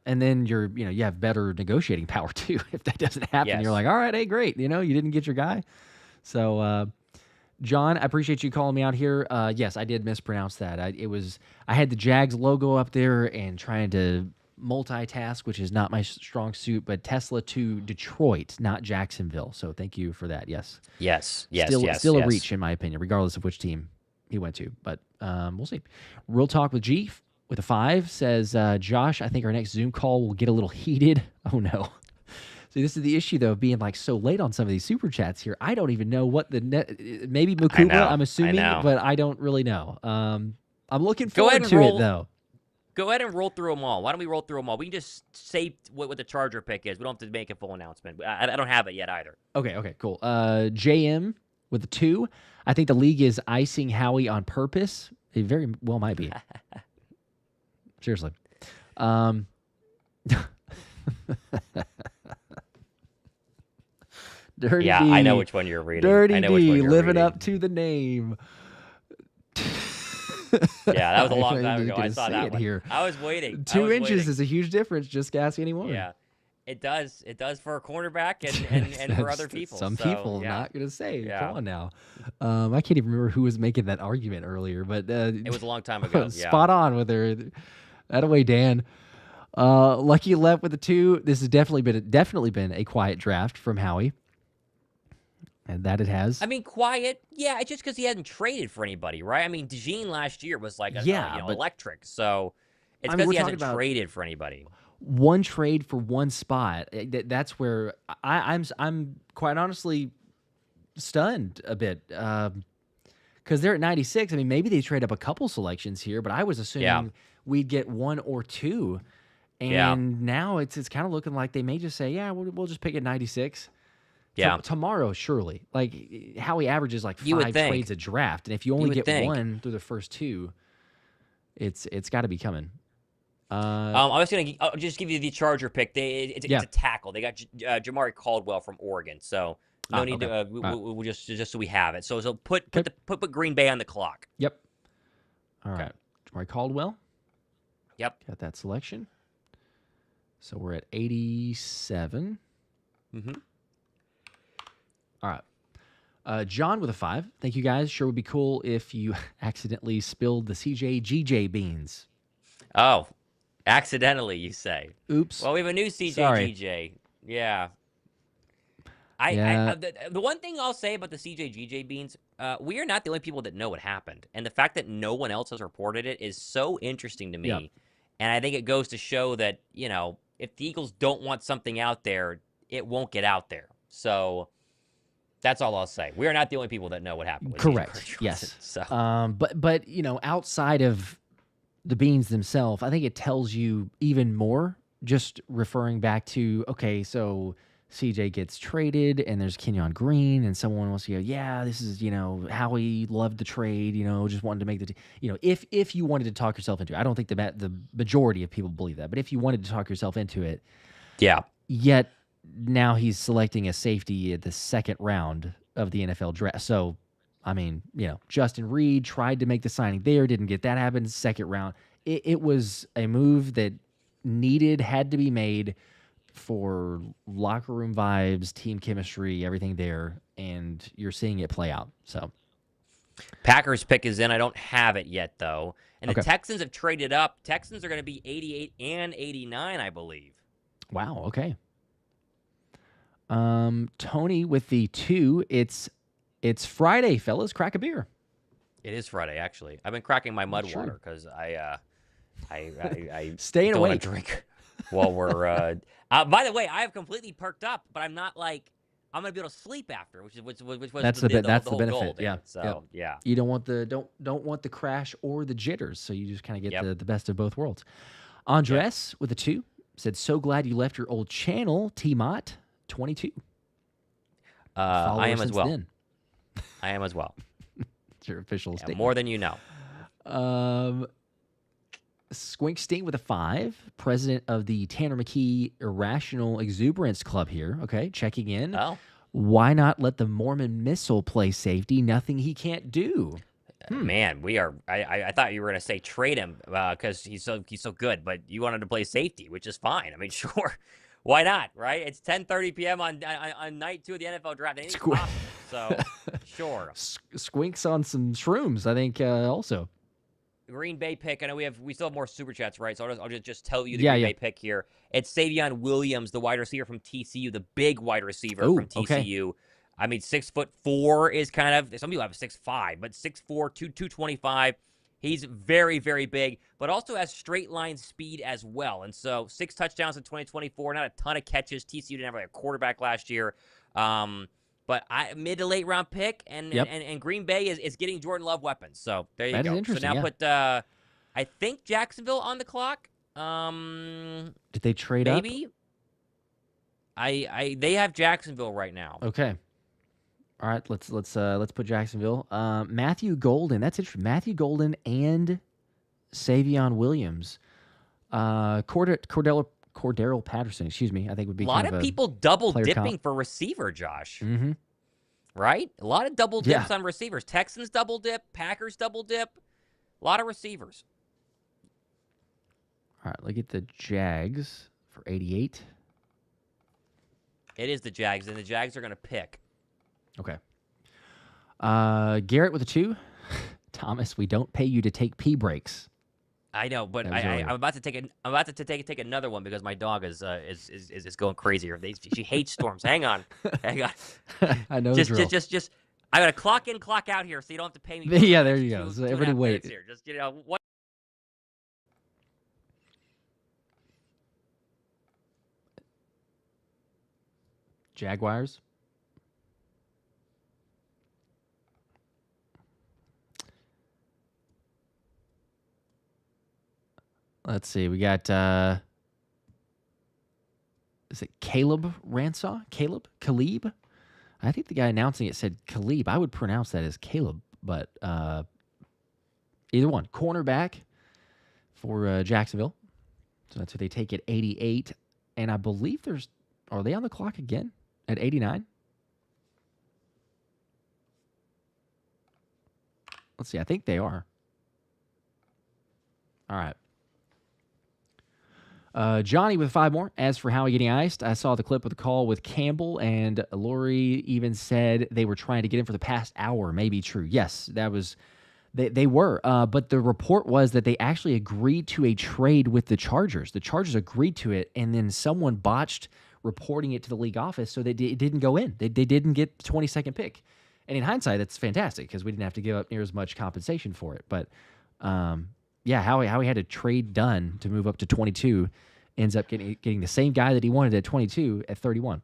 And then you have better negotiating power too. If that doesn't happen, Yes. You're like, all right, hey, great. You didn't get your guy. So, John, I appreciate you calling me out here. Yes, I did mispronounce that. I had the Jags logo up there and trying to multitask, which is not my strong suit, but Tesla to Detroit, not Jacksonville. So thank you for that. Yes. Still a reach in my opinion, regardless of which team he went to. But we'll see. Real Talk with G with a 5 says, Josh, I think our next Zoom call will get a little heated. Oh no. See, this is the issue, though, of being like so late on some of these super chats here. I don't even know what maybe Mukuba, I'm assuming, but I don't really know. I'm looking forward to it, though. Go ahead and roll through them all. Why don't we roll through them all? We can just say what the Charger pick is. We don't have to make a full announcement. I don't have it yet either. Okay, cool. JM with a 2. I think the league is icing Howie on purpose. It very well might be. Seriously. Dirty yeah, D. I know which one you're reading. Dirty I know which one D, you're living reading. up to the name. Yeah, that was a long time ago. I saw that one. Here. I was waiting. 2 inches is a huge difference. Just ask anyone. Yeah, it does. It does for a cornerback and for other people. Some so, people yeah. not going to say. Yeah. Come on now. I can't even remember who was making that argument earlier, but it was a long time ago. Spot on with her. That away, Dan. Lucky left with a 2. This has definitely been a quiet draft from Howie. And that it has. I mean, quiet. Yeah, it's just because he hadn't traded for anybody, right? I mean, DeJean last year was like electric. So it's because he hasn't traded for anybody. One trade for one spot. That's where I'm quite honestly stunned a bit. Because they're at 96. I mean, maybe they trade up a couple selections here, but I was assuming we'd get 1 or 2. And now it's kind of looking like they may just say, yeah, we'll just pick at 96. Yeah. Tomorrow, surely. Like, Howie averages like 5 trades a draft. And if you only get 1 through the first 2, it's got to be coming. I'll just give you the Charger pick. It's a tackle. They got Jamari Caldwell from Oregon. So no need to we'll just so we have it. So put Green Bay on the clock. Yep. All right. Jamari Caldwell. Yep. Got that selection. So we're at 87. Mm-hmm. All right. John with a 5. Thank you, guys. Sure would be cool if you accidentally spilled the CJ GJ Oh, accidentally, you say. Oops. Well, we have a new CJ GJ. Yeah. The one thing I'll say about the CJ GJ beans, we are not the only people that know what happened. And the fact that no one else has reported it is so interesting to me. Yep. And I think it goes to show that, if the Eagles don't want something out there, it won't get out there. So that's all I'll say. We are not the only people that know what happened. Correct. Yes. So. But outside of the beans themselves, I think it tells you even more. Just referring back to so CJ gets traded, and there's Kenyon Green, and someone wants to go, yeah, this is Howie loved the trade, just wanted to make the if you wanted to talk yourself into it. I don't think the majority of people believe that, but if you wanted to talk yourself into it, Yet now he's selecting a safety at the 2nd round of the NFL draft. So, I mean, Justin Reed tried to make the signing there, didn't get that happen. 2nd round. It was a move that had to be made for locker room vibes, team chemistry, everything there, and you're seeing it play out. So, Packers pick is in. I don't have it yet, though. And the Texans have traded up. Texans are going to be 88 and 89, I believe. Wow, okay. Tony with the 2. It's Friday, fellas. Crack a beer. It is Friday, actually. I've been cracking my mud Sure. water because I Staying don't want awake. to drink while we're. By the way, I have completely perked up, but I'm not like I'm gonna be able to sleep after, which was That's the whole goal benefit. there. Yeah. So yeah. You don't want the don't want the crash or the jitters, so you just kind of get the best of both worlds. Andres with a 2 said, "So glad you left your old channel, T-Mott 22." I am as well. Then. I am as well. It's your official statement. More than you know. Squinkstein with a 5, president of the Tanner McKee Irrational Exuberance Club here. Okay, checking in. Oh. Why not let the Mormon missile play safety? Nothing he can't do. Man, we are. I thought you were gonna say trade him because he's so good, but you wanted to play safety, which is fine. I mean, sure, why not? Right? It's 10:30 p.m. on night 2 of the NFL draft. They need to stop him, so sure. Squinks on some shrooms, I think. Also, Green Bay pick. I know we still have more super chats, right? So I'll just tell you the Green Bay pick here. It's Savion Williams, the wide receiver from TCU, the big wide receiver from TCU. Okay. I mean, 6'4" is kind of, some people have 6'5", but 6'4", 225. He's very, very big, but also has straight line speed as well. And so 6 touchdowns in 2024, not a ton of catches. TCU didn't have like a quarterback last year. But mid to late round pick, and Green Bay is getting Jordan Love weapons. So there you go. So now put, I think Jacksonville on the clock. Did they trade up? Maybe. They have Jacksonville right now. Okay. All right, let's put Jacksonville. Matthew Golden, that's interesting. Matthew Golden and Savion Williams. Cordero Patterson, excuse me, I think would be a lot of people double dipping for receiver, Josh. Mm-hmm. Right? A lot of double dips on receivers. Texans double dip, Packers double dip. A lot of receivers. All right, look at the Jags for 88. It is the Jags, and the Jags are going to pick. Okay. Garrett with a 2. Thomas, we don't pay you to take pee breaks. I know, but I'm about to take another one because my dog is going crazy. She hates storms. Hang on. I know. Just I gotta clock in, clock out here, so you don't have to pay me. Yeah, there you go. So everybody wait. Here. Just what? Jaguars. Let's see. We got, is it Kaleb Ransaw? Kaleb? I think the guy announcing it said Kaleb. I would pronounce that as Caleb, but either one. Cornerback for Jacksonville. So that's who they take at 88. And I believe are they on the clock again at 89? Let's see. I think they are. All right. Johnny with 5 more. As for Howie getting iced, I saw the clip of the call with Campbell, and Lori even said they were trying to get him for the past hour. Maybe true. Yes, that was they were. But the report was that they actually agreed to a trade with the Chargers. The Chargers agreed to it, and then someone botched reporting it to the league office, so it didn't go in. They didn't get the 22nd pick. And in hindsight, that's fantastic because we didn't have to give up near as much compensation for it. But yeah, Howie had a trade done to move up to 22, ends up getting the same guy that he wanted at 22 at 31.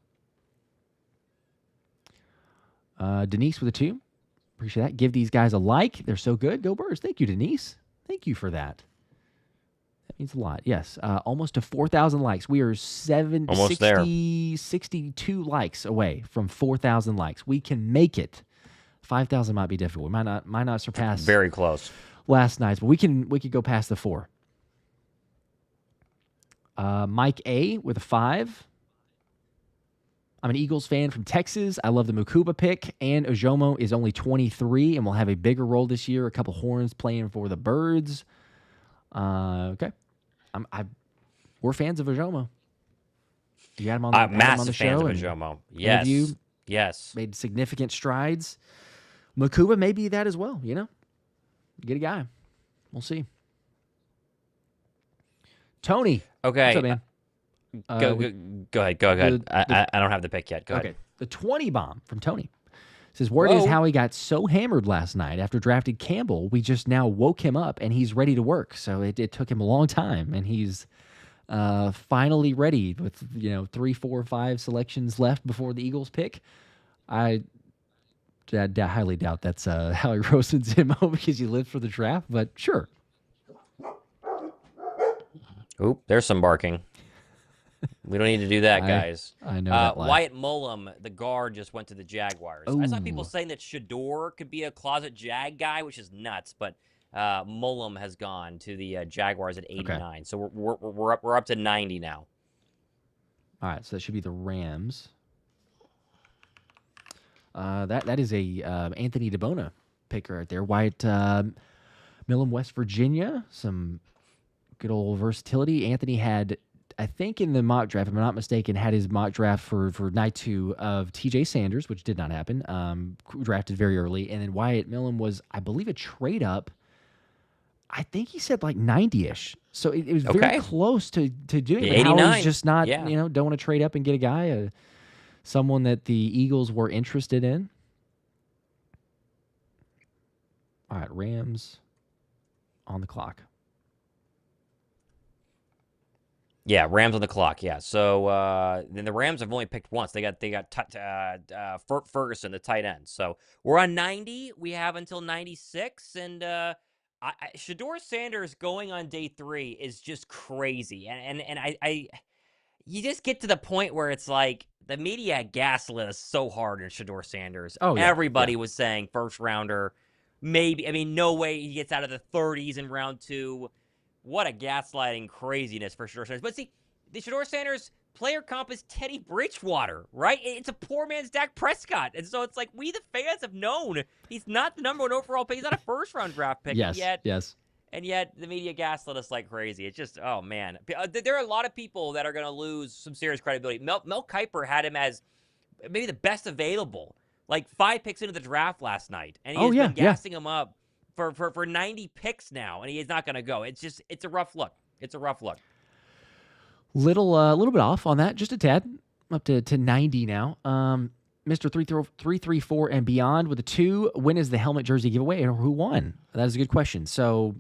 Denise with a 2. Appreciate that. Give these guys a like. They're so good. Go Birds. Thank you, Denise. Thank you for that. That means a lot. Yes. Almost to 4,000 likes. We are 62 likes away from 4,000 likes. We can make it. 5,000 might be difficult. We might not surpass. Very close. Last night's, but we could go past the 4. Mike A with a 5. I'm an Eagles fan from Texas. I love the Mukuba pick, and Ojomo is only 23 and will have a bigger role this year. A couple horns playing for the Birds. Okay, we're fans of Ojomo. You had him on the, massive show. Fans of Ojomo. Yes, yes, made significant strides. Mukuba may be that as well. You know. Get a guy. We'll see. Tony. Okay. What's up, man? Go ahead. Go ahead. I don't have the pick yet. Go ahead. The 20 bomb from Tony. Says, word is how he got so hammered last night after drafting Campbell. We just now woke him up, and he's ready to work. So it took him a long time, and he's finally ready with 3, 4, 5 selections left before the Eagles pick. I highly doubt that's Howie Roseman's MO because he lived for the draft, but sure. Oop, there's some barking. We don't need to do that, guys. I know that life. Wyatt Mullum, the guard, just went to the Jaguars. I saw people saying that Shedeur could be a closet Jag guy, which is nuts, but Mullum has gone to the Jaguars at 89. Okay. So we're up to 90 now. All right, so that should be the Rams. That is a Anthony DeBona pick right there. Wyatt Mullum, West Virginia. Some good old versatility. Anthony had, I think in the mock draft, if I'm not mistaken, had his mock draft for night 2 of TJ Sanders, which did not happen, drafted very early. And then Wyatt Mullum was, I believe, a trade up. I think he said like 90-ish. So it was very close to doing it. 89. Howie's just not, don't want to trade up and get a guy, someone that the Eagles were interested in. All right, Rams on the clock. Yeah, Rams on the clock. Yeah, so then the Rams have only picked once. They got Ferguson, the tight end. So we're on 90. We have until 96, and Shedeur Sanders going on day 3 is just crazy. And I you just get to the point where it's like the media gaslit us so hard in Shedeur Sanders. Oh, yeah, everybody was saying first rounder, maybe. I mean, no way he gets out of the 30s in round 2. What a gaslighting craziness for Shedeur Sanders. But see, the Shedeur Sanders player comp is Teddy Bridgewater, right? It's a poor man's Dak Prescott. And so it's like we, the fans, have known he's not the #1 overall pick. He's not a first-round draft pick. Yes, And yet the media gaslit us like crazy. It's just, oh, man. There are a lot of people that are going to lose some serious credibility. Mel Kiper had him as maybe the best available, like 5 picks into the draft last night. And he has been gassing him up for 90 picks now, and he is not going to go. It's a rough look. It's a rough look. Little bit off on that, just a tad, up to 90 now. Mr. 334 and beyond with a 2. When is the helmet jersey giveaway, and who won? That is a good question. So,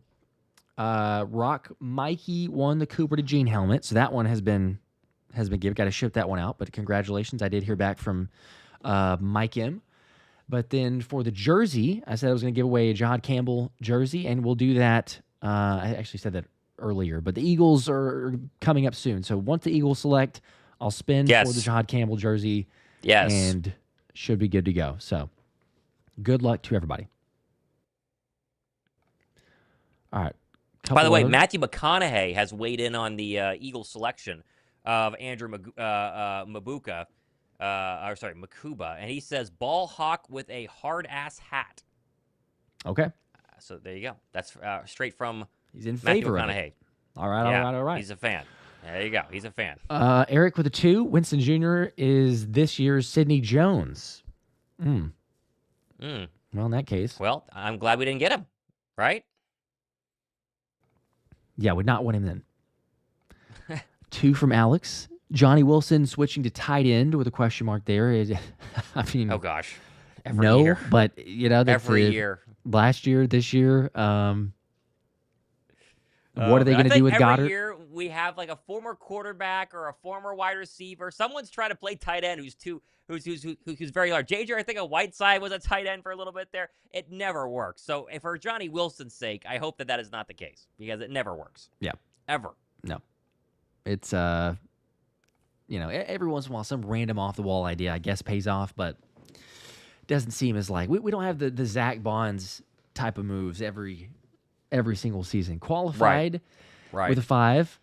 Rock Mikey won the Cooper to Gene helmet, so that one has been given. Got to ship that one out, but congratulations! I did hear back from Mike M. But then for the jersey, I said I was going to give away a Jahad Campbell jersey, and we'll do that. I actually said that earlier, but the Eagles are coming up soon. So once the Eagles select, I'll spin for the Jahad Campbell jersey. Yes. And should be good to go. So good luck to everybody. All right. By the way, Matthew McConaughey has weighed in on the Eagles selection of Andrew Makuba, and he says ball hawk with a hard ass hat. Okay. So there you go. That's straight from he's in Matthew favor McConaughey. All right. He's a fan. There you go. He's a fan. Eric with a 2. Winston Jr. is this year's Sidney Jones. Well, in that case. Well, I'm glad we didn't get him, right? Yeah, would not want him then. 2 from Alex. Johnny Wilson switching to tight end with a question mark there. I mean, oh gosh, every year. But that's every year. Last year, this year. What are they going to do with Goddard? Every year we have like a former quarterback or a former wide receiver. Someone's trying to play tight end who's very large. JJ, I think a Whiteside was a tight end for a little bit there. It never works. So for Johnny Wilson's sake, I hope that is not the case because it never works. Yeah. Ever. No. It's every once in a while some random off the wall idea I guess pays off, but it doesn't seem as like we don't have the Zach Bonds type of moves every single season. Qualified with a 5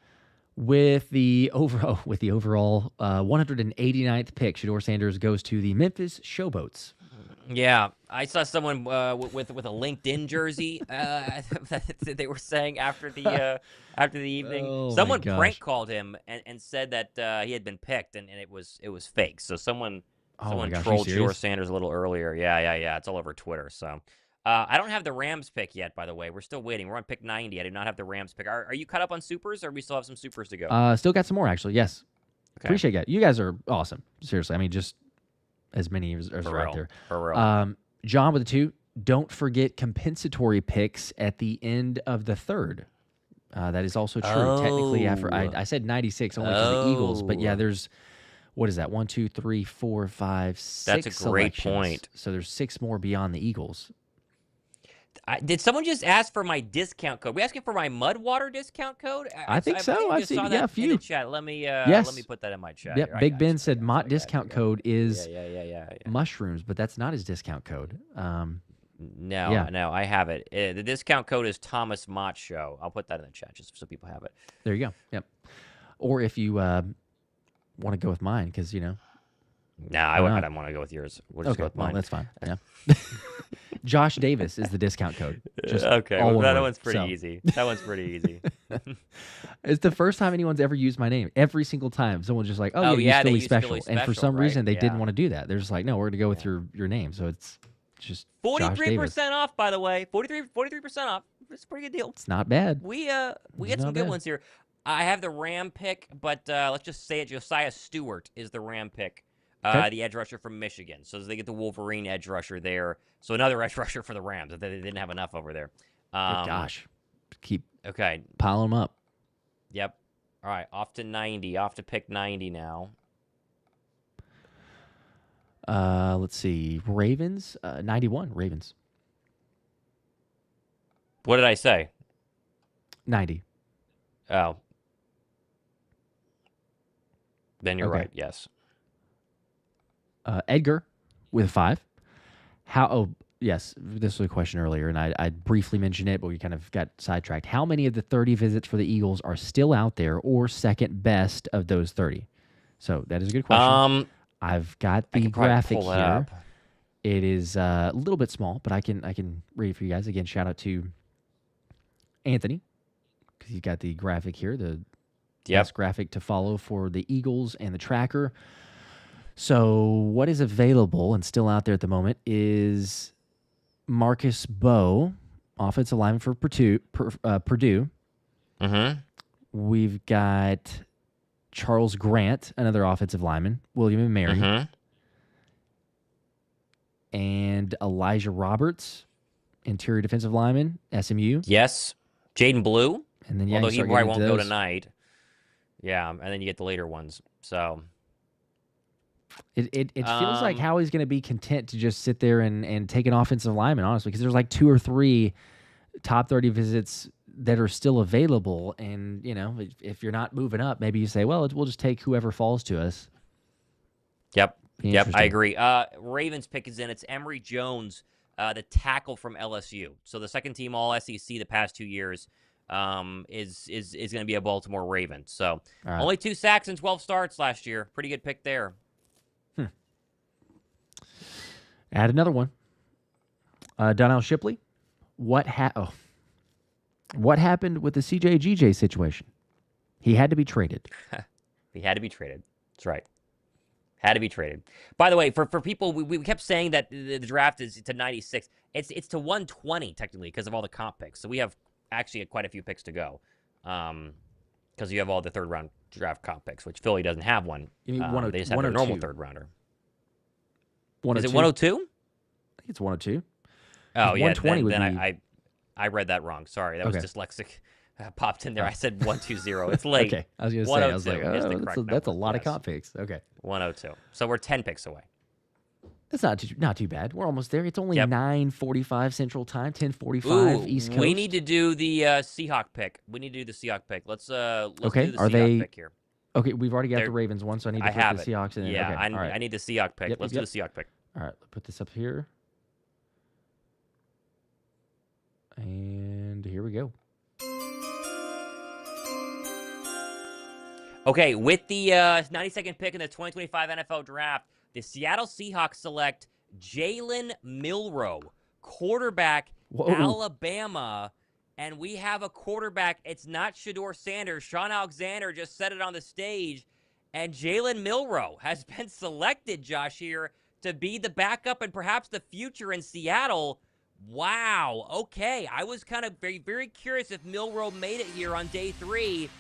with the overall 189th pick. Shedeur Sanders goes to the Memphis Showboats. Yeah, I saw someone with a LinkedIn jersey that they were saying after the evening. Someone prank called him and said that he had been picked and it was fake. So someone trolled Shedeur Sanders a little earlier. Yeah. It's all over Twitter. So I don't have the Rams pick yet. By the way, we're still waiting. We're on pick 90. I do not have the Rams pick. Are you caught up on supers, or we still have some supers to go? Still got some more actually. Yes. Appreciate that. You guys are awesome. Seriously. I mean, just as many as right there. For real. John with the 2. Don't forget compensatory picks at the end of the 3rd. That is also true. Technically, after I said 96 only because the Eagles, but yeah, there's what is that? 1, 2, 3, 4, 5, 6. That's a great point. So there's 6 more beyond the Eagles. Did someone just ask for my discount code? We asking for my Mudwater discount code? I think so. I I've seen saw that a few. In the chat. Let me put that in my chat. Yep. Here. Big Ben said Mott discount code is yeah. mushrooms, but that's not his discount code. No, I have it. The discount code is Thomas Mott Show. I'll put that in the chat just so people have it. There you go. Yep. Or if you want to go with mine, because No, I don't want to go with yours. We'll just go with mine. Well, that's fine. Yeah. Josh Davis is the discount code. Just okay, all that over. one's pretty easy. That one's pretty easy. It's the first time anyone's ever used my name. Every single time, someone's just like, "Oh, yeah, they Philly use special," Philly and for Special, some reason they right? didn't want to do that. They're just like, "No, we're going to go with your name." So it's just 43% off, by the way. 43% off. It's a pretty good deal. It's not bad. We get some good ones here. I have the Ram pick, but let's just say it. Josiah Stewart is the Ram pick. Okay. The edge rusher from Michigan. So they get the Wolverine edge rusher there. So another edge rusher for the Rams. They didn't have enough over there. Good gosh. Keep okay. piling them up. Yep. All right. Off to 90. Off to pick 90 now. Let's see. Ravens. 91. Ravens. What did I say? 90. Oh. Then you're Okay. right. Yes. Edgar with 5. Yes, this was a question earlier, and I briefly mentioned it, but we kind of got sidetracked. How many of the 30 visits for the Eagles are still out there, or second best of those 30? So that is a good question. I've got the graphic here. Up. It is a little bit small, but I can read it for you guys. Again, shout out to Anthony, because he's got the graphic here, the best graphic to follow for the Eagles and the tracker. So what is available and still out there at the moment is Marcus Bowe, offensive lineman for Purdue. Mm-hmm. We've got Charles Grant, another offensive lineman, William and Mary, and Elijah Roberts, interior defensive lineman, SMU. Yes. Jaden Blue. And then although he probably won't go tonight. Yeah, and then you get the later ones. So It feels like Howie's going to be content to just sit there and take an offensive lineman, honestly, because there's like 2 or 3 top 30 visits that are still available. And, if you're not moving up, maybe you say, well, we'll just take whoever falls to us. Yep, I agree. Ravens pick is in. It's Emory Jones, the tackle from LSU. So the second team All-SEC the past 2 years is going to be a Baltimore Raven. So only 2 sacks and 12 starts last year. Pretty good pick there. Add another one. Donnell Shipley. What happened with the CJ GJ situation? He had to be traded. He had to be traded. That's right. Had to be traded. By the way, for people, we kept saying that the draft is to 96. It's to 120 technically because of all the comp picks. So we have actually quite a few picks to go. Because you have all the third round draft comp picks, which Philly doesn't have one. You mean they just have their normal third rounder. Is it 102? I think it's 102. Oh, yeah. 120 would be... I read that wrong. Sorry. That was dyslexic. Popped in there. I said 120. It's late. Okay. I was going to say, I was like, that's a lot of comp picks. Okay. 102. So we're 10 picks away. That's not too bad. We're almost there. It's only 9:45 Central Time, 10:45 East Coast. We need to do the Seahawk pick. Let's do the Seahawk pick here. Okay, we've already got the Ravens one, so I need to put the Seahawks in. Yeah, okay. I need the Seahawk pick. Let's do the Seahawk pick. All right, put this up here. And here we go. Okay, with the 92nd pick in the 2025 NFL Draft, the Seattle Seahawks select Jalen Milroe, quarterback, Alabama. And we have a quarterback. It's not Shedeur Sanders. Sean Alexander just said it on the stage. And Jalen Milroe has been selected, Josh, here to be the backup and perhaps the future in Seattle. Wow. Okay. I was kind of very, very curious if Milroe made it here on day 3.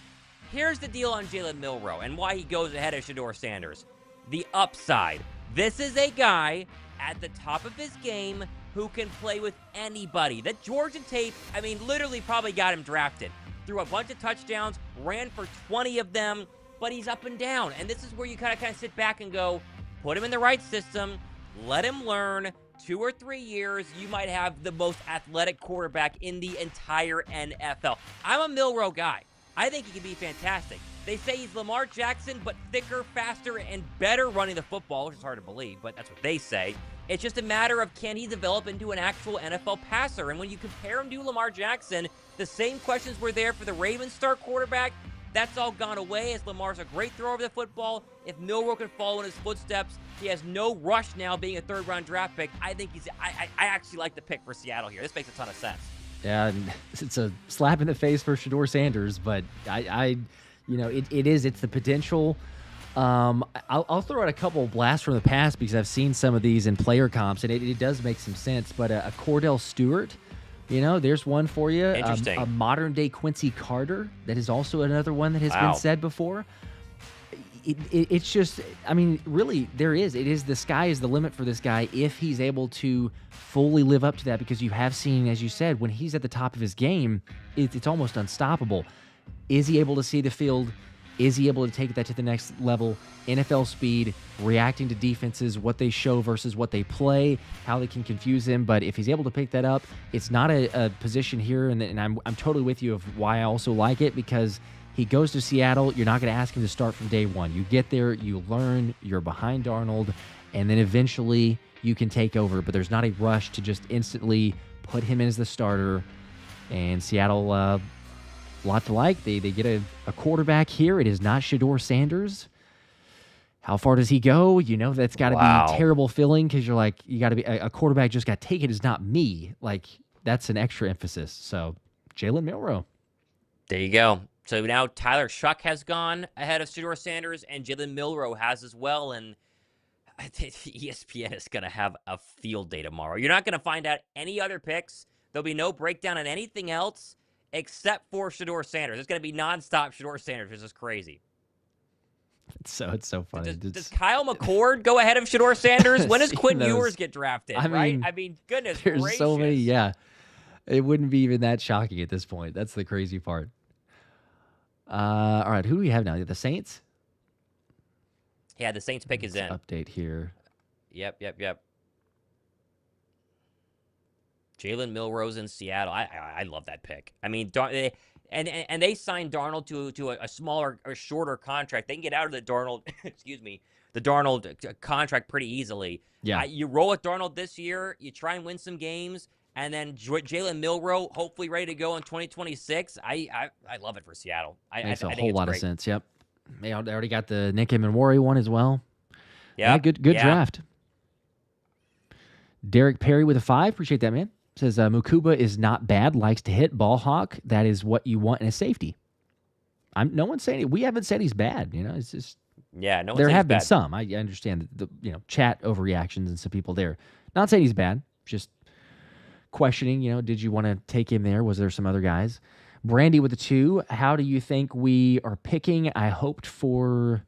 Here's the deal on Jalen Milroe and why he goes ahead of Shedeur Sanders. The upside. This is a guy at the top of his game who can play with anybody. That Georgia tape, I mean, literally probably got him drafted. Threw a bunch of touchdowns, ran for 20 of them, but he's up and down. And this is where you kind of sit back and go, put him in the right system, let him learn. 2 or 3 years, you might have the most athletic quarterback in the entire NFL. I'm a Milroe guy. I think he can be fantastic. They say he's Lamar Jackson, but thicker, faster, and better running the football, which is hard to believe, but that's what they say. It's just a matter of can he develop into an actual NFL passer? And when you compare him to Lamar Jackson, the same questions were there for the Ravens star quarterback. That's all gone away as Lamar's a great thrower of the football. If Milroe can follow in his footsteps, he has no rush now being a third-round draft pick. I think I actually like the pick for Seattle here. This makes a ton of sense. Yeah, and it's a slap in the face for Shedeur Sanders, but it's the potential. I'll throw out a couple blasts from the past because I've seen some of these in player comps, and it does make some sense. But a Cordell Stewart, there's one for you. Interesting. A modern-day Quincy Carter, that is also another one that has been said before. It's just, I mean, really, it is the sky is the limit for this guy if he's able to fully live up to that, because you have seen, as you said, when he's at the top of his game, it's almost unstoppable. Is he able to see the field? Is he able to take that to the next level? NFL speed, reacting to defenses, what they show versus what they play, how they can confuse him. But if he's able to pick that up, it's not a position here, and I'm totally with you of why I also like it, because he goes to Seattle. You're not going to ask him to start from day one. You get there, you learn, you're behind Darnold, and then eventually you can take over. But there's not a rush to just instantly put him in as the starter. And Seattle, a lot to like. They get a quarterback here. It is not Shedeur Sanders. How far does he go? That's got to be a terrible feeling, because you're like, you got to be a quarterback just got taken is not me. Like, that's an extra emphasis. So, Jalen Milroe. There you go. So now Tyler Shough has gone ahead of Shedeur Sanders, and Jalen Milroe has as well. And I think ESPN is going to have a field day tomorrow. You're not going to find out any other picks. There'll be no breakdown on anything else except for Shedeur Sanders. It's going to be nonstop Shedeur Sanders, which is crazy. It's so funny. Does Kyle McCord go ahead of Shedeur Sanders? When does Quinn Ewers get drafted, right? I mean, goodness there's gracious. So many, yeah. It wouldn't be even that shocking at this point. That's the crazy part. All right, who do we have now? The Saints? Yeah, the Saints pick is in. Update here. Yep. Jalen Milroe's in Seattle. I love that pick. I mean, and they signed Darnold to a smaller or shorter contract. They can get out of the Darnold, the Darnold contract pretty easily. Yeah. You roll with Darnold this year, you try and win some games, and then Jalen Milroe, hopefully ready to go in 2026. I love it for Seattle. Makes I a think whole it's lot great. of sense. Yep. They already got the Nick Emmanwori one as well. Yeah. Good draft. Derek Perry with a 5. Appreciate that, man. Says Mukuba is not bad. Likes to hit, ball hawk. That is what you want in a safety. No one's saying it. We haven't said he's bad. It's just no. There have been some. I understand the chat overreactions and some people there. Not saying he's bad. Just questioning. Did you want to take him there? Was there some other guys? Brandy with a 2. How do you think we are picking? I hoped for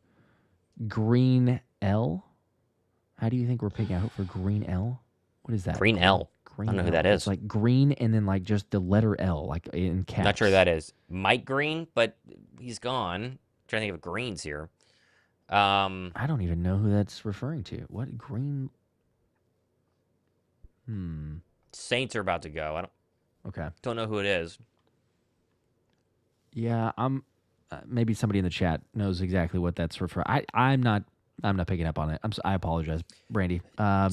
Green L. How do you think we're picking? I hope for Green L. What is that? Green L. I don't know who that is. It's like green and then like just the letter L, like in caps. Not sure who that is. Mike Green, but he's gone. I'm trying to think of Greens here. I don't even know who that's referring to. What Green? Saints are about to go. Don't know who it is. Yeah, I'm. Maybe somebody in the chat knows exactly what that's referring. I'm not picking up on it. I apologize, Brandy. How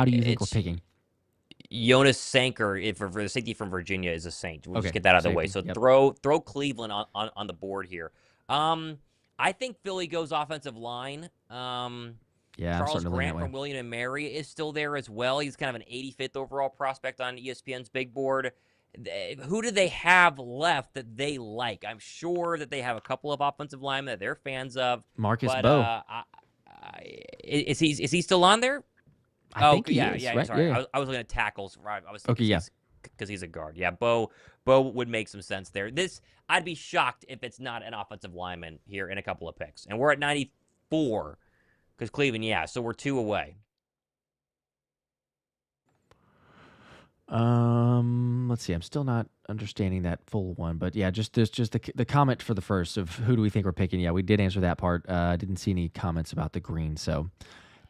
do you think we're picking? Jonas Sanker, for the safety from Virginia, is a Saint. We'll just get that out of the way. So yep. throw Cleveland on the board here. I think Philly goes offensive line. Charles Grant from William and Mary is still there as well. He's kind of an 85th overall prospect on ESPN's big board. Who do they have left that they like? I'm sure that they have a couple of offensive linemen that they're fans of. Marcus Bowe. Is he still on there? I think he is, yeah. right? Sorry, Yeah. I was looking at tackles. Right. I was okay. Yeah. because he's a guard. Yeah, Bo would make some sense there. I'd be shocked if it's not an offensive lineman here in a couple of picks. And we're at 94 because Cleveland, yeah, so we're 2 away. Let's see. I'm still not understanding that full one, but yeah, just the comment for the first of who do we think we're picking. Yeah, we did answer that part. Didn't see any comments about the green. So,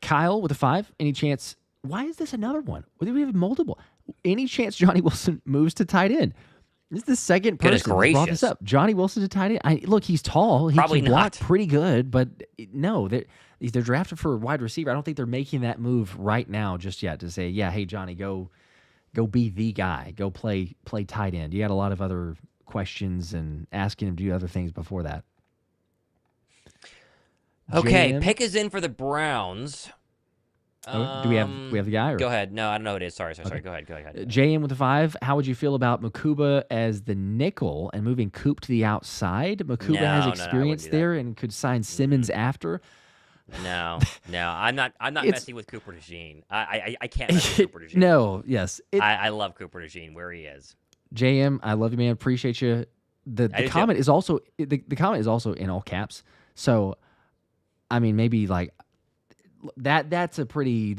Kyle with a 5. Any chance? Why is this another one? We have multiple. Any chance Johnny Wilson moves to tight end? This is the second person that brought this up. Johnny Wilson to tight end. Look, he's tall. He Probably can block not. pretty good, but no, they're drafted for a wide receiver. I don't think they're making that move right now just yet to say, yeah, hey Johnny, go be the guy. Go play tight end. You got a lot of other questions and asking him to do other things before that. Okay, JM? pick is in for the Browns. Do we have the guy? Or? Go ahead. No, I don't know who it is. Sorry. Go ahead. JM with a 5. How would you feel about Makuba as the nickel and moving Coop to the outside? Makuba has experience there and could sign Simmons after. No, I'm not messing with Cooper DeJean. I can't mess with Cooper DeJean. No, yes. I love Cooper DeJean where he is. JM, I love you, man. Appreciate you. The comment is also the comment is also in all caps. So, I mean, maybe like that's a pretty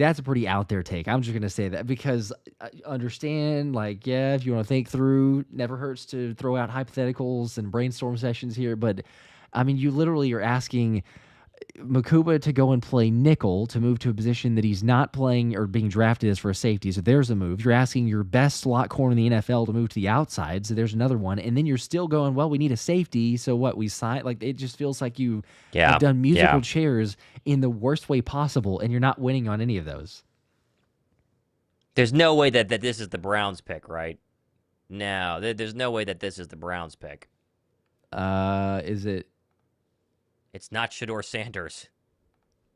out there take. I'm just gonna say that because I understand, like, yeah, if you want to think through, never hurts to throw out hypotheticals and brainstorm sessions here. But I mean, you literally are asking Makuba to go and play nickel to move to a position that he's not playing or being drafted as for a safety. So there's a move. You're asking your best slot corner in the NFL to move to the outside. So there's another one. And then you're still going, well, we need a safety. So what we sign, like, it just feels like you have done musical chairs in the worst way possible. And you're not winning on any of those. There's no way that this is the Browns pick, right? No, there's no way that this is the Browns pick. Is it? It's not Shedeur Sanders.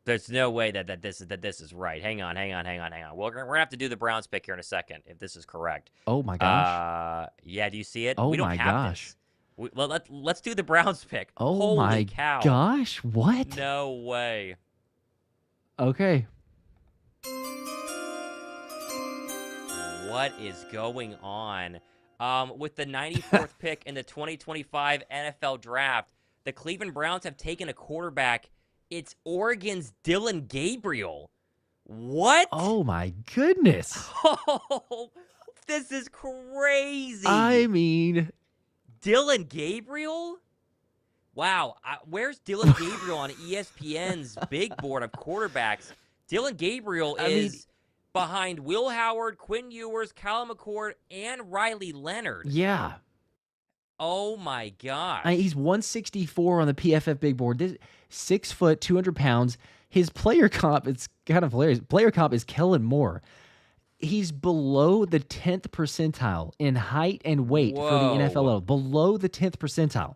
There's no way that this is right. Hang on. We're gonna have to do the Browns pick here in a second if this is correct. Oh my gosh. Yeah. Do you see it? Oh we don't my have gosh. This. Let's do the Browns pick. Oh Holy my cow. gosh. What? No way. Okay. What is going on? With the 94th pick in the 2025 NFL Draft, the Cleveland Browns have taken a quarterback. It's Oregon's Dillon Gabriel. What? Oh, my goodness. Oh, this is crazy. I mean, Dillon Gabriel? Wow. Where's Dillon Gabriel on ESPN's big board of quarterbacks? Dillon Gabriel is behind Will Howard, Quinn Ewers, Callum McCord, and Riley Leonard. Yeah. Oh my gosh. He's 164 on the PFF big board. 6 foot, 200 pounds. His player comp, it's kind of hilarious. Player comp is Kellen Moore. He's below the 10th percentile in height and weight for the NFL. Below the 10th percentile.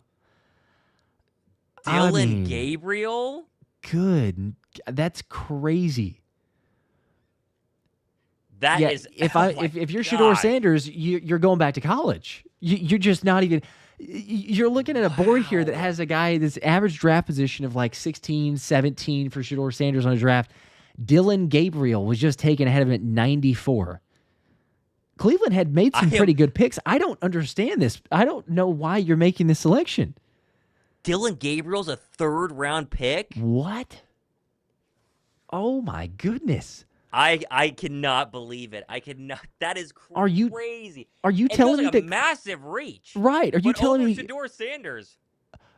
Dillon Gabriel? Good. That's crazy. Is if you're Shedeur Sanders, you're going back to college. You're just not even. You're looking at a board here that has a guy that's average draft position of like 16, 17 for Shedeur Sanders on a draft. Dillon Gabriel was just taken ahead of him at 94. Cleveland had made some pretty good picks. I don't understand this. I don't know why you're making this selection. Dillon Gabriel's a 3rd-round pick? What? Oh my goodness. I cannot believe it. I cannot. That is crazy. Are you telling me that massive reach? Right? Are you telling me Shedeur Sanders?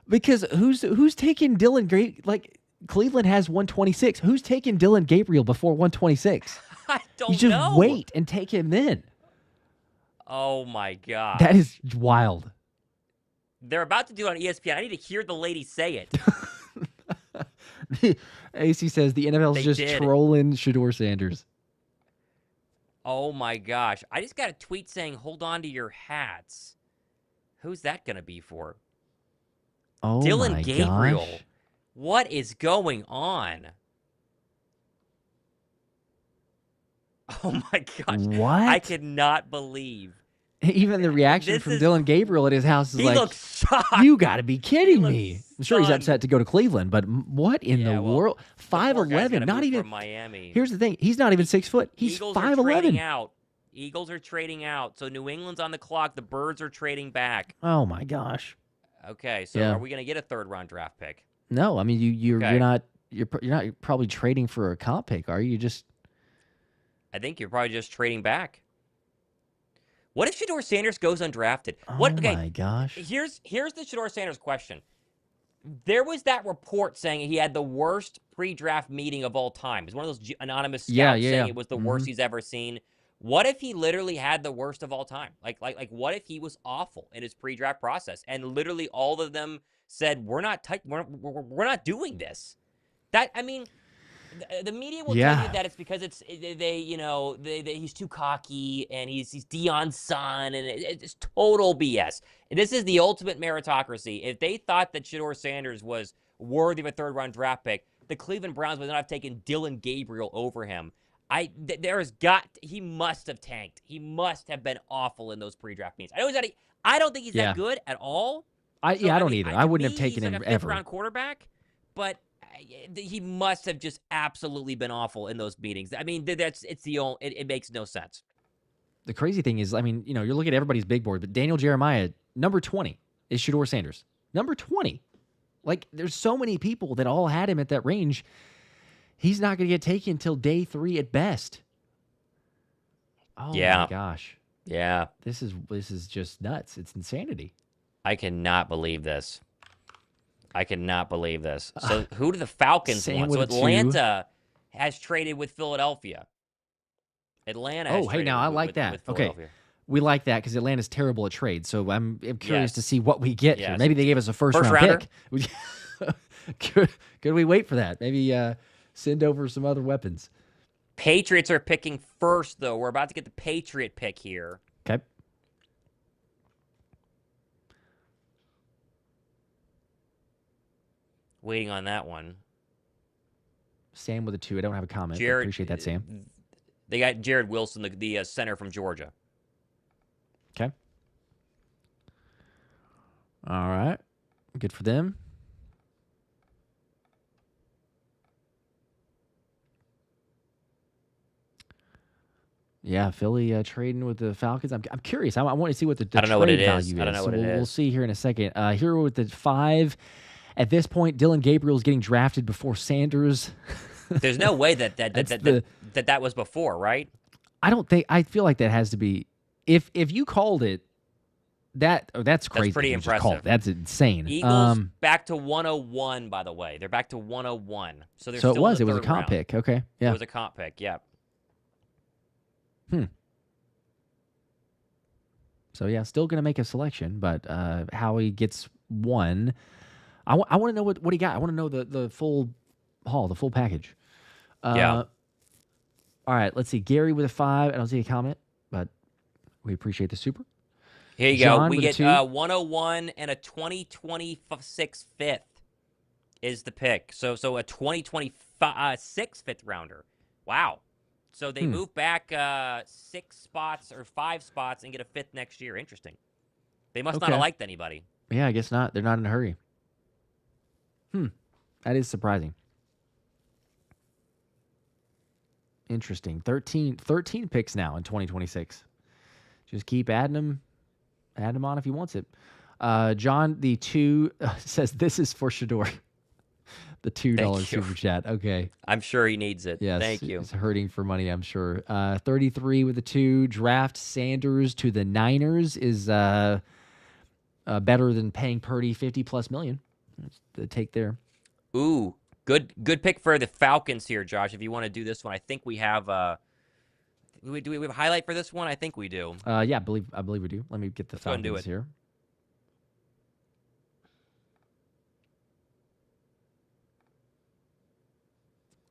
Because who's taking Dillon Gabriel? Like Cleveland has 126. Who's taking Dillon Gabriel before 126? I don't know. You just wait and take him then. Oh my god. That is wild. They're about to do it on ESPN. I need to hear the lady say it. AC says the NFL's just trolling Shedeur Sanders. Oh my gosh. I just got a tweet saying, hold on to your hats. Who's that going to be for? Oh Dillon my Gabriel. gosh. What is going on? Oh my gosh. What? I cannot believe. Even the reaction from Dillon Gabriel at his house is he like, looks shocked. You got to be kidding me. I'm sure he's stunned. upset to go to Cleveland, but what in the world? 5'11", not even from Miami. Here's the thing. He's not even 6 foot. He's Eagles are trading 5'11". out. Eagles are trading out. So New England's on the clock. The Birds are trading back. Oh my gosh. Okay, so Yeah. are we going to get a third-round draft pick? No, I mean you're Okay. you're not probably trading for a comp pick, are you? You just I think you're probably just trading back. What if Shedeur Sanders goes undrafted? Oh Okay, my gosh. here's the Shedeur Sanders question. There was that report saying he had the worst pre-draft meeting of all time. It's one of those anonymous scouts saying it was the worst he's ever seen. What if he literally had the worst of all time? Like what if he was awful in his pre-draft process and literally all of them said we're not not doing this? That I mean, the media will tell you that it's because he's too cocky and he's Deion's son and it's total BS. This is the ultimate meritocracy. If they thought that Shedeur Sanders was worthy of a third-round draft pick, the Cleveland Browns would not have taken Dillon Gabriel over him. He must have tanked. He must have been awful in those pre-draft meetings. I don't think he's that good at all. I don't either. I wouldn't have taken him ever. Fifth-round quarterback, but he must have just absolutely been awful in those meetings. I mean, it makes no sense. The crazy thing is, I mean, you're looking at everybody's big board, but Daniel Jeremiah, number 20, is Shedeur Sanders. Number 20. Like, there's so many people that all had him at that range. He's not going to get taken until day 3 at best. Oh my gosh. Yeah. This is just nuts. It's insanity. I cannot believe this. So who do the Falcons want? So Atlanta has traded with Philadelphia. Atlanta has traded now I like with that. Philadelphia. Okay. We like that because Atlanta's terrible at trade. So I'm curious to see what we get here. Maybe they gave us a first-round pick. Could we wait for that? Maybe send over some other weapons. Patriots are picking first, though. We're about to get the Patriot pick here. Okay. Waiting on that one. Sam with a 2. I don't have a comment. Appreciate that, Sam. They got Jared Wilson, the center from Georgia. Okay. All right. Good for them. Yeah, Philly trading with the Falcons. I'm curious. I want to see what the trade value is. I don't know what it is. We'll see here in a second. Here with the 5. At this point, Dillon Gabriel is getting drafted before Sanders. There's no way that was before, right? I feel like that has to be. If you called it, that's crazy. That's pretty impressive. That's insane. Eagles back to 101, by the way. They're back to 101. So they're still it was a comp pick. Okay, yeah, it was a comp pick. Yeah. So yeah, still gonna make a selection, but how he gets one, I want to know what he got. I want to know the full haul, the full package. Yeah. All right, let's see. Gary with a 5. I don't see a comment, but we appreciate the super. Here you John go. We get 101 and a 2026 fifth is the pick. So a 2026 fifth rounder. Wow. So they move back 6 spots or 5 spots and get a fifth next year. Interesting. They must not have liked anybody. Yeah, I guess not. They're not in a hurry. That is surprising. Interesting. 13 picks now in 2026. Just keep adding them. Add them on if he wants it. John, the 2 says this is for Shedeur. The $2 super chat. Okay. I'm sure he needs it. Yes. Thank you. He's hurting for money, I'm sure. 33 with the 2. Draft Sanders to the Niners is better than paying Purdy $50+ million. That's the take there. Ooh, good pick for the Falcons here, Josh. If you want to do this one, I think we have. Do we have a highlight for this one? I think we do. Yeah, I believe we do. Let me get the Falcons Falcons here.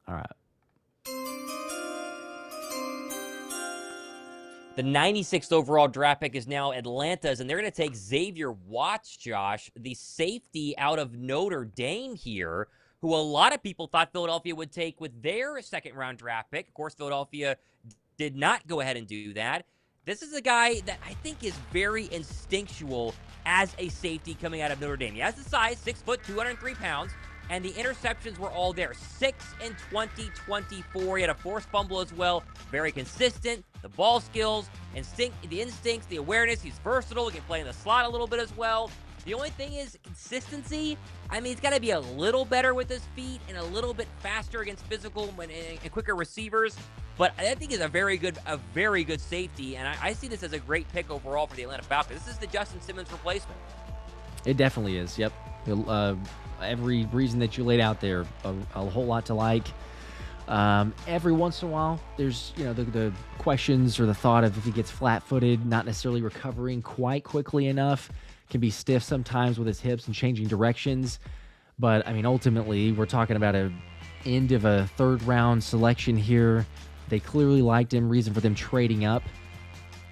All right. The 96th overall draft pick is now Atlanta's, and they're going to take Xavier Watts, Josh, the safety out of Notre Dame here, who a lot of people thought Philadelphia would take with their second-round draft pick. Of course, Philadelphia did not go ahead and do that. This is a guy that I think is very instinctual as a safety coming out of Notre Dame. He has the size, 6 foot, 203 pounds, and the interceptions were all there. 6 in 2024. He had a forced fumble as well. Very consistent. The ball skills, the instincts, the awareness. He's versatile. He can play in the slot a little bit as well. The only thing is consistency. I mean, he's got to be a little better with his feet and a little bit faster against physical and quicker receivers. But I think he's a very good safety, and I see this as a great pick overall for the Atlanta Falcons. This is the Justin Simmons replacement. It definitely is. Yep. Every reason that you laid out there, a whole lot to like. Every once in a while, there's the questions or the thought of if he gets flat-footed, not necessarily recovering quite quickly enough, can be stiff sometimes with his hips and changing directions. But I mean, ultimately, we're talking about a end of a third-round selection here. They clearly liked him. Reason for them trading up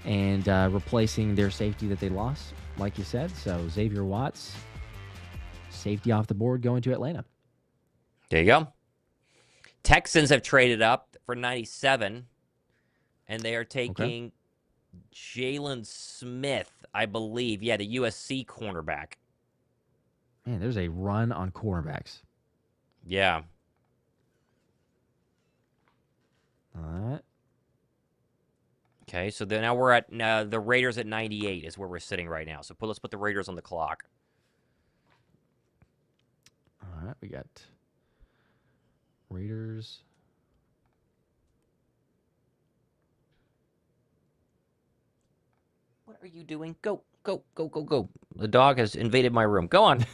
and replacing their safety that they lost, like you said. So Xavier Watts, safety off the board, going to Atlanta. There you go. Texans have traded up for 97, and they are taking Jalen Smith, I believe. Yeah, the USC cornerback. Man, there's a run on cornerbacks. Yeah. All right. Okay, so then now we're at the Raiders at 98 is where we're sitting right now. So let's put the Raiders on the clock. All right, we got Raiders. What are you doing? Go, go, go, go, go. The dog has invaded my room. Go on.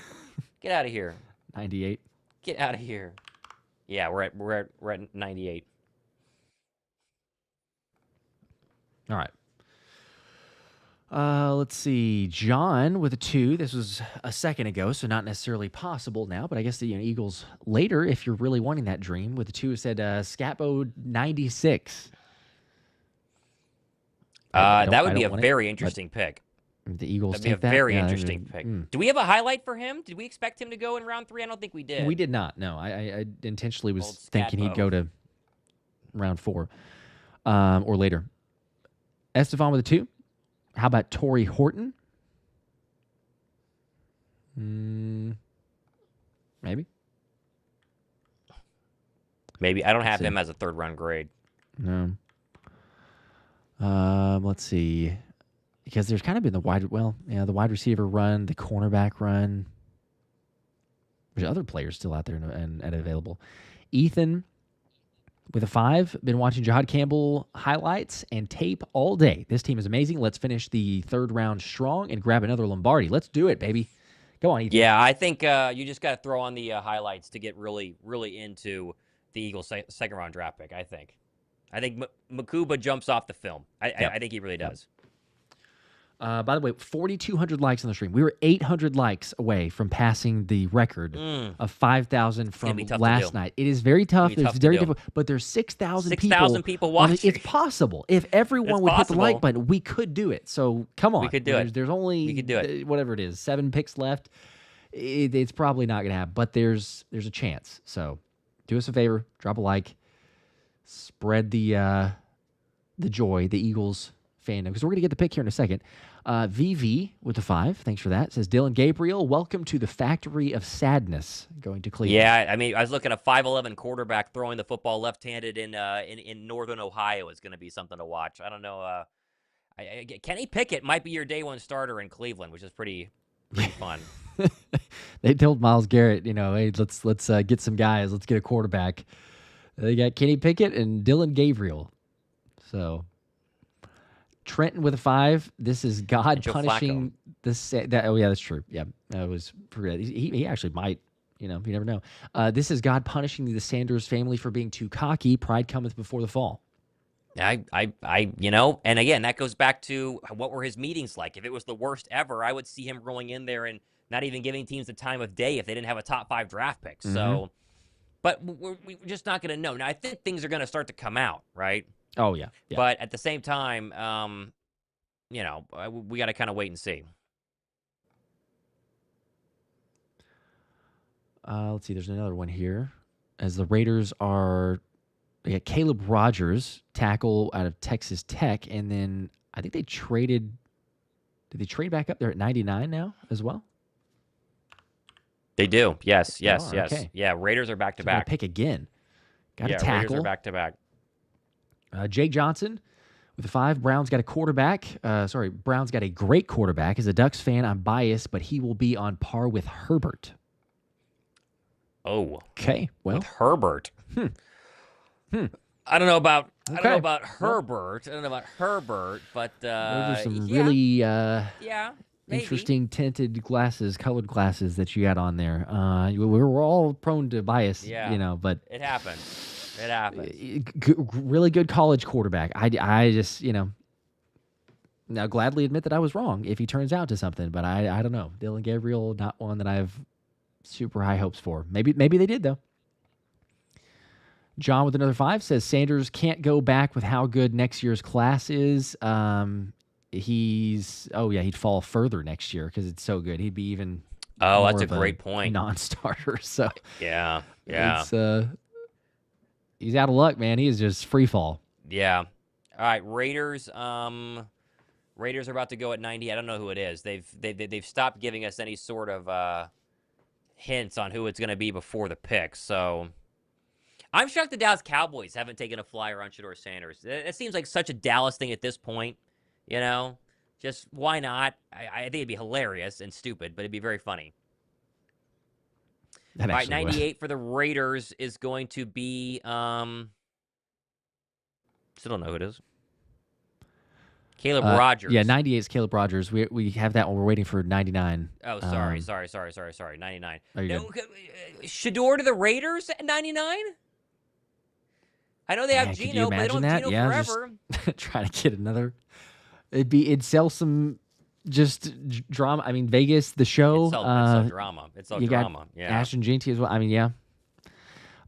Get out of here. 98. Get out of here. Yeah, we're at 98. All right. Let's see. John with a 2. This was a second ago, so not necessarily possible now, but I guess the Eagles later, if you're really wanting that dream, with a 2 said Scapo 96. That would be a very interesting pick. The Eagles That'd be a very interesting pick. Do we have a highlight for him? Did we expect him to go in round 3? I don't think we did. We did not. No, I intentionally was thinking he'd go to round 4 or later. Estefan with a 2. How about Torrey Horton? Maybe. Maybe. I don't have him as a third-round grade. No. Let's see. Because there's kind of been the wide receiver run, the cornerback run. There's other players still out there and available. Ethan with a 5, been watching Jahad Campbell highlights and tape all day. This team is amazing. Let's finish the third round strong and grab another Lombardi. Let's do it, baby. Go on, Ethan. Yeah, I think you just got to throw on the highlights to get really, really into the Eagles' second round draft pick, I think. I think Makuba jumps off the film. I think he really does. By the way, 4,200 likes on the stream. We were 800 likes away from passing the record of 5,000 from last night. It is very tough. It's very difficult. But there's 6,000 people. 6,000 people watching. It's possible. If everyone would hit the like button, we could do it. So come on. We could do it. There's only, we could do it. Whatever it is, 7 picks left. It's probably not going to happen, but there's a chance. So do us a favor. Drop a like. Spread the joy, the Eagles fandom, because we're going to get the pick here in a second. VV with a 5. Thanks for that. Says Dylan Gabriel, welcome to the factory of sadness. Going to Cleveland. Yeah, I mean, I was looking at a 5'11" quarterback throwing the football left-handed in northern Ohio is going to be something to watch. I don't know. Kenny Pickett might be your day one starter in Cleveland, which is pretty fun. They told Myles Garrett, hey, let's get some guys. Let's get a quarterback. They got Kenny Pickett and Dylan Gabriel. So Trenton with a 5. This is God punishing the. Oh yeah, that's true. Yeah, I was forget. He actually might. You never know. This is God punishing the Sanders family for being too cocky. Pride cometh before the fall. And again, that goes back to what were his meetings like. If it was the worst ever, I would see him rolling in there and not even giving teams the time of day if they didn't have a top 5 draft pick. Mm-hmm. So, but we're just not going to know. Now, I think things are going to start to come out, right? Oh, yeah. But at the same time, we got to kind of wait and see. Let's see. There's another one here. As the Raiders they got Caleb Rogers, tackle out of Texas Tech, and then I think they traded. Did they trade back up? They're at 99 now as well. They do. Yes. Okay. Yeah, Raiders are back to back. Pick again. Got a tackle. Raiders are back to back. Jake Johnson With the 5, Brown's got a quarterback. Brown's got a great quarterback. As a Ducks fan, I'm biased, but he will be on par with Herbert. Oh. Okay. Well, with Herbert. I don't know about Herbert. I don't know about Herbert, but those are some really maybe. interesting tinted colored glasses that you got on there. We're all prone to bias, but it happens. It happens. Really good college quarterback. I just, now gladly admit that I was wrong if he turns out to something, but I don't know. Dylan Gabriel, not one that I have super high hopes for. Maybe they did though. John with another 5 says Sanders can't go back with how good next year's class is. He'd fall further next year because it's so good. He'd be even. Oh, that's a great point. Non-starter. So yeah. He's out of luck, man. He is just free fall. Yeah. All right, Raiders. Raiders are about to go at 90. I don't know who it is. They've stopped giving us any sort of hints on who it's going to be before the pick. So I'm shocked the Dallas Cowboys haven't taken a flyer on Shedeur Sanders. It seems like such a Dallas thing at this point. Just why not? I think it'd be hilarious and stupid, but it'd be very funny. All right, 98 for the Raiders is going to be, still don't know who it is. Caleb Rogers. Yeah, 98 is Caleb Rogers. We have that one. We're waiting for 99. Oh, sorry. 99. Oh, you're good. Shedeur to the Raiders at 99? I know they have Geno, but they don't have Geno forever. Just trying to get another. It'd sell some just drama. I mean, Vegas, the show. It's sell drama. You got yeah. Ashton Jeanty as well. I mean, yeah.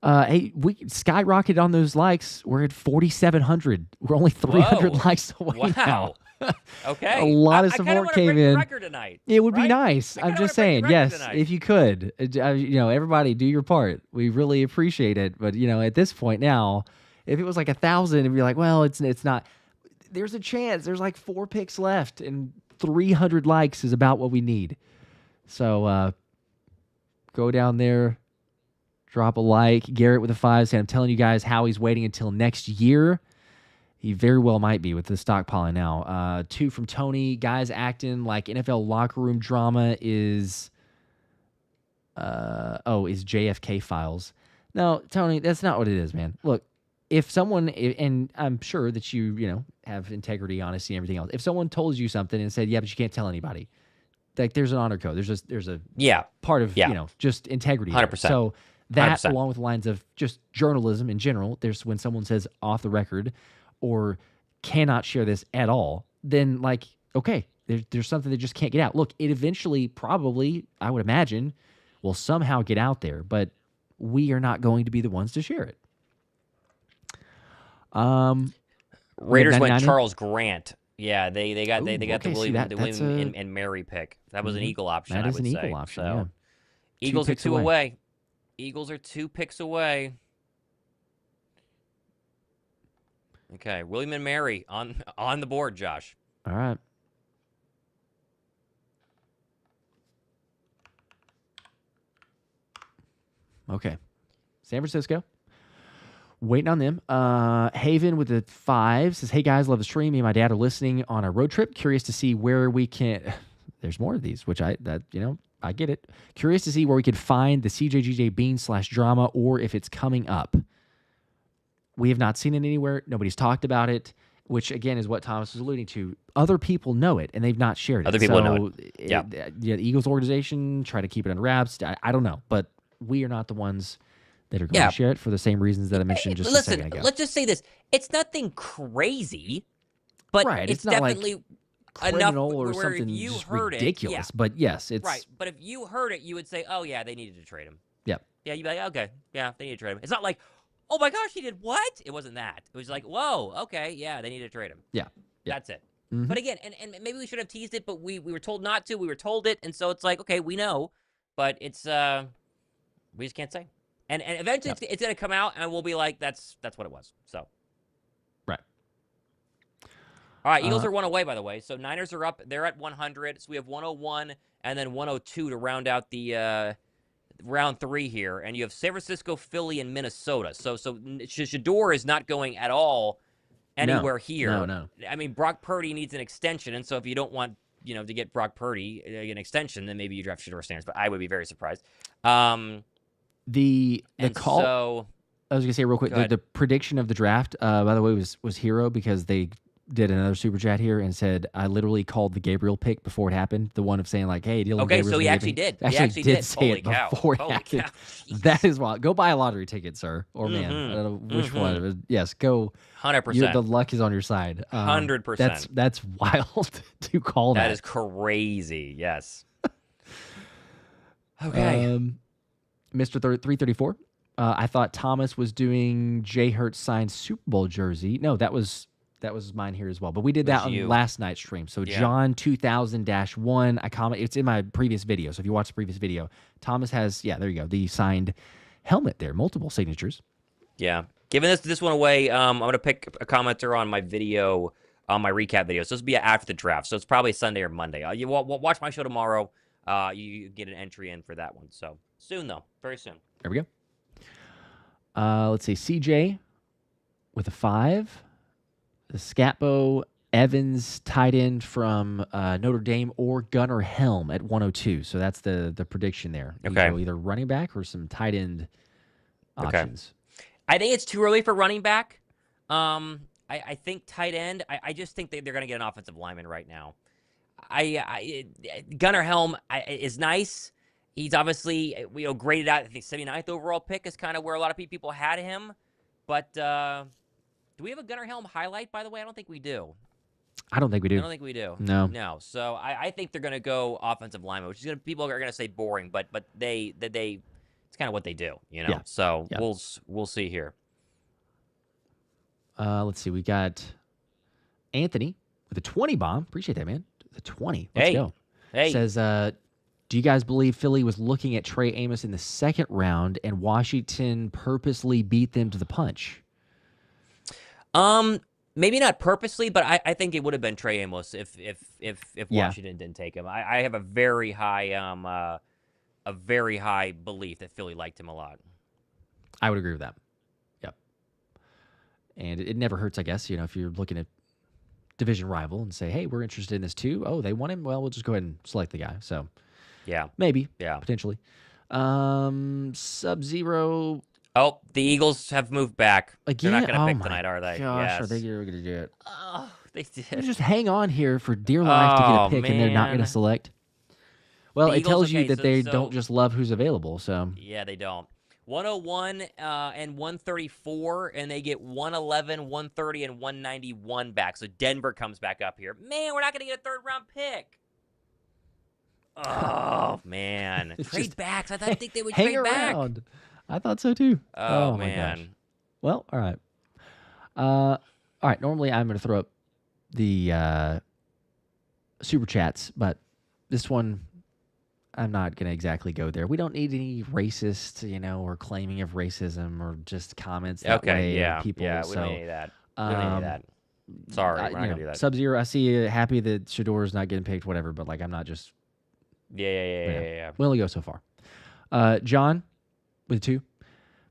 Hey, we skyrocketed on those likes. We're at 4,700. We're only 300 likes away now. Okay. A lot of support came in. Tonight, it would be nice. I'm just saying, yes, if you could. Everybody do your part. We really appreciate it. But, at this point now, if it was like 1,000, it'd be like, well, it's not. There's a chance. There's like 4 picks left, and 300 likes is about what we need. So go down there, drop a like. Garrett with a 5 saying, I'm telling you guys how he's waiting until next year. He very well might be with the stockpiling now. 2 from Tony. Guys acting like NFL locker room drama is JFK files. No, Tony, that's not what it is, man. Look, if someone, and I'm sure that you have integrity, honesty, and everything else. If someone told you something and said, yeah, but you can't tell anybody, like there's an honor code. There's a part of just integrity. 100%. So that 100%. along with the lines of just journalism in general, there's when someone says off the record or cannot share this at all, then okay, there's something that just can't get out. Look, it eventually probably, I would imagine, will somehow get out there, but we are not going to be the ones to share it. Raiders went Charles Grant. Yeah, they got the William and Mary pick. That was an Eagle option. That I is would an say. Eagle option. So, Yeah. Eagles are 2 away. Eagles are 2 picks away. Okay, William and Mary on the board, Josh. All right. Okay. San Francisco. Waiting on them. Haven with the 5 says, hey guys, love the stream. Me and my dad are listening on a road trip. Curious to see where we can. There's more of these, which I get it. Curious to see where we could find the CJGJ Bean / drama or if it's coming up. We have not seen it anywhere. Nobody's talked about it, which again is what Thomas was alluding to. Other people know it and they've not shared it. Other people know it. Yeah. The Eagles organization try to keep it under wraps. I don't know, but we are not the ones that are going to share it for the same reasons that I mentioned just a second ago. Let's just say this. It's nothing crazy, but it's not definitely like criminal enough or where something if you just heard ridiculous. But yes, it's... Right, but if you heard it, you would say, oh, yeah, they needed to trade him. Yep. Yeah, you'd be like, okay, yeah, they need to trade him. It's not like, oh my gosh, he did what? It wasn't that. It was like, whoa, okay, yeah, they need to trade him. Yeah. That's it. Mm-hmm. But again, and maybe we should have teased it, but we were told not to. We were told it, and so it's like, okay, we know, but it's we just can't say. And eventually it's going to come out, and we'll be like, that's what it was. So. Right. All right, Eagles are 1 away, by the way. So Niners are up. They're at 100. So we have 101 and then 102 to round out the round 3 here. And you have San Francisco, Philly, and Minnesota. So Shedeur is not going at all anywhere here. No. I mean, Brock Purdy needs an extension, and so if you don't want, to get Brock Purdy an extension, then maybe you draft Shedeur Sanders. But I would be very surprised. The call. So, I was gonna say real quick. The prediction of the draft, by the way, was Hero, because they did another super chat here and said, I literally called the Gabriel pick before it happened. The one of saying like, hey, Dylan. Okay, Gabriel's so he actually did. He actually did say Holy it cow. before it Holy happened. cow. That is wild. Go buy a lottery ticket, sir or man. I don't know which one. Yes, go. 100%. The luck is on your side. 100%. That's wild to call that. That is crazy. Yes. Okay. Mr. 334. I thought Thomas was doing Jay Hurts signed Super Bowl jersey. No, that was mine here as well. But we did that on last night's stream. So John 2000-1, I comment. It's in my previous video. So if you watch the previous video, Thomas has, there you go, the signed helmet there, multiple signatures. Yeah. Giving this one away, I'm going to pick a commenter on my video, on my recap video. So this will be after the draft. So it's probably Sunday or Monday. You watch my show tomorrow. You get an entry in for that one. So soon, though. Very soon. There we go. Let's see. CJ with a 5. The Scatbo Evans tight end from Notre Dame or Gunnar Helm at 102. So that's the prediction there. Okay. Either running back or some tight end options. I think it's too early for running back. I think tight end. I just think they're going to get an offensive lineman right now. Gunnar Helm is nice. He's obviously graded out. I think 79th overall pick is kind of where a lot of people had him. But do we have a Gunnar Helm highlight, by the way? I don't think we do. I don't think we do. I don't think we do. No. So I think they're going to go offensive lineman, which is people are going to say boring, but they it's kind of what they do, Yeah. So we'll see here. Let's see. We got Anthony with a 20 bomb. Appreciate that, man. The 20. Let's go. Hey. Says, do you guys believe Philly was looking at Trey Amos in the second round and Washington purposely beat them to the punch? Maybe not purposely, but I think it would have been Trey Amos if Washington didn't take him. I have a very high belief that Philly liked him a lot. I would agree with that. Yep. And it never hurts, I guess, if you're looking at division rival and say, hey, we're interested in this too. Oh, they want him? Well, we'll just go ahead and select the guy. So yeah, maybe. Yeah, potentially. Sub-Zero. Oh, the Eagles have moved back. Again? They're not going to pick tonight, are they? Gosh, yes. Are they going to do it? Oh, they did. You just hang on here for dear life to get a pick, and they're not going to select. Well, it tells you that they don't just love who's available. So yeah, they don't. 101 and 134, and they get 111, 130, and 191 back. So Denver comes back up here. Man, we're not going to get a third-round pick. Oh, man. Trade backs. I think they would hang trade around. Back. I thought so, too. Oh my man. gosh. Well, all right. All right, normally I'm going to throw up the super chats, but this one, I'm not going to exactly go there. We don't need any racist, or claiming of racism or just comments that way. Yeah, people. Yeah, we so, don't need that. We don't need any of that. Sorry, we're not going to do that. Sub-Zero, I see you happy that Shedeur is not getting picked, whatever, but I'm not just... Yeah. We only go so far. John, with 2.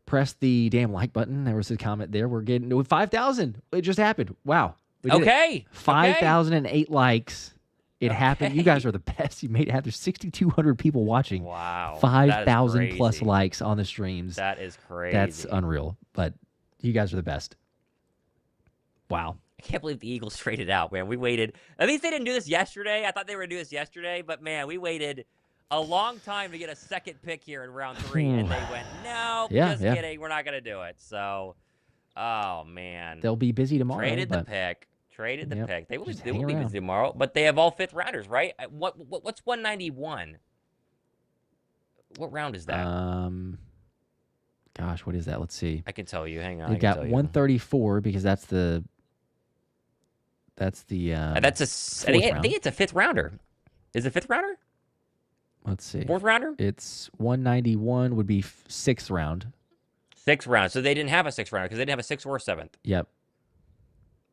Press the damn like button. There was a comment there. We're getting to 5,000. It just happened. Wow. We did it. 5,008 likes. It happened. You guys are the best. You made it happen. There's 6,200 people watching. Wow. 5,000 plus likes on the streams. That is crazy. That's unreal. But you guys are the best. Wow. I can't believe the Eagles traded out, man. We waited. At least they didn't do this yesterday. I thought they were going to do this yesterday. But, man, we waited a long time to get a second pick here in round 3. And they went, no, just kidding. We're not going to do it. So, oh, man. They'll be busy tomorrow. Traded the pick. They will be busy tomorrow. But they have all 5th rounders, right? What's 191? What round is that? Gosh, what is that? Let's see. I can tell you. Hang on. They got 134 because that's the I think it's a 5th rounder. Is it 5th rounder? Let's see. 4th rounder? It's 191 would be 6th round. 6th round. So they didn't have a 6th rounder because they didn't have a 6th or 7th. Yep.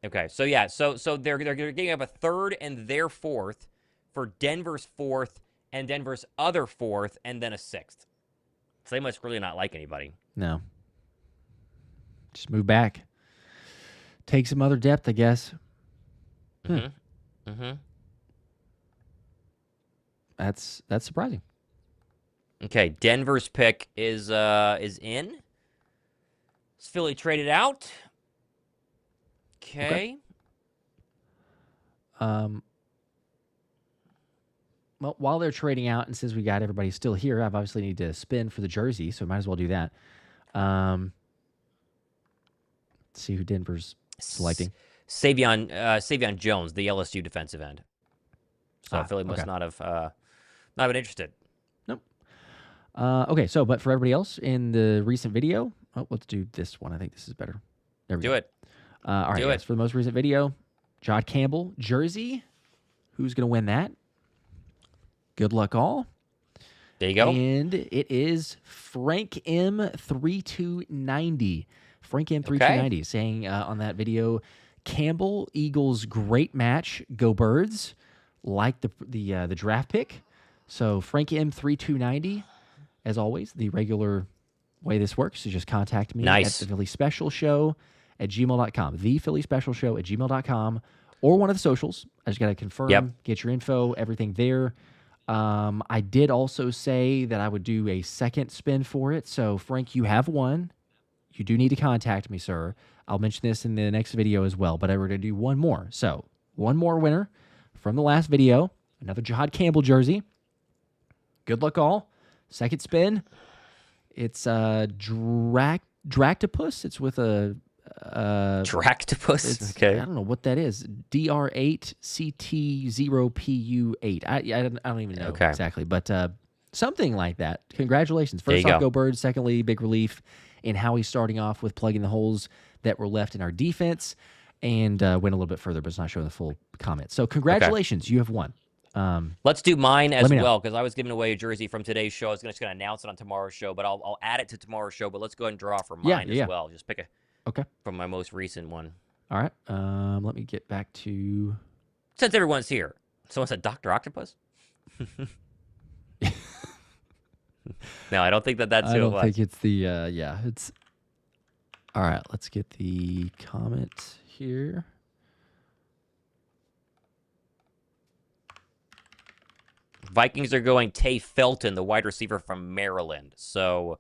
Okay. So yeah. So they're getting up a 3rd and their 4th for Denver's 4th and Denver's other 4th and then a 6th. So they must really not like anybody. No. Just move back Take some other depth, I guess. That's surprising. Okay, Denver's pick is in. Is Philly traded out? Okay. Well, while they're trading out, and since we got everybody still here, I've obviously need to spin for the jersey, so might as well do that. Let's see who Denver's selecting. Shavon Jones, the LSU defensive end. So Philly must not have been interested. Nope. Okay, so but for everybody else in the recent video, let's do this one. I think this is better. There we go. Do it. All right, yes, for the most recent video, Jod Campbell jersey. Who's going to win that? Good luck all. There you go. And it is Frank M3290. Frank M3290 saying on that video, Campbell Eagles great match. Go Birds. Like the draft pick. So Frank M3290, as always, the regular way this works is just contact me at the Philly Special Show at gmail.com. The Philly Special Show at gmail.com or one of the socials. I just got to confirm, get your info, everything there. I did also say that I would do a second spin for it. So, Frank, you have one. You do need to contact me, sir. I'll mention this in the next video as well, but we're going to do one more. So, one more winner from the last video. Another Jod Campbell jersey. Good luck all. Second spin. It's Dractopus. It's with a... Dractopus? Okay. I don't know what that is. DR8CT0PU8. I don't even know exactly, but something like that. Congratulations. First off, go Birds. Secondly, big relief in how he's starting off with plugging the holes that were left in our defense and went a little bit further, but it's not showing the full comment. So congratulations. You have won. Let's do mine as well, because I was giving away a jersey from today's show. I was just going to announce it on tomorrow's show, but I'll add it to tomorrow's show. But let's go ahead and draw for mine as well. Just pick a from my most recent one. All right. Let me get back to... Since everyone's here. Someone said Dr. Octopus? No, I don't think that's who it was. I don't think it's the... it's... All right, let's get the comment here. Vikings are going Tay Felton, the wide receiver from Maryland. So...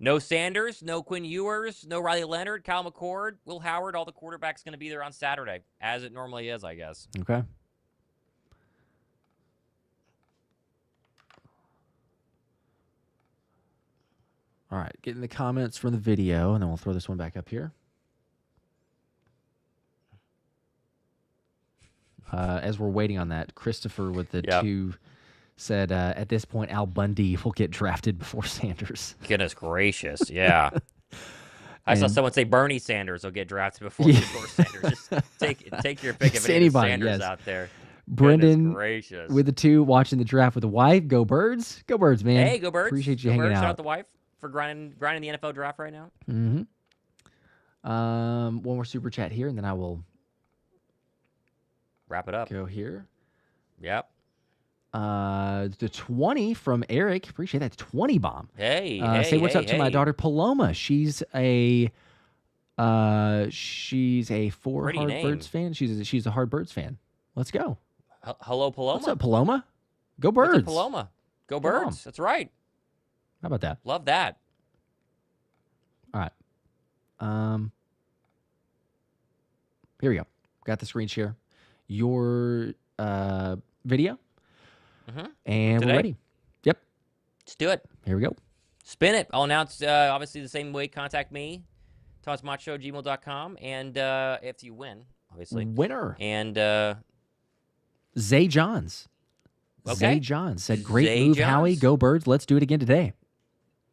No Sanders, no Quinn Ewers, no Riley Leonard, Kyle McCord, Will Howard. All the quarterbacks going to be there on Saturday, as it normally is, I guess. Okay. All right, getting the comments from the video, and then we'll throw this one back up here. As we're waiting on that, Christopher with the two... said, at this point, Al Bundy will get drafted before Sanders. Goodness gracious, yeah. I saw someone say Bernie Sanders will get drafted before Sanders. Just take your pick of any Sanders out there. Brendan with the 2 watching the draft with the wife. Go Birds. Go Birds, man. Hey, go Birds. Appreciate you hanging out. Shout out the wife for grinding the NFL draft right now. One more super chat here, and then I will wrap it up. Go here. Yep. The 20 from Eric. Appreciate that. 20 bomb. Hey, say what's up to my daughter Paloma. She's a 4 Hard Birds fan. She's a Hard Birds fan. Let's go. Hello, Paloma. What's up, Paloma? Go Birds. What's up, Paloma? Go Birds. That's right. How about that? Love that. All right. Here we go. Got the screen share. Your video. And we're ready. Yep. Let's do it. Here we go. Spin it. I'll announce, obviously, the same way. Contact me, ThomasMacho@gmail.com. And if you win, obviously. Winner. And Zay Johns. Zay Johns said, great move, Howie. Go Birds. Let's do it again today.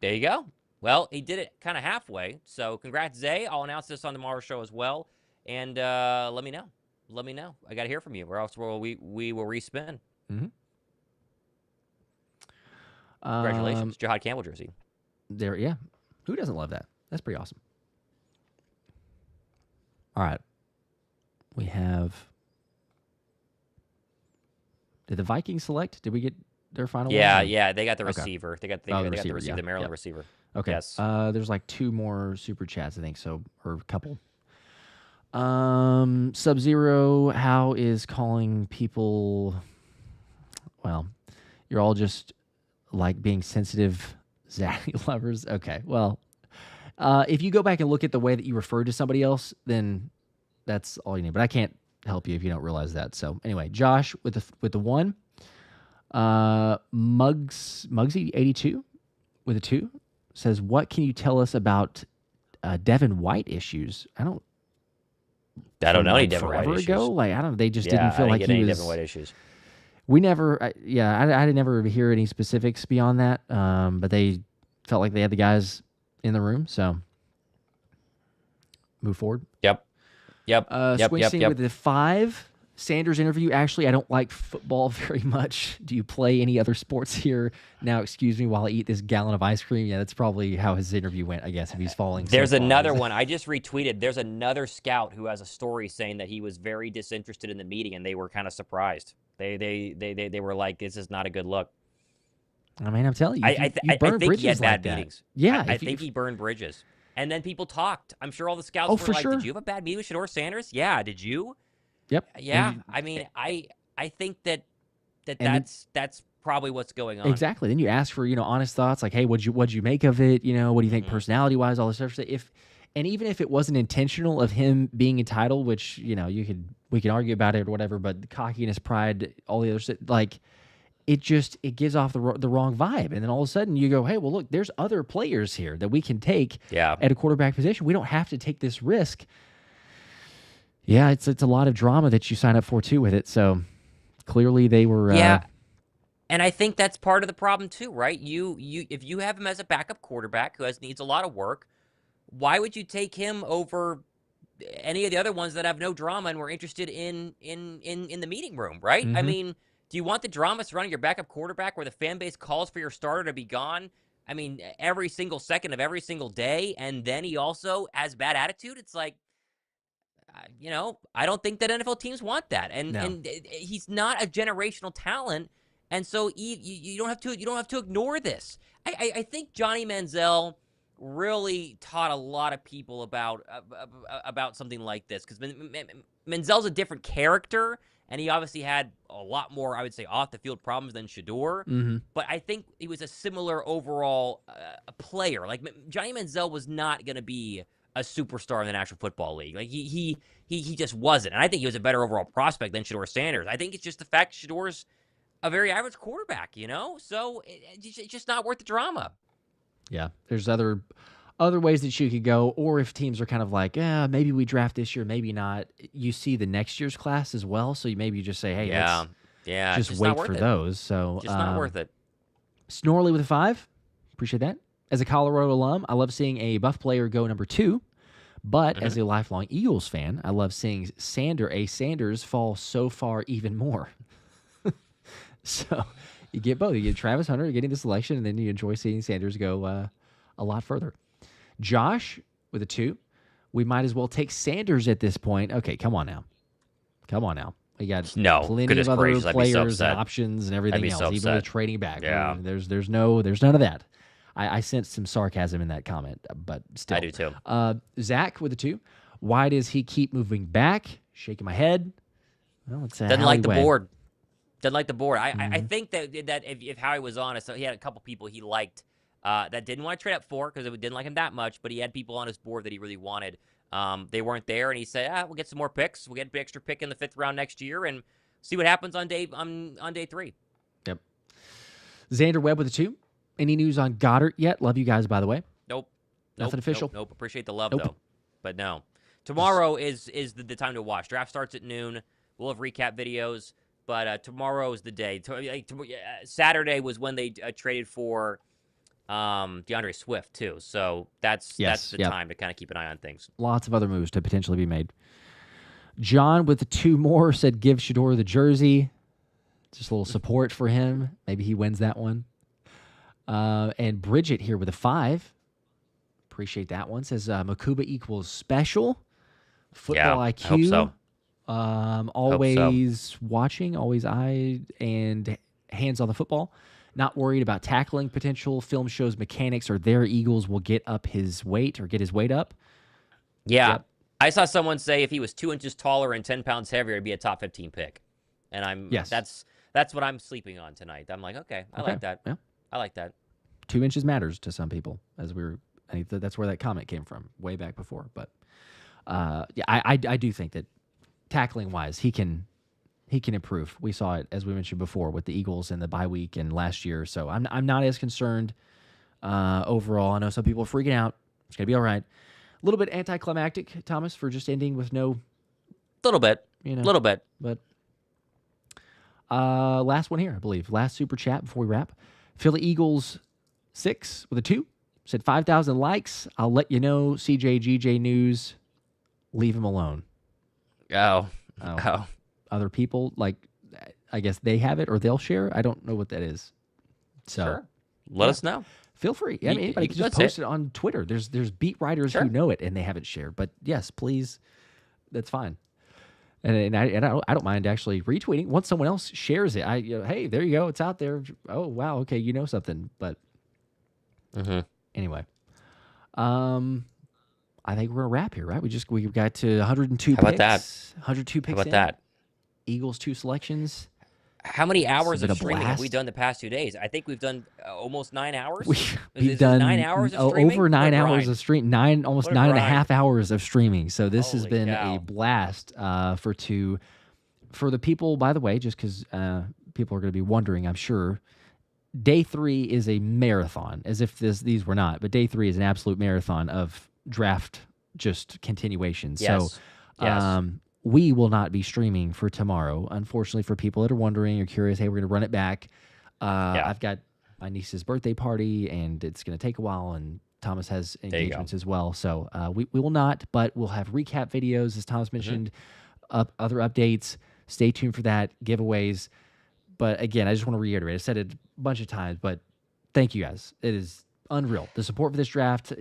There you go. Well, he did it kind of halfway. So congrats, Zay. I'll announce this on tomorrow's show as well. And let me know. Let me know. I got to hear from you, or else we will respin. Congratulations, Jod Campbell jersey. There, yeah. Who doesn't love that? That's pretty awesome. All right. We have... Did the Vikings select? Did we get their final one? Yeah. They got the receiver. They got the receiver, the Maryland receiver. Okay. Yes. There's like 2 more super chats, I think, so, or a couple. Sub-Zero, how is calling people, well, you're all just like being sensitive Zaddy lovers. Okay, well, if you go back and look at the way that you referred to somebody else, then that's all you need. But I can't help you if you don't realize that. So anyway, Josh with the 1. Muggsy82 with a 2 says, what can you tell us about Devin White issues? I don't know any Devin White issues. Ago, like I don't. They just didn't feel like he was. Devin White issues. We never. I didn't never hear any specifics beyond that. But they felt like they had the guys in the room. So move forward. Yep. Swing with the 5. Sanders interview. Actually, I don't like football very much. Do you play any other sports here? Now, excuse me while I eat this gallon of ice cream. Yeah, that's probably how his interview went, I guess, if he's falling. There's another one. I just retweeted. There's another scout who has a story saying that he was very disinterested in the meeting, and they were kind of surprised. They were like, this is not a good look. I mean, I'm telling you, I think he had bad meetings. Yeah. I think he burned bridges. And then people talked. I'm sure all the scouts were like, did you have a bad meeting with Shedeur Sanders? Yeah, did you? Yep. Yeah, I mean, I think that's probably what's going on. Exactly. Then you ask for honest thoughts, like, hey, what'd you make of it? What do you think personality wise, all this stuff. And even if it wasn't intentional of him being entitled, which we could argue about it or whatever, but the cockiness, pride, all the other stuff, like it gives off the wrong vibe. And then all of a sudden you go, hey, well look, there's other players here that we can take at a quarterback position. We don't have to take this risk. Yeah, it's a lot of drama that you sign up for too with it. So clearly they were. And I think that's part of the problem too, right? You if you have him as a backup quarterback who needs a lot of work, why would you take him over any of the other ones that have no drama and were interested in the meeting room, right? I mean, do you want the drama surrounding your backup quarterback where the fan base calls for your starter to be gone? I mean, every single second of every single day, and then he also has bad attitude. It's like. I don't think that NFL teams want that, and he's not a generational talent, and so you don't have to ignore this. I think Johnny Manziel really taught a lot of people about something like this because Manziel's a different character, and he obviously had a lot more, I would say, off the field problems than Shedeur. But I think he was a similar overall player. Like Johnny Manziel was not going to be a superstar in the National Football League. Like he just wasn't. And I think he was a better overall prospect than Shedeur Sanders. I think it's just the fact Shedeur's a very average quarterback, So it's just not worth the drama. Yeah, there's other ways that you could go, or if teams are kind of like, maybe we draft this year, maybe not. You see the next year's class as well, so maybe you just say, hey, let's just wait for those. So just not worth it. Snorley with a 5, appreciate that. As a Colorado alum, I love seeing a Buff player go number 2. But as a lifelong Eagles fan, I love seeing Sanders fall so far even more. So you get both. You get Travis Hunter getting the selection, and then you enjoy seeing Sanders go a lot further. Josh with a 2. We might as well take Sanders at this point. Okay, come on now. We got plenty of other players and options and everything else. Even trading back. Yeah. There's none of that. I sensed some sarcasm in that comment, but still. I do too. Zach with a 2. Why does he keep moving back? Shaking my head. Well, it's doesn't like the board. Doesn't like the board. I think that if Howie was honest, he had a couple people he liked that didn't want to trade up for because it didn't like him that much, but he had people on his board that he really wanted. They weren't there, and he said, we'll get some more picks. We'll get an extra pick in the 5th round next year and see what happens on day 3. Yep. Xander Webb with a 2. Any news on Goddard yet? Love you guys, by the way. Nope. Nothing official? Nope. Appreciate the love, though. But no. Tomorrow is the time to watch. Draft starts at noon. We'll have recap videos, but tomorrow is the day. Saturday was when they traded for DeAndre Swift, too. So that's the time to kind of keep an eye on things. Lots of other moves to potentially be made. John with the 2 more said give Shedeur the jersey. Just a little support for him. Maybe he wins that one. And Bridget here with a 5. Appreciate that one. Says Makuba equals special. Football IQ. I hope so. Always watching, always eye and hands on the football. Not worried about tackling potential. Film shows mechanics or their Eagles will get up his weight or get his weight up. Yeah. I saw someone say if he was 2 inches taller and 10 pounds heavier, it'd be a top 15 pick. And Yes. that's what I'm sleeping on tonight. I'm like, okay, I like that. Yeah. I like that. 2 inches matters to some people, that's where that comment came from way back before. But yeah, I do think that tackling wise, he can improve. We saw it, as we mentioned before, with the Eagles and the bye week and last year. So I'm not as concerned overall. I know some people are freaking out. It's gonna be all right. A little bit anticlimactic, Thomas, for just ending with no. Little bit. Little bit. But last one here, I believe. Last super chat before we wrap. Philly Eagles 6 with a 2 said 5,000 likes. I'll let you know. CJ News. Leave him alone. Oh. Other people, like, I guess they have it or they'll share. I don't know what that is. So sure. Let us know. Feel free. I mean, anybody can just post it on Twitter. There's beat writers who know it and they haven't shared. But yes, please, that's fine. And I don't mind actually retweeting once someone else shares it. Hey, there you go, it's out there. Oh wow, okay, you know something. But anyway, I think we're gonna wrap here, right? We got to 102 picks. How about that? 102 picks. How about that? Eagles 2 selections. How many hours of streaming have blast. we done the past 2 days? I think we've done almost 9 hours. We've done 9 hours of streaming? Over 9 hours grind. of stream. Almost What a 9.5 hours of streaming. So this has Holy been cow. a blast for the people. By the way, just because people are going to be wondering, I'm sure. Day 3 is a marathon, as if these were not. But day 3 is an absolute marathon of draft just continuation. Yes. So we will not be streaming for tomorrow. Unfortunately, for people that are wondering or curious, hey, we're going to run it back. I've got my niece's birthday party, and it's going to take a while, and Thomas has engagements as well. So we will not, but we'll have recap videos, as Thomas mentioned, other updates. Stay tuned for that, giveaways. But again, I just want to reiterate, I said it a bunch of times, but thank you guys. It is unreal. The support for this draft,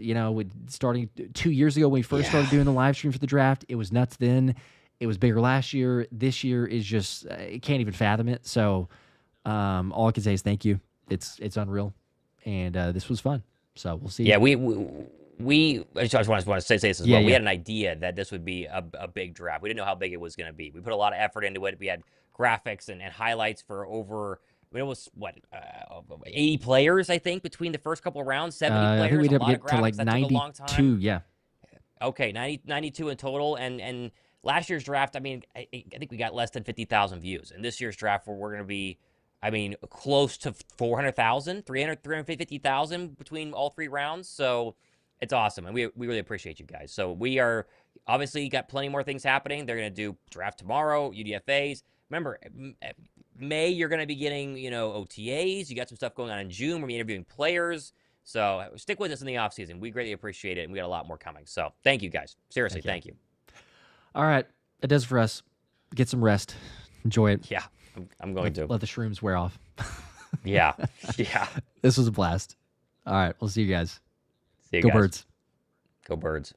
starting 2 years ago when we first started doing the live stream for the draft, it was nuts then. It was bigger last year. This year is just, I can't even fathom it. So all I can say is thank you. It's unreal. And this was fun. So we'll see. Yeah, I just want to say this as well. We had an idea that this would be a big draft. We didn't know how big it was going to be. We put a lot of effort into it. We had graphics and highlights for over, it was 80 players, I think, between the first couple of rounds, 70 players. I think we'd a lot get of graphics. to like that took a long time. 92, yeah. Okay, 92 in total. And last year's draft, I think we got less than 50,000 views. And this year's draft, we're going to be, close to 400,000, 350,000 between all 3 rounds. So it's awesome. And we really appreciate you guys. So we are obviously got plenty more things happening. They're going to do draft tomorrow, UDFAs. Remember, May, you're going to be getting, OTAs. You got some stuff going on in June. We're going to be interviewing players. So stick with us in the offseason. We greatly appreciate it. And we got a lot more coming. So thank you guys. Seriously, thank you. All right. It does it for us. Get some rest. Enjoy it. Yeah, I'm going to. Let the shrooms wear off. Yeah. This was a blast. All right. We'll see you guys. See you Go guys. Birds. Go Birds.